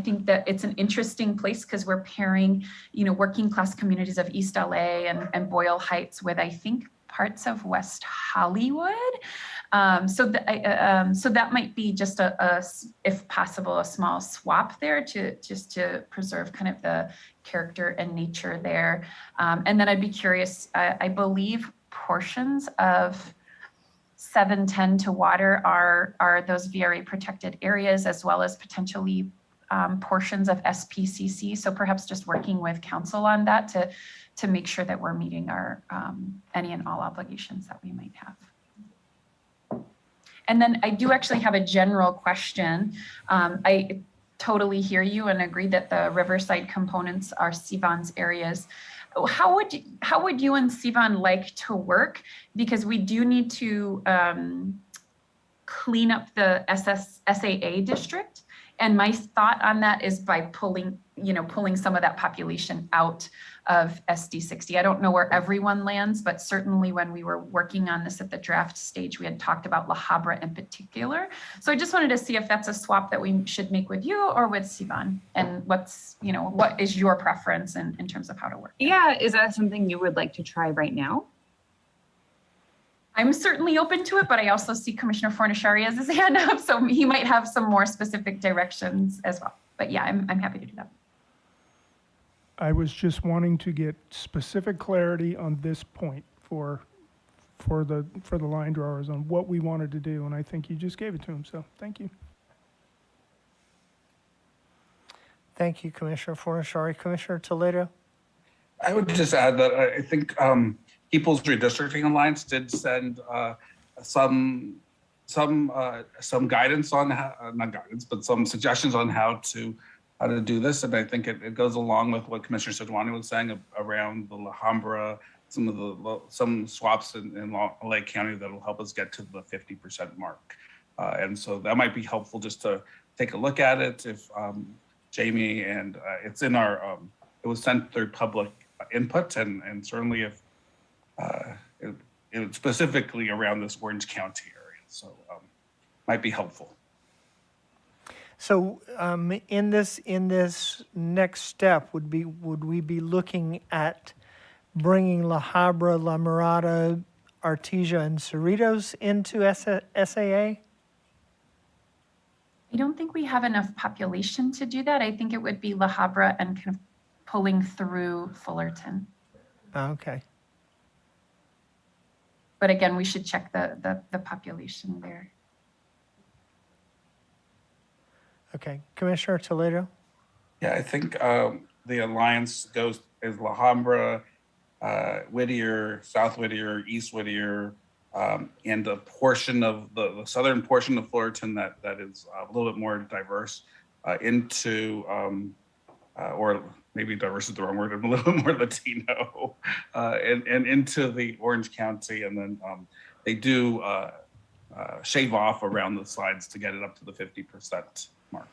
think that it's an interesting place because we're pairing, you know, working class communities of East LA and Boyle Heights with, I think, parts of West Hollywood. So that might be just if possible, a small swap there to preserve kind of the character and nature there. And then I'd be curious, I believe portions of 710 to water are those VRA protected areas, as well as potentially portions of SPCC. So perhaps just working with council on that to make sure that we're meeting our any and all obligations that we might have. And then I do actually have a general question. I totally hear you and agree that the Riverside components are Sivan's areas. How would you and Sivan like to work? Because we do need to clean up the SAA district. And my thought on that is by pulling some of that population out of SD60. I don't know where everyone lands, but certainly when we were working on this at the draft stage, we had talked about La Habra in particular. So I just wanted to see if that's a swap that we should make with you or with Sivan, and what is your preference in terms of how to work? Yeah, is that something you would like to try right now? I'm certainly open to it, but I also see Commissioner Fornashari has his hand up, so he might have some more specific directions as well. But yeah, I'm happy to do that. I was just wanting to get specific clarity on this point for the line drawers on what we wanted to do, and I think you just gave it to him, so thank you. Thank you, Commissioner Fornashari. Commissioner Toledo? I would just add that I think People's Redistricting Alliance did send some guidance on how, not guidance, but some suggestions on how to do this. And I think it goes along with what Commissioner Sadwani was saying around the La Habra, some swaps in LA County that will help us get to the 50% mark. And so that might be helpful just to take a look at it if Jamie, and it's in our, it was sent through public input, and certainly if it specifically around this Orange County area, so might be helpful. So in this next step, would we be looking at bringing La Habra, La Mirada, Artesia, and Cerritos into SAA? I don't think we have enough population to do that. I think it would be La Habra and kind of pulling through Fullerton. Okay. But again, we should check the population there. Okay, Commissioner Toledo? Yeah, I think the alliance is La Habra, Whittier, South Whittier, East Whittier, and a portion of the southern portion of Fullerton that is a little bit more diverse into, or maybe diverse is the wrong word, a little bit more Latino, and into the Orange County. And then they do shave off around the sides to get it up to the 50% mark.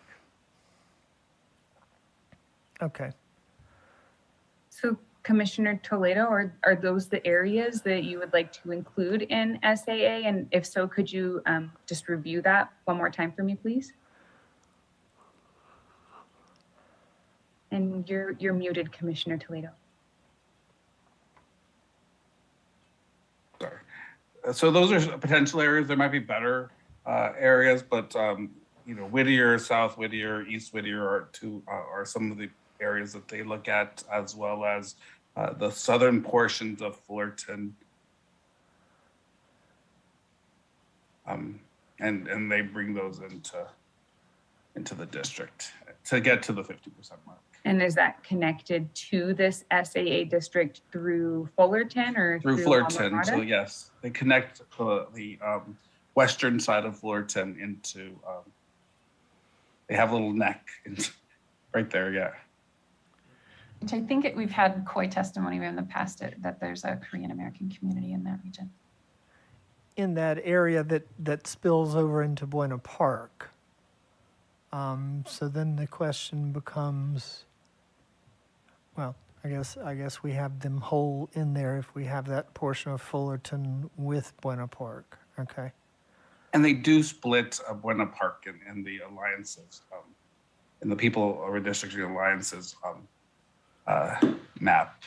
Okay. So Commissioner Toledo, are those the areas that you would like to include in SAA? And if so, could you just review that one more time for me, please? And you're muted, Commissioner Toledo. Sorry. So those are potential areas. There might be better areas, but you know, Whittier, South Whittier, East Whittier are some of the areas that they look at, as well as the southern portions of Fullerton. And they bring those into the district to get to the 50% mark. And is that connected to this SAA district through Fullerton or Through Fullerton, Amarada? so yes, they connect the western side of Fullerton into, they have a little neck right there, yeah. Which I think we've had COI testimony in the past that there's a Korean American community in that region. In that area that spills over into Buena Park. So then the question becomes, well, I guess we have them whole in there if we have that portion of Fullerton with Buena Park. Okay. And they do split Buena Park in the alliances, in the people redistricting alliances map.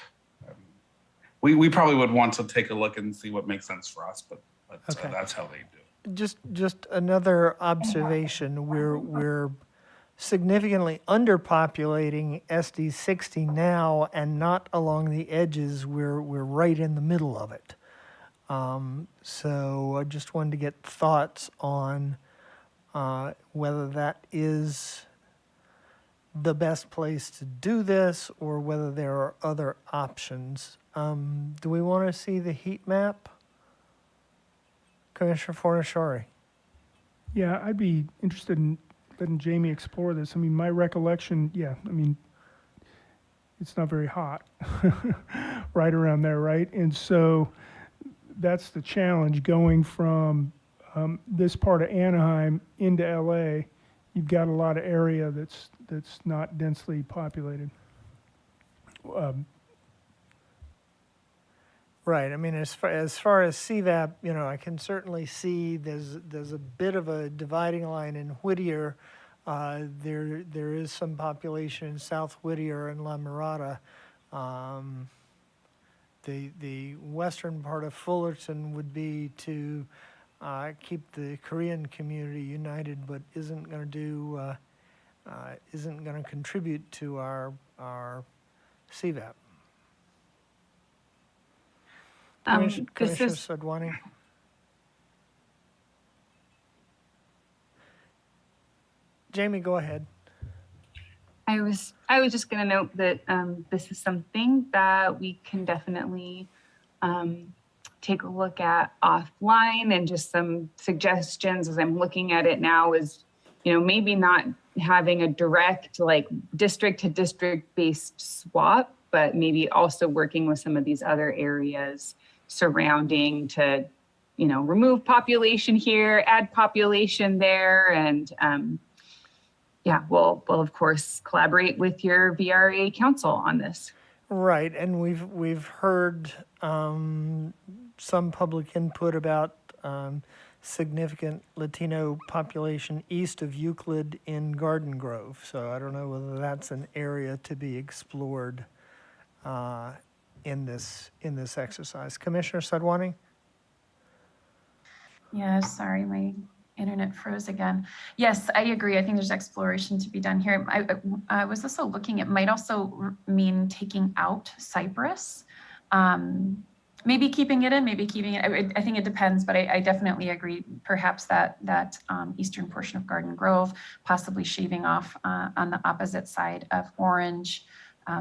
We probably would want to take a look and see what makes sense for us, but Okay. That's how they do. Just another observation. We're significantly underpopulating SD 60 now, and not along the edges. We're right in the middle of it. So I just wanted to get thoughts on whether that is the best place to do this, or whether there are other options. Do we want to see the heat map? Commissioner Fornashari. Yeah, I'd be interested in letting Jamie explore this. I mean, my recollection, yeah, I mean, it's not very hot right around there, right? And so that's the challenge, going from this part of Anaheim into LA. You've got a lot of area that's not densely populated. Right. I mean, as far as CVAP, you know, I can certainly see there's a bit of a dividing line in Whittier. There is some population in South Whittier and La Mirada. The western part of Fullerton would be to keep the Korean community united, but isn't going to contribute to our CVAP. Commissioner Sadwani. Jamie, go ahead. I was just going to note that this is something that we can definitely take a look at offline, and just some suggestions as I'm looking at it now is, you know, maybe not having a direct like district to district based swap, but maybe also working with some of these other areas surrounding to, you know, remove population here, add population there, and yeah, we'll of course collaborate with your VRA council on this. Right, and we've heard some public input about significant Latino population east of Euclid in Garden Grove. So I don't know whether that's an area to be explored in this exercise. Commissioner Sadwani? Yeah, sorry, my internet froze again. Yes, I agree. I think there's exploration to be done here. I was also looking, it might also mean taking out Cypress. Maybe keeping it in, maybe keeping it. I think it depends, but I definitely agree. Perhaps that eastern portion of Garden Grove, possibly shaving off on the opposite side of Orange.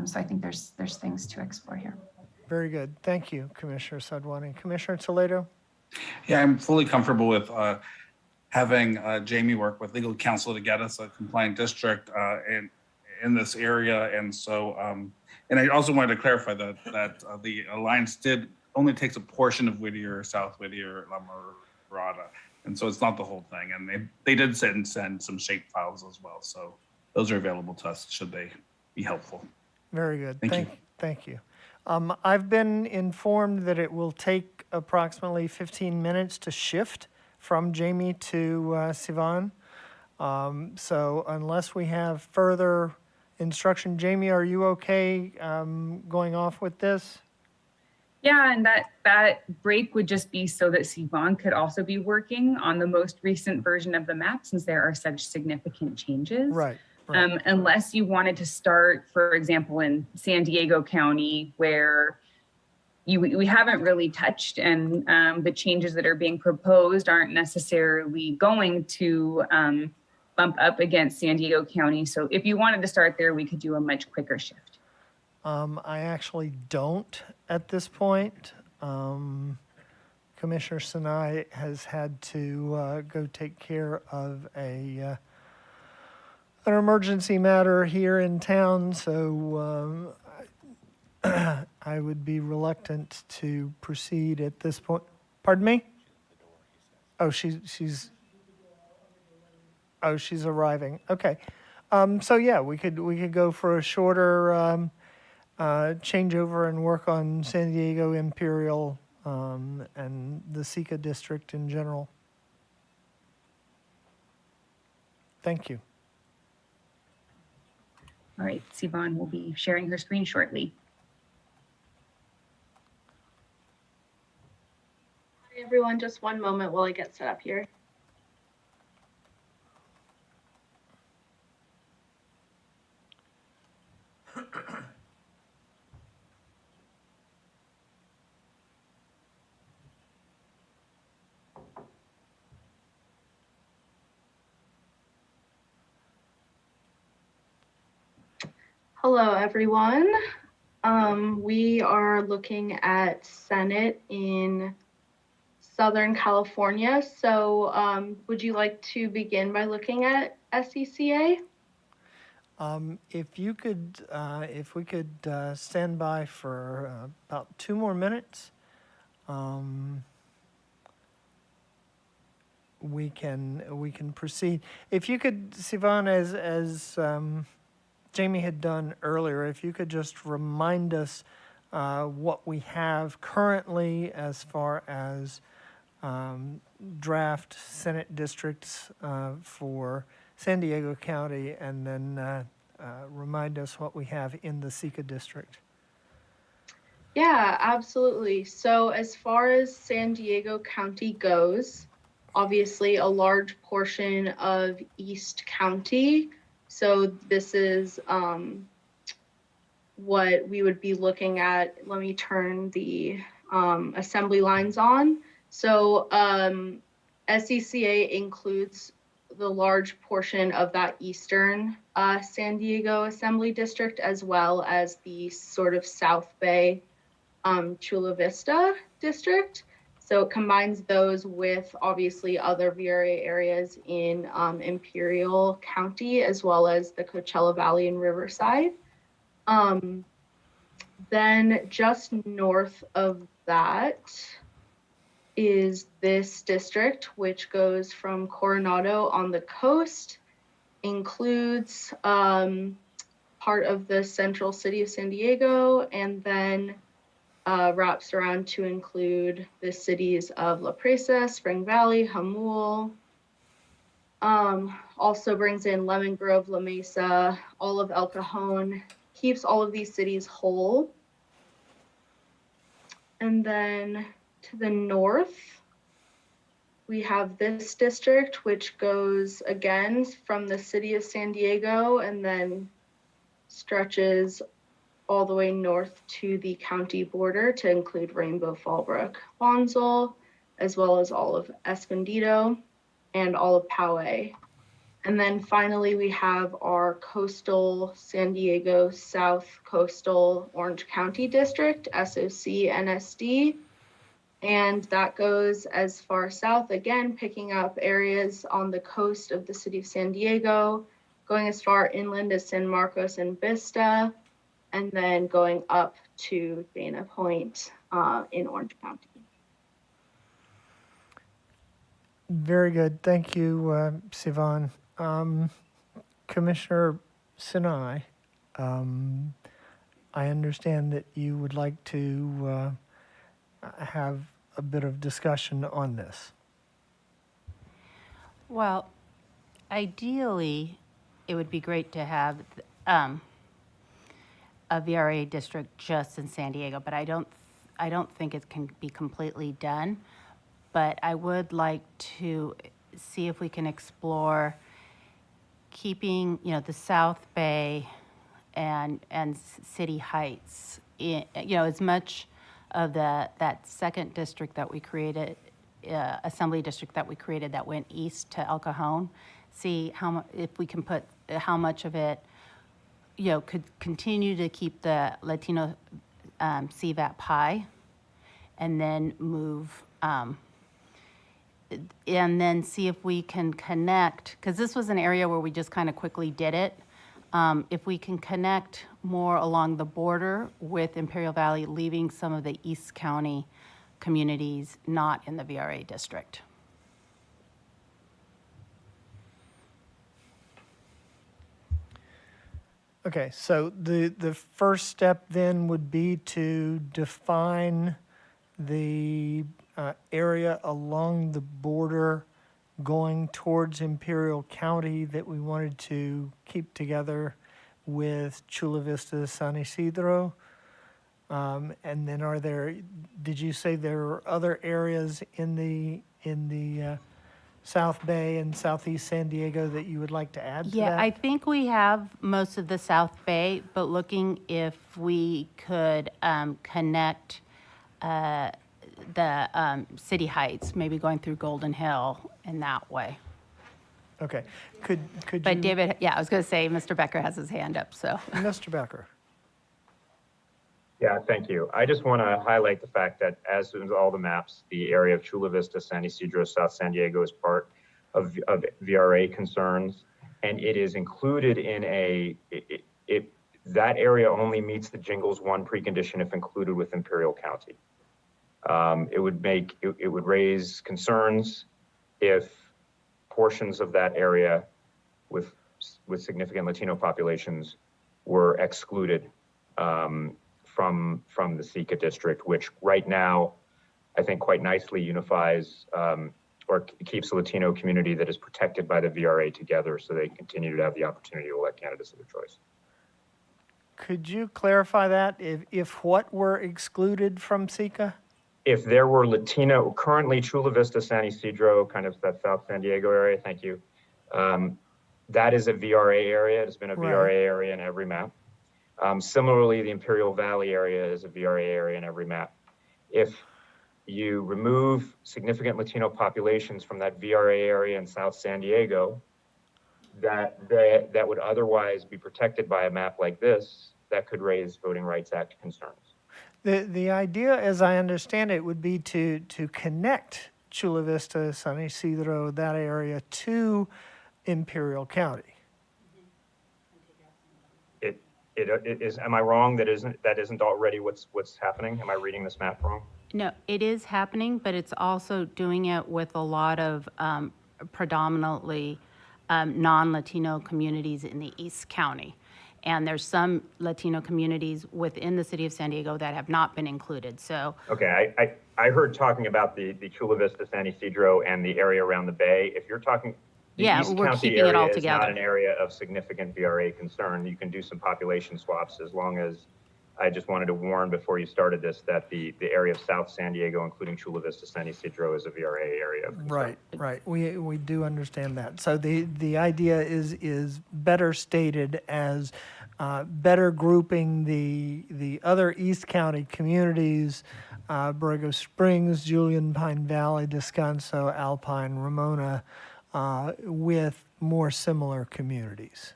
So I think there's things to explore here. Very good. Thank you, Commissioner Sadwani. Commissioner Toledo? Yeah, I'm fully comfortable with having Jamie work with legal counsel to get us a compliant district in this area. And so, and I also wanted to clarify that the alliance only takes a portion of Whittier, South Whittier, La Mirada. And so it's not the whole thing. And they did send some shape files as well. So those are available to us should they be helpful. Very good. Thank you. Thank you. I've been informed that it will take approximately 15 minutes to shift from Jamie to Sivan. So unless we have further instruction, Jamie, are you okay going off with this? Yeah, and that break would just be so that Sivan could also be working on the most recent version of the map since there are such significant changes. Right. Unless you wanted to start, for example, in San Diego County, where we haven't really touched, and the changes that are being proposed aren't necessarily going to bump up against San Diego County. So if you wanted to start there, we could do a much quicker shift. I actually don't at this point. Commissioner Sinai has had to go take care of an emergency matter here in town, so I would be reluctant to proceed at this point. Pardon me? Oh, she's arriving. Okay. So yeah, we could go for a shorter changeover and work on San Diego Imperial and the Sika district in general. Thank you. All right, Sivan will be sharing her screen shortly. Hi, everyone. Just one moment while I get set up here. Hello, everyone. We are looking at Senate in Southern California. So would you like to begin by looking at SECA? If we could stand by for about 2 more minutes, we can proceed. If you could, Sivan, as Jamie had done earlier, if you could just remind us what we have currently as far as draft Senate districts for San Diego County, and then remind us what we have in the Sika district. Yeah, absolutely. So as far as San Diego County goes, obviously a large portion of East County. So this is what we would be looking at. Let me turn the assembly lines on. So SECA includes the large portion of that eastern San Diego Assembly District, as well as the sort of South Bay Chula Vista District. So it combines those with obviously other VRA areas in Imperial County, as well as the Coachella Valley and Riverside. Then just north of that is this district, which goes from Coronado on the coast, includes part of the central city of San Diego, and then wraps around to include the cities of La Presa, Spring Valley, Jamul. Also brings in Lemon Grove, La Mesa, all of El Cajon, keeps all of these cities whole. And then to the north, we have this district, which goes again from the city of San Diego and then stretches all the way north to the county border to include Rainbow, Fallbrook, Bonsall, as well as all of Escondido and all of Poway. And then finally, we have our coastal San Diego South Coastal Orange County District, SOC NSD. And that goes as far south, again, picking up areas on the coast of the city of San Diego, going as far inland as San Marcos and Vista, and then going up to Dana Point in Orange County. Very good. Thank you, Sivan. Commissioner Sinai, I understand that you would like to have a bit of discussion on this. Well, ideally, it would be great to have a VRA district just in San Diego, but I don't think it can be completely done. But I would like to see if we can explore keeping, the South Bay and City Heights, as much of that second district that we created, assembly district that we created that went east to El Cajon, see if we can put how much of it, could continue to keep the Latino CVAP high, and then move, and then see if we can connect, because this was an area where we just kind of quickly did it. If we can connect more along the border with Imperial Valley, leaving some of the East County communities not in the VRA district. Okay, so the first step then would be to define the area along the border going towards Imperial County that we wanted to keep together with Chula Vista, San Isidro. And then did you say there are other areas in the South Bay and Southeast San Diego that you would like to add to that? Yeah, I think we have most of the South Bay, but looking if we could connect the City Heights, maybe going through Golden Hill in that way. Okay, could But you? David, yeah, I was going to say, Mr. Becker has his hand up, so. Mr. Becker. Yeah, thank you. I just want to highlight the fact that as in all the maps, the area of Chula Vista, San Isidro, South San Diego is part of VRA concerns, and it is included in that area only meets the Jingles 1 precondition if included with Imperial County. It would raise concerns if portions of that area with significant Latino populations were excluded from the SECA district, which right now I think quite nicely unifies or keeps the Latino community that is protected by the VRA together, so they continue to have the opportunity to elect candidates of their choice. Could you clarify that? If what were excluded from SECA? If there were Latino, currently Chula Vista, San Isidro, kind of that South San Diego area, thank you. That is a VRA area. It's been a VRA area in every map. Similarly, the Imperial Valley area is a VRA area in every map. If you remove significant Latino populations from that VRA area in South San Diego, that would otherwise be protected by a map like this, that could raise Voting Rights Act concerns. The idea, as I understand it, would be to connect Chula Vista, San Isidro, that area to Imperial County. It is. Am I wrong? That isn't already what's happening? Am I reading this map wrong? No, it is happening, but it's also doing it with a lot of predominantly non-Latino communities in the East County. And there's some Latino communities within the city of San Diego that have not been included, so. Okay, I heard talking about the Chula Vista, San Isidro, and the area around the bay. If you're talking, the East we're County keeping it all area is together. not an area of significant VRA concern. You can do some population swaps as long as, I just wanted to warn before you started this that the area of South San Diego, including Chula Vista, San Isidro, is a VRA area. Right. We do understand that. So the idea is better stated as better grouping the other East County communities, Borrego Springs, Julian, Pine Valley, Descanso, Alpine, Ramona, with more similar communities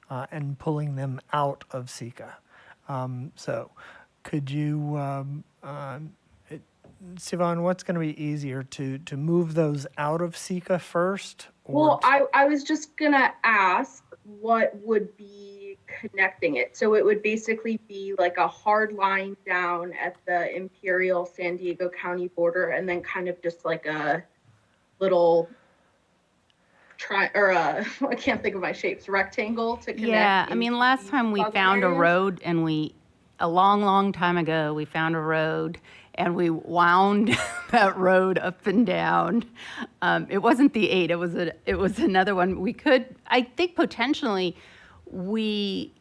and pulling them out of SECA. So could you, Sivan, what's going to be easier, to move those out of SECA first? Well, I was just gonna ask what would be connecting it. So it would basically be like a hard line down at the Imperial San Diego County border, and then kind of just like a little I can't think of my shapes, rectangle to connect. Yeah, I mean, last time we southern found a areas. road and a long time ago, we found a road and we wound that road up and down. It wasn't the 8, it was another one. I think potentially we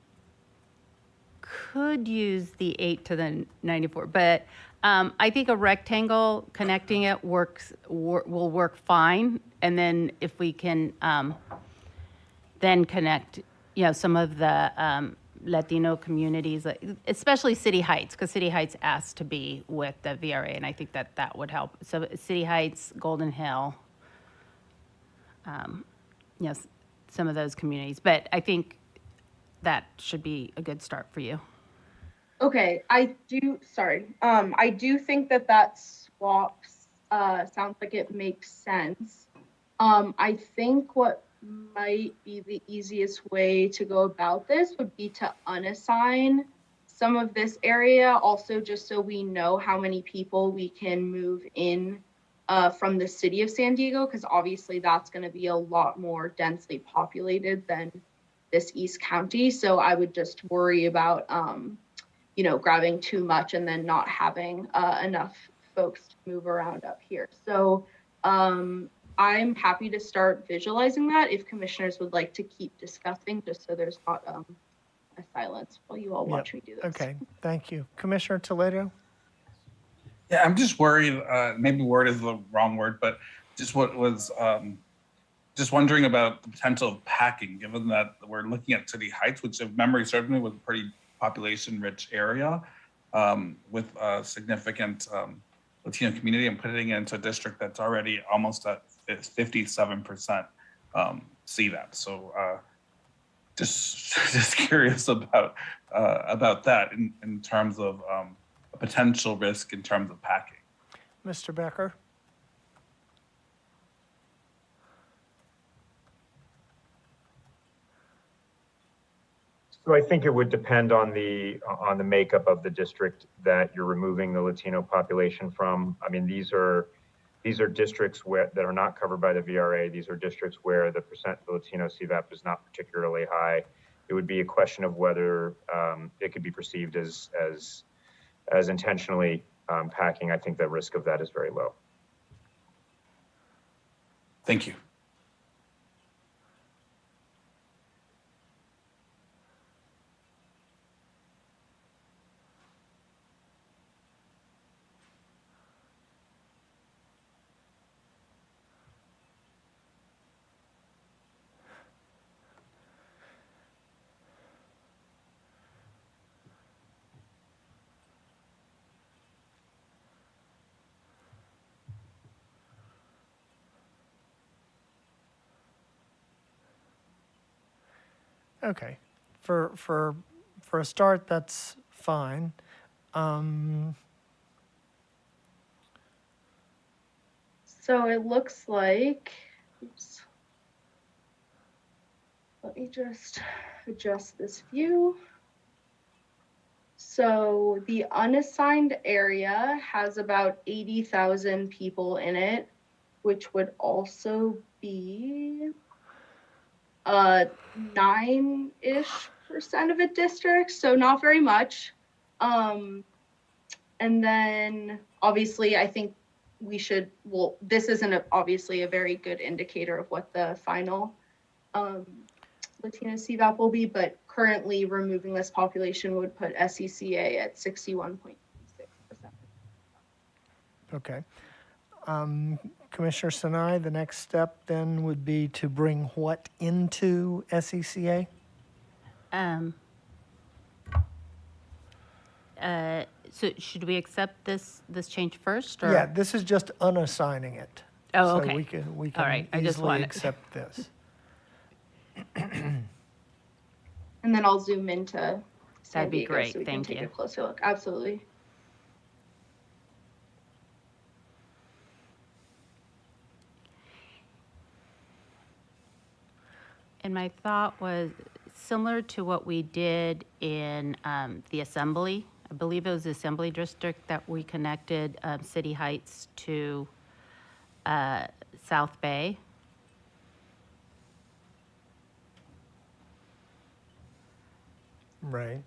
could use the 8 to the 94, but I think a rectangle connecting it will work fine. And then if we can then connect, some of the Latino communities, especially City Heights, because City Heights asked to be with the VRA, and I think that would help. So City Heights, Golden Hill, some of those communities. But I think that should be a good start for you. Okay, I do think that swap sounds like it makes sense. I think what might be the easiest way to go about this would be to unassign some of this area, also just so we know how many people we can move in from the city of San Diego, because obviously that's going to be a lot more densely populated than this East County. So I would just worry about grabbing too much and then not having enough folks to move around up here. So I'm happy to start visualizing that if commissioners would like to keep discussing, just so there's not a silence while you all watch me do this. Okay, thank you. Commissioner Toledo? Yeah, I'm just worried, maybe worried is the wrong word, but just just wondering about the potential of packing, given that we're looking at City Heights, which if memory serves me was a pretty population-rich area with a significant Latino community, and putting it into a district that's already almost at 57% CVAP. So just curious about that in terms of a potential risk in terms of packing. Mr. Becker? So I think it would depend on the makeup of the district that you're removing the Latino population from. I mean, these are districts that are not covered by the VRA. These are districts where the percent of Latino CVAP is not particularly high. It would be a question of whether it could be perceived as intentionally packing. I think the risk of that is very low. Thank you. Okay, for a start, that's fine. So it looks like, oops. Let me just adjust this view. So the unassigned area has about 80,000 people in it, which would also be 9-ish% of a district, so not very much. And then obviously I think this isn't obviously a very good indicator of what the final Latino CVAP will be, but currently removing this population would put SECA at 61.6%. Okay. Commissioner Sinai, the next step then would be to bring what into SECA? So should we accept this change first? Or? Yeah, this is just unassigning it. Oh, okay. So we can All right. I just easily wanted accept this. And then I'll zoom into San That'd be Diego great. so we can Thank take you. a closer look. Absolutely. And my thought was similar to what we did in the Assembly. I believe it was the Assembly District that we connected City Heights to South Bay. Right.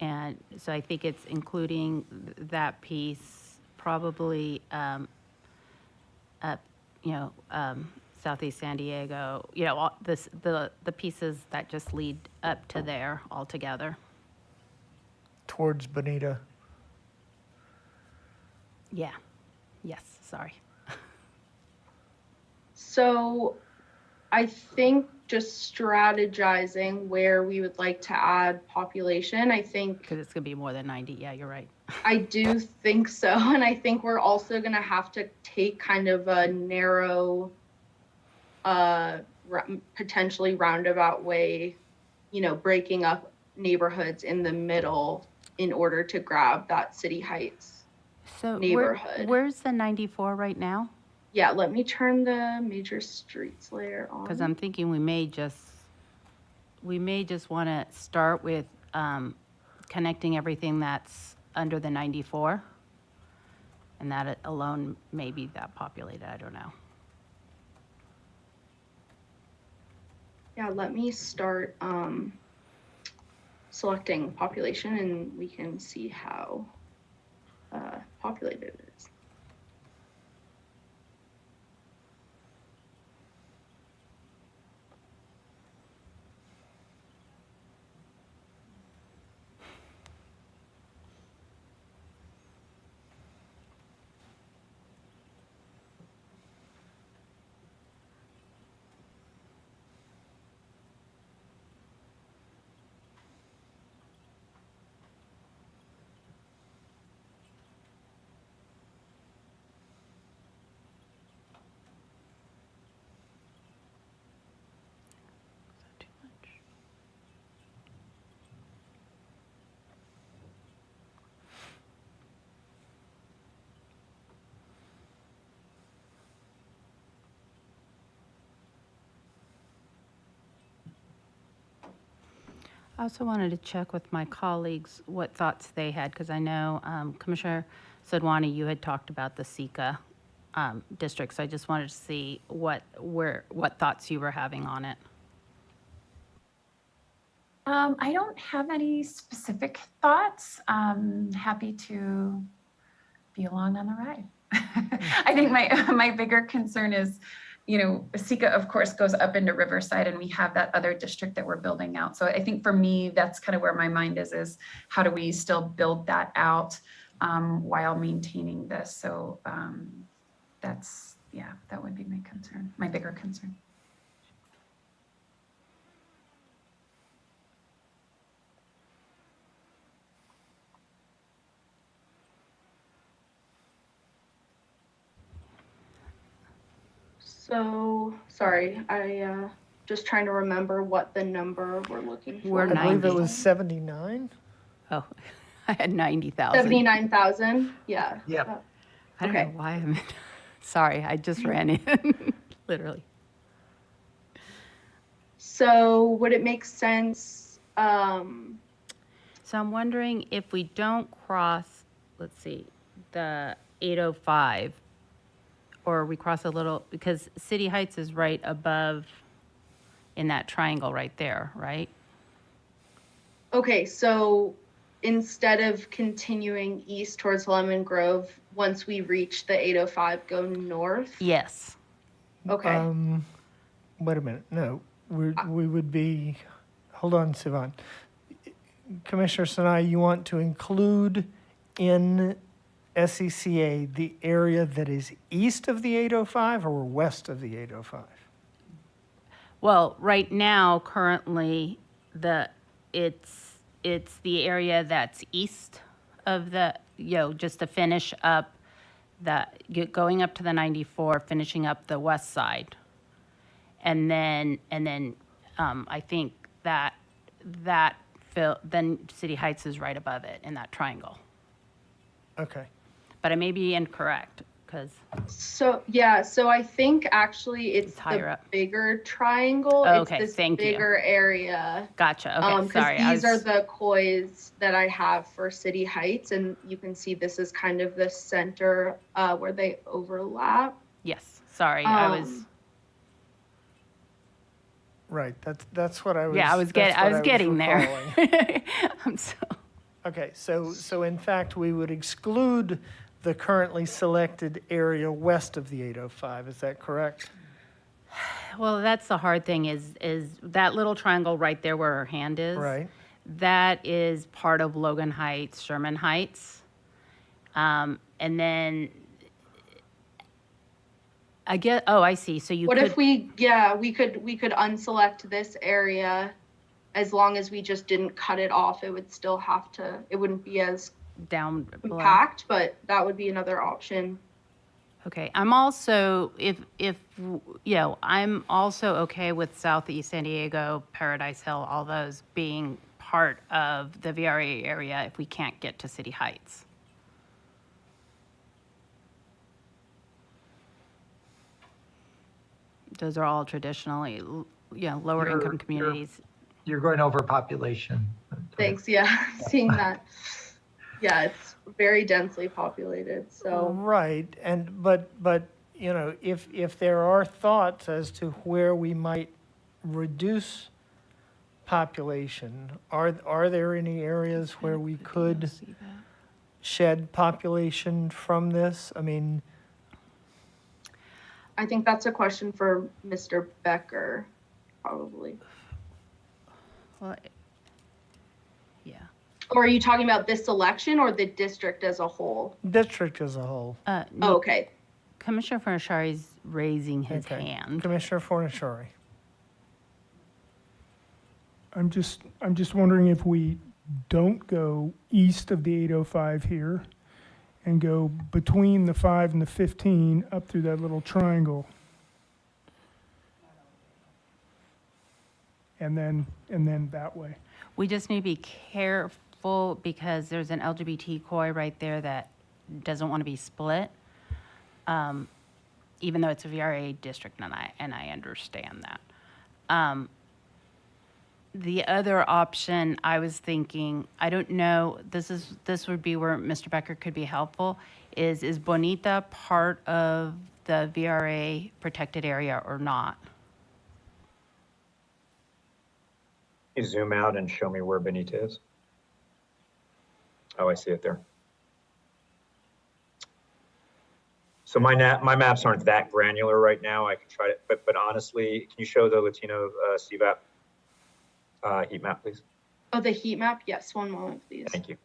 And so I think it's including that piece, probably up, Southeast San Diego, all the pieces that just lead up to there altogether. Towards Bonita. Yeah. Yes, sorry. So I think just strategizing where we would like to add population, I think. Because it's going to be more than 90. Yeah, you're right. I do think so. And I think we're also going to have to take kind of a narrow, potentially roundabout way, breaking up neighborhoods in the middle in order to grab that City Heights neighborhood. Where's the 94 right now? Yeah, let me turn the major streets layer on. Because I'm thinking we may just want to start with connecting everything that's under the 94, and that alone may be that populated. I don't know. Yeah, let me start selecting population, and we can see how populated it is. I also wanted to check with my colleagues what thoughts they had, because I know Commissioner Sadwani, you had talked about the SECA district, so I just wanted to see what thoughts you were having on it. I don't have any specific thoughts. Happy to be along on the ride. I think my bigger concern is, SECA, of course, goes up into Riverside, and we have that other district that we're building out. So I think for me, that's kind of where my mind is how do we still build that out while maintaining this? So that would be my concern, my bigger concern. So, sorry, I just trying to remember what the number we're looking for. I believe it was 79. Oh, I had 90,000. 79,000, yeah. Yep. I don't know why I'm sorry, I just ran in, literally. So would it make sense? So I'm wondering if we don't cross, let's see, the 805, or we cross a little, because City Heights is right above in that triangle right there, right? Okay, so instead of continuing east towards Lemon Grove, once we reach the 805, go north? Yes. Okay. Wait a minute. No, we would be, hold on, Sivan. Commissioner Sinai, you want to include in SECA the area that is east of the 805 or west of the 805? Well, right now, currently, it's the area that's east of the, just to finish up going up to the 94, finishing up the west side. And then I think then City Heights is right above it in that triangle. Okay. But I may be incorrect, because. So I think actually it's higher up. Bigger triangle. Okay, it's this thank you. bigger area. Gotcha. Okay, sorry. These are the COIs that I have for City Heights, and you can see this is kind of the center where they overlap. Yes, Sorry, I was, Right, that's what I was. yeah, I was that's what getting there. recalling. I'm so, Okay, so in fact, we would exclude the currently selected area west of the 805, is that correct? well, that's the hard thing is that little triangle right there where her hand is. Right. That is part of Logan Heights, Sherman Heights. And then I get, oh, I see. So you What could, if we could unselect this area as long as we just didn't cut it off, it would still have to, it wouldn't be as down below. compact, but that would be another option. Okay, I'm also, I'm also okay with Southeast San Diego, Paradise Hill, all those being part of the VRA area if we can't get to City Heights. Those are all traditionally, lower income communities. You're going over population. Thanks, yeah, seeing that. Yeah, it's very densely populated, so. Right, but if there are thoughts as to where we might reduce population, are there any areas where we could shed population from this? I mean, I think that's a question for Mr. Becker, probably. Well, yeah. Or are you talking about this selection or the district as a whole? district as a whole. Oh, okay. Commissioner Fornashari's raising his hand. Commissioner Fornashari. I'm just wondering if we don't go east of the 805 here and go between the 5 and the 15 up through that little triangle. And then that way. We just need to be careful because there's an LGBT koi right there that doesn't want to be split, even though it's a VRA district, and I understand that. The other option I was thinking, I don't know, this would be where Mr. Becker could be helpful, is Bonita part of the VRA protected area or not? You zoom out and show me where Bonita is. Oh, I see it there. So my maps aren't that granular right now. I can try to, but honestly, can you show the Latino CVAP heat map, please? Oh, the heat map? Yes, one moment, please. Thank you.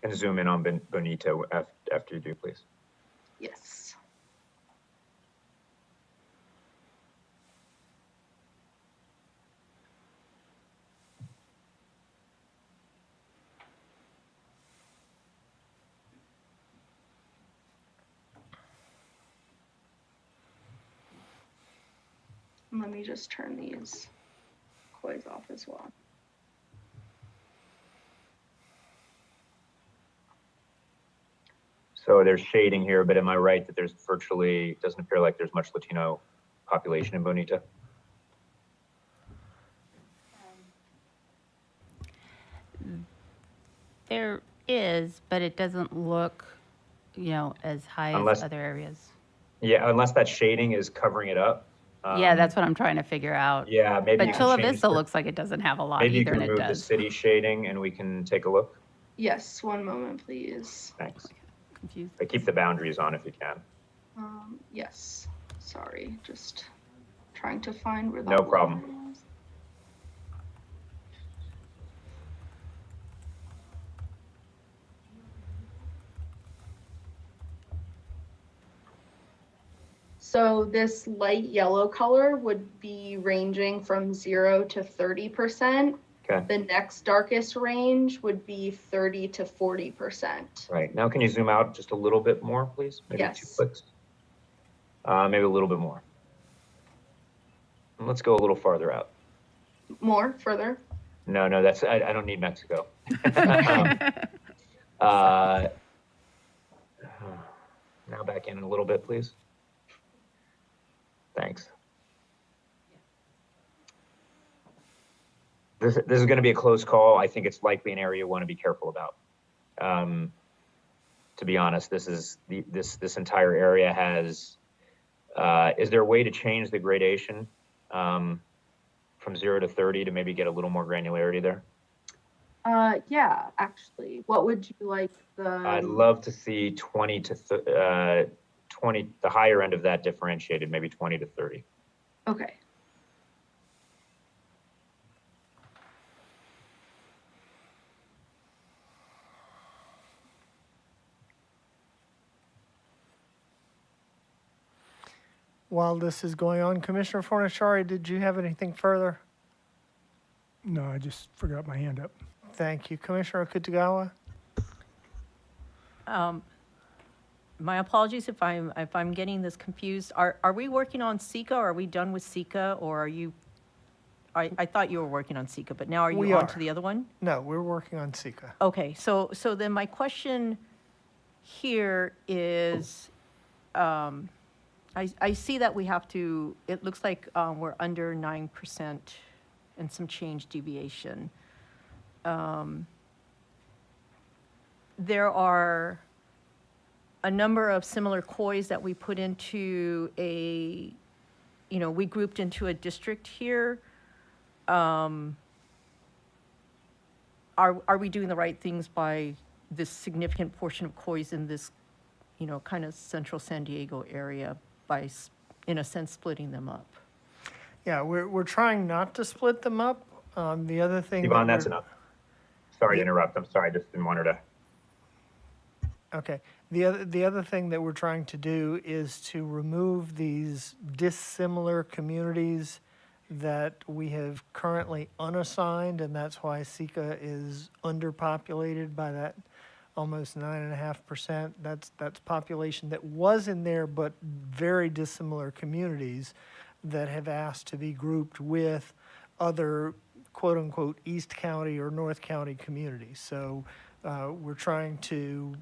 And zoom in on Bonita after you do, please. Yes. Let me just turn these kois off as well. So there's shading here, but am I right that there's virtually, doesn't appear like there's much Latino population in Bonita? There is, but it doesn't look, as high as other areas. Yeah, unless that shading is covering it up. Yeah, that's what I'm trying to figure out. Yeah, maybe But you can Chula change Vista the- looks like it doesn't have a lot Maybe you either, can and it remove the does. city shading and we can take a look. Yes, one moment, please. Thanks. Confused. But keep the boundaries on if you can. Yes, sorry, just trying to find where that No problem. line is. So this light yellow color would be ranging from 0 to 30%. Okay. The next darkest range would be 30 to 40%. Right, now can you zoom out just a little bit more, please? Maybe 2 Yes. clicks. Maybe a little bit more. And let's go a little farther out. More, further? No, that's, I don't need Mexico. Now back in a little bit, please. Thanks. This is going to be a close call. I think it's likely an area you want to be careful about. To be honest, this entire area has. Is there a way to change the gradation from 0 to 30 to maybe get a little more granularity there? Yeah, actually, what would you like I'd love to see 20 to 20, the higher end of that differentiated, maybe 20 to 30. Okay. While this is going on, Commissioner Fornashari, did you have anything further? No, I just forgot my hand up. Thank you. Commissioner Okutagawa? My apologies if I'm getting this confused. Are we working on SECA, or are we done with SECA, or are you? I thought you were working on SECA, but now are you on to the other one? No, we're working on SECA. Okay, so then my question here is, I see that we have to. It looks like we're under 9% and some change deviation. There are a number of similar COIs that we put into we grouped into a district here. Are we doing the right things by this significant portion of COIs in this, kind of central San Diego area by, in a sense, splitting them up? Yeah, we're trying not to split them up. The other thing. Yvonne, that's enough. Sorry to interrupt. I'm sorry. I just didn't want her to. Okay. The other thing that we're trying to do is to remove these dissimilar communities that we have currently unassigned, and that's why SECA is underpopulated by that almost 9.5%. That's population that was in there, but very dissimilar communities that have asked to be grouped with other quote unquote East County or North County communities. So we're trying to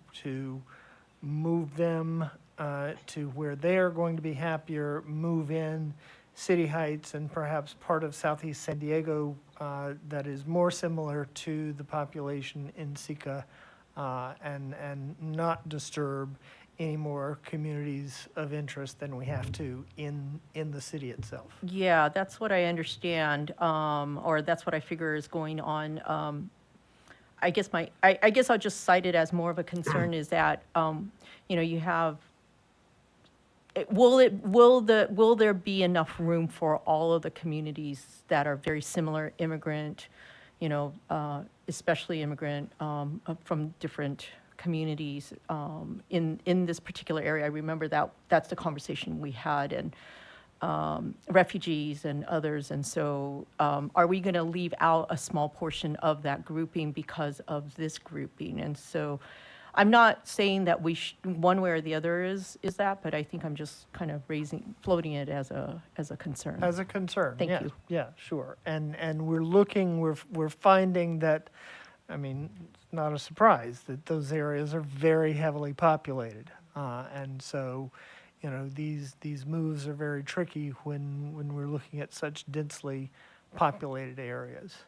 move them to where they are going to be happier, move in City Heights and perhaps part of Southeast San Diego that is more similar to the population in SECA, and not disturb any more communities of interest than we have to in the city itself. Yeah, that's what I understand, or that's what I figure is going on. I guess I'll just cite it as more of a concern is that, you have, will there be enough room for all of the communities that are very similar immigrant, especially immigrant from different communities in this particular area? I remember that's the conversation we had, and refugees and others. And so are we going to leave out a small portion of that grouping because of this grouping? And so I'm not saying that we one way or the other is that, but I think I'm just kind of floating it as a concern. As a concern. Thank you. Yeah, sure. And we're finding that, I mean, it's not a surprise that those areas are very heavily populated. And so, these moves are very tricky when we're looking at such densely populated areas.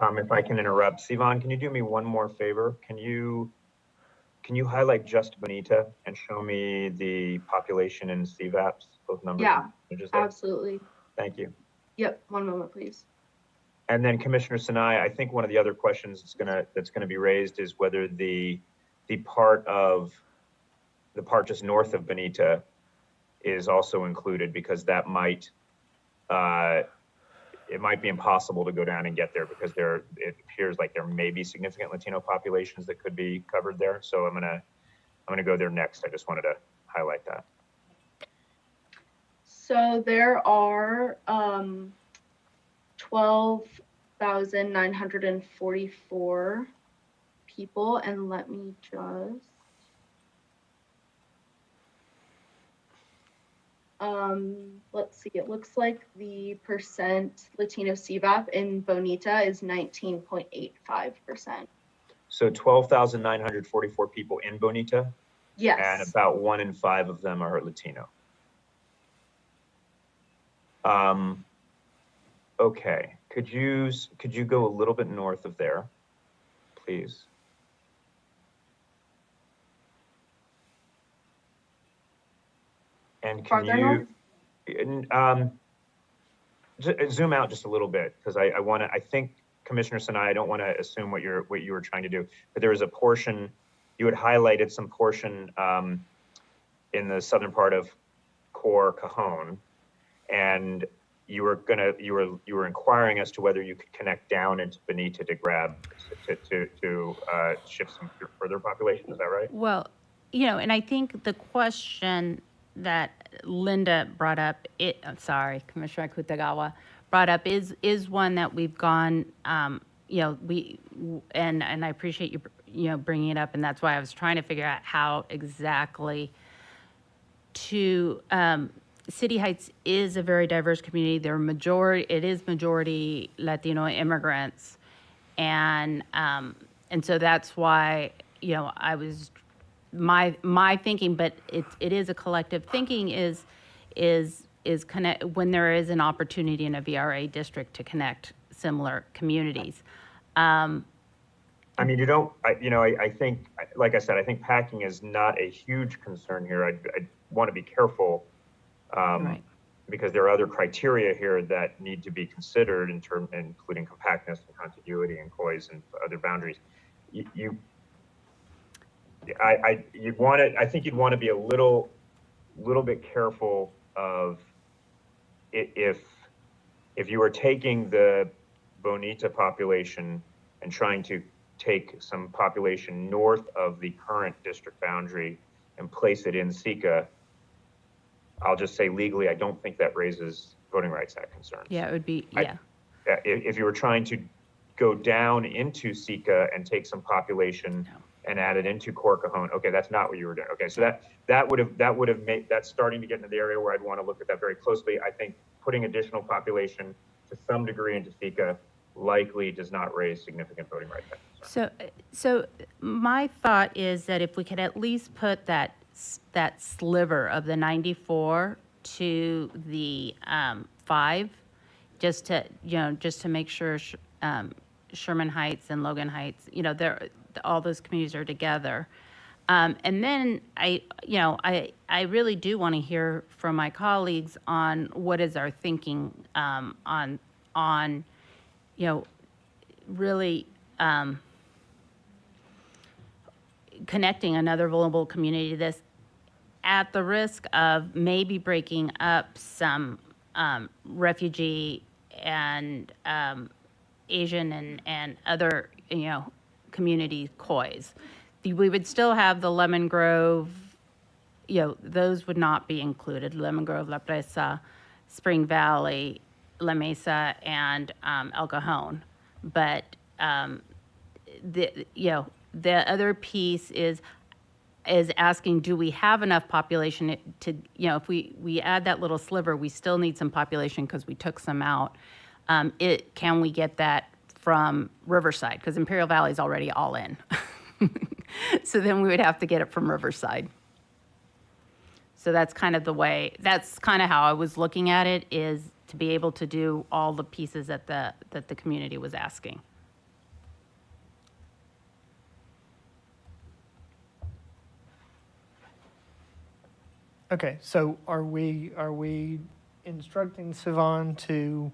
If I can interrupt, Sivan, can you do me one more favor? Can you highlight just Bonita and show me the population in CVAPs, both numbers? Yeah, Just there? absolutely. Thank you. Yep, one moment, please. And then Commissioner Sinai, I think one of the other questions that's gonna be raised is whether the part just north of Bonita is also included, because that might it might be impossible to go down and get there because it appears like there may be significant Latino populations that could be covered there. So I'm gonna go there next. I just wanted to highlight that. So there are 12,944 people, and let me just let's see, it looks like the percent Latino CVAP in Bonita is 19.85%. So 12,944 people in Bonita? Yes. And about 1 in 5 of them are Latino. Okay, could you go a little bit north of there, please? And can Farther north? zoom out just a little bit, because I think Commissioner Sinai, I don't want to assume what you were trying to do, but there was a portion, you had highlighted some portion in the southern part of Core Cajon, and you were inquiring as to whether you could connect down into Bonita to shift some further population. Is that right? Well, and I think the question that Linda brought up, Commissioner Kutagawa brought up is one that we've gone, and I appreciate you, bringing it up, and that's why I was trying to figure out how exactly to, City Heights is a very diverse community. It is majority Latino immigrants, and so that's why, I was, my thinking, but it is a collective thinking is connect when there is an opportunity in a VRA district to connect similar communities. I think, like I said, I think packing is not a huge concern here. I want to be careful, Right. because there are other criteria here that need to be considered including compactness and contiguity and COIs and other boundaries. I think you'd want to be a little bit careful of if you were taking the Bonita population and trying to take some population north of the current district boundary and place it in Sika. I'll just say legally, I don't think that raises Voting Rights Act concerns. Yeah, it would be, If you were trying to go down into Sika and take some population and add it into Core Cajon, okay, that's not what you were doing. Okay, so that would have made, that's starting to get into the area where I'd want to look at that very closely. I think putting additional population to some degree into Sika likely does not raise significant Voting Rights Act concerns. So my thought is that if we could at least put that sliver of the 94 to the 5, just to make sure Sherman Heights and Logan Heights, all those communities are together. And then I really do want to hear from my colleagues on what is our thinking on really connecting another vulnerable community to this, at the risk of maybe breaking up some refugee and Asian and other community COIs. We would still have the Lemon Grove, those would not be included. Lemon Grove, La Presa, Spring Valley, La Mesa, and El Cajon. But the other piece is asking, do we have enough population to, if we add that little sliver, we still need some population because we took some out. Can we get that from Riverside? Because Imperial Valley is already all in. So then we would have to get it from Riverside. So that's kind of how I was looking at it, is to be able to do all the pieces that the community was asking. Okay, so are we instructing Sivan to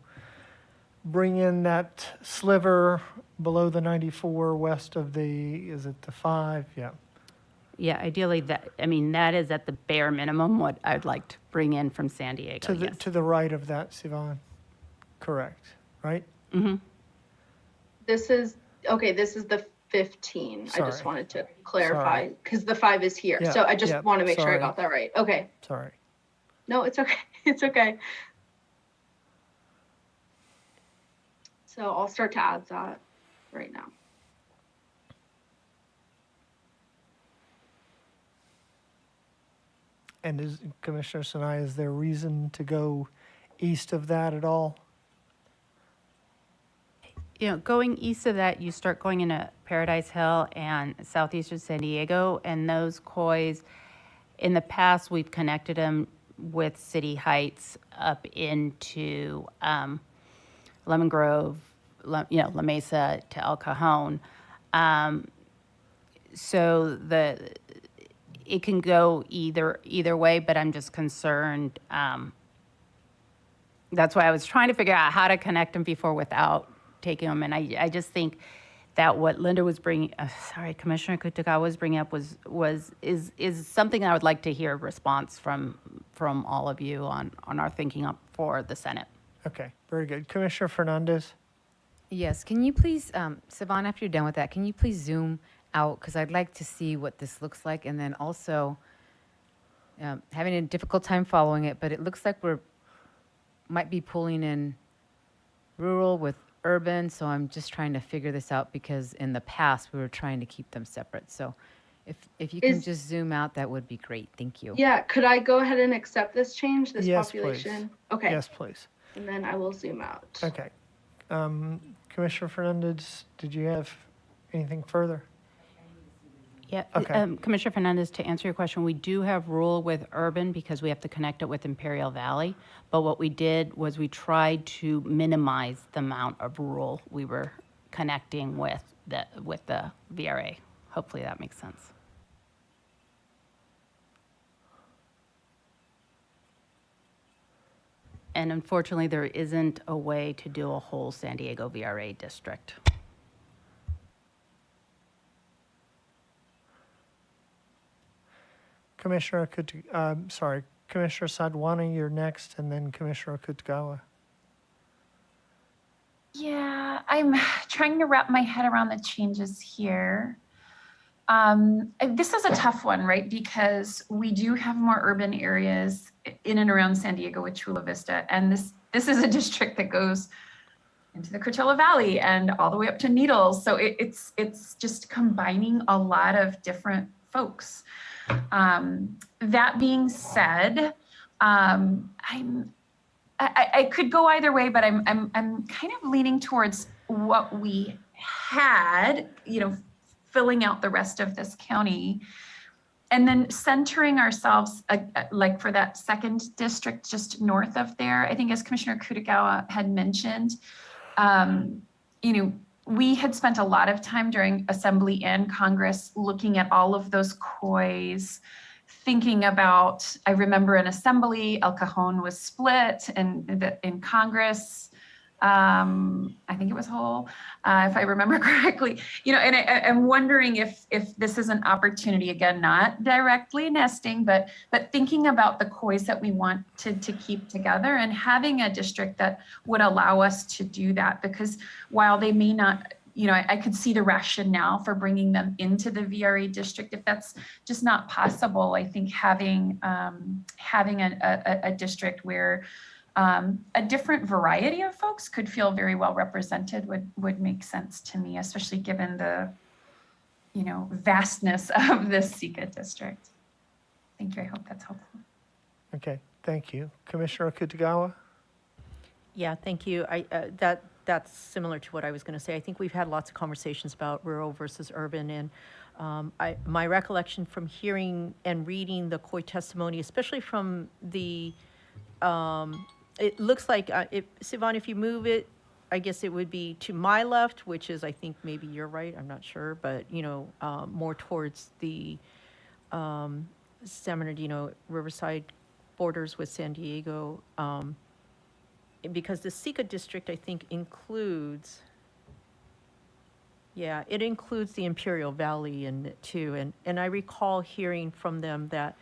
bring in that sliver below the 94 west of is it the 5? Yeah. Yeah, ideally that is at the bare minimum what I'd like to bring in from San Diego. To the right of that, Sivan. Correct, right? Mm-hmm. This is the 15. Sorry. I just wanted to clarify because the 5 is here. Yeah, so I just want to make sure I sorry. got that right. Okay. Sorry. No, it's okay. It's okay. So I'll start to add that right now. And Commissioner Sinai, is there reason to go east of that at all? Going east of that, you start going into Paradise Hill and southeastern San Diego, and those COIs, in the past, we've connected them with City Heights up into Lemon Grove, La Mesa to El Cajon. So it can go either way, but I'm just concerned. That's why I was trying to figure out how to connect them before without taking them. And I just think that what Linda was bringing, Commissioner Kutagawa was bringing up is something I would like to hear a response from all of you on our thinking up for the Senate. Okay, very good. Commissioner Fernandez? Yes, can you please, Siobhan, after you're done with that, can you please zoom out? Because I'd like to see what this looks like. And then also, having a difficult time following it, but it looks like might be pulling in rural with urban. So I'm just trying to figure this out because in the past, we were trying to keep them separate. So if you can just zoom out, that would be great. Thank you. Yeah, could I go ahead and accept this change, this Yes, population? please. Okay. Yes, please. And then I will zoom out. Okay. Commissioner Fernandez, did you have anything further? Yeah, Okay. Commissioner Fernandez, to answer your question, we do have rural with urban because we have to connect it with Imperial Valley. But what we did was we tried to minimize the amount of rural we were connecting with the VRA. Hopefully that makes sense. And unfortunately, there isn't a way to do a whole San Diego VRA district. Commissioner Commissioner Sadwani, you're next, and then Commissioner Kutagawa. Yeah, I'm trying to wrap my head around the changes here. This is a tough one, right? Because we do have more urban areas in and around San Diego with Chula Vista. And this is a district that goes into the Coachella Valley and all the way up to Needles. So it's just combining a lot of different folks. That being said, I could go either way, but I'm kind of leaning towards what we had, filling out the rest of this county, and then centering ourselves like for that second district just north of there. I think as Commissioner Kutagawa had mentioned, we had spent a lot of time during Assembly and Congress looking at all of those COIs, thinking about, I remember in Assembly, El Cajon was split, and in Congress, I think it was whole, if I remember correctly, and I'm wondering if this is an opportunity, again, not directly nesting, but thinking about the COIs that we want to keep together and having a district that would allow us to do that. Because while they may not, I could see the rationale for bringing them into the VRA district. If that's just not possible, I think having a district where a different variety of folks could feel very well represented would make sense to me, especially given the, vastness of this SECA district. Thank you. I hope that's helpful. Okay, thank you. Commissioner Kutagawa? Yeah, thank you. That's similar to what I was going to say. I think we've had lots of conversations about rural versus urban, and my recollection from hearing and reading the COI testimony, especially from the, it looks like, Siobhan, if you move it, I guess it would be to my left, which is, I think maybe you're right, I'm not sure, but, more towards the San Bernardino, Riverside borders with San Diego, because the SECA district, I think, includes, it includes the Imperial Valley in it too. And I recall hearing from them that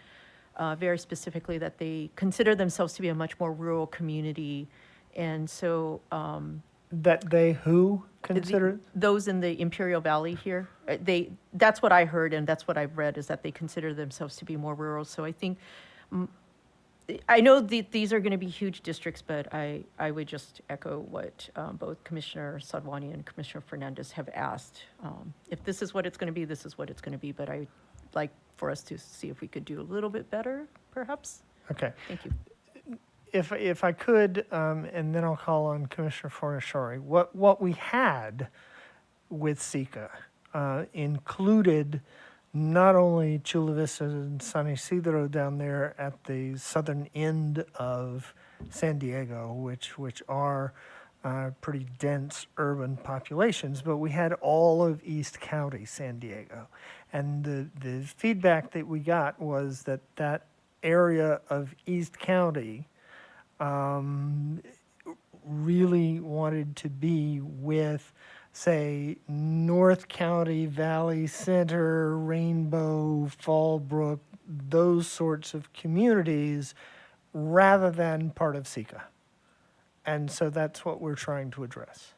very specifically that they consider themselves to be a much more rural community. And so That they who consider? those in the Imperial Valley here, that's what I heard, and that's what I've read, is that they consider themselves to be more rural. So I think, I know these are going to be huge districts, but I would just echo what both Commissioner Sadwani and Commissioner Fernandez have asked. If this is what it's going to be, this is what it's going to be, but I'd like for us to see if we could do a little bit better, perhaps. Okay. Thank you. If I could, and then I'll call on Commissioner Forashari, what we had with SECA included not only Chula Vista and San Isidro down there at the southern end of San Diego, which are pretty dense urban populations, but we had all of East County, San Diego. And the feedback that we got was that that area of East County really wanted to be with, say, North County, Valley Center, Rainbow, Fallbrook, those sorts of communities, rather than part of SECA. And so that's what we're trying to address.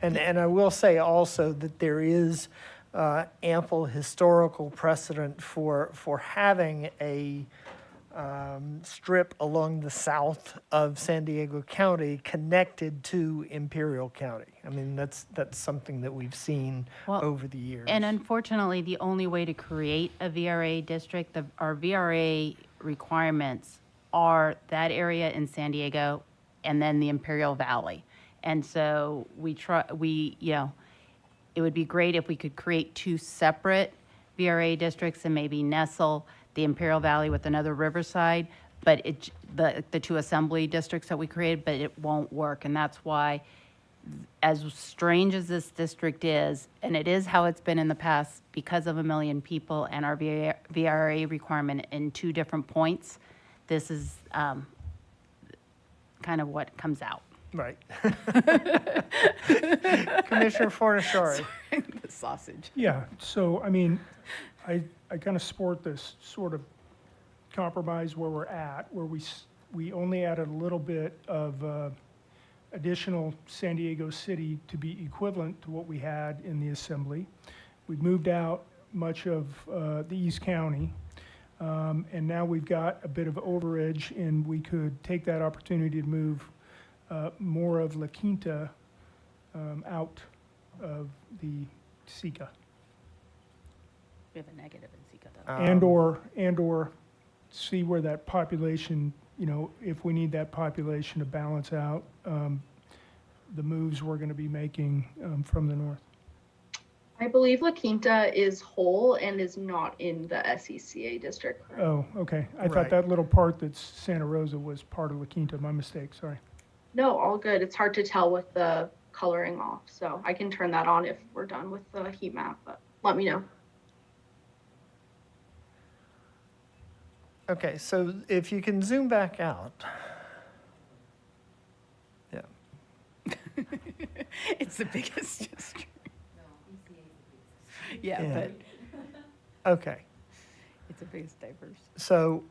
And I will say also that there is ample historical precedent for having a strip along the south of San Diego County connected to Imperial County. I mean, that's something that we've seen over the years. And unfortunately, the only way to create a VRA district, our VRA requirements are that area in San Diego and then the Imperial Valley. And so it would be great if we could create two separate VRA districts and maybe nestle the Imperial Valley with another Riverside, but the two assembly districts that we created, but it won't work. And that's why, as strange as this district is, and it is how it's been in the past because of 1 million people and our VRA requirement in 2 different points, this is kind of what comes out. Right. Commissioner Fornashari. The sausage. Yeah, so, I mean, I kind of support this sort of compromise where we're at, where we only added a little bit of additional San Diego City to be equivalent to what we had in the assembly. We've moved out much of the East County, and now we've got a bit of overage, and we could take that opportunity to move more of La Quinta out of the SECA. We have a negative in SECA, And or see where that population, if we need that population to balance out the moves we're going to be making from the north. I believe La Quinta is whole and is not in the SECA district. Oh, okay. I thought Right. that little part that's Santa Rosa was part of La Quinta. My mistake, sorry. No, all good. It's hard to tell with the coloring off, so I can turn that on if we're done with the heat map, but let me know. Okay, so if you can zoom back out. Yeah. It's the biggest district. Yeah, Yeah. but Okay. it's the biggest diverse. So,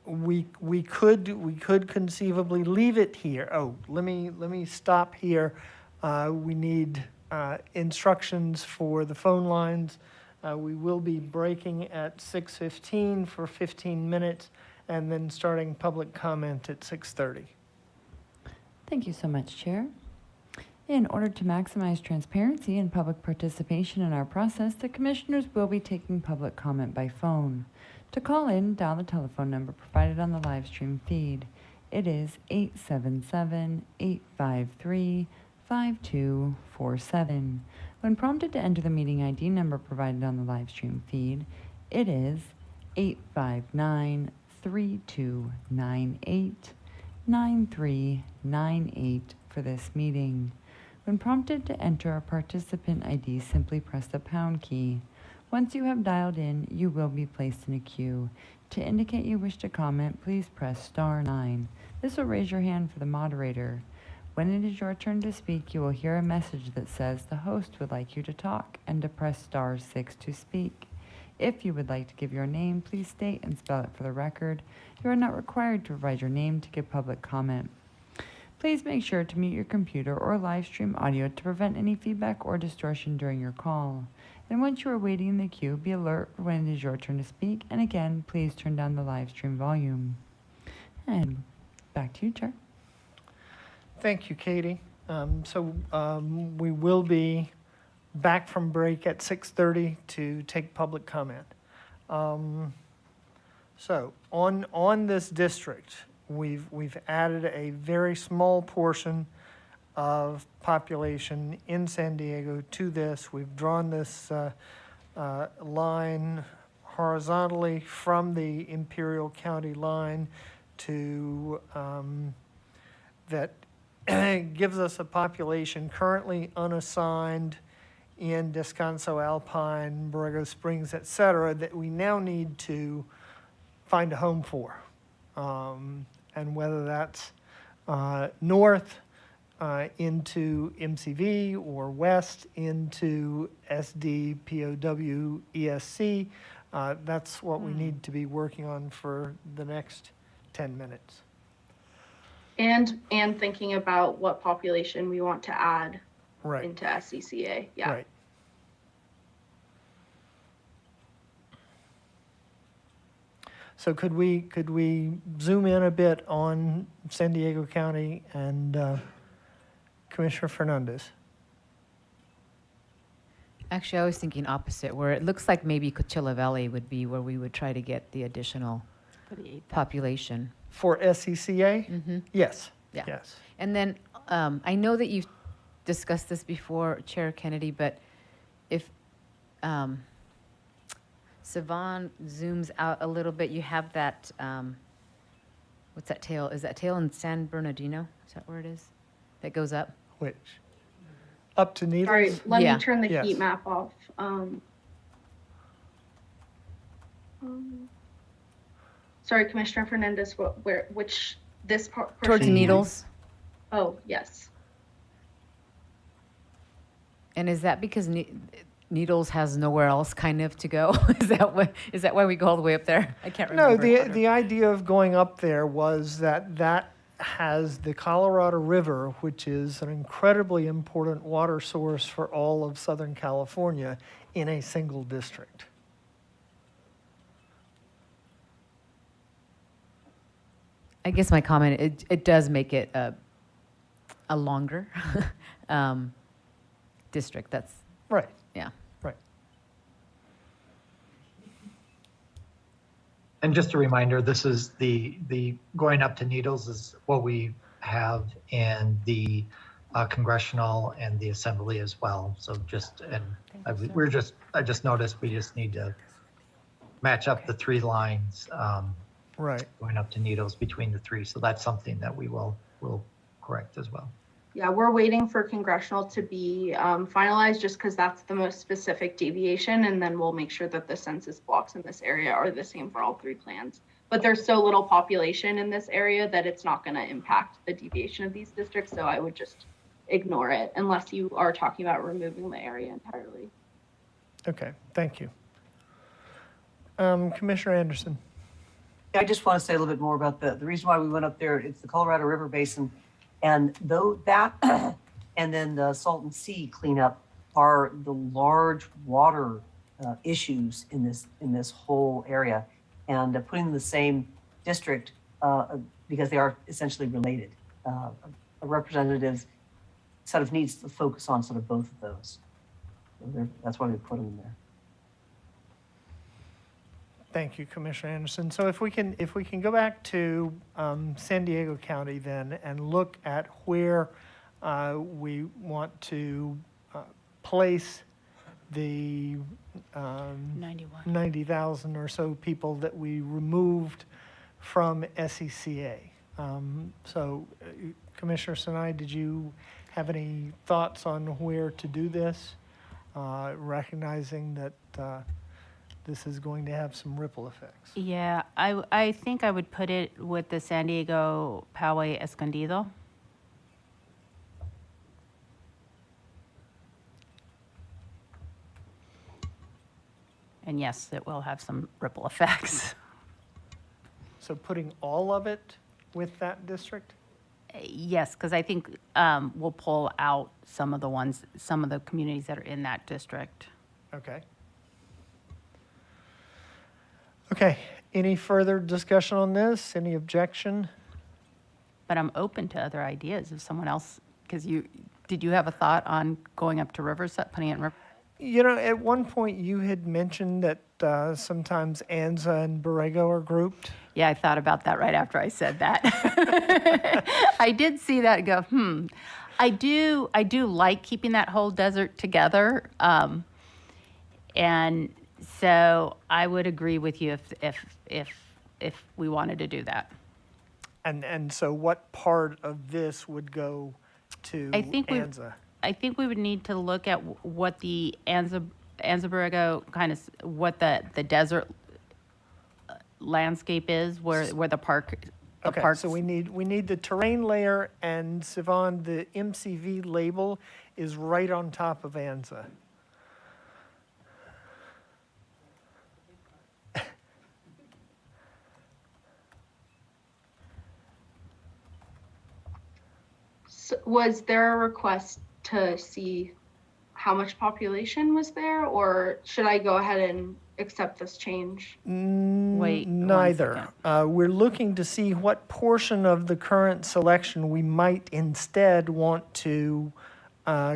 we could conceivably leave it here. Oh, let me stop here. We need instructions for the phone lines. We will be breaking at 6:15 for 15 minutes, and then starting public comment at 6:30. Thank you so much, Chair. In order to maximize transparency and public participation in our process, the commissioners will be taking public comment by phone. To call in, dial the telephone number provided on the live stream feed. It is 877-853-5247. When prompted to enter the meeting ID number provided on the live stream feed, it is 859-3298-9398 for this meeting. When prompted to enter a participant ID, simply press the pound key. Once you have dialed in, you will be placed in a queue. To indicate you wish to comment, please press star 9. This will raise your hand for the moderator. When it is your turn to speak, you will hear a message that says the host would like you to talk and to press star 6 to speak. If you would like to give your name, please state and spell it for the record. You are not required to provide your name to give public comment. Please make sure to mute your computer or live stream audio to prevent any feedback or distortion during your call. And once you are waiting in the queue, be alert for when it is your turn to speak. And again, please turn down the live stream volume. And back to you, Chair. Thank you, Katie. We will be back from break at 6:30 to take public comment. So on this district, we've added a very small portion of population in San Diego to this. We've drawn this line horizontally from the Imperial County line to that gives us a population currently unassigned in Descanso, Alpine, Borrego Springs, et cetera, that we now need to find a home for. And whether that's north into MCV or west into SD, POW, ESC, that's what we need to be working on for the next 10 minutes. And thinking about what population we want to add Right. into SCCA. Yeah. Right. So could we zoom in a bit on San Diego County and Commissioner Fernandez? Actually, I was thinking opposite, where it looks like maybe Coachella Valley would be where we would try to get the additional population. For SCCA? Mm-hmm. Yes. Yeah. Yes. And then I know that you've discussed this before, Chair Kennedy, but if Siobhan zooms out a little bit, you have that, what's that tail? Is that tail in San Bernardino? Is that where it is? That goes up? Which? Up to Needles? Sorry, let Yeah. me turn the Yes. heat map off. Sorry, Commissioner Fernandez, which this part? Towards Needles. Oh, yes. And is that because Needles has nowhere else kind of to go? Is that why we go all the way up there? I can't No, remember. the idea of going up there was that has the Colorado River, which is an incredibly important water source for all of Southern California, in a single district. I guess my comment, it does make it a longer district. That's Right. yeah. Right. And just a reminder, this is the going up to Needles is what we have in the congressional and the assembly as well. So I just noticed we just need to match up the three lines Right. going up to Needles between the three. So that's something that we'll correct as well. Yeah, we're waiting for congressional to be finalized just because that's the most specific deviation. And then we'll make sure that the census blocks in this area are the same for all three plans. But there's so little population in this area that it's not going to impact the deviation of these districts. So I would just ignore it unless you are talking about removing the area entirely. Okay, thank you. Commissioner Anderson. I just want to say a little bit more about the reason why we went up there. It's the Colorado River Basin. And though that and then the Salton Sea cleanup are the large water issues in this whole area, and putting them in the same district because they are essentially related. A representative sort of needs to focus on sort of both of those. So that's why we put them in there. Thank you, Commissioner Anderson. So if we can go back to San Diego County then and look at where we want to place the 90,000 or so people that we removed from SCCA. Commissioner Sinai, did you have any thoughts on where to do this, recognizing that this is going to have some ripple effects? Yeah, I think I would put it with the San Diego Poway Escondido. And yes, it will have some ripple effects. So putting all of it with that district? Yes, because I think we'll pull out some of the communities that are in that district. Okay. Okay, any further discussion on this? Any objection? But I'm open to other ideas if someone else, because did you have a thought on going up to Riverside, putting it in Riverside? You know, at one point you had mentioned that sometimes Anza and Borrego are grouped. Yeah, I thought about that right after I said that. I did see that and go, I do like keeping that whole desert together. And so I would agree with you if we wanted to do that. And so what part of this would go to Anza? I think we would need to look at what the Anza-Borrego kind of, what the desert landscape is, where the park, Okay, so we need the terrain layer, and Sivan, the MCV label is right on top of Anza. So was there a request to see how much population was there, or should I go ahead and accept this change? Wait, Neither. We're looking to see what portion of the current selection we might instead want to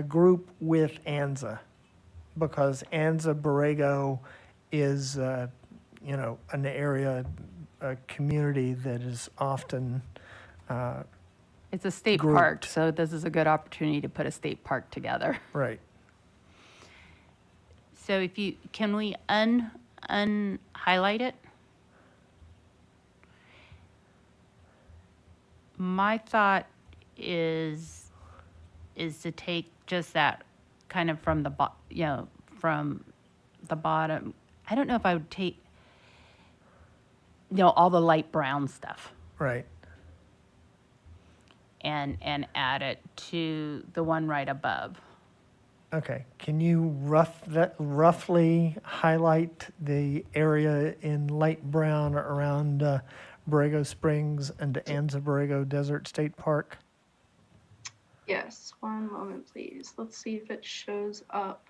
group with Anza, because Anza-Borrego is, an area, a community that is often It's a state grouped. park, so this is a good opportunity to put a state park together. Right. So can we unhighlight it? My thought is to take just that kind of from from the bottom. I don't know if I would take, all the light brown stuff Right. and add it to the one right above. Okay, can you roughly highlight the area in light brown around Borrego Springs and Anza-Borrego Desert State Park? Yes, one moment, please. Let's see if it shows up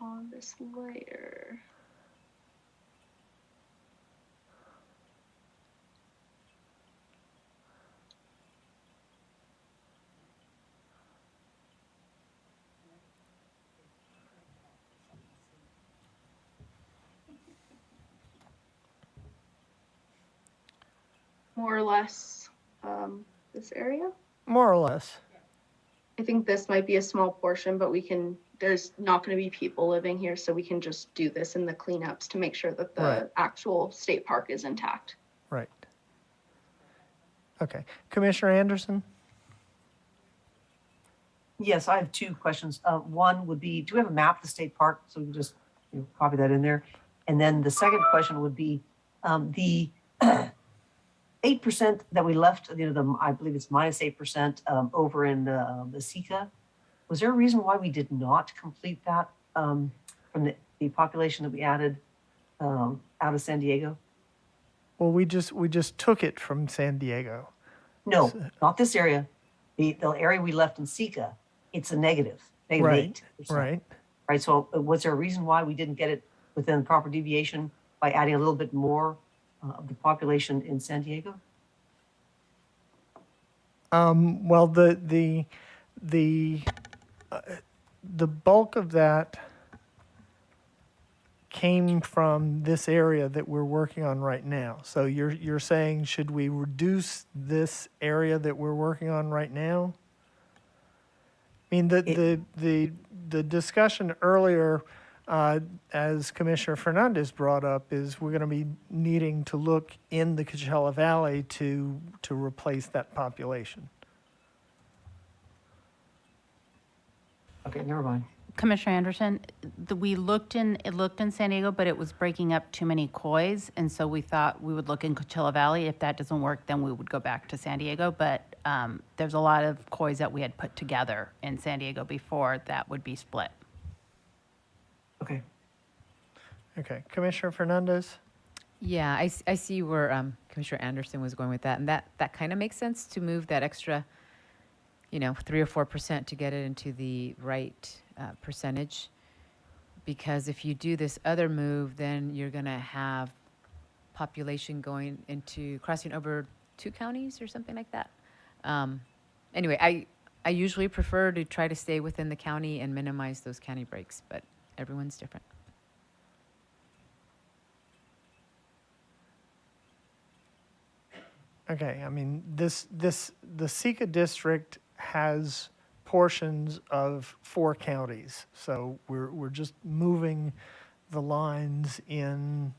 on this layer. More or less this area. More or less. I think this might be a small portion, but there's not going to be people living here, so we can just do this in the cleanups to make sure that the Right. actual state park is intact. Right. Okay, Commissioner Anderson? Yes, I have two questions. One would be, do we have a map of the state park? So we can just copy that in there. And then the second question would be the 8% that we left, I believe it's minus 8% over in the Sika. Was there a reason why we did not complete that from the population that we added out of San Diego? Well, we just took it from San Diego. No, not this area. The area we left in Sika, it's a negative Right, 8%. right. Right, so was there a reason why we didn't get it within the proper deviation by adding a little bit more of the population in San Diego? Well, the bulk of that came from this area that we're working on right now. So you're saying, should we reduce this area that we're working on right now? I mean, the discussion earlier, as Commissioner Fernandez brought up, is we're going to be needing to look in the Coachella Valley to replace that population. Okay, never mind. Commissioner Anderson, we looked in San Diego, but it was breaking up too many kois, and so we thought we would look in Coachella Valley. If that doesn't work, then we would go back to San Diego. But there's a lot of kois that we had put together in San Diego before that would be split. Okay. Okay, Commissioner Fernandez? Yeah, I see where Commissioner Anderson was going with that, and that kind of makes sense to move that extra, 3 or 4% to get it into the right percentage. Because if you do this other move, then you're going to have population crossing over 2 counties or something like that. Anyway, I usually prefer to try to stay within the county and minimize those county breaks, but everyone's different. Okay, I mean, the Sika district has portions of 4 counties. So we're just moving the lines in,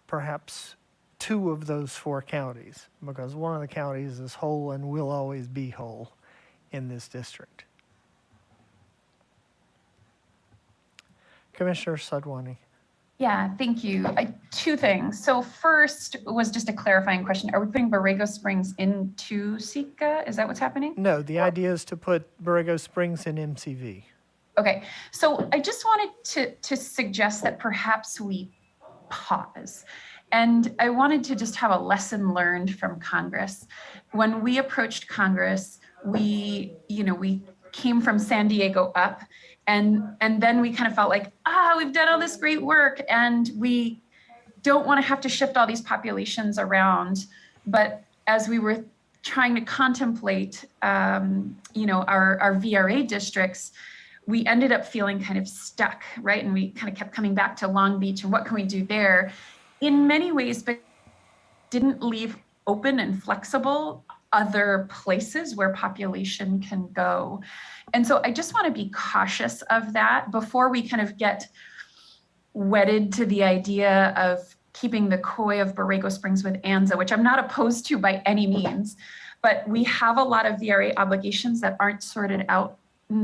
perhaps 2 of those 4 counties, because one of the counties is whole and will always be whole in this district. Commissioner Sadwani. Yeah, thank you. 2 things. So first was just a clarifying question. Are we putting Borrego Springs into Sika? Is that what's happening? No, the idea is to put Borrego Springs in MCV. Okay, so I just wanted to suggest that perhaps we pause. And I wanted to just have a lesson learned from Congress. When we approached Congress, we came from San Diego up, and then we kind of felt like, we've done all this great work and we don't want to have to shift all these populations around. But as we were trying to contemplate, our VRA districts, we ended up feeling kind of stuck, right? And we kind of kept coming back to Long Beach and what can we do there? In many ways, but didn't leave open and flexible other places where population can go. And so I just want to be cautious of that before we kind of get wedded to the idea of keeping the COI of Borrego Springs with ANZA, which I'm not opposed to by any means, but we have a lot of VRA obligations that aren't sorted out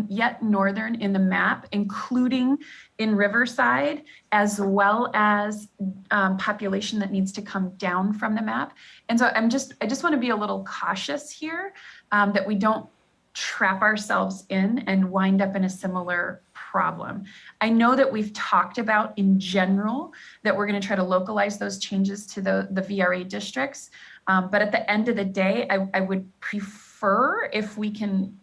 yet northern in the map, including in Riverside, as well as population that needs to come down from the map. And so I just want to be a little cautious here that we don't trap ourselves in and wind up in a similar problem. I know that we've talked about in general that we're going to try to localize those changes to the VRA districts. But at the end of the day, I would prefer if we can,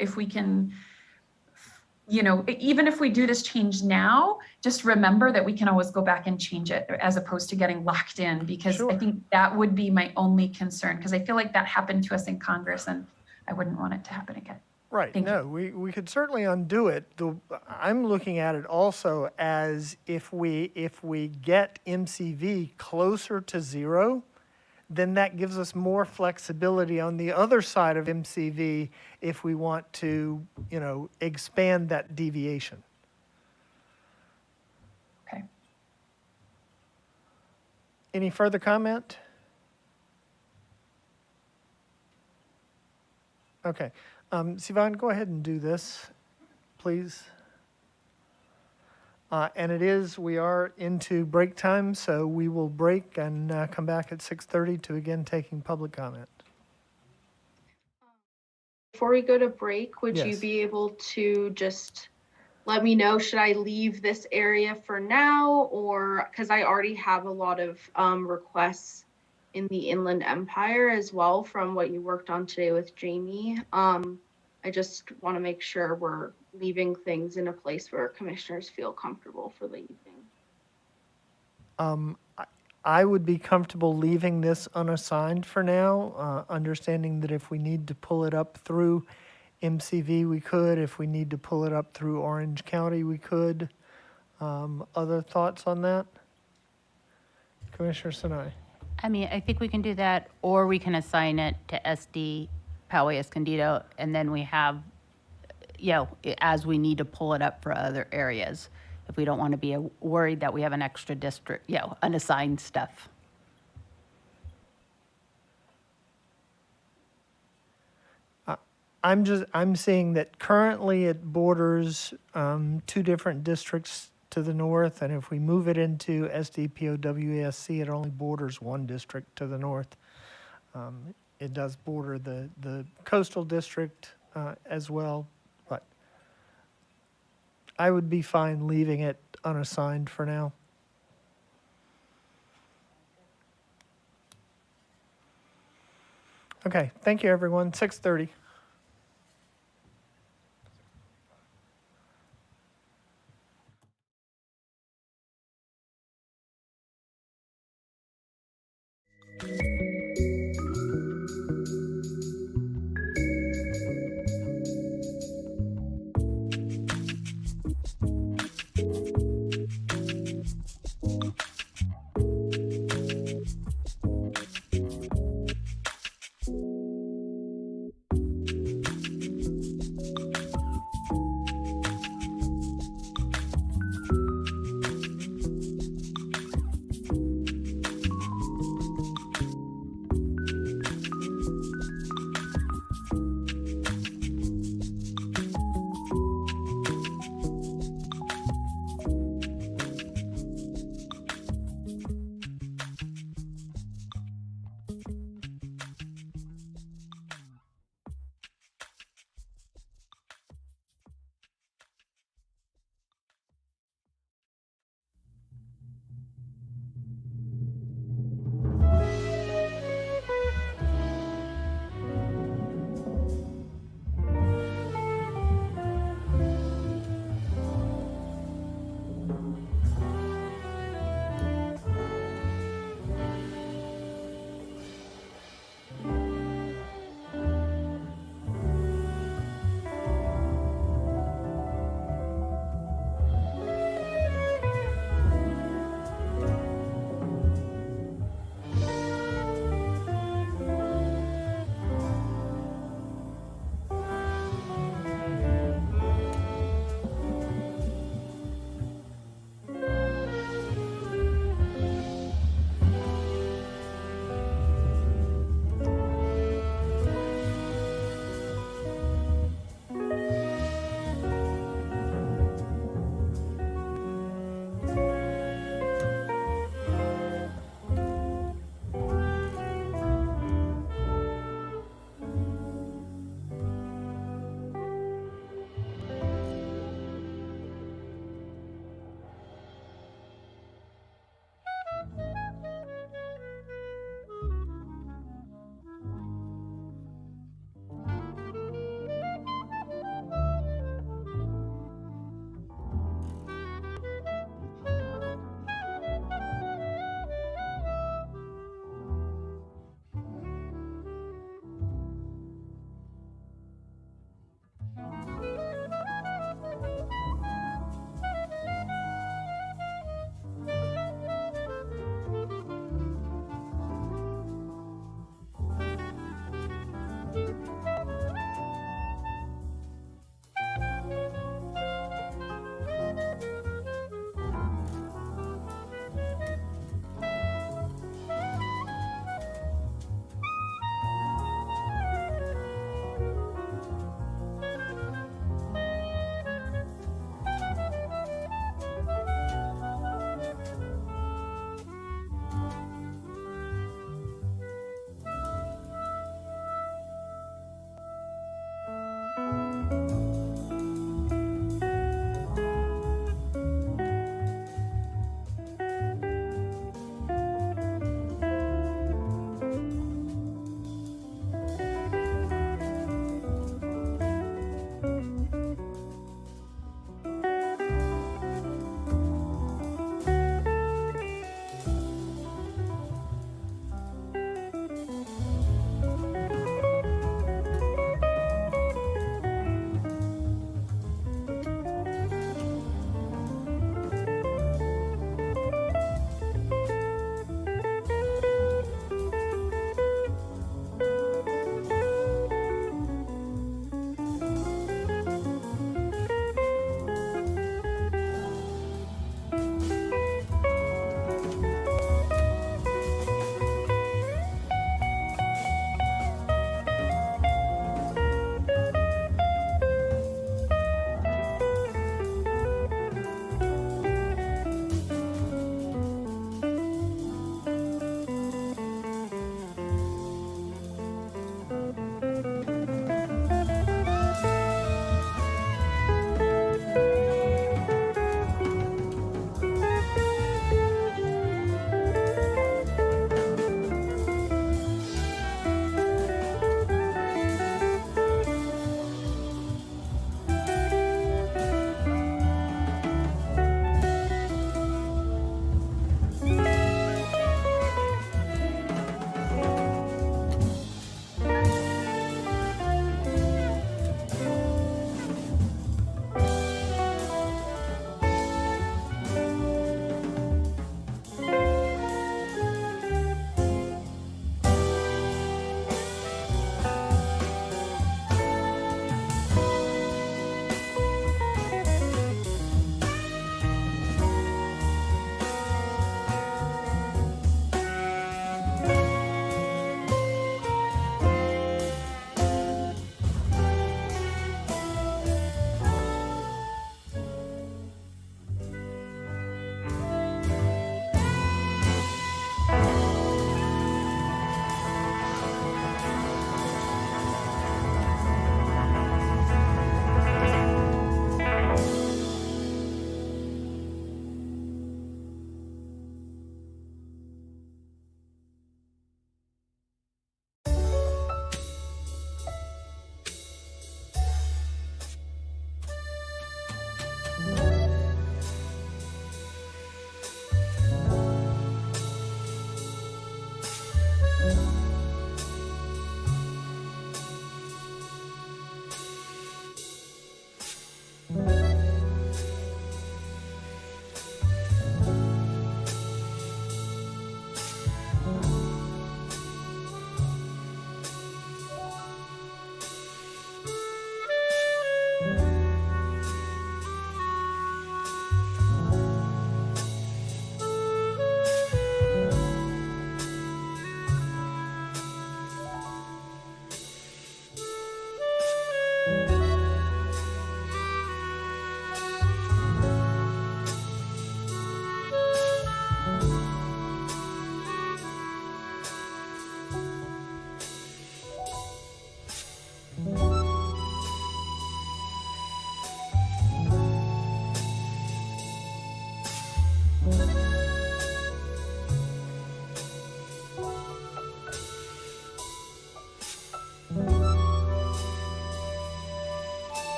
even if we do this change now, just remember that we can always go back and change it as opposed to getting locked in, because I think that would be my only concern, because I feel like that happened to us in Congress and I wouldn't want it to happen again. Right. No, we could certainly undo it. I'm looking at it also as if we get MCV closer to 0, then that gives us more flexibility on the other side of MCV if we want to, expand that deviation. Okay. Any further comment? Okay. Sivan, go ahead and do this, please. And we are into break time, so we will break and come back at 6:30 to begin taking public comment. Before we go to break, would you Yes. be able to just let me know, should I leave this area for now, or because I already have a lot of requests in the Inland Empire as well from what you worked on today with Jamie. I just want to make sure we're leaving things in a place where commissioners feel comfortable for the evening. I would be comfortable leaving this unassigned for now, understanding that if we need to pull it up through MCV, we could. If we need to pull it up through Orange County, we could. Other thoughts on that? Commissioner Sinai. I mean, I think we can do that, or we can assign it to SD, Poway Escondido, and then we have, as we need to pull it up for other areas, if we don't want to be worried that we have an extra district, unassigned stuff. I'm seeing that currently it borders 2 different districts to the north, and if we move it into SDPOWASC, it only borders 1 district to the north. It does border the coastal district as well, but I would be fine leaving it unassigned for now. Okay, thank you, everyone. 6:30.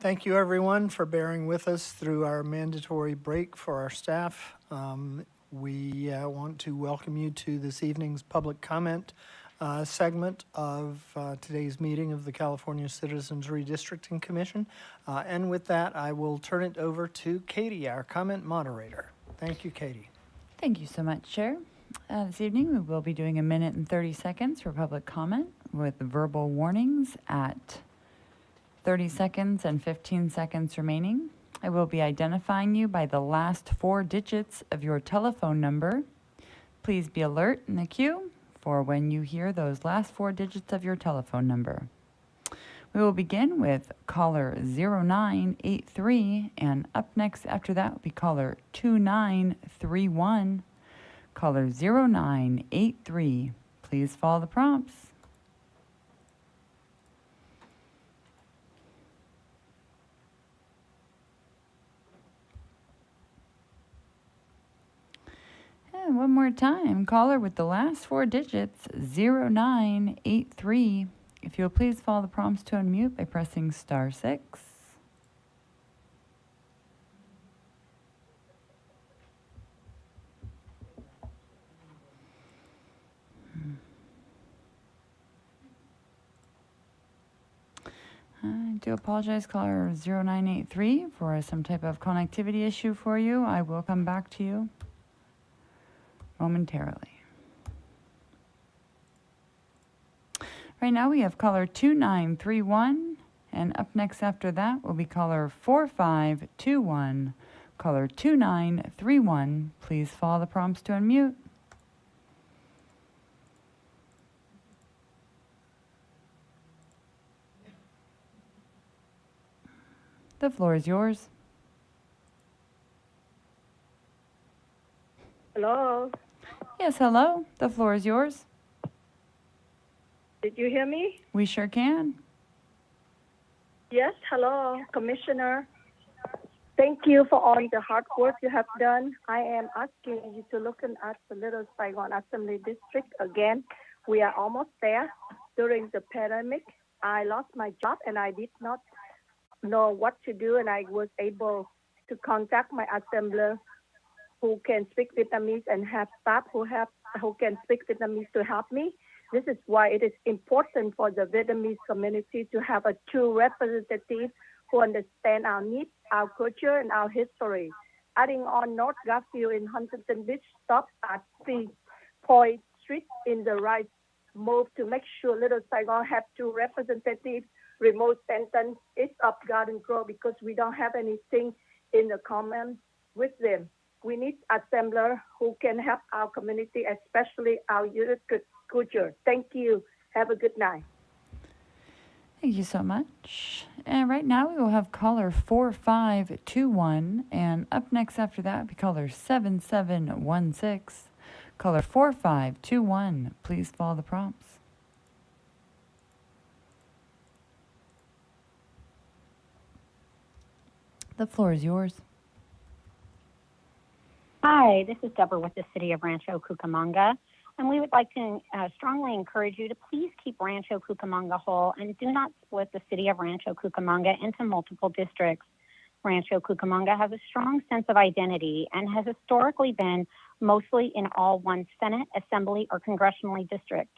Thank you, everyone, for bearing with us through our mandatory break for our staff. We want to welcome you to this evening's public comment segment of today's meeting of the California Citizens Redistricting Commission. And with that, I will turn it over to Katie, our comment moderator. Thank you, Katie. Thank you so much, Chair. This evening, we will be doing 1 minute and 30 seconds for public comment with verbal warnings at 30 seconds and 15 seconds remaining. I will be identifying you by the last 4 digits of your telephone number. Please be alert in the queue for when you hear those last 4 digits of your telephone number. We will begin with caller 0983, and up next after that will be caller 2931. Caller 0983, please follow the prompts. And one more time, caller with the last 4 digits, 0983. If you'll please follow the prompts to unmute by pressing *6. I do apologize, caller 0983, for some type of connectivity issue for you. I will come back to you momentarily. Right now we have caller 2931, and up next after that will be caller 4521. Caller 2931, please follow the prompts to unmute. The floor is yours. Hello. Yes, hello. The floor is yours. Did you hear me? We sure can. Yes, hello, Commissioner. Thank you for all the hard work you have done. I am asking you to look at the Little Saigon Assembly District again. We are almost there. During the pandemic, I lost my job and I did not know what to do, and I was able to contact my assembler who can speak Vietnamese and have staff who can speak Vietnamese to help me. This is why it is important for the Vietnamese community to have a true representative who understand our needs, our culture, and our history. Adding on, North Garfield in Huntington Beach stops at 3 Point Street in the right move to make sure Little Saigon have two representatives. Remote sentence is up Garden Grove because we don't have anything in the common with them. We need assembler who can help our community, especially our unique culture. Thank you. Have a good night. Thank you so much. And right now we will have caller 4521, and up next after that will be caller 7716. Caller 4521, please follow the prompts. The floor is yours. Hi, this is Deborah with the City of Rancho Cucamonga, and we would like to strongly encourage you to please keep Rancho Cucamonga whole and do not split the City of Rancho Cucamonga into multiple districts. Rancho Cucamonga has a strong sense of identity and has historically been mostly in all one Senate, Assembly, or Congressionally district.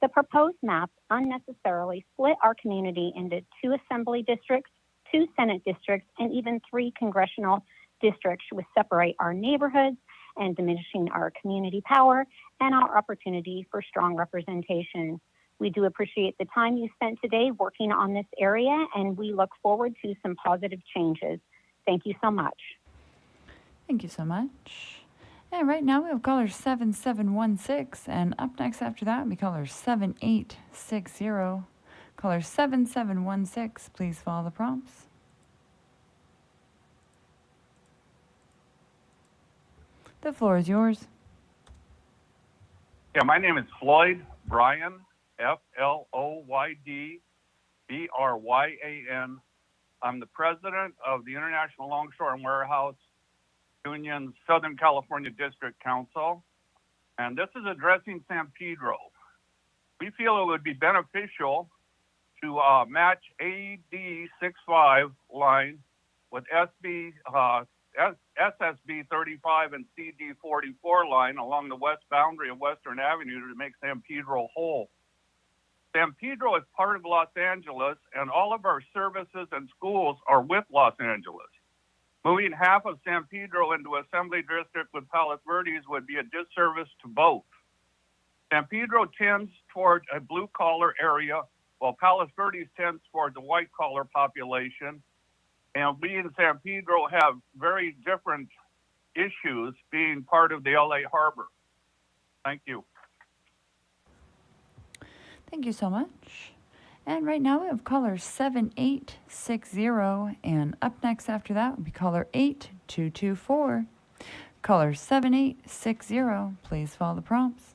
The proposed map unnecessarily split our community into 2 Assembly districts, 2 Senate districts, and even 3 congressional districts, which separate our neighborhoods and diminishing our community power and our opportunity for strong representation. We do appreciate the time you spent today working on this area, and we look forward to some positive changes. Thank you so much. Thank you so much. And right now we have caller 7716, and up next after that will be caller 7860. Caller 7716, please follow the prompts. The floor is yours. Yeah, my name is Floyd Bryan, FLOYD BRYAN. I'm the president of the International Longshore and Warehouse Union's Southern California District Council, and this is addressing San Pedro. We feel it would be beneficial to match AD65 line with SSB 35 and CD 44 line along the west boundary of Western Avenue to make San Pedro whole. San Pedro is part of Los Angeles, and all of our services and schools are with Los Angeles. Moving half of San Pedro into Assembly District with Palos Verdes would be a disservice to both. San Pedro tends towards a blue-collar area, while Palos Verdes tends towards a white-collar population. And we in San Pedro have very different issues being part of the LA Harbor. Thank you. Thank you so much. And right now we have caller 7860, and up next after that will be caller 8224. Caller 7860, please follow the prompts.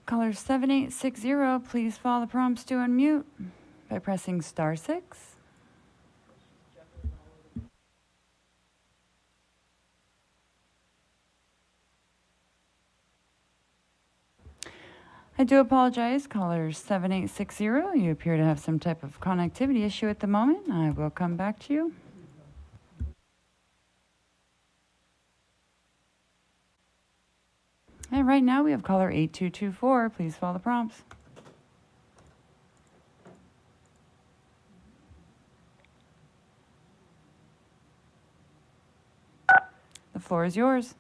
Caller 7860, please follow the prompts to unmute by pressing *6. I do apologize, caller 7860. You appear to have some type of connectivity issue at the moment. I will come back to you. And right now we have caller 8224. Please follow the prompts. The floor is yours.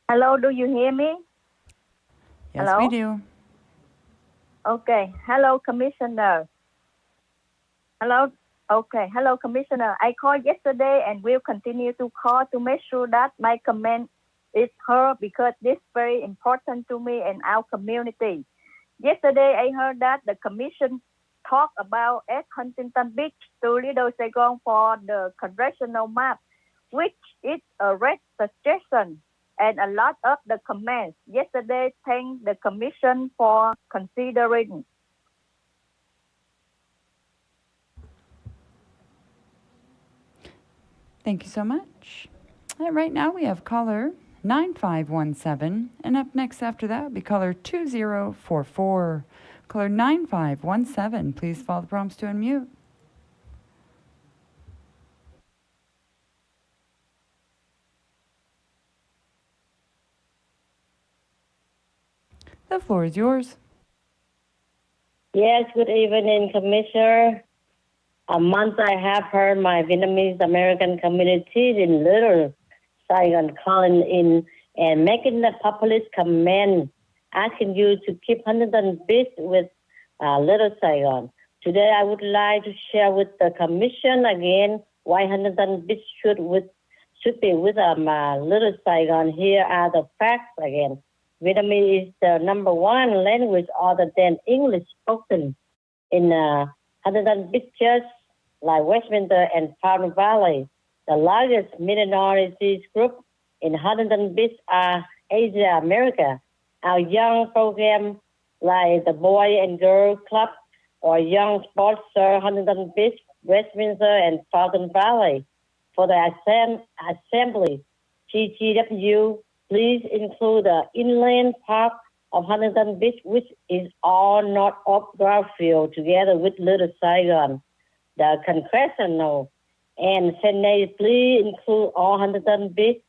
Hello, do you hear me? Yes, Hello? we do. Okay. Hello, Commissioner. Hello. Okay. Hello, Commissioner. I called yesterday and will continue to call to make sure that my comment is heard because this is very important to me and our community. Yesterday, I heard that the Commission talked about add Huntington Beach to Little Saigon for the congressional map, which is a red suggestion. And a lot of the comments yesterday thank the Commission for considering. Thank you so much. And right now we have caller 9517, and up next after that will be caller 2044. Caller 9517, please follow the prompts to unmute. The floor is yours. Yes, good evening, Commissioner. A month I have heard my Vietnamese American community in Little Saigon calling in and making the populist comment, asking you to keep Huntington Beach with Little Saigon. Today I would like to share with the Commission again why Huntington Beach should be with Little Saigon. Here are the facts again. Vietnamese is the number one language other than English spoken in Huntington Beaches like Westminster and Fountain Valley. The largest minorities group in Huntington Beach are Asia America. Our young program like the Boy and Girl Club or Young Sports serve Huntington Beach, Westminster, and Fountain Valley. For the assembly, TGW, please include the inland part of Huntington Beach, which is all north of Garfield, together with Little Saigon. The congressional and Senate, please include all Huntington Beach.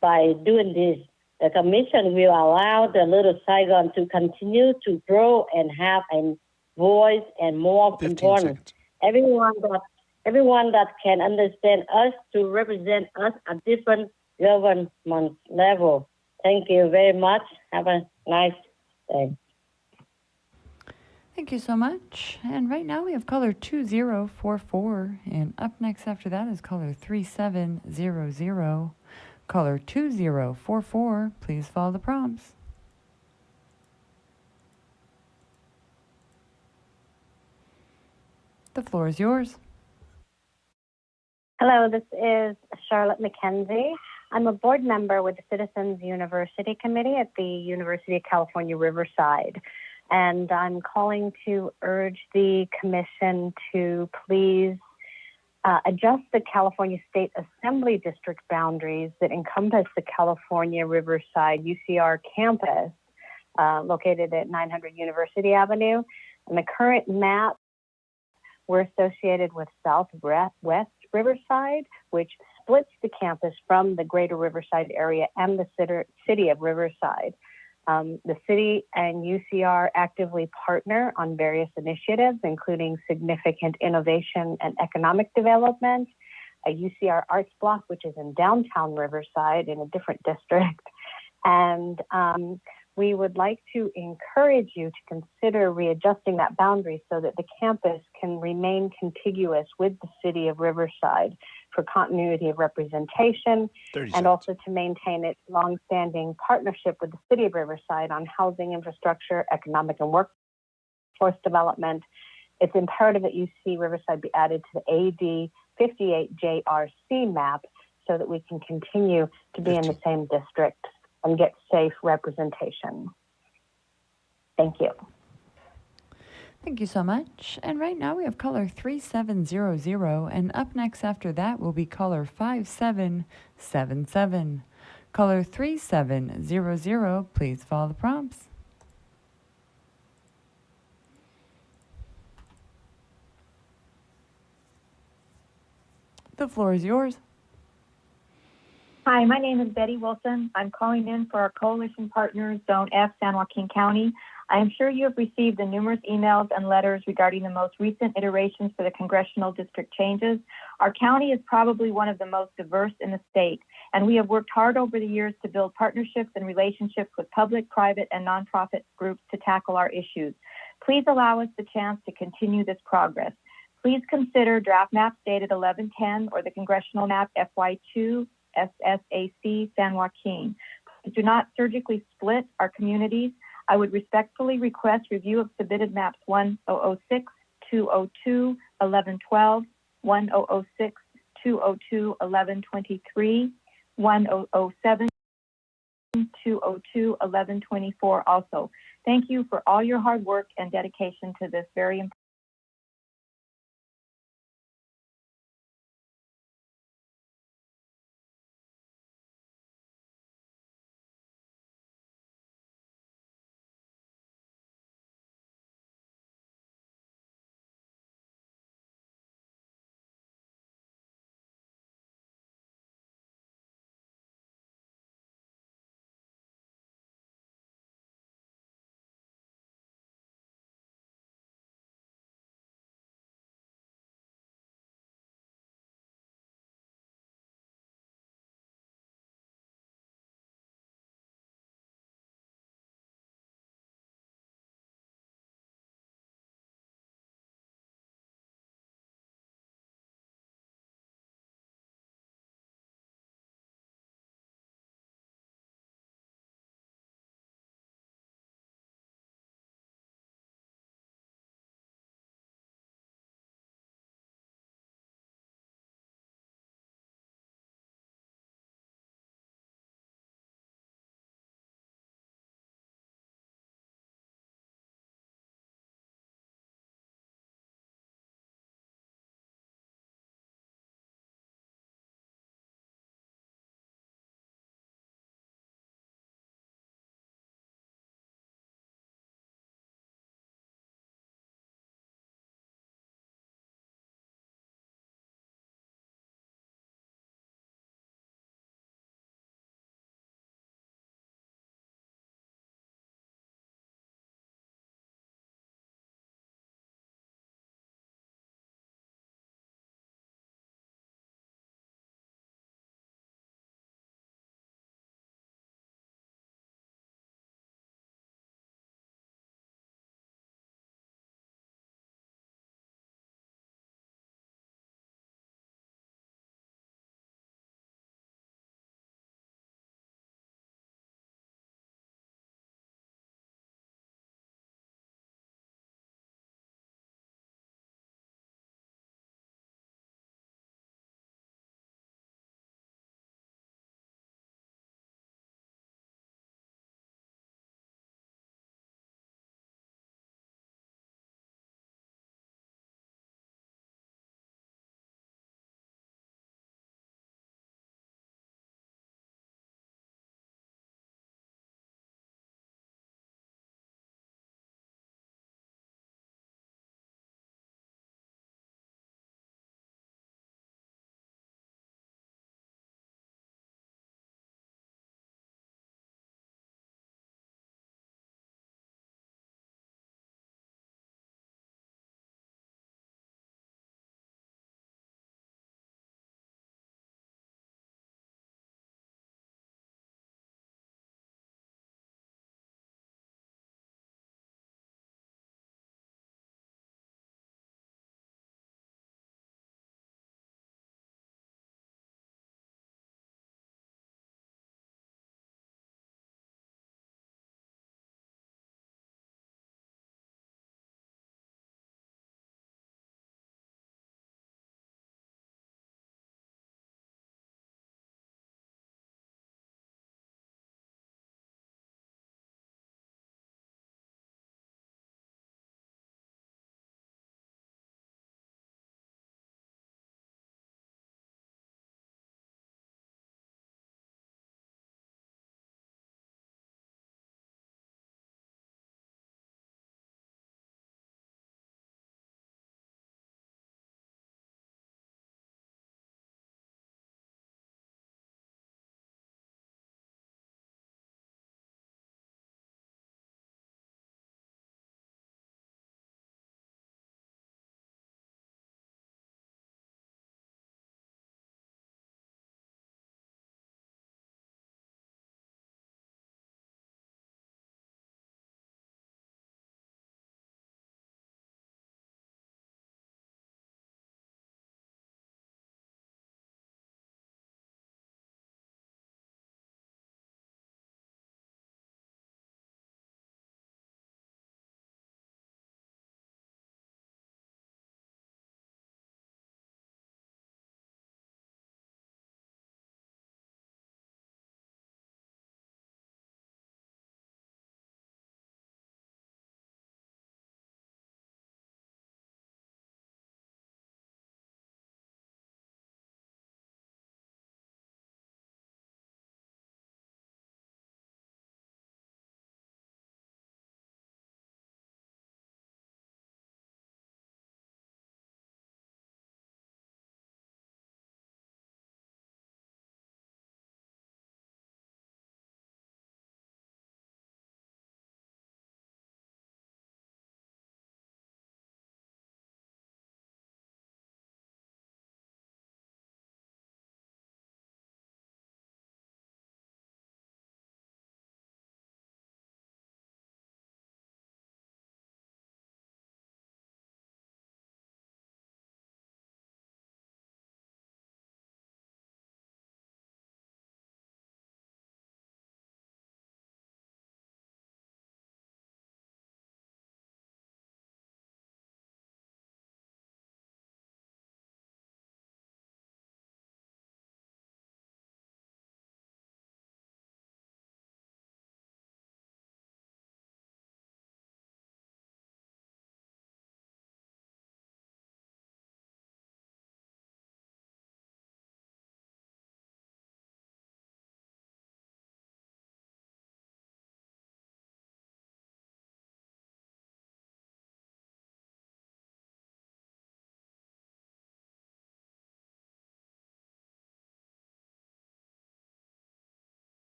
By doing this, the Commission will allow the Little Saigon to continue to grow and have a voice, and more important, everyone that can understand us to represent us at different government level. Thank you very much. Have a nice day. Thank you so much. And right now we have caller 2044, and up next after that is caller 3700. Caller 2044, please follow the prompts. The floor is yours. Hello, this is Charlotte McKenzie. I'm a board member with the Citizens University Committee at the University of California, Riverside. And I'm calling to urge the commission to please adjust the California State Assembly district boundaries that encompass the California Riverside UCR campus located at 900 University Avenue. And the current map, we're associated with Southwest Riverside, which splits the campus from the greater Riverside area and the city of Riverside. The city and UCR actively partner on various initiatives, including significant innovation and economic development, a UCR Arts Block, which is in downtown Riverside in a different district. And we would like to encourage you to consider readjusting that boundary so that the campus can remain contiguous with the city of Riverside for continuity of representation and also to maintain its longstanding partnership with the city of Riverside on housing infrastructure, economic and workforce development. It's imperative that you see Riverside be added to the AD 58 JRC map so that we can continue to be in the same district and get safe representation. Thank you. Thank you so much. And right now we have caller 3700, and up next after that will be caller 5777. Caller 3700, please follow the prompts. The floor is yours. Hi, my name is Betty Wilson. I'm calling in for our coalition partners, Zone F, San Joaquin County. I am sure you have received the numerous emails and letters regarding the most recent iterations for the congressional district changes. Our county is probably one of the most diverse in the state, and we have worked hard over the years to build partnerships and relationships with public, private, and nonprofit groups to tackle our issues. Please allow us the chance to continue this progress. Please consider draft maps dated 11/10 or the congressional map FY2 SSAC San Joaquin. Please do not surgically split our communities. I would respectfully request review of submitted maps 1006, 202, 1112, 1006, 202, 1123, 1007, 202, 1124 also. Thank you for all your hard work and dedication to this very important